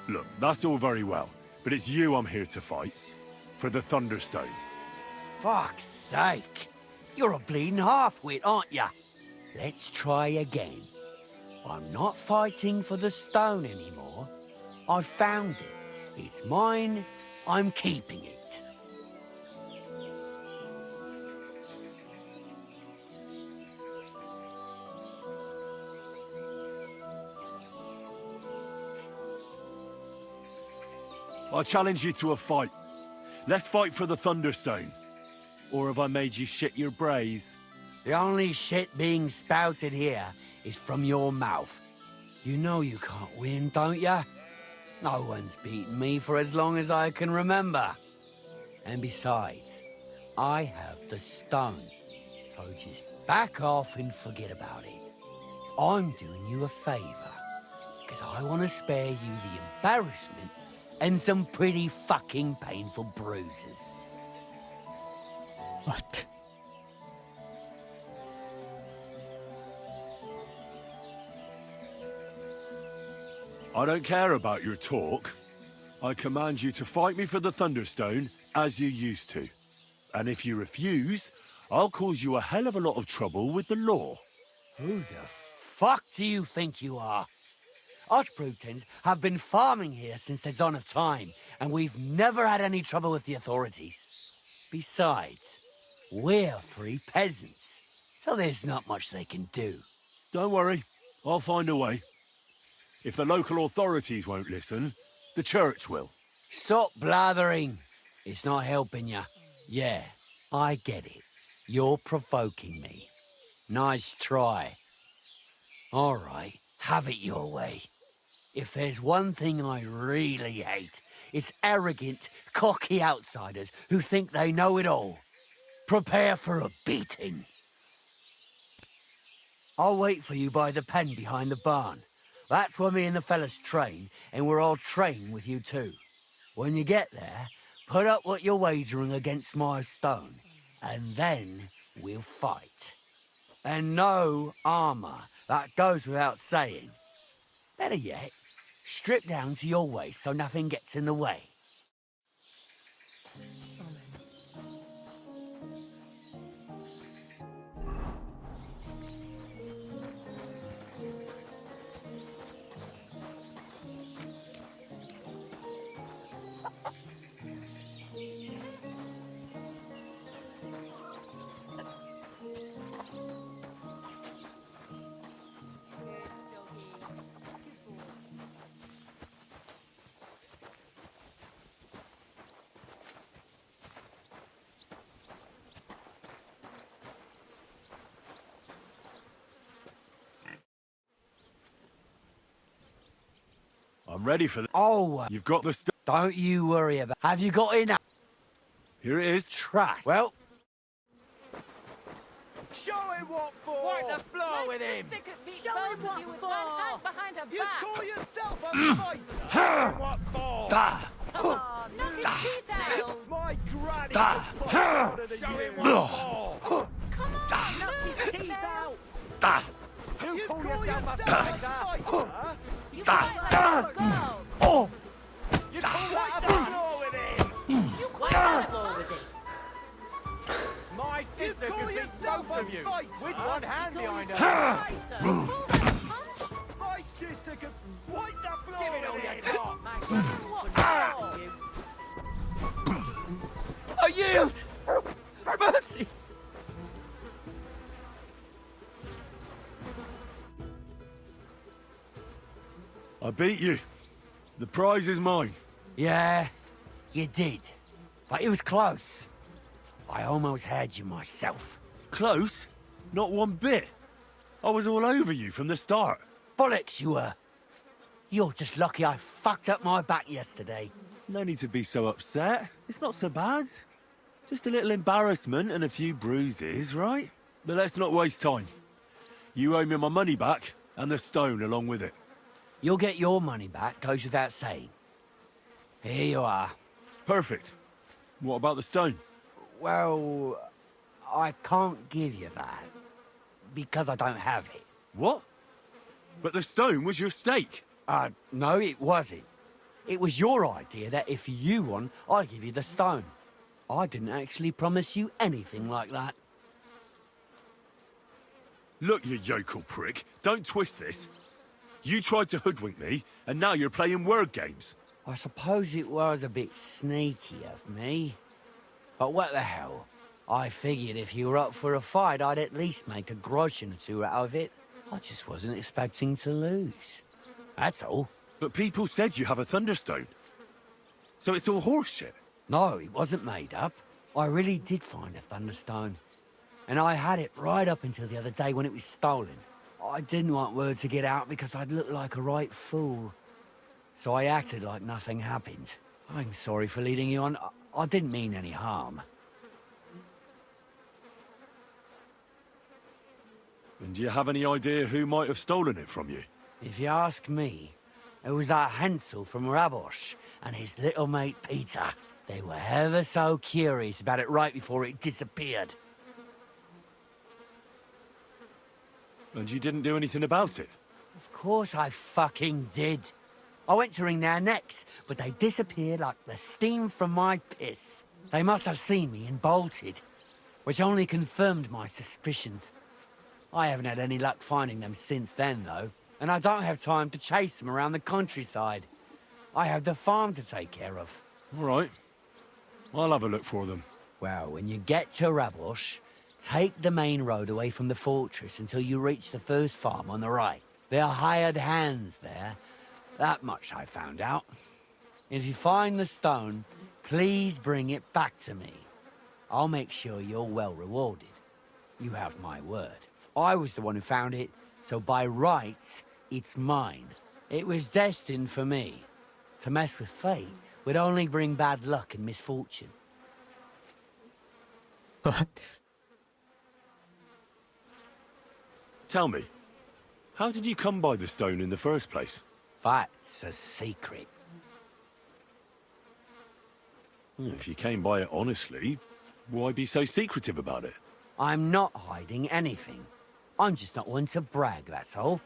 Look, that's all very well. But it's you I'm here to fight. For the Thunderstone. Fuck's sake. You're a bleeding half-wit, aren't ya? Let's try again. I'm not fighting for the stone anymore. I found it. It's mine. I'm keeping it. I challenge you to a fight. Let's fight for the Thunderstone. Or have I made you shit your brays? The only shit being spouted here is from your mouth. You know you can't win, don't ya? No one's beaten me for as long as I can remember. And besides, I have the stone. So just back off and forget about it. I'm doing you a favor. Because I want to spare you the embarrassment and some pretty fucking painful bruises. What? I don't care about your talk. I command you to fight me for the Thunderstone, as you used to. And if you refuse, I'll cause you a hell of a lot of trouble with the law. Who the fuck do you think you are? Us Brutons have been farming here since the dawn of time, and we've never had any trouble with the authorities. Besides, we're free peasants, so there's not much they can do. Don't worry, I'll find a way. If the local authorities won't listen, the church will. Stop blathering. It's not helping you. Yeah, I get it. You're provoking me. Nice try. All right, have it your way. If there's one thing I really hate, it's arrogant, cocky outsiders who think they know it all. Prepare for a beating. I'll wait for you by the pen behind the barn. That's where me and the fellas train, and we're all train with you too. When you get there, put up what you're wagering against my stone, and then we'll fight. And no armor, that goes without saying. Better yet, strip down to your waist so nothing gets in the way. I'm ready for the... Oh, you've got the stuff. Don't you worry about... Have you got enough? Here it is. Trash. Well... Show him what for! Wipe the floor with him! Show him what for! Behind her You back. call yourself a fighter? Show him what for! Come on, knock his teeth out. My granny was harder than you! Come on, knock his teeth out. You call yourself a fighter? You quite let go. Oh! You call that a floor with him? You quite let go with it. My sister could beat both of you with one hand behind her. Fighter. My sister could wipe the floor. Give it all you got. I yield! Mercy! I beat you. The prize is mine. Yeah, you did. But it was close. I almost had you myself. Close? Not one bit. I was all over you from the start. Bollocks you were. You're just lucky I fucked up my back yesterday. No need to be so upset. It's not so bad. Just a little embarrassment and a few bruises, right? But let's not waste time. You owe me my money back, and the stone along with it. You'll get your money back, goes without saying. Here you are. Perfect. What about the stone? Well, I can't give you that. Because I don't have it. What? But the stone was your stake. No, it wasn't. It was your idea that if you won, I'd give you the stone. I didn't actually promise you anything like that. Look, you yokel prick. Don't twist this. You tried to hoodwink me, and now you're playing word games. I suppose it was a bit sneaky of me. But what the hell? I figured if you were up for a fight, I'd at least make a groschen or two out of it. I just wasn't expecting to lose. That's all. But people said you have a Thunderstone. So it's all horseshit. No, it wasn't made up. I really did find a Thunderstone. And I had it right up until the other day when it was stolen. I didn't want word to get out because I'd look like a right fool. So I acted like nothing happened. I'm sorry for leading you on. I didn't mean any harm. And do you have any idea who might have stolen it from you? If you ask me, it was that Hansel from Rabosh and his little mate Peter. They were ever so curious about it right before it disappeared. And you didn't do anything about it? Of course I fucking did. I went to wring their necks, but they disappeared like the steam from my piss. They must have seen me and bolted, which only confirmed my suspicions. I haven't had any luck finding them since then, though, and I don't have time to chase them around the countryside. I have the farm to take care of. All right. I'll have a look for them. Well, when you get to Rabosh, take the main road away from the fortress until you reach the first farm on the right. There are hired hands there. That much I found out. If you find the stone, please bring it back to me. I'll make sure you're well rewarded. You have my word. I was the one who found it, so by rights, it's mine. It was destined for me. To mess with fate would only bring bad luck and misfortune. Tell me, how did you come by the stone in the first place? That's a secret. If you came by it honestly, why be so secretive about it? I'm not hiding anything. I'm just not one to brag, that's all.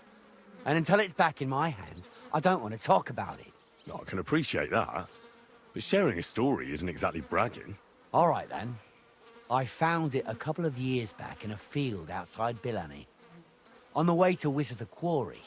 And until it's back in my hands, I don't want to talk about it. I can appreciate that. But sharing a story isn't exactly bragging. All right, then. I found it a couple of years back in a field outside Billany. On the way to Wizard the Quarry.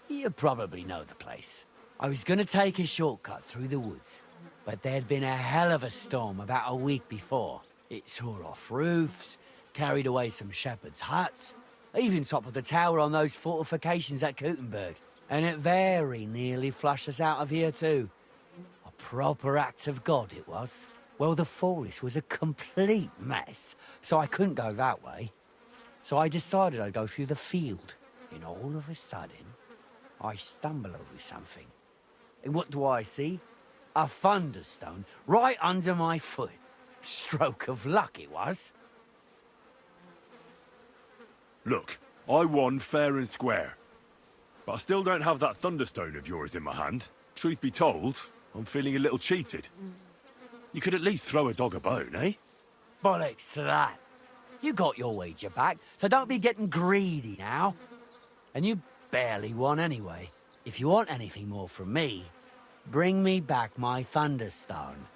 You probably know the place. I was going to take a shortcut through the woods, but there'd been a hell of a storm about a week before. It tore off roofs, carried away some shepherds' huts, even toppled the tower on those fortifications at Gutenberg. And it very nearly flushed us out of here too. A proper act of God it was. Well, the forest was a complete mess, so I couldn't go that way. So I decided I'd go through the field. And all of a sudden, I stumble over something. And what do I see? A thunderstone right under my foot. Stroke of luck it was. Look, I won fair and square. But I still don't have that Thunderstone of yours in my hand. Truth be told, I'm feeling a little cheated. You could at least throw a dog a bone, eh? Bollocks to that. You got your wager back, so don't be getting greedy now. And you barely won anyway. If you want anything more from me, bring me back my Thunderstone.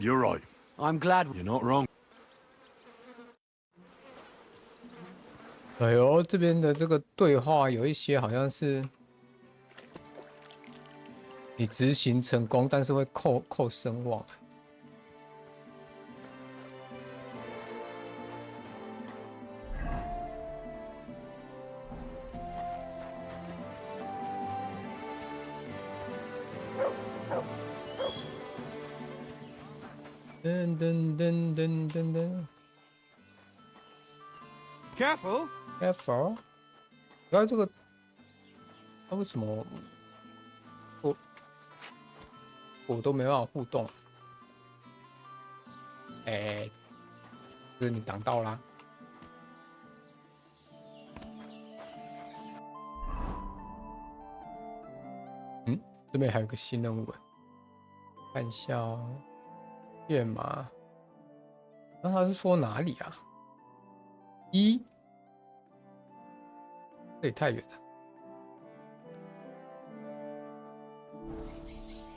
You're right. I'm glad you're not wrong. 哎呦，这边的这个对话有一些好像是你执行成功，但是会扣声望。噔噔噔噔噔噔 Careful! Careful！ 然后这个，它为什么我都没办法互动？哎，这你挡到啦。嗯，这边还有个新任务，看一下哦。跃马，那他是说哪里啊？ 1，这也太远了。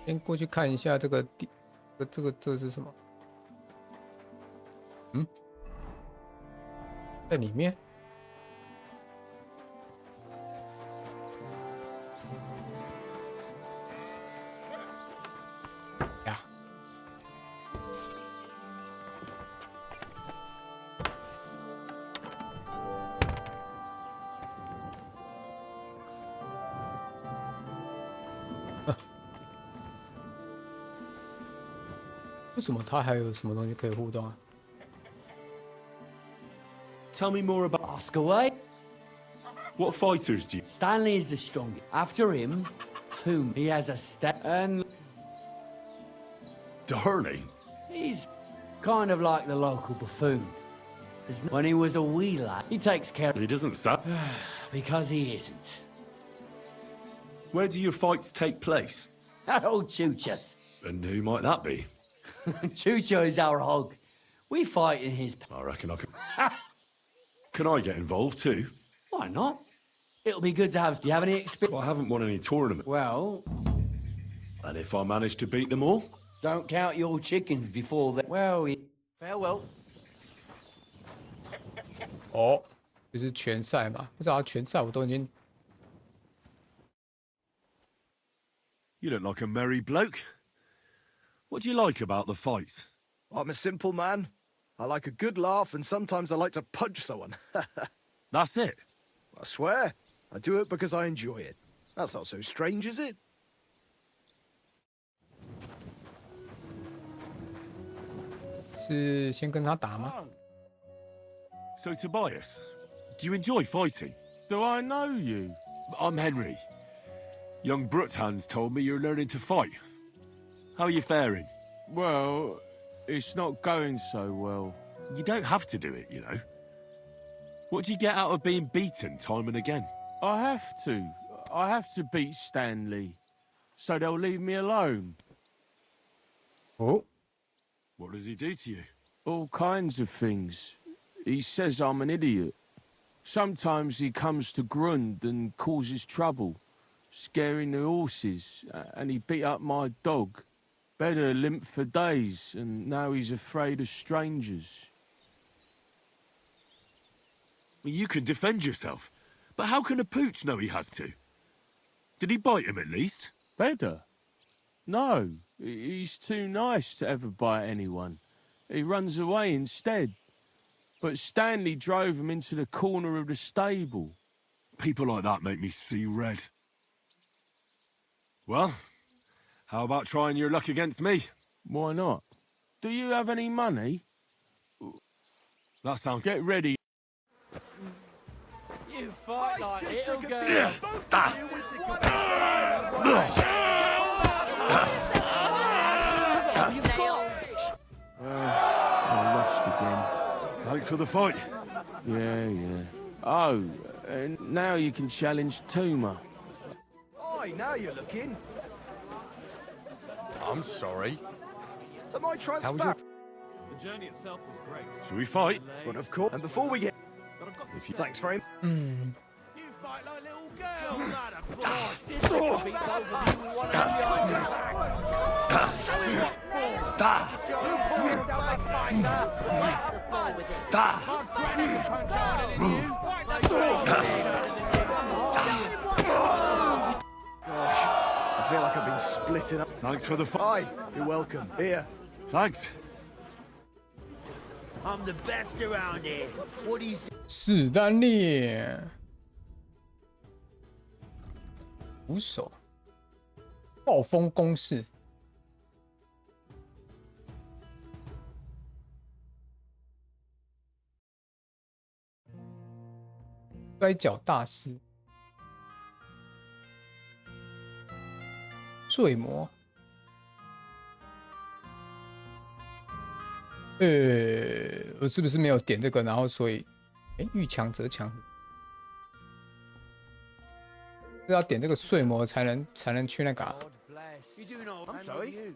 先过去看一下这个地，这是什么？嗯，在里面。呀，为什么它还有什么东西可以互动啊？ Tell me more about... Ask away. What fighters do you... Stanley is the strongest. After him, Tomb. He has a step and... Darling? He's kind of like the local buffoon. When he was a wee lad, he takes care of... He doesn't sound... Because he isn't. Where do your fights take place? At old Chucha's. And who might that be? Chucho is our hog. We fight in his... I reckon I can... Can I get involved too? Why not? It'll be good to have... Do you have any experience? Well, I haven't won any tournament. Well... And if I manage to beat them all? Don't count your chickens before they... Well, farewell. 哦，就是拳赛嘛，不知道拳赛我都已经 You look like a merry bloke. What do you like about the fights? I'm a simple man. I like a good laugh, and sometimes I like to punch someone. That's it? I swear. I do it because I enjoy it. That's not so strange, is it? 是先跟他打吗？ So, Tobias, do you enjoy fighting? Do I know you? I'm Henry. Young Bruthans told me you're learning to fight. How are you faring? Well, it's not going so well. You don't have to do it, you know. What do you get out of being beaten time and again? I have to. I have to beat Stanley. So they'll leave me alone. Oh? What does he do to you? All kinds of things. He says I'm an idiot. Sometimes he comes to Grund and causes trouble, scaring the horses, and he beat up my dog. Better limp for days, and now he's afraid of strangers. Well, you can defend yourself, but how can a pooch know he has to? Did he bite him at least? Better? No, he's too nice to ever bite anyone. He runs away instead. But Stanley drove him into the corner of the stable. People like that make me see red. Well, how about trying your luck against me? Why not? Do you have any money? That sounds... Get ready. You fight like little girl. I lost again. Thanks for the fight. Yeah. Oh, and now you can challenge Tuma. Oi, now you're looking. I'm sorry. Am I transfer? The journey itself was great. Should we fight? But of course. And before we get... If you... Thanks, Frame. You fight like little girl, not a boy. Sister can beat both of you with one hand behind your back. Show him what I feel like I've been splitting up. Thanks for the fight. Hi, you're welcome. Here. Thanks. I'm the best around here. What do you say? 史丹利，徒手，暴风攻势，摔跤大师，睡魔。我是不是没有点这个，然后所以，遇强则强，是要点这个睡魔才能去那个、啊。I'm sorry.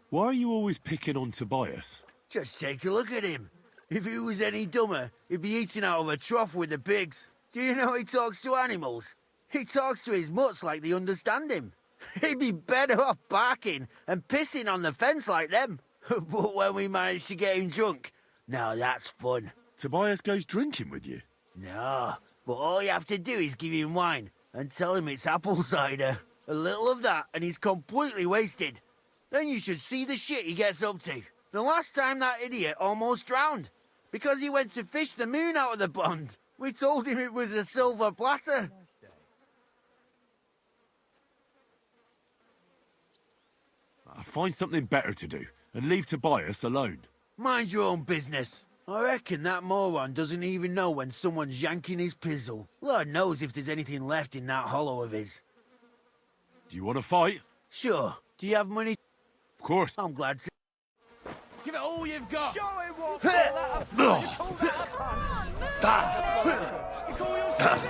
Why are you always picking on Tobias? Just take a look at him. If he was any dumber, he'd be eating out of a trough with the pigs. Do you know he talks to animals? He talks to his mutts like they understand him. He'd be better off barking and pissing on the fence like them. But when we managed to get him drunk, now that's fun. Tobias goes drinking with you? No, but all you have to do is give him wine and tell him it's apple cider. A little of that and he's completely wasted. Then you should see the shit he gets up to. The last time that idiot almost drowned because he went to fish the moon out of the pond. We told him it was a silver platter. Find something better to do and leave Tobias alone. Mind your own business. I reckon that moron doesn't even know when someone's yanking his pizzle. Lord knows if there's anything left in that hollow of his. Do you want to fight? Sure. Do you have money? Of course. I'm glad to. Give it all you've got. Show him what you call that a pun. You call yourself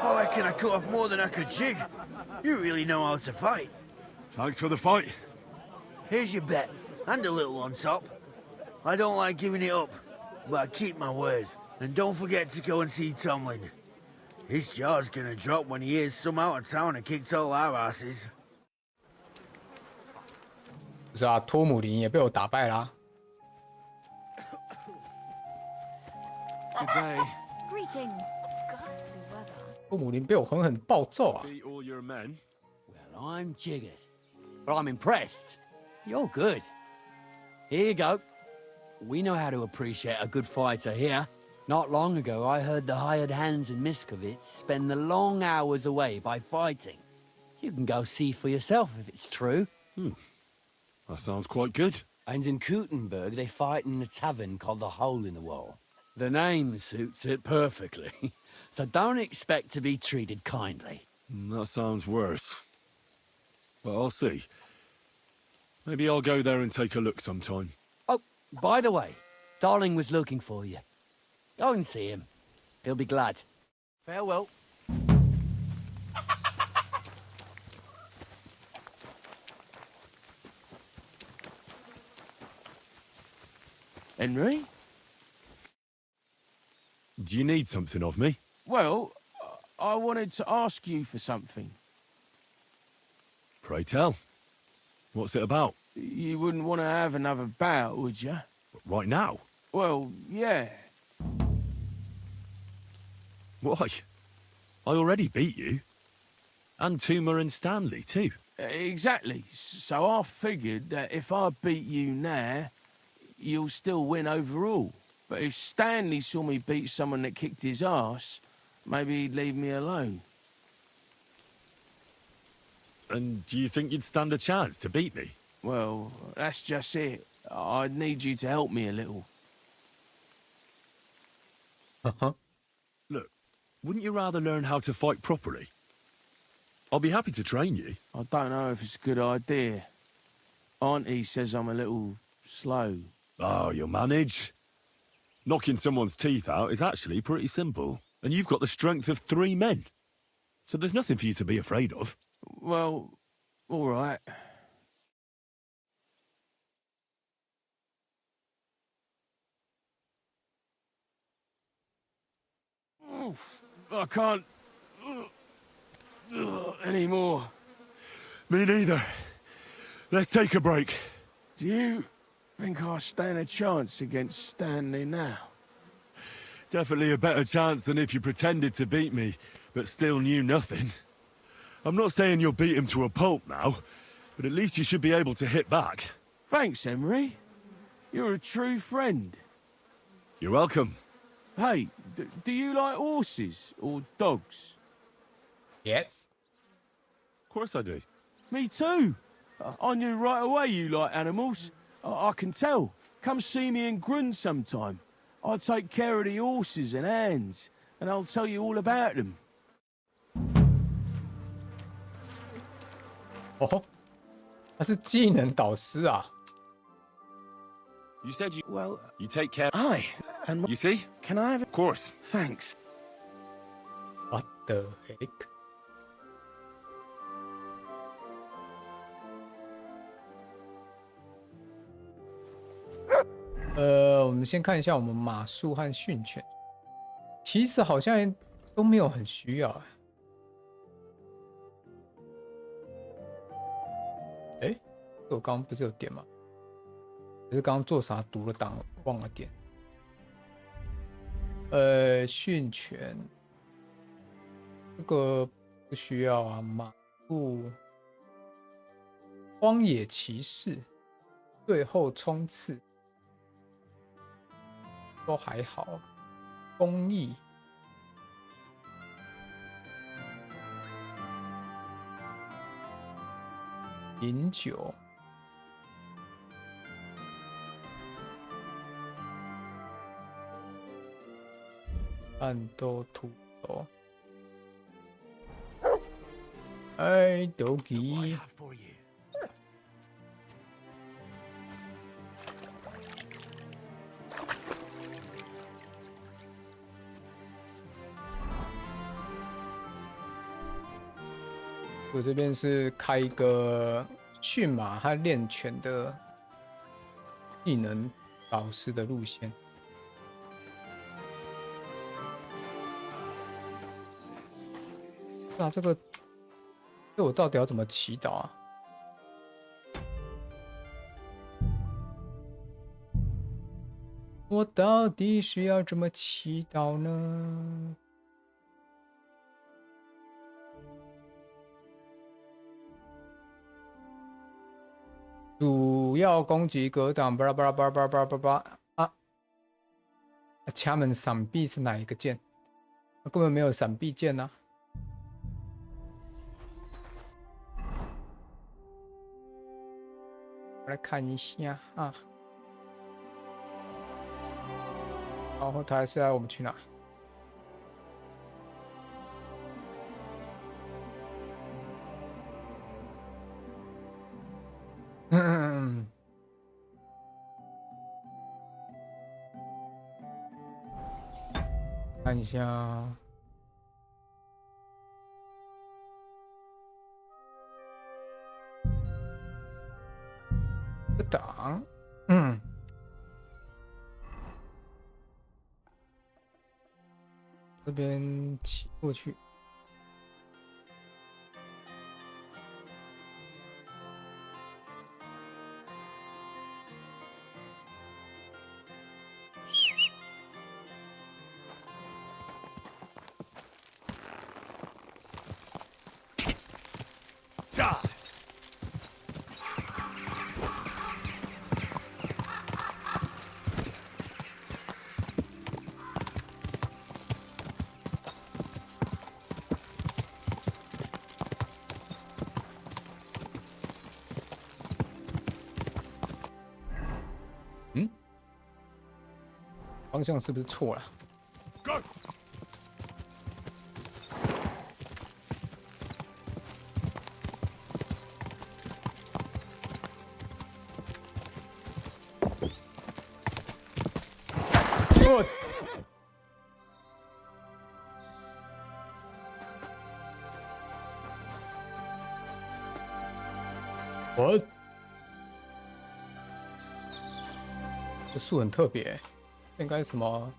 I reckon I cut off more than I could jig. You really know how to fight. Thanks for the fight. Here's your bet, and a little on top. I don't like giving it up, but I keep my word. And don't forget to go and see Tomlin. His jaw's gonna drop when he hears some out of town and kicked all our asses. 不是啊，托姆林也被我打败啦。Good day. Greetings. Ghastly weather. 托姆林被我狠狠暴揍啊！ Beat all your men. Well, I'm jiggered. But I'm impressed. You're good. Here you go. We know how to appreciate a good fighter here. Not long ago, I heard the hired hands in Miskovitz spend the long hours away by fighting. You can go see for yourself if it's true. That sounds quite good. And in Kuttenberg, they fight in a tavern called the Hole in the Wall. The name suits it perfectly. So don't expect to be treated kindly. That sounds worse. Well, I'll see. Maybe I'll go there and take a look sometime. Oh, by the way, Darling was looking for you. Go and see him. He'll be glad. Farewell. Henry? Do you need something of me? Well, I wanted to ask you for something. Pray tell. What's it about? You wouldn't want to have another bout, would you? Right now? Well, yeah. Why? I already beat you. And Tuma and Stanley, too. Exactly. So I figured that if I beat you now, you'll still win overall. But if Stanley saw me beat someone that kicked his ass, maybe he'd leave me alone. And do you think you'd stand a chance to beat me? Well, that's just it. I'd need you to help me a little. Look, wouldn't you rather learn how to fight properly? I'll be happy to train you. I don't know if it's a good idea. Auntie says I'm a little slow. Oh, you'll manage. Knocking someone's teeth out is actually pretty simple. And you've got the strength of 3 men. So there's nothing for you to be afraid of. Well, all right. I can't anymore. Me neither. Let's take a break. Do you think I stand a chance against Stanley now? Definitely a better chance than if you pretended to beat me, but still knew nothing. I'm not saying you'll beat him to a pulp now, but at least you should be able to hit back. Thanks, Emery. You're a true friend. You're welcome. Hey, do you like horses or dogs? Yes. Of course I do. Me too. I knew right away you like animals. I can tell. Come see me in Grund sometime. I'll take care of the horses and hands, and I'll tell you all about them. 哦，他是技能导师啊。You said you... Well... You take care... Aye, and... You see? Can I have... Of course. Thanks. What the heck？ 我们先看一下我们马术和训犬，其实好像都没有很需要。哎，我刚刚不是有点吗？可是刚刚做啥读了档忘了点。训犬这个不需要啊，马术、荒野骑士、最后冲刺。都还好，公益、饮酒、战斗土豆，哎，斗鸡。我这边是开一个驯马和练犬的技能导师的路线。那这我到底要怎么祈祷啊？我到底是要怎么祈祷呢？主要攻击格挡，巴拉巴拉巴拉巴拉巴拉巴拉啊！掐门闪避是哪一个键？根本没有闪避键啊！我来看一下啊。然后他是要我们去哪？看一下，这档，这边骑过去。方向是不是错了？我这树很特别，应该什么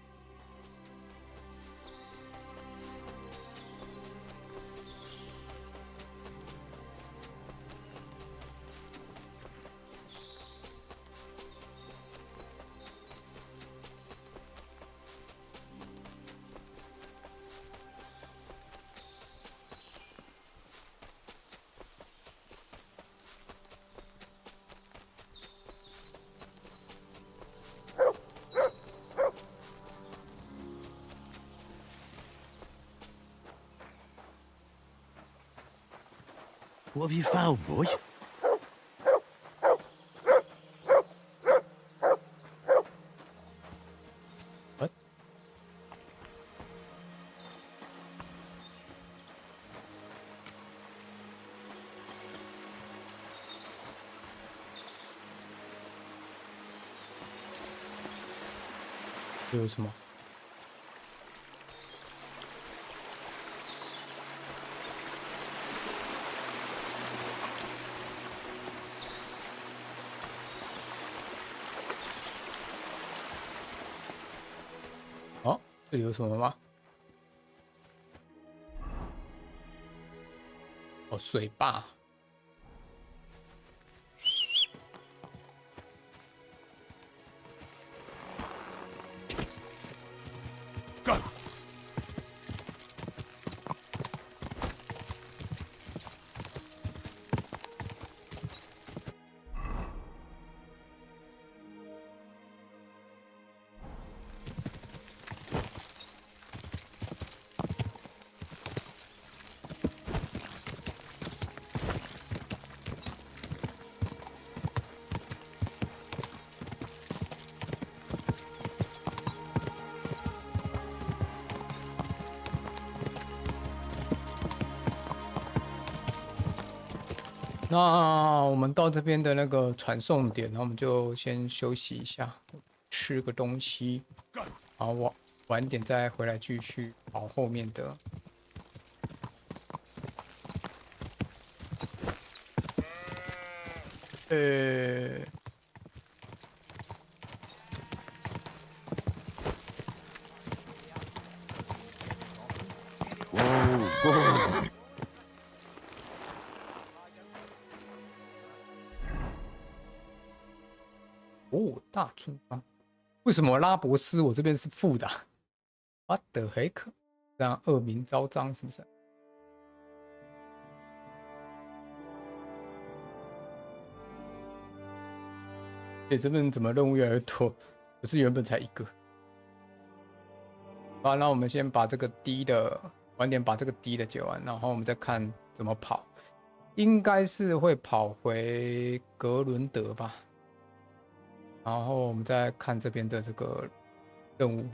？What have you found, boy? What? 这有什么？哦，这里有什么吗？哦，水坝。Go! 那我们到这边的那个传送点，那我们就先休息一下，吃个东西，然后晚点再回来继续跑后面的。Whoa. 哦，大村庄，为什么拉伯斯我这边是负的？What the heck？ 这样恶名昭彰是不是？这边怎么任务越来越多？不是原本才一个。好，那我们先把这个低的，晚点把这个低的解完，然后我们再看怎么跑。应该是会跑回格伦德吧。然后我们再看这边的这个任务。